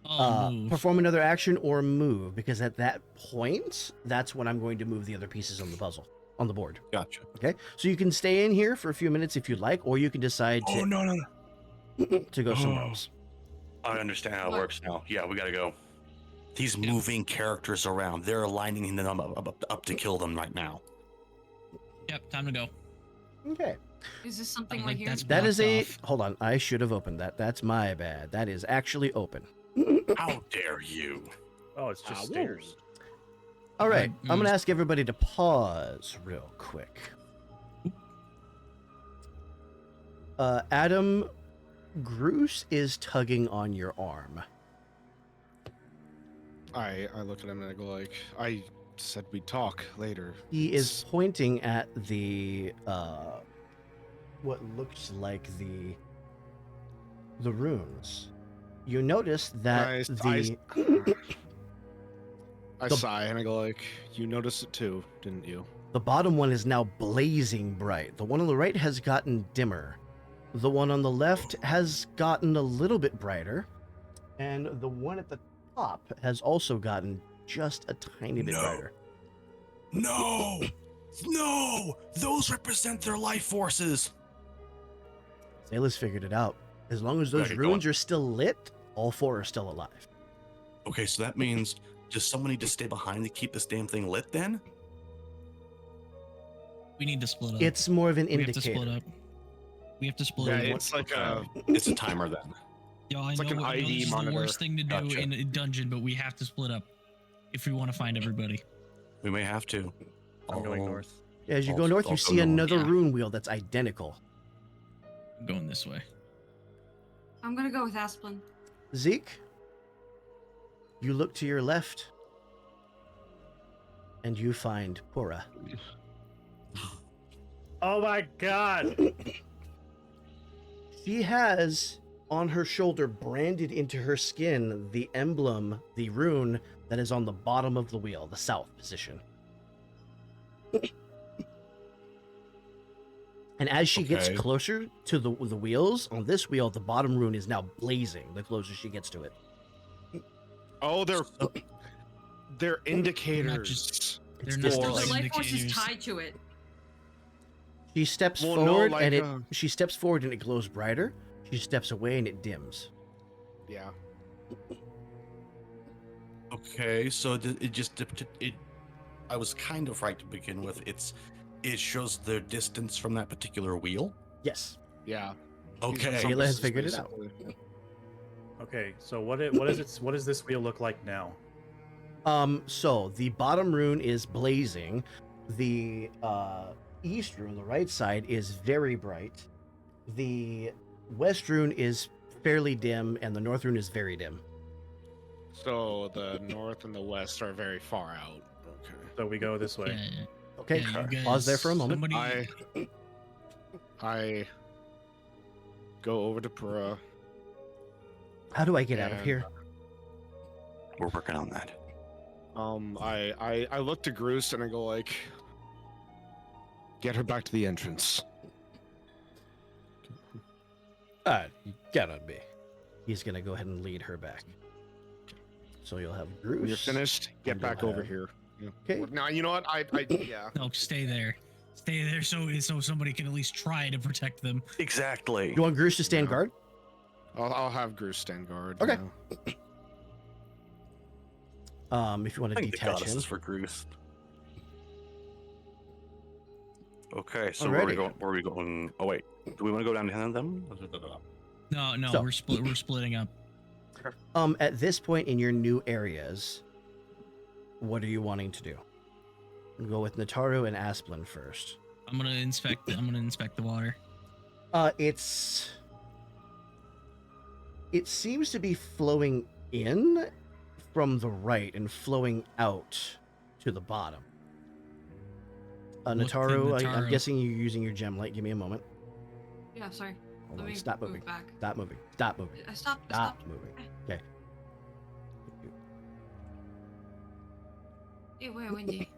[SPEAKER 3] Move.
[SPEAKER 1] perform another action or move, because at that point, that's when I'm going to move the other pieces on the puzzle on the board.
[SPEAKER 5] Gotcha.
[SPEAKER 1] Okay. So you can stay in here for a few minutes if you'd like, or you can decide to
[SPEAKER 5] no.
[SPEAKER 1] to go somewhere
[SPEAKER 5] Oh.
[SPEAKER 1] else.
[SPEAKER 5] I understand how it
[SPEAKER 4] What?
[SPEAKER 5] works now. Yeah, we gotta go. He's moving characters around. They're aligning them up to kill them right now.
[SPEAKER 3] Yep, time to go.
[SPEAKER 1] Okay.
[SPEAKER 4] Is this something
[SPEAKER 3] I'm
[SPEAKER 4] right
[SPEAKER 3] like,
[SPEAKER 4] here?
[SPEAKER 3] that's
[SPEAKER 1] That is
[SPEAKER 3] blocked
[SPEAKER 1] a
[SPEAKER 3] off.
[SPEAKER 1] hold on. I should have opened that. That's my bad. That is actually open.
[SPEAKER 5] How dare you?
[SPEAKER 6] Oh, it's just
[SPEAKER 5] Ah,
[SPEAKER 6] stairs.
[SPEAKER 1] All right.
[SPEAKER 3] Mm,
[SPEAKER 1] I'm gonna ask everybody to pause real quick. Adam, Bruce is tugging on your arm.
[SPEAKER 2] I look at him and I go like, I said we'd talk later.
[SPEAKER 1] He is pointing at the what looks like the runes. You notice that
[SPEAKER 2] I
[SPEAKER 1] the
[SPEAKER 2] sigh and I go like, you noticed it too, didn't you?
[SPEAKER 1] the bottom one is now blazing bright. The one on the right has gotten dimmer. The one on the left has gotten a little bit brighter, and the one at the top has also gotten just a tiny bit
[SPEAKER 5] No.
[SPEAKER 1] brighter.
[SPEAKER 5] No! No! Those represent their life forces!
[SPEAKER 1] Zayla's figured it out. As long as those
[SPEAKER 5] Gotta get
[SPEAKER 1] runes
[SPEAKER 5] going.
[SPEAKER 1] are still lit, all 4 are still alive.
[SPEAKER 5] Okay, so that means, does someone need to stay behind to keep this damn thing lit then?
[SPEAKER 3] We need to split up.
[SPEAKER 1] It's more of an
[SPEAKER 3] we have to split
[SPEAKER 1] indicator.
[SPEAKER 3] up. We have to split
[SPEAKER 2] Yeah,
[SPEAKER 3] up.
[SPEAKER 2] it's like a
[SPEAKER 5] It's a timer then.
[SPEAKER 3] Yo, I
[SPEAKER 2] it's
[SPEAKER 3] know,
[SPEAKER 2] like an
[SPEAKER 3] I know
[SPEAKER 2] ID
[SPEAKER 3] this is the
[SPEAKER 2] monitor.
[SPEAKER 3] worst thing to do
[SPEAKER 5] Gotcha.
[SPEAKER 3] in a dungeon, but we have to split up if we want to find everybody.
[SPEAKER 5] We may have to.
[SPEAKER 6] I'm going
[SPEAKER 5] Oh,
[SPEAKER 6] north.
[SPEAKER 1] As you
[SPEAKER 5] I'll-
[SPEAKER 1] go north,
[SPEAKER 5] I'll
[SPEAKER 1] you
[SPEAKER 5] go
[SPEAKER 1] see
[SPEAKER 5] north.
[SPEAKER 1] another
[SPEAKER 3] Yeah.
[SPEAKER 1] rune wheel that's identical.
[SPEAKER 3] I'm going this way.
[SPEAKER 4] I'm gonna go with Asplin.
[SPEAKER 1] Zeke, you look to your left, and you find Pura.
[SPEAKER 6] Oh my god!
[SPEAKER 1] She has on her shoulder, branded into her skin, the emblem, the rune that is on the bottom of the wheel, the south position. And as she gets
[SPEAKER 5] Okay.
[SPEAKER 1] closer to the wheels, on this wheel, the bottom rune is now blazing the closer she gets to it.
[SPEAKER 2] Oh, they're indicators.
[SPEAKER 3] not just-
[SPEAKER 1] It's
[SPEAKER 3] They're not
[SPEAKER 1] just
[SPEAKER 4] So
[SPEAKER 3] Or
[SPEAKER 4] the
[SPEAKER 3] like
[SPEAKER 4] life force is
[SPEAKER 3] indicators.
[SPEAKER 4] tied to it.
[SPEAKER 1] She steps
[SPEAKER 2] Well, no,
[SPEAKER 1] forward
[SPEAKER 2] like,
[SPEAKER 1] and she steps forward and it glows brighter. She steps away and it dims.
[SPEAKER 2] Yeah.
[SPEAKER 5] Okay, so it just it. I was kind of right to begin with. It shows their distance from that particular wheel.
[SPEAKER 1] Yes.
[SPEAKER 2] Yeah.
[SPEAKER 5] Okay.
[SPEAKER 1] Ayla has figured it out.
[SPEAKER 2] Basically.
[SPEAKER 6] Okay, so what does this wheel look like now?
[SPEAKER 1] So the bottom rune is blazing. The east rune, the right side, is very bright. The west rune is fairly dim, and the north rune is very dim.
[SPEAKER 2] So the north and the west are very far out. Okay.
[SPEAKER 6] So we go this way.
[SPEAKER 3] Yeah,
[SPEAKER 1] Okay,
[SPEAKER 3] yeah, you
[SPEAKER 1] pause there
[SPEAKER 3] guys-
[SPEAKER 1] for a moment.
[SPEAKER 3] somebody-
[SPEAKER 2] I go over to Pura.
[SPEAKER 1] How do I get out of
[SPEAKER 2] And-
[SPEAKER 1] here?
[SPEAKER 5] We're working on that.
[SPEAKER 2] I look to Groose and I go like, get her back to the entrance.
[SPEAKER 1] You cannot be. He's gonna go ahead and lead her back. So you'll have Bruce.
[SPEAKER 2] When you're finished, get
[SPEAKER 1] and you'll
[SPEAKER 2] back over
[SPEAKER 1] have-
[SPEAKER 2] here. Yeah.
[SPEAKER 1] Okay.
[SPEAKER 2] Now you know what? I yeah.
[SPEAKER 3] No, stay there. Stay there so somebody can at least try to protect them.
[SPEAKER 5] Exactly.
[SPEAKER 1] You want Bruce to stand
[SPEAKER 2] No.
[SPEAKER 1] guard?
[SPEAKER 2] I'll have Groose stand guard.
[SPEAKER 1] Okay.
[SPEAKER 2] Yeah.
[SPEAKER 1] If you want
[SPEAKER 5] I
[SPEAKER 1] to
[SPEAKER 5] think the
[SPEAKER 1] detach
[SPEAKER 5] goddess
[SPEAKER 1] him.
[SPEAKER 5] is for Groose. Okay, so where are we
[SPEAKER 1] Alrighty.
[SPEAKER 5] going? Where are we going? Oh wait, do we want to go down behind them?
[SPEAKER 3] No,
[SPEAKER 1] So-
[SPEAKER 3] we're splitting up.
[SPEAKER 1] At this point in your new areas, what are you wanting to do? We'll go with Nataru and Asplin first.
[SPEAKER 3] I'm gonna inspect the water.
[SPEAKER 1] It seems to be flowing in from the right and flowing out to the bottom.
[SPEAKER 3] Look to
[SPEAKER 1] Nataru, I'm
[SPEAKER 3] Nataru.
[SPEAKER 1] guessing you're using your gem light. Give me a moment.
[SPEAKER 4] Yeah, sorry.
[SPEAKER 1] Hold
[SPEAKER 4] Let
[SPEAKER 1] on.
[SPEAKER 4] me
[SPEAKER 1] Stop
[SPEAKER 4] move
[SPEAKER 1] moving.
[SPEAKER 4] back.
[SPEAKER 1] Stop moving. Stop moving.
[SPEAKER 4] I stopped. I
[SPEAKER 1] Stop
[SPEAKER 4] stopped.
[SPEAKER 1] moving. Okay.
[SPEAKER 4] Hey, wait, Wendy.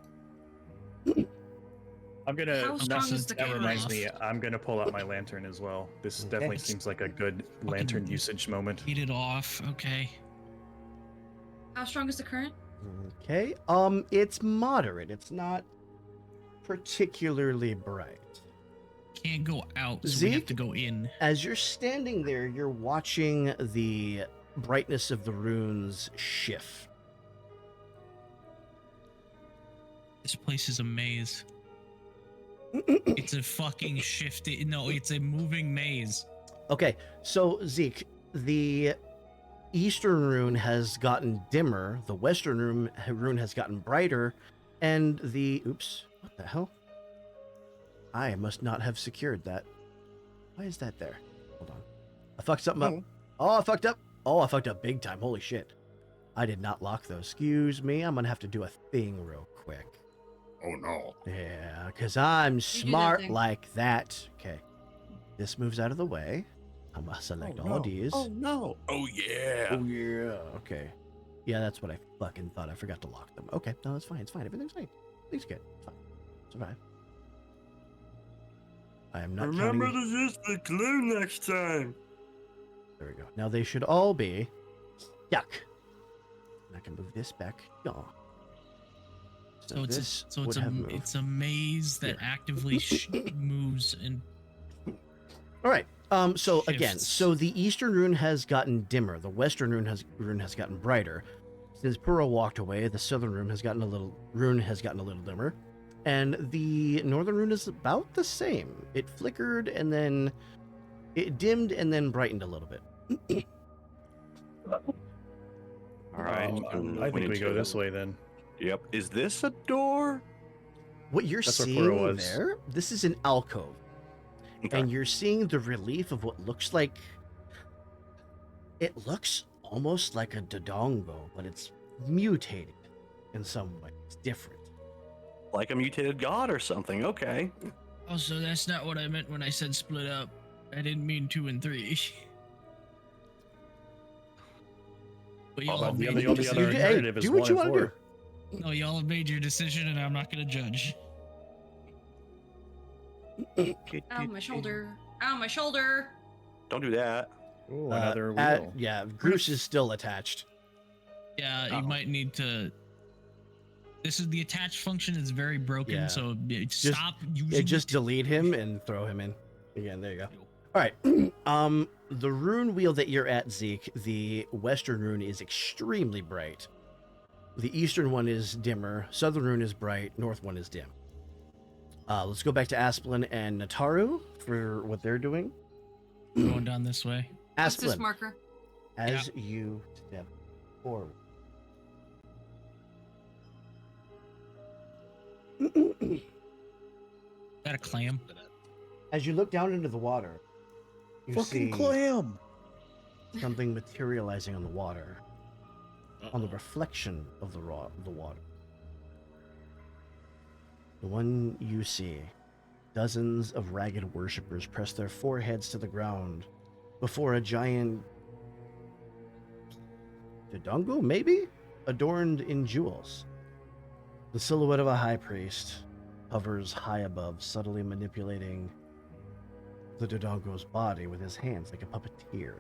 [SPEAKER 6] I'm gonna.
[SPEAKER 4] How strong is the
[SPEAKER 6] that reminds
[SPEAKER 3] current?
[SPEAKER 6] me. I'm gonna pull out my lantern as well. This
[SPEAKER 1] Okay.
[SPEAKER 6] definitely seems like a good lantern usage moment.
[SPEAKER 3] Heat it off. Okay.
[SPEAKER 4] How strong is the current?
[SPEAKER 1] Okay. It's moderate. It's not particularly bright.
[SPEAKER 3] Can't go out, so we have
[SPEAKER 1] Zeke?
[SPEAKER 3] to go in.
[SPEAKER 1] As you're standing there, you're watching the brightness of the runes shift.
[SPEAKER 3] This place is a maze. It's a fucking it's a moving maze.
[SPEAKER 1] Okay, so Zeke, the eastern rune has gotten dimmer, the western rune has gotten brighter, and the oops, what the hell? I must not have secured that. Why is that there? Hold on. I fucked something up. Oh, I fucked up. Oh, I fucked up big time. Holy shit. I did not lock those. Excuse me. I'm gonna have to do a thing real quick.
[SPEAKER 2] Oh no.
[SPEAKER 1] Yeah, because I'm
[SPEAKER 4] that
[SPEAKER 1] smart
[SPEAKER 4] thing.
[SPEAKER 1] like that. Okay. This moves out of the way. I'm gonna select all these.
[SPEAKER 5] Oh no! Oh yeah!
[SPEAKER 1] Oh, yeah. Okay. Yeah, that's what I fucking thought. I forgot to lock them. Okay. No, it's fine. It's fine. Everything's fine. Everything's good. It's fine. Survive. I am not
[SPEAKER 5] Remember
[SPEAKER 1] counting.
[SPEAKER 5] to use the glue next time.
[SPEAKER 1] There we go. Now they should all be stuck. And I can move this back. Yeah.
[SPEAKER 3] So
[SPEAKER 1] This
[SPEAKER 3] it's
[SPEAKER 1] would have moved.
[SPEAKER 3] it's a maze that actively moves and
[SPEAKER 1] All right. So again,
[SPEAKER 3] shifts.
[SPEAKER 1] so the eastern rune has gotten dimmer. The western rune has gotten brighter. Since Pura walked away, the southern rune has gotten a little dimmer, and the northern rune is about the same. It flickered and then it dimmed and then brightened a little bit.
[SPEAKER 5] All right.
[SPEAKER 6] I think we go this way then.
[SPEAKER 5] Yep. Is this a door?
[SPEAKER 1] What you're
[SPEAKER 6] That's where
[SPEAKER 1] seeing
[SPEAKER 6] Pura was.
[SPEAKER 1] there, this is an alcove,
[SPEAKER 5] Okay.
[SPEAKER 1] and you're seeing the relief of what looks like. It looks almost like a Dodongo, but it's mutated in some way. It's different.
[SPEAKER 5] Like a mutated god or something. Okay.
[SPEAKER 3] Oh, so that's not what I meant when I said split up. I didn't mean 2 and 3. But y'all have
[SPEAKER 6] The
[SPEAKER 3] made
[SPEAKER 6] other
[SPEAKER 3] your
[SPEAKER 1] Hey,
[SPEAKER 6] alternative is
[SPEAKER 1] do what
[SPEAKER 6] 1
[SPEAKER 1] you
[SPEAKER 6] and
[SPEAKER 1] wanna
[SPEAKER 6] 4.
[SPEAKER 3] No, y'all have made your decision, and I'm not gonna judge.
[SPEAKER 4] Ow, my shoulder. Ow, my shoulder.
[SPEAKER 5] Don't do that.
[SPEAKER 6] Ooh, another
[SPEAKER 1] Uh,
[SPEAKER 6] wheel.
[SPEAKER 1] yeah, Groose is still attached.
[SPEAKER 3] Yeah,
[SPEAKER 6] Oh.
[SPEAKER 3] you might need to. This is the attach function is very broken,
[SPEAKER 1] Yeah.
[SPEAKER 3] so
[SPEAKER 1] Just-
[SPEAKER 3] stop using
[SPEAKER 1] Yeah, just
[SPEAKER 3] it.
[SPEAKER 1] delete him and throw him in. Again, there you go. All right. The rune wheel that you're at, Zeke, the western rune is extremely bright. The eastern one is dimmer. Southern rune is bright. North one is dim. Let's go back to Asplin and Nataru for what they're doing.
[SPEAKER 3] Going down this way.
[SPEAKER 4] What's this
[SPEAKER 1] Asplin,
[SPEAKER 4] marker?
[SPEAKER 1] as you step forward.
[SPEAKER 3] Is that a clam?
[SPEAKER 1] As you look down into the water, you see
[SPEAKER 6] Fucking clam!
[SPEAKER 1] something materializing on the water, on the reflection of the water. The one you see, dozens of ragged worshippers press their foreheads to the ground before a giant Dodongo, maybe? Adorned in jewels. The silhouette of a high priest hovers high above, subtly manipulating the Dodongo's body with his hands like a puppeteer.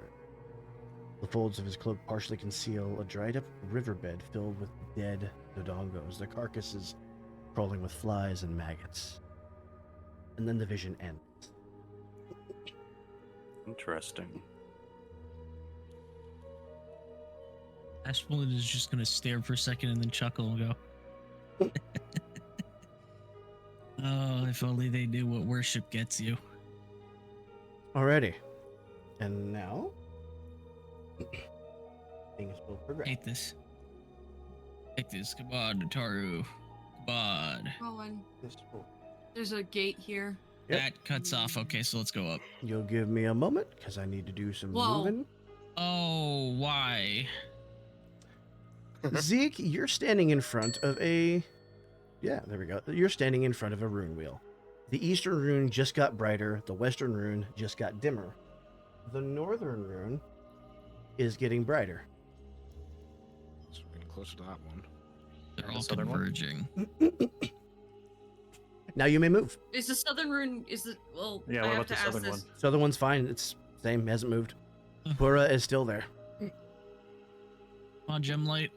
[SPEAKER 1] The folds of his cloak partially conceal a dried-up riverbed filled with dead Dodongos, their carcasses crawling with flies and maggots. And then the vision ends.
[SPEAKER 5] Interesting.
[SPEAKER 3] Ashwin is just gonna stare for a second and then chuckle and go. Oh, if only they knew what worship gets you.
[SPEAKER 1] Alrighty. And now things will progress.
[SPEAKER 3] Hate this. Take this. Come on, Nataru. Come on.
[SPEAKER 4] Rowan.
[SPEAKER 1] This will-
[SPEAKER 4] There's a gate here.
[SPEAKER 1] Yep.
[SPEAKER 3] That cuts off. Okay, so let's go up.
[SPEAKER 1] You'll give me a moment because I need to do some
[SPEAKER 4] Whoa.
[SPEAKER 1] moving.
[SPEAKER 3] Oh, why?
[SPEAKER 1] Zeke, you're standing in front of a. Yeah, there we go. You're standing in front of a rune wheel. The eastern rune just got brighter. The western rune just got dimmer. The northern rune is getting brighter.
[SPEAKER 7] So we're getting closer to that one.
[SPEAKER 3] They're
[SPEAKER 6] The
[SPEAKER 3] all
[SPEAKER 6] southern one?
[SPEAKER 3] converging.
[SPEAKER 1] Now you may move.
[SPEAKER 4] Is the southern rune? Is it? Well,
[SPEAKER 6] Yeah,
[SPEAKER 4] I
[SPEAKER 6] what
[SPEAKER 4] have
[SPEAKER 6] about the
[SPEAKER 4] to ask
[SPEAKER 6] southern
[SPEAKER 4] this.
[SPEAKER 6] one?
[SPEAKER 1] Southern one's fine. It's same. Hasn't moved. Pura is still there.
[SPEAKER 3] Come on, Gemlight.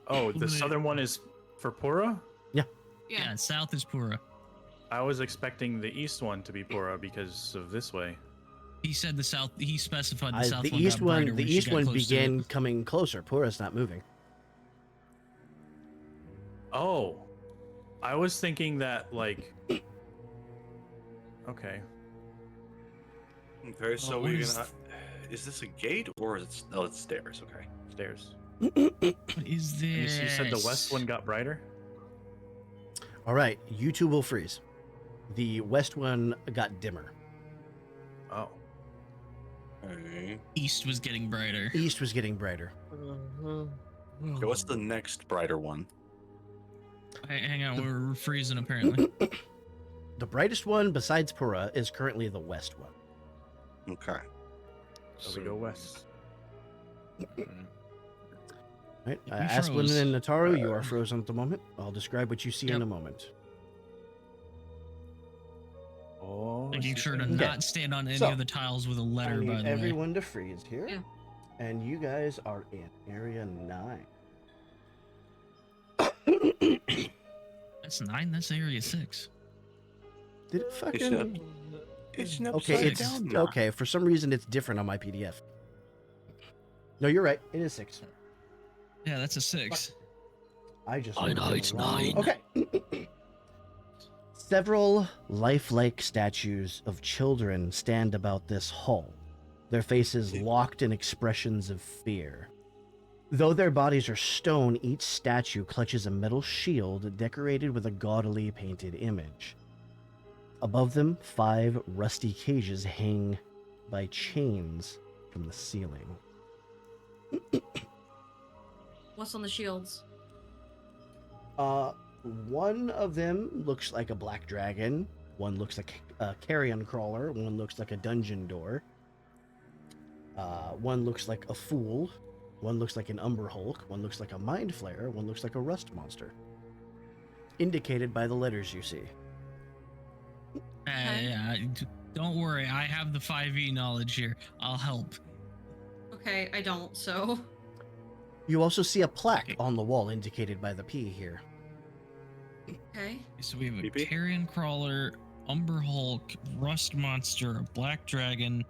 [SPEAKER 6] Oh, the
[SPEAKER 3] Illuminate.
[SPEAKER 6] southern one is for Pura?
[SPEAKER 4] Yeah.
[SPEAKER 3] Yeah, south is Pura.
[SPEAKER 6] I was expecting the east one to be Pura because of this way.
[SPEAKER 3] He said the south. He specified the south
[SPEAKER 1] The
[SPEAKER 3] one.
[SPEAKER 1] east
[SPEAKER 3] got brighter
[SPEAKER 1] one. The
[SPEAKER 3] when she
[SPEAKER 1] east
[SPEAKER 3] got
[SPEAKER 1] one
[SPEAKER 3] close to it.
[SPEAKER 1] began coming closer. Pura's not moving.
[SPEAKER 6] Oh, I was thinking that like. Okay.
[SPEAKER 5] Okay, so
[SPEAKER 3] Oh,
[SPEAKER 5] we're
[SPEAKER 3] what is
[SPEAKER 5] gonna. Is this a gate or is it? Oh, it's stairs. Okay.
[SPEAKER 6] Stairs.
[SPEAKER 3] What is
[SPEAKER 6] And
[SPEAKER 3] this?
[SPEAKER 6] you said the west one got brighter?
[SPEAKER 1] All right, you two will freeze. The west one got dimmer.
[SPEAKER 6] Oh.
[SPEAKER 5] Okay.
[SPEAKER 3] East was getting brighter.
[SPEAKER 1] East was getting brighter.
[SPEAKER 5] Okay, what's the next brighter one?
[SPEAKER 3] Hey, hang on, we're freezing apparently.
[SPEAKER 1] The brightest one besides Pura is currently the west one.
[SPEAKER 5] Okay.
[SPEAKER 6] So we go west.
[SPEAKER 1] Right?
[SPEAKER 3] We
[SPEAKER 1] Asplin
[SPEAKER 3] froze.
[SPEAKER 1] and Nataru, you are frozen at the moment. I'll describe what you see in
[SPEAKER 3] Yep.
[SPEAKER 1] a moment.
[SPEAKER 6] Oh. I
[SPEAKER 3] Making
[SPEAKER 6] see
[SPEAKER 3] sure to
[SPEAKER 6] things.
[SPEAKER 3] not stand on any
[SPEAKER 1] So,
[SPEAKER 3] of the tiles with a
[SPEAKER 1] I
[SPEAKER 3] letter,
[SPEAKER 1] need
[SPEAKER 3] by the way.
[SPEAKER 1] everyone to freeze here.
[SPEAKER 4] Yeah.
[SPEAKER 1] And you guys are in area 9.
[SPEAKER 3] That's 9. That's area 6.
[SPEAKER 1] Did it
[SPEAKER 5] It's
[SPEAKER 1] fucking?
[SPEAKER 5] It's an
[SPEAKER 1] Okay,
[SPEAKER 5] upside
[SPEAKER 1] it's
[SPEAKER 5] down map.
[SPEAKER 1] okay. For some reason, it's different on my PDF. No, you're right. It is 6.
[SPEAKER 3] Yeah, that's a 6.
[SPEAKER 1] I just.
[SPEAKER 8] I
[SPEAKER 1] wrote
[SPEAKER 8] know
[SPEAKER 1] it in
[SPEAKER 8] it's
[SPEAKER 1] the wrong-
[SPEAKER 8] 9.
[SPEAKER 1] Okay. Several lifelike statues of children stand about this hall, their faces locked in expressions of fear. Though their bodies are stone, each statue clutches a metal shield decorated with a gaudily painted image. Above them, 5 rusty cages hang by chains from the ceiling.
[SPEAKER 4] What's on the shields?
[SPEAKER 1] One of them looks like a black dragon. One looks like a carrion crawler. One looks like a dungeon door. One looks like a fool. One looks like an Umber Hulk. One looks like a Mind Flayer. One looks like a Rust Monster. Indicated by the letters you see.
[SPEAKER 4] Okay.
[SPEAKER 3] Yeah, don't worry. I have the 5e knowledge here. I'll help.
[SPEAKER 4] Okay, I don't, so.
[SPEAKER 1] You also see a plaque
[SPEAKER 3] Okay.
[SPEAKER 1] on the wall indicated by the P here.
[SPEAKER 4] Okay.
[SPEAKER 3] So we have a
[SPEAKER 5] PP?
[SPEAKER 3] carrion crawler, Umber Hulk, Rust Monster, a black dragon,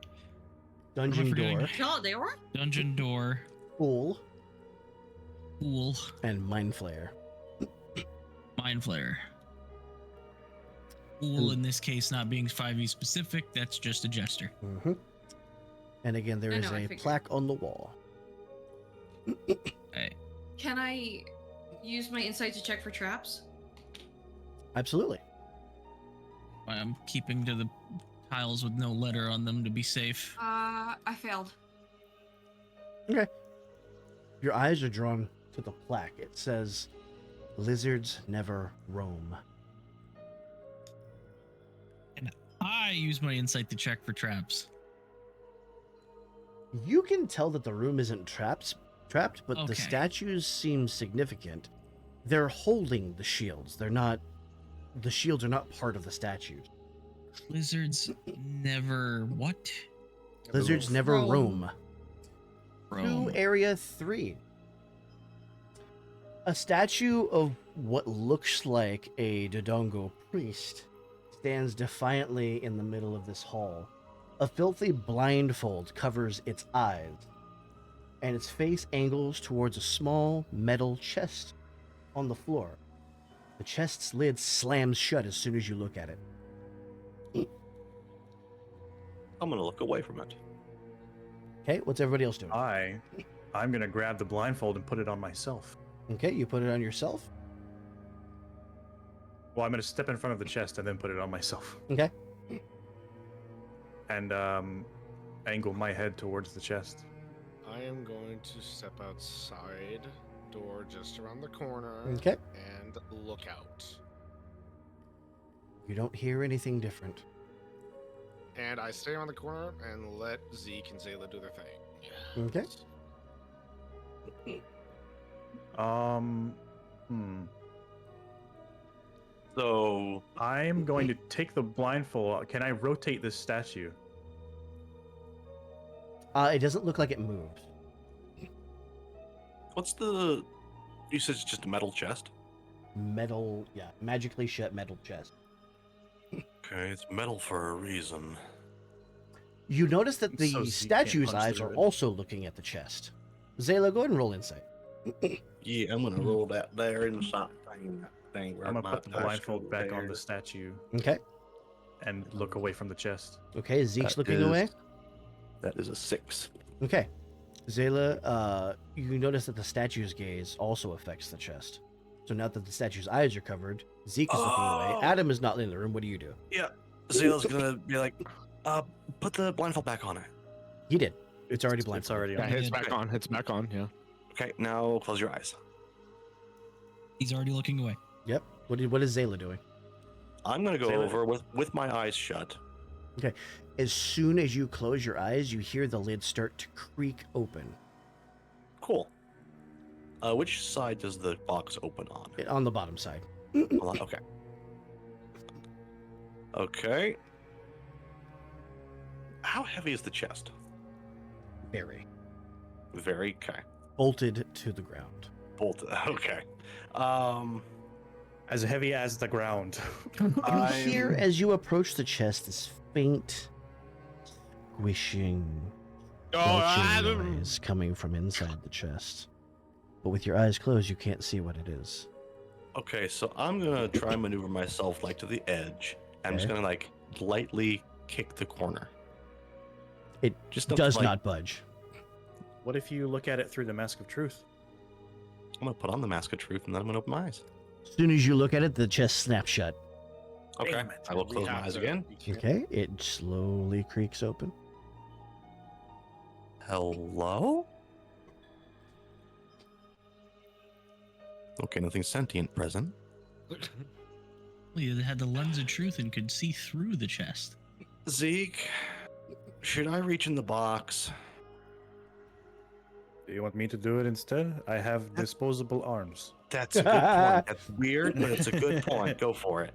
[SPEAKER 1] Dungeon
[SPEAKER 3] forgetting?
[SPEAKER 1] door,
[SPEAKER 4] No, they were?
[SPEAKER 3] dungeon door,
[SPEAKER 1] fool,
[SPEAKER 3] pool,
[SPEAKER 1] and Mind Flayer.
[SPEAKER 3] mind flayer. Pool in this case not being 5e specific, that's just a jester.
[SPEAKER 1] Mm-hmm. And again, there
[SPEAKER 4] I
[SPEAKER 1] is
[SPEAKER 4] know, I
[SPEAKER 1] a
[SPEAKER 4] figured.
[SPEAKER 1] plaque on the wall.
[SPEAKER 3] Hey,
[SPEAKER 4] Can I use my insight to check for traps?
[SPEAKER 1] Absolutely.
[SPEAKER 3] I'm keeping to the tiles with no letter on them to be safe.
[SPEAKER 4] I failed.
[SPEAKER 1] Your eyes are drawn to the plaque. It says, "Lizards never roam."
[SPEAKER 3] I use my insight to check for traps.
[SPEAKER 1] You can tell that the room isn't trapped, but the
[SPEAKER 3] Okay.
[SPEAKER 1] statues seem significant. They're holding the shields. They're not. The shields are not part of the statues.
[SPEAKER 3] Lizards never what?
[SPEAKER 1] Lizards never
[SPEAKER 4] Roam.
[SPEAKER 1] roam.
[SPEAKER 3] Roam.
[SPEAKER 1] To Area 3. A statue of what looks like a Dodongo priest stands defiantly in the middle of this hall. A filthy blindfold covers its eyes, and its face angles towards a small metal chest on the floor. The chest's lid slams shut as soon as you look at it.
[SPEAKER 5] I'm gonna look away from it.
[SPEAKER 1] Okay, what's everybody else doing?
[SPEAKER 6] I'm gonna grab the blindfold and put it on myself.
[SPEAKER 1] Okay, you put it on yourself.
[SPEAKER 6] Well, I'm gonna step in front of the chest and then put it on myself.
[SPEAKER 1] Okay.
[SPEAKER 6] And angle my head towards the chest.
[SPEAKER 7] I am going to step outside, door just around the corner,
[SPEAKER 1] Okay.
[SPEAKER 7] and look out.
[SPEAKER 1] You don't hear anything different.
[SPEAKER 7] And I stay on the corner and let Zeke and Zayla do their thing.
[SPEAKER 1] Okay.
[SPEAKER 5] So
[SPEAKER 6] I'm going to take the blindfold. Can I rotate this statue?
[SPEAKER 1] It doesn't look like it moves.
[SPEAKER 5] what's the? You said it's just a metal chest.
[SPEAKER 1] Metal, yeah, magically shut metal chest.
[SPEAKER 5] Okay, it's metal for a reason.
[SPEAKER 1] You notice that the
[SPEAKER 6] So Zeke
[SPEAKER 1] statue's
[SPEAKER 6] can't punch
[SPEAKER 1] eyes
[SPEAKER 6] through
[SPEAKER 1] are
[SPEAKER 6] it.
[SPEAKER 1] also looking at the chest. Zayla, go ahead and roll insight.
[SPEAKER 5] Yeah, I'm gonna roll that there inside thing.
[SPEAKER 6] I'm gonna put the blindfold back on the statue
[SPEAKER 1] Okay.
[SPEAKER 6] and look away from the chest.
[SPEAKER 1] Okay, Zeke's
[SPEAKER 5] That
[SPEAKER 1] looking
[SPEAKER 5] is-
[SPEAKER 1] away.
[SPEAKER 5] That is a 6.
[SPEAKER 1] Okay. Zayla, you notice that the statue's gaze also affects the chest. So now that the statue's eyes are covered, Zeke is looking away.
[SPEAKER 5] Oh.
[SPEAKER 1] Adam is not in the room. What do you do?
[SPEAKER 5] Yeah, Zayla's gonna be like, put the blindfold back on it.
[SPEAKER 1] He did. It's already blindfolded.
[SPEAKER 6] It's already
[SPEAKER 7] Yeah,
[SPEAKER 6] on.
[SPEAKER 7] it's
[SPEAKER 3] did.
[SPEAKER 7] back on. It's back on. Yeah.
[SPEAKER 5] Okay, now close your eyes.
[SPEAKER 3] He's already looking away.
[SPEAKER 1] Yep. What is Zayla doing?
[SPEAKER 5] I'm gonna go
[SPEAKER 6] Zayla-
[SPEAKER 5] over with my eyes shut.
[SPEAKER 1] As soon as you close your eyes, you hear the lid start to creak open.
[SPEAKER 5] Cool. Which side does the box open on?
[SPEAKER 1] On the bottom side.
[SPEAKER 5] Hold on, okay. Okay. How heavy is the chest?
[SPEAKER 1] Very.
[SPEAKER 5] Very okay.
[SPEAKER 1] Bolted to the ground.
[SPEAKER 5] Bolted. Okay.
[SPEAKER 6] I As heavy as the ground.
[SPEAKER 1] You hear as you approach the chest this faint, squishing, belching noise coming from inside the chest. But with your eyes closed, you can't see what it is.
[SPEAKER 5] Okay, so I'm gonna try and maneuver myself like to the edge. I'm just
[SPEAKER 1] Okay.
[SPEAKER 5] gonna like lightly kick the corner.
[SPEAKER 1] It
[SPEAKER 5] Just enough
[SPEAKER 1] does
[SPEAKER 5] to, like,
[SPEAKER 1] not budge.
[SPEAKER 6] What if you look at it through the mask of truth?
[SPEAKER 5] I'm gonna put on the mask of truth and then I'm gonna open my eyes.
[SPEAKER 1] As soon as you look at it, the chest snaps shut.
[SPEAKER 5] Okay,
[SPEAKER 6] Damn it.
[SPEAKER 5] I will close my eyes again.
[SPEAKER 1] Okay, it slowly creaks open.
[SPEAKER 5] Hello? Okay, nothing sentient present.
[SPEAKER 3] You had the lens of truth and could see through the chest.
[SPEAKER 5] Zeke, should I reach in the box?
[SPEAKER 6] Do you want me to do it instead? I have disposable arms.
[SPEAKER 5] That's a good point. That's weird, but it's a good point. Go for it.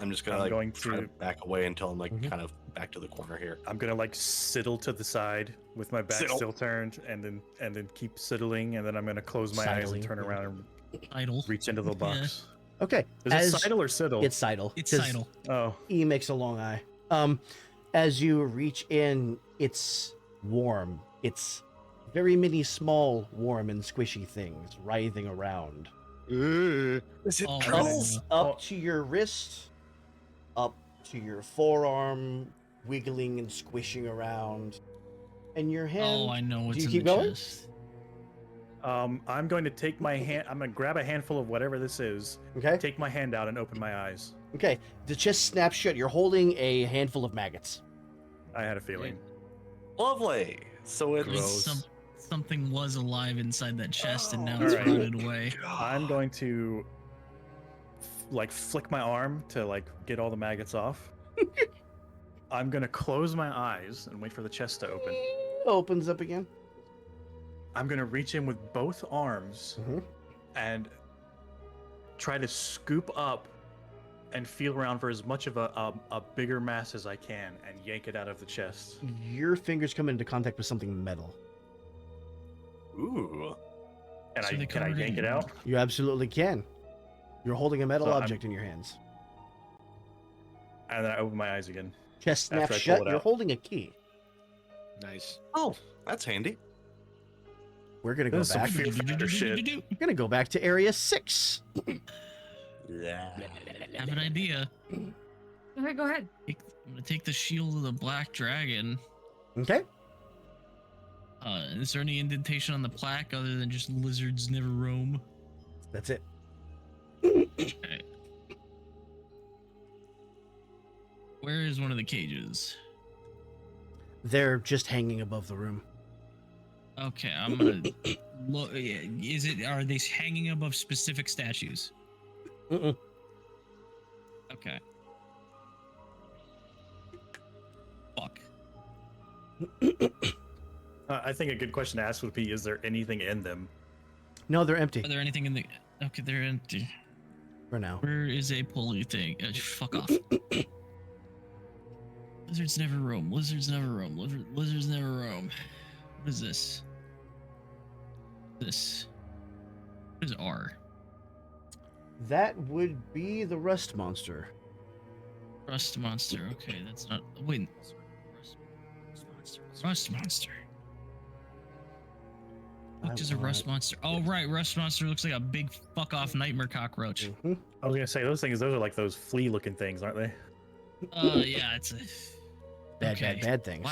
[SPEAKER 5] I'm just gonna
[SPEAKER 6] I'm
[SPEAKER 5] like
[SPEAKER 6] going
[SPEAKER 5] try to
[SPEAKER 6] to-
[SPEAKER 5] back away until I'm like
[SPEAKER 1] Mhm.
[SPEAKER 5] kind of back to the corner here.
[SPEAKER 6] I'm gonna like sidle to the side with my back
[SPEAKER 5] Sidle.
[SPEAKER 6] still turned, and then keep sidling, and then I'm gonna close my eyes
[SPEAKER 1] Sidling,
[SPEAKER 6] and turn
[SPEAKER 1] yeah.
[SPEAKER 6] around and
[SPEAKER 3] Idle.
[SPEAKER 6] reach into the box.
[SPEAKER 1] Okay,
[SPEAKER 6] Is
[SPEAKER 1] as
[SPEAKER 6] it sidle or sidle?
[SPEAKER 1] it's sidle.
[SPEAKER 3] It's
[SPEAKER 1] 'cause
[SPEAKER 3] idle.
[SPEAKER 6] Oh,
[SPEAKER 1] E makes a long eye. As you reach in, it's warm. It's very many small, warm and squishy things writhing around.
[SPEAKER 5] Is
[SPEAKER 3] Oh,
[SPEAKER 5] Trolls?
[SPEAKER 1] Up
[SPEAKER 6] Oh.
[SPEAKER 1] to your wrist, up to your forearm, wiggling and squishing around. And your hand.
[SPEAKER 3] Oh, I know what's
[SPEAKER 1] you
[SPEAKER 3] in
[SPEAKER 1] keep
[SPEAKER 3] the
[SPEAKER 1] going?
[SPEAKER 3] chest.
[SPEAKER 6] I'm going to take my hand. I'm gonna grab a handful of whatever this is.
[SPEAKER 1] Okay.
[SPEAKER 6] Take my hand out and open my eyes.
[SPEAKER 1] Okay. The chest snaps shut. You're holding a handful of maggots.
[SPEAKER 6] I had a feeling.
[SPEAKER 5] Lovely. So
[SPEAKER 3] I mean,
[SPEAKER 5] it's
[SPEAKER 3] something was alive inside that chest and now
[SPEAKER 6] Oh,
[SPEAKER 3] it's
[SPEAKER 6] alright.
[SPEAKER 3] rotted away.
[SPEAKER 6] I'm going to like flick my arm to like get all the maggots off. I'm gonna close my eyes and wait for the chest to open.
[SPEAKER 1] Opens up again.
[SPEAKER 6] I'm gonna reach in with both arms
[SPEAKER 1] Mhm.
[SPEAKER 6] and try to scoop up and feel around for as much of a bigger mass as I can and yank it out of the chest.
[SPEAKER 1] Your fingers come into contact with something metal.
[SPEAKER 5] ooh.
[SPEAKER 6] And
[SPEAKER 3] So they
[SPEAKER 6] can I
[SPEAKER 3] covered
[SPEAKER 6] yank
[SPEAKER 3] in-
[SPEAKER 6] it out?
[SPEAKER 1] You absolutely can. You're holding a metal
[SPEAKER 6] So I'm-
[SPEAKER 1] object in your hands.
[SPEAKER 6] And then I open my eyes again.
[SPEAKER 1] Chest
[SPEAKER 6] After
[SPEAKER 1] snaps
[SPEAKER 6] I pull
[SPEAKER 1] shut.
[SPEAKER 6] it
[SPEAKER 1] You're
[SPEAKER 6] out.
[SPEAKER 1] holding a key.
[SPEAKER 7] Nice.
[SPEAKER 5] Oh, that's handy.
[SPEAKER 1] We're gonna go
[SPEAKER 6] This is some
[SPEAKER 1] back.
[SPEAKER 6] fear factor shit.
[SPEAKER 1] We're gonna go back to Area 6.
[SPEAKER 5] Yeah.
[SPEAKER 3] Have an idea.
[SPEAKER 4] Okay, go ahead.
[SPEAKER 3] I'm gonna take the shield of the black dragon.
[SPEAKER 1] Okay.
[SPEAKER 3] Is there any indentation on the plaque other than just lizards never roam?
[SPEAKER 1] That's it.
[SPEAKER 3] Okay. Where is one of the cages?
[SPEAKER 1] They're just hanging above the room.
[SPEAKER 3] Okay, I'm gonna look. Is it? Are they hanging above specific statues?
[SPEAKER 1] Mm-mm.
[SPEAKER 3] Okay. Fuck.
[SPEAKER 6] I think a good question to ask would be: is there anything in them?
[SPEAKER 1] No, they're empty
[SPEAKER 3] Are there anything in the? Okay, they're empty.
[SPEAKER 1] for now.
[SPEAKER 3] Where is a pulley thing? Fuck off. Lizards never roam. Lizards never roam. Lizards never roam. What is this? This. What is R?
[SPEAKER 1] That would be the rust monster.
[SPEAKER 3] Rust monster. Okay, that's not. Wait. Rust monster. What does a rust monster? Oh right, rust monster looks like a big fuck off nightmare cockroach.
[SPEAKER 1] Mhm.
[SPEAKER 6] I was gonna say those things. Those are like those flea-looking things, aren't they?
[SPEAKER 3] Yeah, it's a
[SPEAKER 1] Bad, bad things.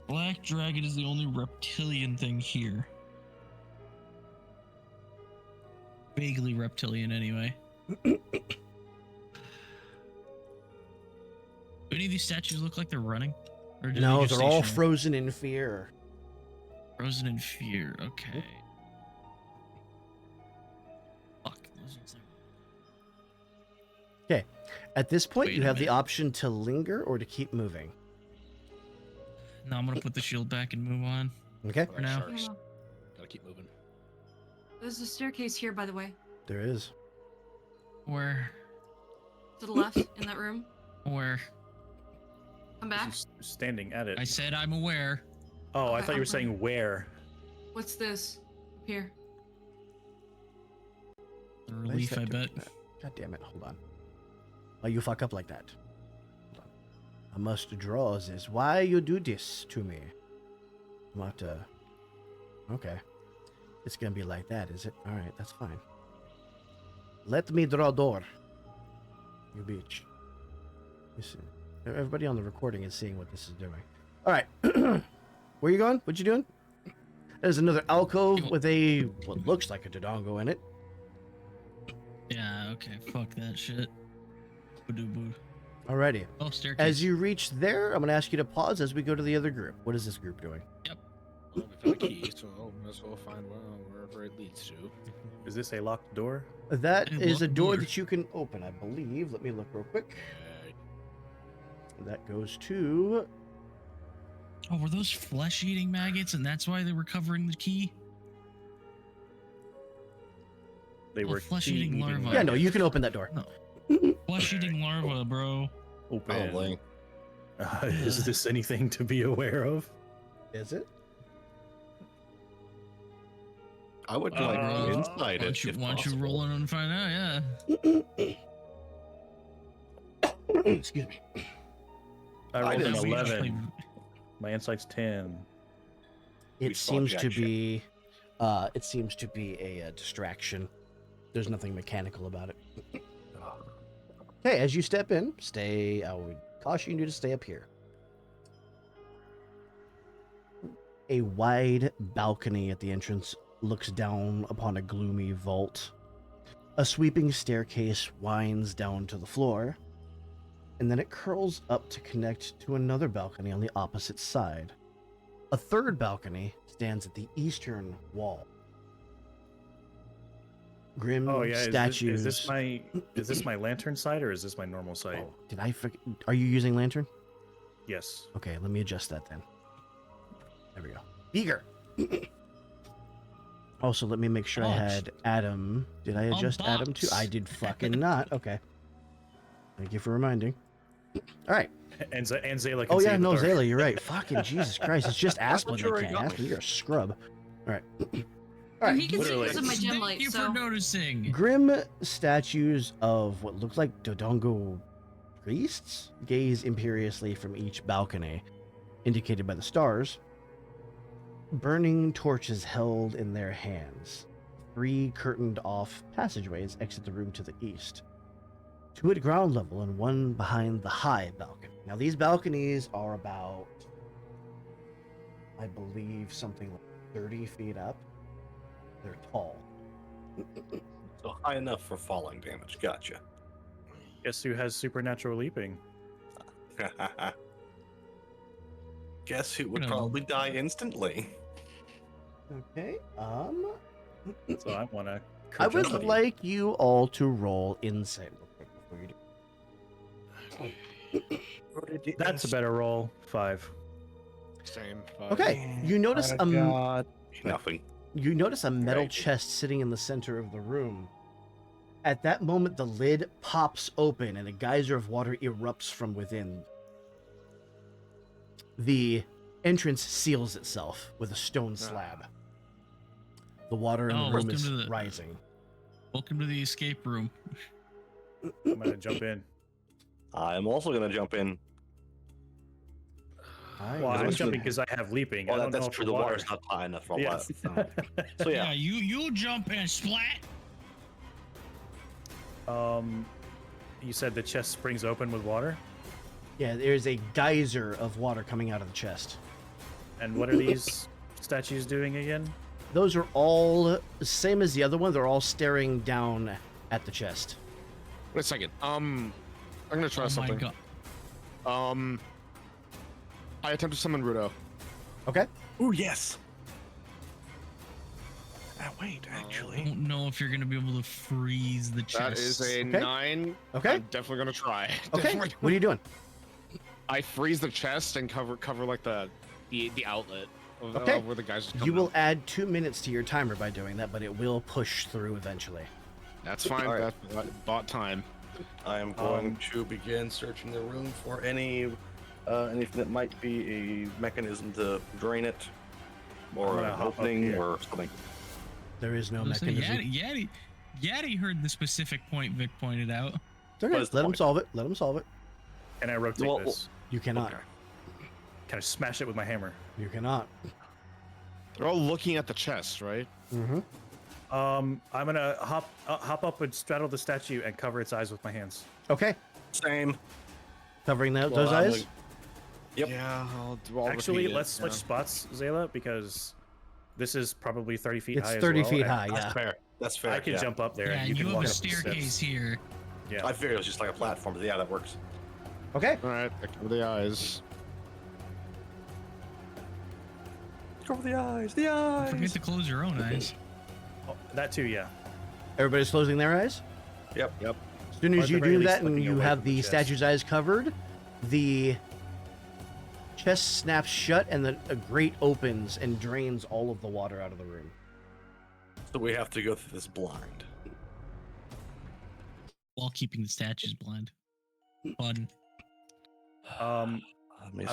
[SPEAKER 3] Black dragon is the only reptilian thing here. Vaguely reptilian, anyway. Do any of these statues look like they're running? Or do
[SPEAKER 1] No,
[SPEAKER 3] they just
[SPEAKER 1] they're all
[SPEAKER 3] stationary?
[SPEAKER 1] frozen in fear.
[SPEAKER 3] Frozen in fear. Okay. Fuck. lizards never-
[SPEAKER 1] At this point,
[SPEAKER 3] Wait
[SPEAKER 1] you
[SPEAKER 3] a
[SPEAKER 1] have the
[SPEAKER 3] minute.
[SPEAKER 1] option to linger or to keep moving.
[SPEAKER 3] No, I'm gonna put the shield back and move on.
[SPEAKER 1] Okay,
[SPEAKER 7] Alright,
[SPEAKER 3] now.
[SPEAKER 7] sharks.
[SPEAKER 4] Yeah.
[SPEAKER 7] Gotta keep moving.
[SPEAKER 4] There's a staircase here, by the way.
[SPEAKER 1] there is.
[SPEAKER 3] Where?
[SPEAKER 4] To the left in that room.
[SPEAKER 3] Where?
[SPEAKER 4] Come back.
[SPEAKER 6] Just standing at it.
[SPEAKER 3] I said I'm aware.
[SPEAKER 6] Oh, I
[SPEAKER 4] Okay,
[SPEAKER 6] thought you
[SPEAKER 4] I'm
[SPEAKER 6] were saying where.
[SPEAKER 4] What's this? Up here.
[SPEAKER 3] The relief, I bet.
[SPEAKER 1] God damn it, hold on. Why you fuck up like that? Hold on. I must draw this. Why you do this to me? I'm about to... Okay. It's gonna be like that, is it? Alright, that's fine. Let me draw door. You bitch. Listen. Everybody on the recording is seeing what this is doing. Alright. Where you going? What you doing? There's another alcove with a what looks like a Dodongo in it.
[SPEAKER 3] Yeah, okay, fuck that shit. Boo-doo-boo.
[SPEAKER 1] Alrighty.
[SPEAKER 3] Oh, staircase.
[SPEAKER 1] As you reach there, I'm gonna ask you to pause as we go to the other group. What is this group doing?
[SPEAKER 7] Well, we found a key, so might as well find wherever it leads to.
[SPEAKER 6] Is this a locked door?
[SPEAKER 1] That
[SPEAKER 3] Hey,
[SPEAKER 1] is a
[SPEAKER 3] lock
[SPEAKER 1] door
[SPEAKER 3] door.
[SPEAKER 1] that you can open, I believe. Let me look real quick.
[SPEAKER 7] Okay.
[SPEAKER 1] That goes to...
[SPEAKER 3] Oh, were those flesh-eating maggots, and that's why they were covering the key?
[SPEAKER 6] They
[SPEAKER 3] Oh,
[SPEAKER 6] were
[SPEAKER 3] flesh-eating
[SPEAKER 6] key-eating
[SPEAKER 3] larvae.
[SPEAKER 1] Yeah, no, you can open that door.
[SPEAKER 3] No. Flesh-eating larva, bro.
[SPEAKER 6] Open.
[SPEAKER 5] Probably.
[SPEAKER 6] Is this anything to be aware of?
[SPEAKER 1] Is it?
[SPEAKER 5] I would like to inside
[SPEAKER 3] Why
[SPEAKER 5] it.
[SPEAKER 3] don't you,
[SPEAKER 5] if
[SPEAKER 3] why don't you
[SPEAKER 5] possible.
[SPEAKER 3] roll in and find out? Yeah.
[SPEAKER 1] Excuse me.
[SPEAKER 6] I rolled an
[SPEAKER 5] didn't see
[SPEAKER 6] 11. My insight's 10.
[SPEAKER 5] We
[SPEAKER 1] It
[SPEAKER 5] saw
[SPEAKER 1] seems
[SPEAKER 5] jack
[SPEAKER 1] to
[SPEAKER 5] shit.
[SPEAKER 1] be... it seems to be a distraction. There's nothing mechanical about it. Okay, as you step in, stay... I would caution you to stay up here. A wide balcony at the entrance looks down upon a gloomy vault. A sweeping staircase winds down to the floor, and then it curls up to connect to another balcony on the opposite side. A third balcony stands at the eastern wall. Grim
[SPEAKER 6] Oh yeah,
[SPEAKER 1] statues.
[SPEAKER 6] is this my lantern side or is this my normal side?
[SPEAKER 1] Oh, did I forget? Are you using lantern?
[SPEAKER 6] Yes.
[SPEAKER 1] Okay, let me adjust that then. There we go. Eager. Also, let me make sure I
[SPEAKER 3] Box.
[SPEAKER 1] had Adam. Did I adjust Adam too?
[SPEAKER 3] box.
[SPEAKER 1] I did fucking not. Okay. Thank you for reminding. All right.
[SPEAKER 6] And Zayla can
[SPEAKER 1] Oh
[SPEAKER 6] see
[SPEAKER 1] yeah,
[SPEAKER 6] in the
[SPEAKER 1] no,
[SPEAKER 6] dark.
[SPEAKER 1] Zayla, you're right. Fucking Jesus Christ, it's just Asplin
[SPEAKER 5] you
[SPEAKER 1] that
[SPEAKER 5] already
[SPEAKER 1] can't.
[SPEAKER 5] got
[SPEAKER 1] Asplin,
[SPEAKER 5] me.
[SPEAKER 1] you're a scrub. All right. All
[SPEAKER 4] He
[SPEAKER 1] right.
[SPEAKER 4] can see
[SPEAKER 6] literally.
[SPEAKER 4] because of my gem
[SPEAKER 3] Thank
[SPEAKER 4] light,
[SPEAKER 3] you
[SPEAKER 4] so
[SPEAKER 3] for noticing.
[SPEAKER 1] Grim statues of what look like Dodongo priests gaze imperiously from each balcony, indicated by the stars. Burning torches held in their hands. 3 curtained off passageways exit the room to the east. 2 at ground level and 1 behind the high balcony. Now these balconies are about, I believe, something like 30 feet up. They're tall.
[SPEAKER 5] So high enough for falling damage. Gotcha.
[SPEAKER 6] Guess who has supernatural leaping?
[SPEAKER 5] Guess who would
[SPEAKER 3] No.
[SPEAKER 5] probably die instantly?
[SPEAKER 1] Okay.
[SPEAKER 6] So I want to.
[SPEAKER 1] I would like you all to roll insight real quick before you do.
[SPEAKER 6] That's a better roll. 5.
[SPEAKER 7] Same.
[SPEAKER 1] Okay. You notice
[SPEAKER 5] Nothing.
[SPEAKER 1] you notice a metal
[SPEAKER 5] Right.
[SPEAKER 1] chest sitting in the center of the room. At that moment, the lid pops open and a geyser of water erupts from within. The entrance seals itself with a stone slab. The water in
[SPEAKER 3] Oh,
[SPEAKER 1] the room
[SPEAKER 3] welcome
[SPEAKER 1] is
[SPEAKER 3] to the-
[SPEAKER 1] rising.
[SPEAKER 3] Welcome to the escape room.
[SPEAKER 6] I'm gonna jump in.
[SPEAKER 5] I'm also gonna jump in.
[SPEAKER 6] Well, I'm
[SPEAKER 5] Because
[SPEAKER 6] jumping because I have leaping. I
[SPEAKER 5] Oh,
[SPEAKER 6] don't know
[SPEAKER 5] that's
[SPEAKER 6] if
[SPEAKER 5] true.
[SPEAKER 6] the
[SPEAKER 5] The
[SPEAKER 6] water.
[SPEAKER 5] water's not high enough for all
[SPEAKER 6] Yes.
[SPEAKER 5] that. So yeah.
[SPEAKER 3] You jump in, splat.
[SPEAKER 6] You said the chest springs open with water,
[SPEAKER 1] Yeah, there's a geyser of water coming out of the chest.
[SPEAKER 6] and what are these statues doing again?
[SPEAKER 1] Those are all same as the other one. They're all staring down at the chest.
[SPEAKER 7] Wait a second. I'm gonna try
[SPEAKER 3] Oh my
[SPEAKER 7] something.
[SPEAKER 3] god.
[SPEAKER 7] I attempt to summon Rudo.
[SPEAKER 1] Okay.
[SPEAKER 5] Oh yes. Wait,
[SPEAKER 3] I
[SPEAKER 5] actually.
[SPEAKER 3] don't know if you're gonna be able to freeze the chest.
[SPEAKER 7] That is a
[SPEAKER 1] Okay.
[SPEAKER 7] 9.
[SPEAKER 1] Okay.
[SPEAKER 7] I'm definitely gonna try.
[SPEAKER 1] Okay.
[SPEAKER 7] Definitely.
[SPEAKER 1] What are you doing?
[SPEAKER 7] I freeze the chest and cover like the outlet of
[SPEAKER 1] Okay.
[SPEAKER 7] where the guys are coming
[SPEAKER 1] You will
[SPEAKER 7] out.
[SPEAKER 1] add 2 minutes to your timer by doing that, but it will push through eventually.
[SPEAKER 7] That's fine.
[SPEAKER 5] All right.
[SPEAKER 7] That bought time.
[SPEAKER 5] I am going to begin searching the room for anything that might be a mechanism to drain it,
[SPEAKER 6] I'm
[SPEAKER 5] or
[SPEAKER 6] gonna
[SPEAKER 5] an
[SPEAKER 6] hop up
[SPEAKER 5] opening,
[SPEAKER 6] here.
[SPEAKER 5] or something.
[SPEAKER 1] There is no
[SPEAKER 3] Listen,
[SPEAKER 1] mechanism.
[SPEAKER 3] Yeti, Yaddy heard the specific point Vic pointed out.
[SPEAKER 1] It's okay.
[SPEAKER 5] What is the
[SPEAKER 1] Let him
[SPEAKER 5] point?
[SPEAKER 1] solve it. Let him solve it.
[SPEAKER 6] Can I rotate
[SPEAKER 5] Well,
[SPEAKER 6] this?
[SPEAKER 1] You cannot.
[SPEAKER 5] Okay.
[SPEAKER 6] Can I smash it with my hammer?
[SPEAKER 1] You cannot.
[SPEAKER 7] They're all looking at the chest, right?
[SPEAKER 1] Mm-hmm.
[SPEAKER 6] I'm gonna hop up and straddle the statue and cover its eyes with my hands.
[SPEAKER 1] Okay.
[SPEAKER 5] Same.
[SPEAKER 1] Covering those
[SPEAKER 6] Well, I'm
[SPEAKER 1] eyes.
[SPEAKER 5] Yep.
[SPEAKER 7] Yeah, I'll
[SPEAKER 6] Actually,
[SPEAKER 7] repeat it,
[SPEAKER 6] let's switch
[SPEAKER 7] yeah.
[SPEAKER 6] spots, Zayla, because this is probably 30 feet
[SPEAKER 1] It's
[SPEAKER 6] high.
[SPEAKER 1] 30
[SPEAKER 6] as well,
[SPEAKER 1] feet
[SPEAKER 6] and
[SPEAKER 1] high,
[SPEAKER 5] That's
[SPEAKER 1] yeah.
[SPEAKER 5] fair. That's fair.
[SPEAKER 6] I can
[SPEAKER 5] yeah.
[SPEAKER 6] jump up there.
[SPEAKER 3] Yeah,
[SPEAKER 6] and
[SPEAKER 3] and
[SPEAKER 6] you
[SPEAKER 3] you
[SPEAKER 6] can
[SPEAKER 3] have
[SPEAKER 6] walk
[SPEAKER 3] a
[SPEAKER 6] up the
[SPEAKER 3] staircase
[SPEAKER 6] steps.
[SPEAKER 3] here.
[SPEAKER 6] Yeah.
[SPEAKER 5] I figured it was just like a platform. But yeah, that works.
[SPEAKER 1] Okay.
[SPEAKER 7] All right, I cover the eyes.
[SPEAKER 5] Cover the eyes. The
[SPEAKER 3] Don't forget to close your own eyes.
[SPEAKER 6] Oh, that too, yeah.
[SPEAKER 1] Everybody's closing their eyes.
[SPEAKER 5] Yep.
[SPEAKER 7] Yep.
[SPEAKER 1] As soon
[SPEAKER 6] Or
[SPEAKER 1] as
[SPEAKER 6] at
[SPEAKER 1] you
[SPEAKER 6] the very
[SPEAKER 1] do
[SPEAKER 6] least,
[SPEAKER 1] that and
[SPEAKER 6] looking
[SPEAKER 1] you
[SPEAKER 6] away
[SPEAKER 1] have
[SPEAKER 6] from the
[SPEAKER 1] the
[SPEAKER 6] chest.
[SPEAKER 1] statue's eyes covered, the chest snaps shut and a grate opens and drains all of the water out of the room.
[SPEAKER 5] So we have to go through this blind.
[SPEAKER 3] While keeping the statues blind. Fun.
[SPEAKER 6] I'm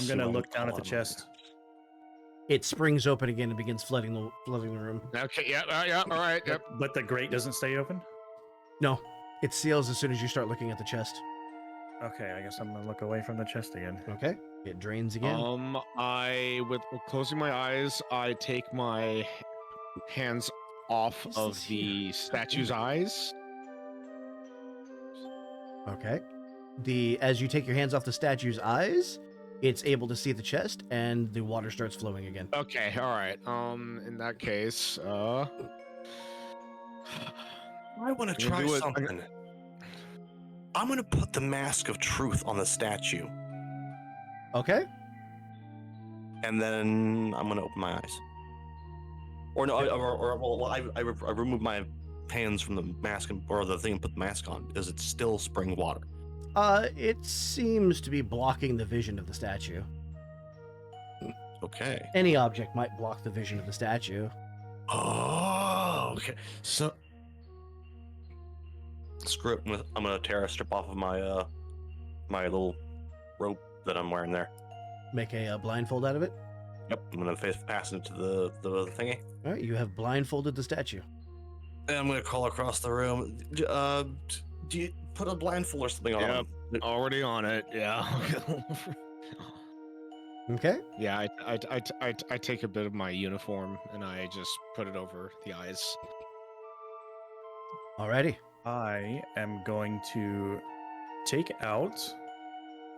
[SPEAKER 6] gonna look down at the chest.
[SPEAKER 1] It springs open again and begins flooding the room.
[SPEAKER 7] Okay, yeah, all right, yep.
[SPEAKER 6] But the grate doesn't stay open?
[SPEAKER 1] No, it seals as soon as you start looking at the chest.
[SPEAKER 6] Okay, I guess I'm gonna look away from the chest again.
[SPEAKER 1] Okay. It drains again.
[SPEAKER 7] With closing my eyes, I take my hands off
[SPEAKER 1] This
[SPEAKER 7] of
[SPEAKER 1] is
[SPEAKER 7] the statue's eyes.
[SPEAKER 1] Okay. As you take your hands off the statue's eyes, it's able to see the chest and the water starts flowing again.
[SPEAKER 7] Okay, all right. In that case,
[SPEAKER 5] I want to
[SPEAKER 7] I'm
[SPEAKER 5] try
[SPEAKER 7] gonna do it.
[SPEAKER 5] something. I'm gonna put the mask of truth on the statue,
[SPEAKER 1] Okay.
[SPEAKER 5] and then I'm gonna open my eyes. Or no, I remove my hands from the mask or the thing and put the mask on. Does it still spring water?
[SPEAKER 1] It seems to be blocking the vision of the statue.
[SPEAKER 5] Okay.
[SPEAKER 1] Any object might block the vision of the statue.
[SPEAKER 5] Oh, okay. So screw it. I'm gonna tear a strip off of my my little rope that I'm wearing there.
[SPEAKER 1] Make a blindfold out of it.
[SPEAKER 5] Yep. I'm gonna pass it to the thingy.
[SPEAKER 1] All right, you have blindfolded the statue.
[SPEAKER 5] And I'm gonna call across the room. Do you put a blindfold or something on?
[SPEAKER 7] Yep.
[SPEAKER 5] him?
[SPEAKER 7] already on it. Yeah.
[SPEAKER 1] Okay.
[SPEAKER 7] Yeah, I take a bit of my uniform and I just put it over the eyes.
[SPEAKER 1] Alrighty.
[SPEAKER 6] I am going to take out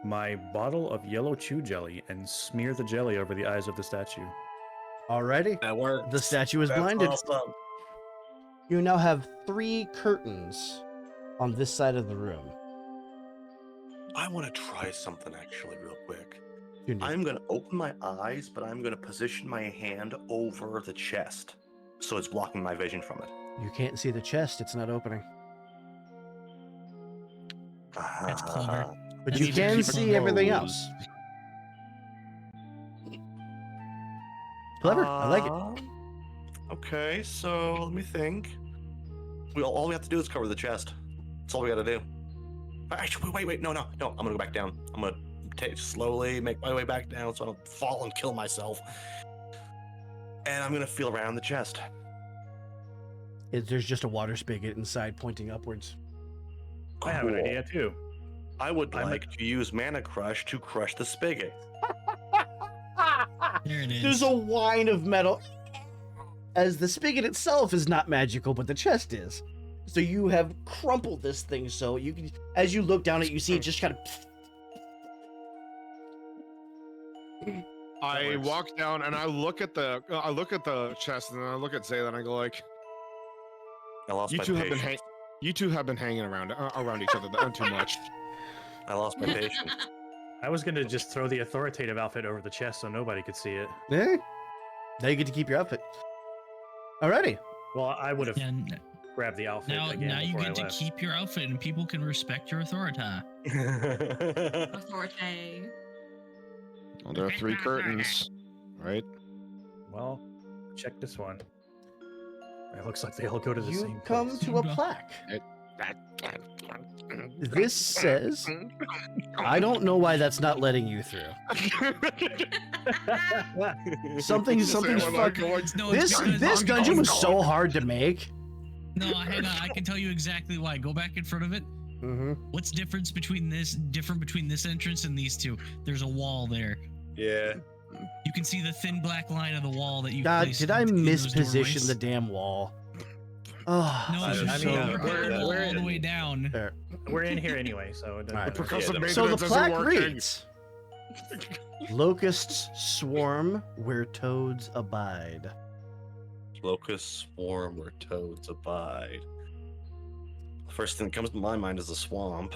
[SPEAKER 6] my bottle of yellow chew jelly and smear the jelly over the eyes of the statue.
[SPEAKER 1] Alrighty.
[SPEAKER 5] That works.
[SPEAKER 1] The statue is
[SPEAKER 5] That's
[SPEAKER 1] blinded.
[SPEAKER 5] awesome.
[SPEAKER 1] You now have 3 curtains on this side of the room.
[SPEAKER 5] I want to try something actually real quick.
[SPEAKER 1] You need-
[SPEAKER 5] I'm gonna open my eyes, but I'm gonna position my hand over the chest, so it's blocking my vision from it.
[SPEAKER 1] You can't see the chest, it's not opening.
[SPEAKER 3] That's clever.
[SPEAKER 1] But
[SPEAKER 3] That's
[SPEAKER 1] you
[SPEAKER 3] even
[SPEAKER 1] can
[SPEAKER 3] cheaper.
[SPEAKER 1] see everything else. Clever. I like it.
[SPEAKER 5] Okay, so let me think. All we have to do is cover the chest. That's all we got to do. Actually, wait, no. I'm gonna go back down. I'm gonna slowly make my way back down so I don't fall and kill myself. And I'm gonna feel around the chest.
[SPEAKER 1] There's just a water spigot inside pointing upwards.
[SPEAKER 6] I have an
[SPEAKER 5] Cool.
[SPEAKER 6] idea too.
[SPEAKER 5] I would
[SPEAKER 6] I'm
[SPEAKER 5] like to use Mana Crush to crush the spigot.
[SPEAKER 3] There it is.
[SPEAKER 1] There's a whine of metal. As the spigot itself is not magical, but the chest is. So you have crumpled this thing so you can, as you look down at it, you see it just kind of.
[SPEAKER 7] I
[SPEAKER 6] works.
[SPEAKER 7] walk down and I look at the chest and then I look at Zayla and I go like,
[SPEAKER 5] I lost
[SPEAKER 7] you
[SPEAKER 5] my
[SPEAKER 7] two have
[SPEAKER 5] patience.
[SPEAKER 7] been hanging around each other too much.
[SPEAKER 5] I lost my patience.
[SPEAKER 6] I was gonna just throw the authoritative outfit over the chest so nobody could see it.
[SPEAKER 1] Eh? Now you get to keep your outfit. Alrighty.
[SPEAKER 6] Well, I would have
[SPEAKER 3] And
[SPEAKER 6] grabbed the outfit
[SPEAKER 3] now
[SPEAKER 6] again
[SPEAKER 3] you
[SPEAKER 6] before
[SPEAKER 3] get to
[SPEAKER 6] I left.
[SPEAKER 3] keep your outfit and people can respect your authority.
[SPEAKER 4] Authority.
[SPEAKER 7] Well, there are 3 curtains, right?
[SPEAKER 6] Well, check this one. It looks like they all go to the
[SPEAKER 1] You
[SPEAKER 6] same
[SPEAKER 1] come
[SPEAKER 6] place.
[SPEAKER 1] to a plaque. This says, I don't know why that's not letting you through. Something's
[SPEAKER 7] Just say
[SPEAKER 1] fucking.
[SPEAKER 7] what I'm going-
[SPEAKER 3] No,
[SPEAKER 1] This
[SPEAKER 3] it's because-
[SPEAKER 1] dungeon was so hard to make
[SPEAKER 3] No, hang on. I can tell you exactly why. Go back in front of it.
[SPEAKER 1] Mm-hmm.
[SPEAKER 3] What's different between this entrance and these two? There's a wall there.
[SPEAKER 6] Yeah.
[SPEAKER 3] You can see the thin black line of the wall that you
[SPEAKER 1] God,
[SPEAKER 3] placed
[SPEAKER 1] did I
[SPEAKER 3] in those
[SPEAKER 1] misposition
[SPEAKER 3] doorways.
[SPEAKER 1] the damn wall? Oh,
[SPEAKER 3] No,
[SPEAKER 6] I
[SPEAKER 3] you
[SPEAKER 6] mean,
[SPEAKER 3] so
[SPEAKER 6] we're-
[SPEAKER 3] put the wall
[SPEAKER 6] we're
[SPEAKER 3] all the
[SPEAKER 6] in-
[SPEAKER 3] way down.
[SPEAKER 1] there.
[SPEAKER 6] We're in here anyway, so it doesn't
[SPEAKER 1] All right.
[SPEAKER 6] matter.
[SPEAKER 2] Percussive maintenance
[SPEAKER 1] So the
[SPEAKER 2] isn't
[SPEAKER 1] plaque
[SPEAKER 2] working.
[SPEAKER 1] reads: Locusts swarm where toads abide.
[SPEAKER 5] Locusts swarm where toads abide. The first thing that comes to my mind is the swamp.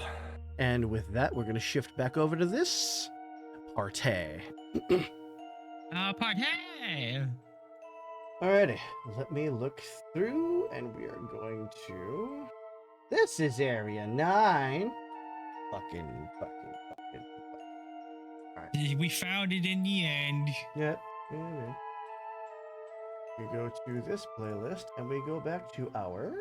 [SPEAKER 1] And with that, we're going to shift back over to this party.
[SPEAKER 3] Party!
[SPEAKER 1] Alrighty, let me look through, and we are going to. This is area 9. Fucking. Alright.
[SPEAKER 3] We found it in the end.
[SPEAKER 1] Yep. Yeah. We go to this playlist, and we go back to our.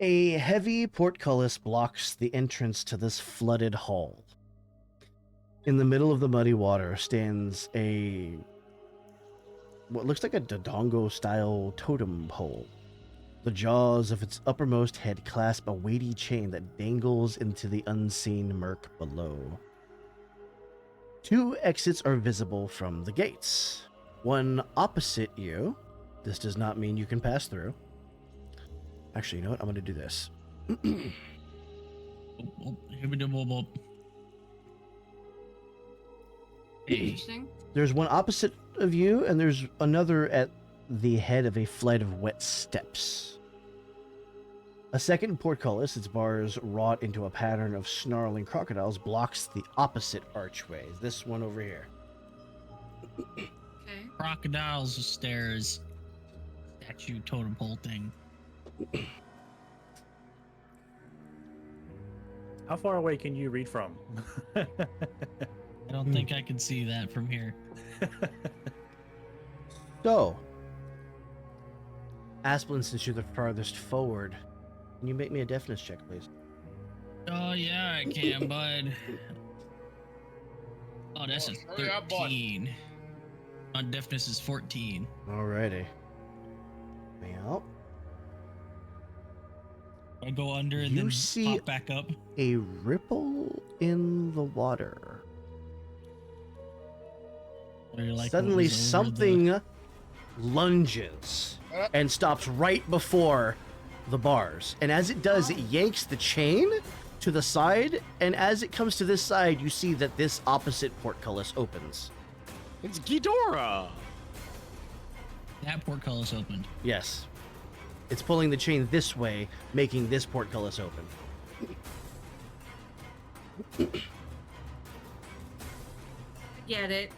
[SPEAKER 1] A heavy portcullis blocks the entrance to this flooded hall. In the middle of the muddy water stands what looks like a Dodongo-style totem pole. The jaws of its uppermost head clasp a weighty chain that dangles into the unseen murk below. 2 exits are visible from the gates. One opposite you. This does not mean you can pass through. Actually, you know what? I'm going to do this.
[SPEAKER 4] Interesting.
[SPEAKER 1] There's one opposite of you, and there's another at the head of a flight of wet steps. A second portcullis, its bars wrought into a pattern of snarling crocodiles, blocks the opposite archway. This one over here.
[SPEAKER 4] Okay.
[SPEAKER 3] Crocodiles stairs. Statue totem pole thing.
[SPEAKER 6] How far away can you read from?
[SPEAKER 3] I don't think I can see that from here.
[SPEAKER 1] So, Asplin, since you're the farthest forward, can you make me a deafness check, please?
[SPEAKER 3] Oh yeah, I can, bud. Oh, that's a
[SPEAKER 7] Hurry up, bud.
[SPEAKER 3] 13. On deafness is 14.
[SPEAKER 1] Alrighty. Well,
[SPEAKER 3] I go under and
[SPEAKER 1] You
[SPEAKER 3] then
[SPEAKER 1] see-
[SPEAKER 3] pop back up.
[SPEAKER 1] a ripple in the water.
[SPEAKER 3] Or like what
[SPEAKER 1] Suddenly
[SPEAKER 3] was over
[SPEAKER 1] something lunges and stops right before the bars. And as it does, it yanks the chain to the side. And as it comes to this side, you see that this opposite portcullis opens.
[SPEAKER 2] It's Ghidorah.
[SPEAKER 3] that portcullis opened.
[SPEAKER 1] Yes. It's pulling the chain this way, making this portcullis open.
[SPEAKER 4] Get it.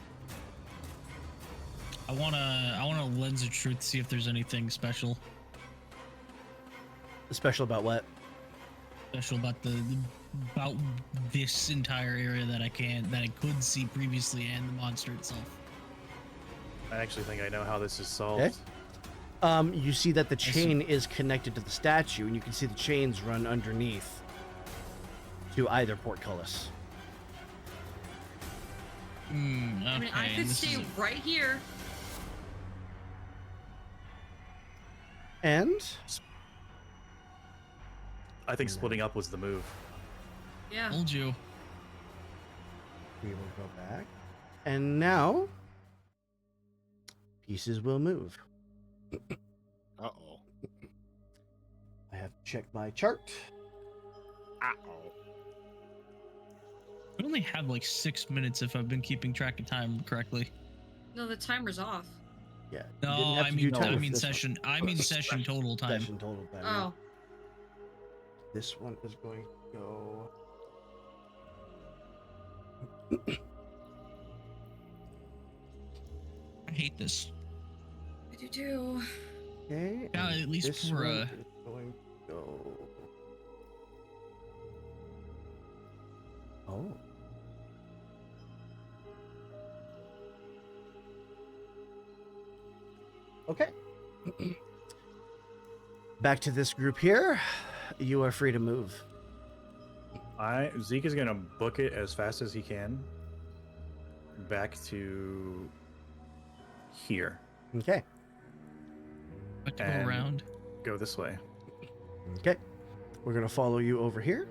[SPEAKER 3] I want a lens of truth to see if there's anything special
[SPEAKER 1] Special about what?
[SPEAKER 3] about about this entire area that I could see previously and the monster itself.
[SPEAKER 6] I actually think I know how this is solved.
[SPEAKER 1] Okay. You see that the
[SPEAKER 3] see.
[SPEAKER 1] chain is connected to the statue, and you can see the chains run underneath to either portcullis.
[SPEAKER 3] Okay,
[SPEAKER 4] I mean, I could
[SPEAKER 3] and this
[SPEAKER 4] stay
[SPEAKER 3] is-
[SPEAKER 4] right here.
[SPEAKER 1] And
[SPEAKER 6] I think splitting up was the move.
[SPEAKER 4] Yeah.
[SPEAKER 3] Told you.
[SPEAKER 1] we will go back. And now, pieces will move.
[SPEAKER 2] Uh-oh.
[SPEAKER 1] I have to check my chart.
[SPEAKER 2] Uh-oh.
[SPEAKER 3] I only have like 6 minutes if I've been keeping track of time correctly.
[SPEAKER 4] No, the timer's off.
[SPEAKER 1] Yeah. you didn't
[SPEAKER 3] No,
[SPEAKER 1] have
[SPEAKER 3] I
[SPEAKER 1] to
[SPEAKER 3] mean
[SPEAKER 1] do time with this
[SPEAKER 3] session. I mean session total time.
[SPEAKER 1] Session total time.
[SPEAKER 4] Oh.
[SPEAKER 1] This one is going to go.
[SPEAKER 3] I hate this.
[SPEAKER 4] I do too.
[SPEAKER 1] Okay.
[SPEAKER 3] Yeah,
[SPEAKER 1] and
[SPEAKER 3] at least
[SPEAKER 1] this
[SPEAKER 3] for,
[SPEAKER 1] one
[SPEAKER 3] uh,
[SPEAKER 1] is going to go. Oh. Okay. Back to this group here. You are free to move.
[SPEAKER 6] Zeke is gonna book it as fast as he can. Back to here.
[SPEAKER 1] Okay.
[SPEAKER 3] But to go
[SPEAKER 6] And-
[SPEAKER 3] around.
[SPEAKER 6] Go this way.
[SPEAKER 1] Okay. We're going to follow you over here.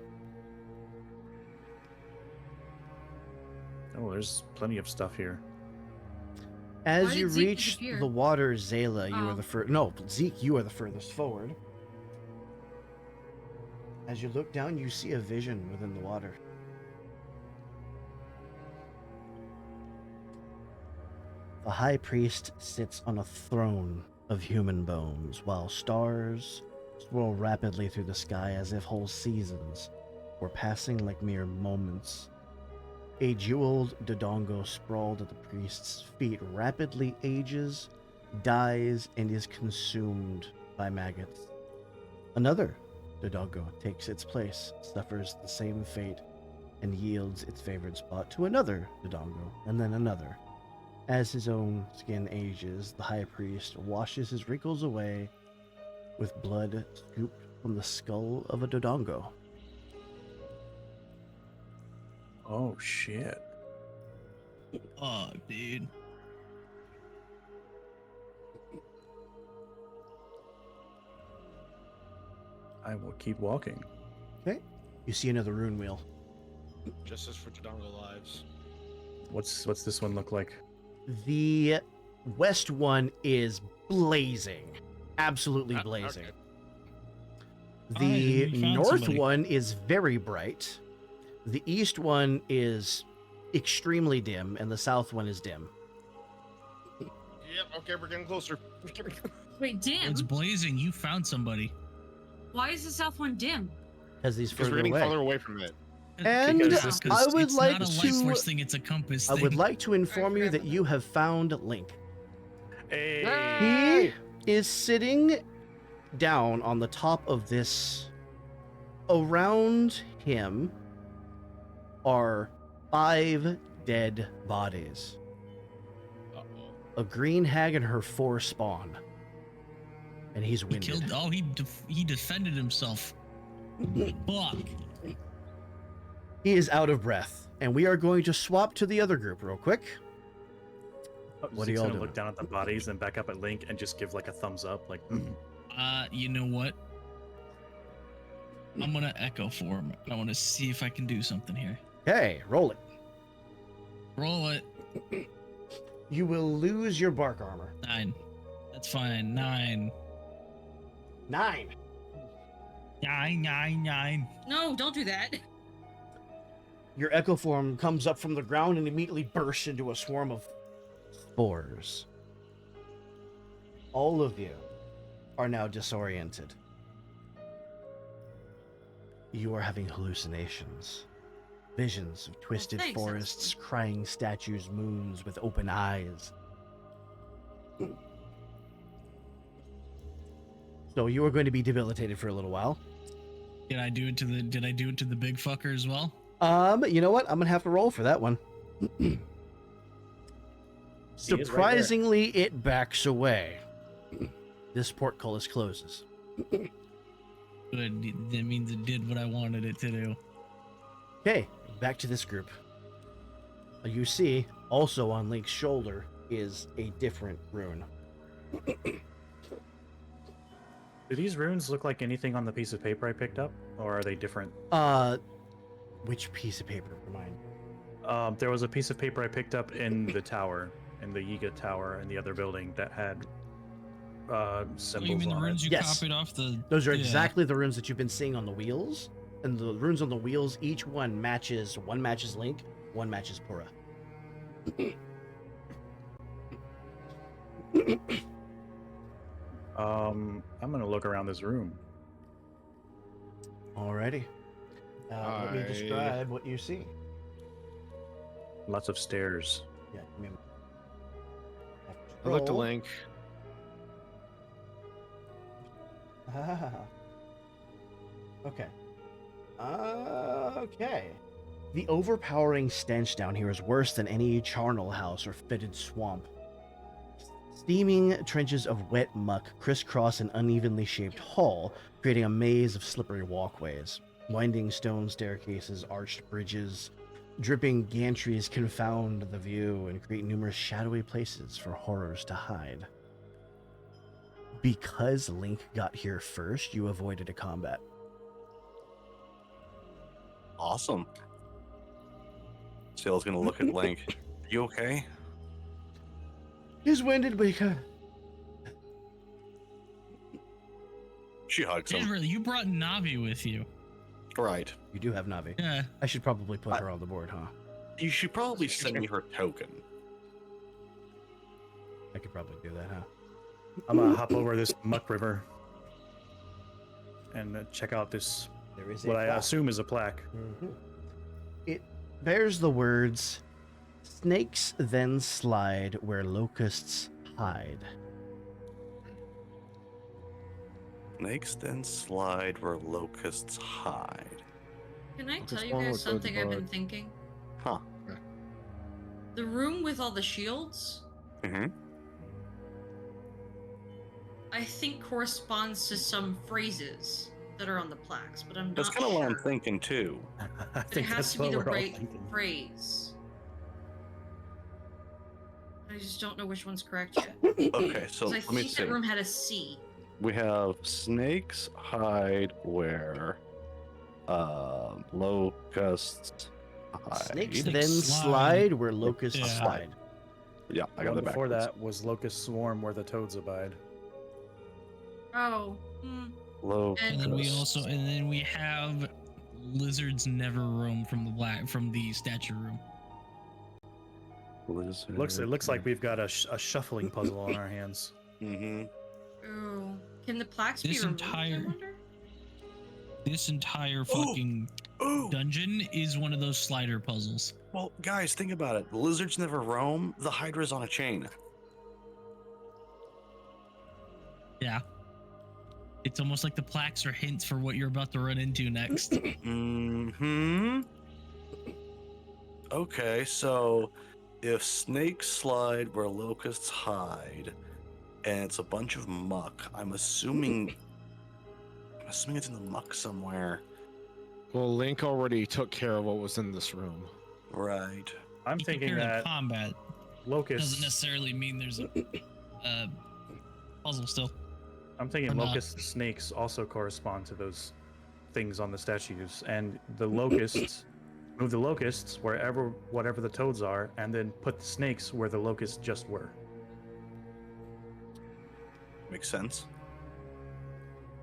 [SPEAKER 6] Oh, there's plenty of stuff here.
[SPEAKER 1] As
[SPEAKER 4] Why
[SPEAKER 1] you
[SPEAKER 4] did Zeke
[SPEAKER 1] reach
[SPEAKER 4] disappear?
[SPEAKER 1] the water, Zayla, you are
[SPEAKER 4] Oh.
[SPEAKER 1] the first. No, Zeke, you are the furthest forward. As you look down, you see a vision within the water. The high priest sits on a throne of human bones, while stars swirl rapidly through the sky as if whole seasons were passing like mere moments. A jeweled Dodongo sprawled at the priest's feet rapidly ages, dies, and is consumed by maggots. Another Dodongo takes its place, suffers the same fate, and yields its favored spot to another Dodongo, and then another. As his own skin ages, the high priest washes his wrinkles away with blood scooped from the skull of a Dodongo.
[SPEAKER 6] Oh shit.
[SPEAKER 3] Oh, dude.
[SPEAKER 6] I will keep walking.
[SPEAKER 1] Okay. You see another rune wheel.
[SPEAKER 7] Justice for Tadongo lives.
[SPEAKER 6] What's this one look like?
[SPEAKER 1] The west one is blazing. Absolutely
[SPEAKER 7] Ah,
[SPEAKER 1] blazing.
[SPEAKER 7] okay.
[SPEAKER 1] The
[SPEAKER 3] Alright, we found
[SPEAKER 1] north
[SPEAKER 3] somebody.
[SPEAKER 1] one is very bright. The east one is extremely dim, and the south one is dim.
[SPEAKER 7] Yep. Okay, we're getting closer.
[SPEAKER 4] Wait, dim?
[SPEAKER 3] It's blazing. You found somebody.
[SPEAKER 4] Why is the south one dim?
[SPEAKER 1] As these
[SPEAKER 7] Because
[SPEAKER 1] further
[SPEAKER 7] we're getting
[SPEAKER 1] away.
[SPEAKER 7] farther away from it.
[SPEAKER 1] And
[SPEAKER 6] Because
[SPEAKER 1] I would
[SPEAKER 3] it's
[SPEAKER 1] like
[SPEAKER 3] not a light
[SPEAKER 1] to-
[SPEAKER 3] force thing, it's a compass
[SPEAKER 1] I
[SPEAKER 3] thing.
[SPEAKER 1] would like to inform you that you have found Link.
[SPEAKER 6] Hey.
[SPEAKER 1] He is sitting down on the top of this. Around him are 5 dead bodies.
[SPEAKER 7] Uh-oh.
[SPEAKER 1] A green hag and her 4 spawn. And he's
[SPEAKER 3] He
[SPEAKER 1] winded.
[SPEAKER 3] killed. Oh, he defended himself. Fuck.
[SPEAKER 1] He is out of breath. And we are going to swap to the other group real quick. What are
[SPEAKER 6] Zeke's
[SPEAKER 1] y'all
[SPEAKER 6] gonna
[SPEAKER 1] doing?
[SPEAKER 6] look down at the bodies and back up at Link and just give like a thumbs up, like.
[SPEAKER 3] You know what? I'm gonna echo for him. I want to see if I can do something here.
[SPEAKER 1] Okay, roll it.
[SPEAKER 3] Roll it.
[SPEAKER 1] You will lose your bark armor.
[SPEAKER 3] 9. That's fine. 9.
[SPEAKER 1] 9.
[SPEAKER 3] 9, 9, 9.
[SPEAKER 4] No, don't do that.
[SPEAKER 1] Your echo form comes up from the ground and immediately bursts into a swarm of spores. All of you are now disoriented. You are having hallucinations. Visions of twisted
[SPEAKER 4] thanks,
[SPEAKER 1] forests,
[SPEAKER 4] Aspen.
[SPEAKER 1] crying statues, moons with open eyes. So you are going to be debilitated for a little while.
[SPEAKER 3] Did I do it to the big fucker as well?
[SPEAKER 1] You know what? I'm gonna have to roll for that one. Surprisingly, it backs away. This portcullis closes.
[SPEAKER 3] Good. That means it did what I wanted it to do.
[SPEAKER 1] Okay, back to this group. You see, also on Link's shoulder is a different rune.
[SPEAKER 6] Do these runes look like anything on the piece of paper I picked up, or are they different?
[SPEAKER 1] Which piece of paper? Remind.
[SPEAKER 6] There was a piece of paper I picked up in the tower, in the Yiga Tower, in the other building that had
[SPEAKER 3] Oh,
[SPEAKER 6] symbols
[SPEAKER 3] you mean the
[SPEAKER 6] on
[SPEAKER 3] runes
[SPEAKER 6] it.
[SPEAKER 3] you
[SPEAKER 1] Yes.
[SPEAKER 3] copied off the?
[SPEAKER 1] Those are
[SPEAKER 3] Yeah.
[SPEAKER 1] exactly the runes that you've been seeing on the wheels. And the runes on the wheels, each one matches Link, one matches Pura.
[SPEAKER 6] I'm gonna look around this room.
[SPEAKER 1] Alrighty. Let me
[SPEAKER 7] I-
[SPEAKER 1] describe what you see.
[SPEAKER 6] Lots of stairs.
[SPEAKER 1] Yeah, give me a
[SPEAKER 7] I looked to
[SPEAKER 1] Roll.
[SPEAKER 7] Link.
[SPEAKER 1] Okay. Okay. The overpowering stench down here is worse than any charnel house or fetid swamp. Steaming trenches of wet muck crisscross an unevenly shaped hall, creating a maze of slippery walkways. Winding stone staircases, arched bridges, dripping gantries confound the view and create numerous shadowy places for horrors to hide. Because Link got here first, you avoided a combat.
[SPEAKER 5] Awesome. Sail's gonna look at Link. You okay?
[SPEAKER 1] He's winded, but he kind
[SPEAKER 5] She hugs him.
[SPEAKER 3] Israel, you brought Navi with you.
[SPEAKER 5] Right.
[SPEAKER 1] You do have Navi.
[SPEAKER 3] Yeah.
[SPEAKER 1] I should probably put her on the board, huh?
[SPEAKER 5] You should probably send me her token.
[SPEAKER 1] I could probably do that, huh?
[SPEAKER 6] I'm gonna hop over this muck river and check out this,
[SPEAKER 1] There is
[SPEAKER 6] what
[SPEAKER 1] a
[SPEAKER 6] I
[SPEAKER 1] plaque.
[SPEAKER 6] assume is a plaque.
[SPEAKER 1] It bears the words, "Snakes then slide where locusts hide."
[SPEAKER 5] Snakes then slide where locusts hide.
[SPEAKER 4] Can I
[SPEAKER 7] Focus
[SPEAKER 4] tell you
[SPEAKER 7] one
[SPEAKER 4] guys
[SPEAKER 7] with
[SPEAKER 4] something I've been
[SPEAKER 7] Rosenbud.
[SPEAKER 4] thinking?
[SPEAKER 5] Huh.
[SPEAKER 4] The room with all the shields,
[SPEAKER 5] Mm-hmm.
[SPEAKER 4] I think corresponds to some phrases that are on the plaques, but I'm
[SPEAKER 5] That's
[SPEAKER 4] not
[SPEAKER 5] kind of
[SPEAKER 4] sure.
[SPEAKER 5] what I'm thinking too.
[SPEAKER 6] I
[SPEAKER 4] But it
[SPEAKER 6] think
[SPEAKER 4] has
[SPEAKER 6] that's
[SPEAKER 4] to be
[SPEAKER 6] what
[SPEAKER 4] the
[SPEAKER 6] we're all
[SPEAKER 4] right
[SPEAKER 6] thinking.
[SPEAKER 4] phrase. I just don't know which one's correct yet.
[SPEAKER 5] Okay, so
[SPEAKER 4] 'Cause I
[SPEAKER 5] let me
[SPEAKER 4] think
[SPEAKER 5] see.
[SPEAKER 4] that room had a C.
[SPEAKER 5] We have snakes hide where locusts hide.
[SPEAKER 1] Snakes
[SPEAKER 3] Snakes
[SPEAKER 1] then
[SPEAKER 3] slide.
[SPEAKER 1] slide where locusts
[SPEAKER 3] Yeah.
[SPEAKER 1] slide.
[SPEAKER 5] Yeah, I
[SPEAKER 6] The
[SPEAKER 5] got
[SPEAKER 6] one
[SPEAKER 5] it
[SPEAKER 6] before
[SPEAKER 5] backwards.
[SPEAKER 6] that was Locust Swarm, where the toads abide.
[SPEAKER 4] Oh.
[SPEAKER 5] Locusts.
[SPEAKER 3] And then we have lizards never roam from the statue room.
[SPEAKER 5] Lizard.
[SPEAKER 6] It looks like we've got a shuffling puzzle on our hands.
[SPEAKER 5] Mm-hmm.
[SPEAKER 4] Oh. Can the plaques be
[SPEAKER 3] This
[SPEAKER 4] removed, I
[SPEAKER 3] entire-
[SPEAKER 4] wonder?
[SPEAKER 3] This entire fucking
[SPEAKER 5] Ooh.
[SPEAKER 3] dungeon is one of those slider puzzles.
[SPEAKER 5] Well, guys, think about it. The lizards never roam. The hydra's on a chain.
[SPEAKER 3] Yeah. It's almost like the plaques are hints for what you're about to run into next.
[SPEAKER 5] Mm-hmm. Okay, so if snakes slide where locusts hide, and it's a bunch of muck, I'm assuming it's in the muck somewhere.
[SPEAKER 7] Well, Link already took care of what was in this room.
[SPEAKER 5] Right.
[SPEAKER 6] I'm
[SPEAKER 3] You
[SPEAKER 6] thinking
[SPEAKER 3] compare to
[SPEAKER 6] that
[SPEAKER 3] combat doesn't
[SPEAKER 6] locusts.
[SPEAKER 3] necessarily mean there's a puzzle still.
[SPEAKER 6] I'm thinking
[SPEAKER 3] or not.
[SPEAKER 6] locust snakes also correspond to those things on the statues, and the locusts. Move the locusts whatever the toads are, and then put the snakes where the locusts just were.
[SPEAKER 5] Makes sense.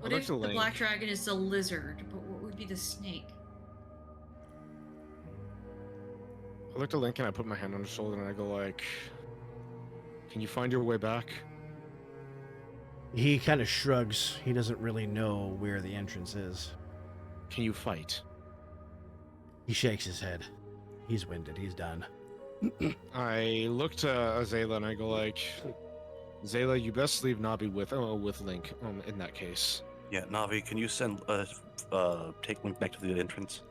[SPEAKER 4] What
[SPEAKER 7] I'd
[SPEAKER 4] if
[SPEAKER 7] like
[SPEAKER 4] the
[SPEAKER 7] to
[SPEAKER 4] black
[SPEAKER 7] link.
[SPEAKER 4] dragon is the lizard, but what would be the snake?
[SPEAKER 7] I looked at Link and I put my hand on his shoulder and I go like, "Can you find your way back?"
[SPEAKER 1] He kind of shrugs. He doesn't really know where the entrance is.
[SPEAKER 7] "Can you fight?"
[SPEAKER 1] He shakes his head. He's winded. He's done.
[SPEAKER 7] I look to Azela and I go like, "Zayla, you best leave Nabi with Link. In that case."
[SPEAKER 5] Yeah, Navi, can you send take Link back to the entrance?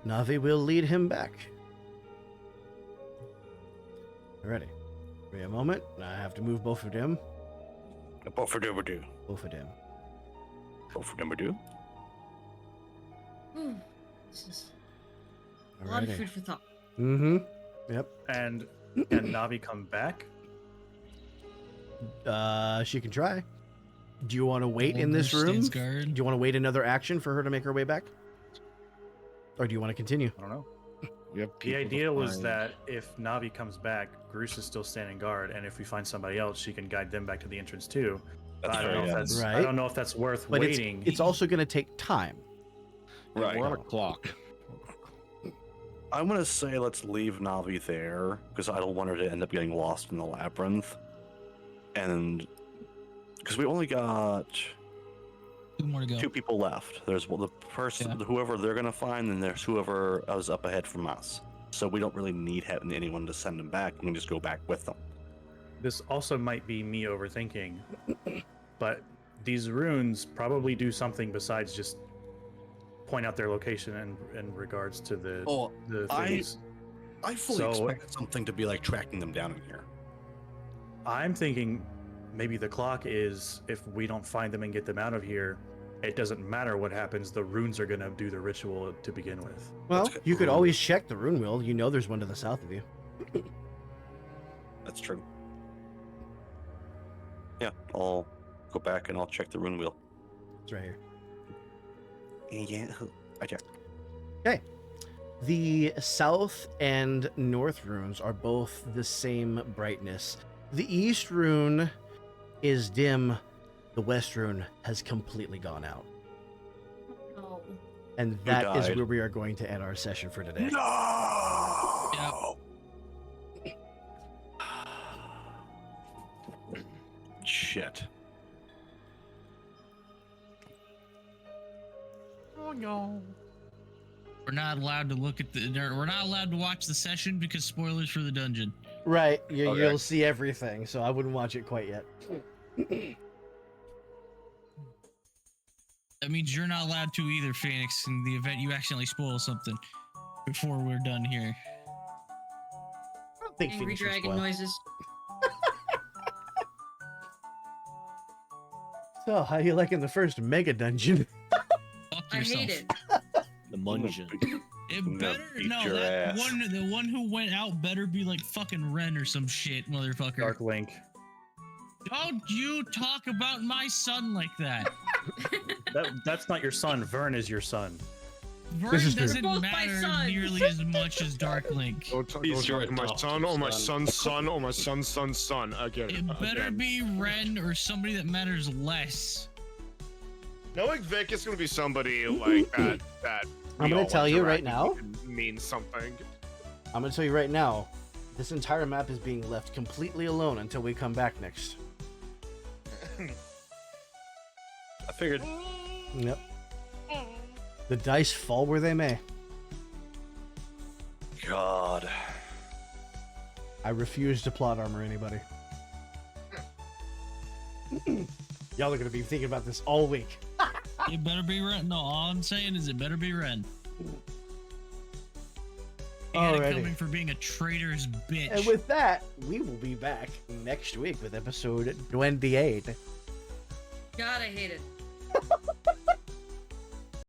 [SPEAKER 1] Navi will lead him back. Alrighty. Give me a moment. I have to move both of them.
[SPEAKER 5] Both of them do.
[SPEAKER 1] Both of them.
[SPEAKER 5] Both of them do.
[SPEAKER 4] Ooh, this is a lot of
[SPEAKER 1] Alrighty.
[SPEAKER 4] food for thought.
[SPEAKER 1] Mm-hmm. Yep.
[SPEAKER 6] And can Navi come back?
[SPEAKER 1] She can try. Do you want to wait in this
[SPEAKER 3] Oliver
[SPEAKER 1] room?
[SPEAKER 3] stands
[SPEAKER 1] Do
[SPEAKER 3] guard.
[SPEAKER 1] you want to wait another action for her to make her way back? Or do you want to continue?
[SPEAKER 6] I don't know.
[SPEAKER 7] We have
[SPEAKER 6] The
[SPEAKER 7] people to
[SPEAKER 6] idea was
[SPEAKER 7] find.
[SPEAKER 6] that if Navi comes back, Groose is still standing guard, and if we find somebody else, she can guide them back to the entrance too.
[SPEAKER 5] That's
[SPEAKER 6] I don't know
[SPEAKER 5] fair,
[SPEAKER 6] if
[SPEAKER 5] yeah.
[SPEAKER 6] that's
[SPEAKER 1] Right.
[SPEAKER 6] I don't know if that's worth
[SPEAKER 1] But
[SPEAKER 6] waiting.
[SPEAKER 1] it's also going to take time.
[SPEAKER 5] Right.
[SPEAKER 7] We're on a clock.
[SPEAKER 5] I'm gonna say let's leave Navi there because I don't want her to end up getting lost in the labyrinth, and because we only got
[SPEAKER 3] 2 more to go.
[SPEAKER 5] 2 people left. There's the person, whoever they're gonna find, and there's whoever was up ahead from us. So we don't really need having anyone to send them back. We can just go back with them.
[SPEAKER 6] This also might be me overthinking, but these runes probably do something besides just point out their location in regards to the
[SPEAKER 5] Oh,
[SPEAKER 6] things.
[SPEAKER 5] I fully
[SPEAKER 6] So-
[SPEAKER 5] expected something to be like tracking them down in here.
[SPEAKER 6] I'm thinking maybe the clock is if we don't find them and get them out of here, it doesn't matter what happens. The runes are gonna do the ritual to begin with.
[SPEAKER 1] Well,
[SPEAKER 5] That's good.
[SPEAKER 1] you could always check the rune wheel. You know there's one to the south of you.
[SPEAKER 5] That's true. Yeah, I'll go back and I'll check the rune wheel.
[SPEAKER 1] It's right here.
[SPEAKER 5] Yeah. Okay.
[SPEAKER 1] Okay. The south and north runes are both the same brightness. The east rune is dim. The west rune has completely gone out.
[SPEAKER 4] No.
[SPEAKER 1] And that is
[SPEAKER 5] died?
[SPEAKER 1] where we are going to end our session for today.
[SPEAKER 5] No! Shit.
[SPEAKER 7] Oh no.
[SPEAKER 3] We're not allowed to look at we're not allowed to watch the session because spoilers for the dungeon.
[SPEAKER 1] Right.
[SPEAKER 5] Okay.
[SPEAKER 1] You'll see everything, so I wouldn't watch it quite yet.
[SPEAKER 3] That means you're not allowed to either, Phoenix, in the event you accidentally spoil something before we're done here.
[SPEAKER 1] I don't think
[SPEAKER 4] Angry
[SPEAKER 1] Phoenix will
[SPEAKER 4] dragon
[SPEAKER 1] spoil.
[SPEAKER 4] noises.
[SPEAKER 1] So, how you liking the first mega dungeon?
[SPEAKER 3] Fuck
[SPEAKER 4] I
[SPEAKER 3] yourself.
[SPEAKER 4] hate it.
[SPEAKER 8] The mungeon.
[SPEAKER 3] It
[SPEAKER 5] I'm gonna
[SPEAKER 3] better
[SPEAKER 5] beat
[SPEAKER 3] no
[SPEAKER 5] your
[SPEAKER 3] that
[SPEAKER 5] ass.
[SPEAKER 3] the one who went out better be like fucking Ren or some shit, motherfucker.
[SPEAKER 6] Dark Link.
[SPEAKER 3] Don't you talk about my son like that.
[SPEAKER 6] That's not your son. Vern is your son.
[SPEAKER 3] Vern
[SPEAKER 1] is true.
[SPEAKER 3] doesn't
[SPEAKER 4] Both my
[SPEAKER 3] matter
[SPEAKER 4] sons.
[SPEAKER 3] nearly as much as Dark Link.
[SPEAKER 7] Go talk
[SPEAKER 8] He's your
[SPEAKER 7] to my
[SPEAKER 8] adopted
[SPEAKER 7] son or my
[SPEAKER 8] son.
[SPEAKER 7] son's son or my son's son's son. I get it.
[SPEAKER 3] It better
[SPEAKER 7] Again.
[SPEAKER 3] be Ren or somebody that matters less.
[SPEAKER 7] Knowing Vic, it's gonna be somebody like that.
[SPEAKER 1] I'm gonna tell you right now.
[SPEAKER 7] Means something.
[SPEAKER 1] I'm going to tell you right now, this entire map is being left completely alone until we come back next.
[SPEAKER 5] I figured.
[SPEAKER 1] Yep. The dice fall where they may.
[SPEAKER 5] God.
[SPEAKER 1] I refuse to plot armor anybody. Y'all are going to be thinking about this all week.
[SPEAKER 3] It better be Ren. No, all I'm saying is it better be Ren. He had it
[SPEAKER 1] Alrighty.
[SPEAKER 3] coming for being a traitorous bitch.
[SPEAKER 1] And with that, we will be back next week with episode 28.
[SPEAKER 4] God, I hate it.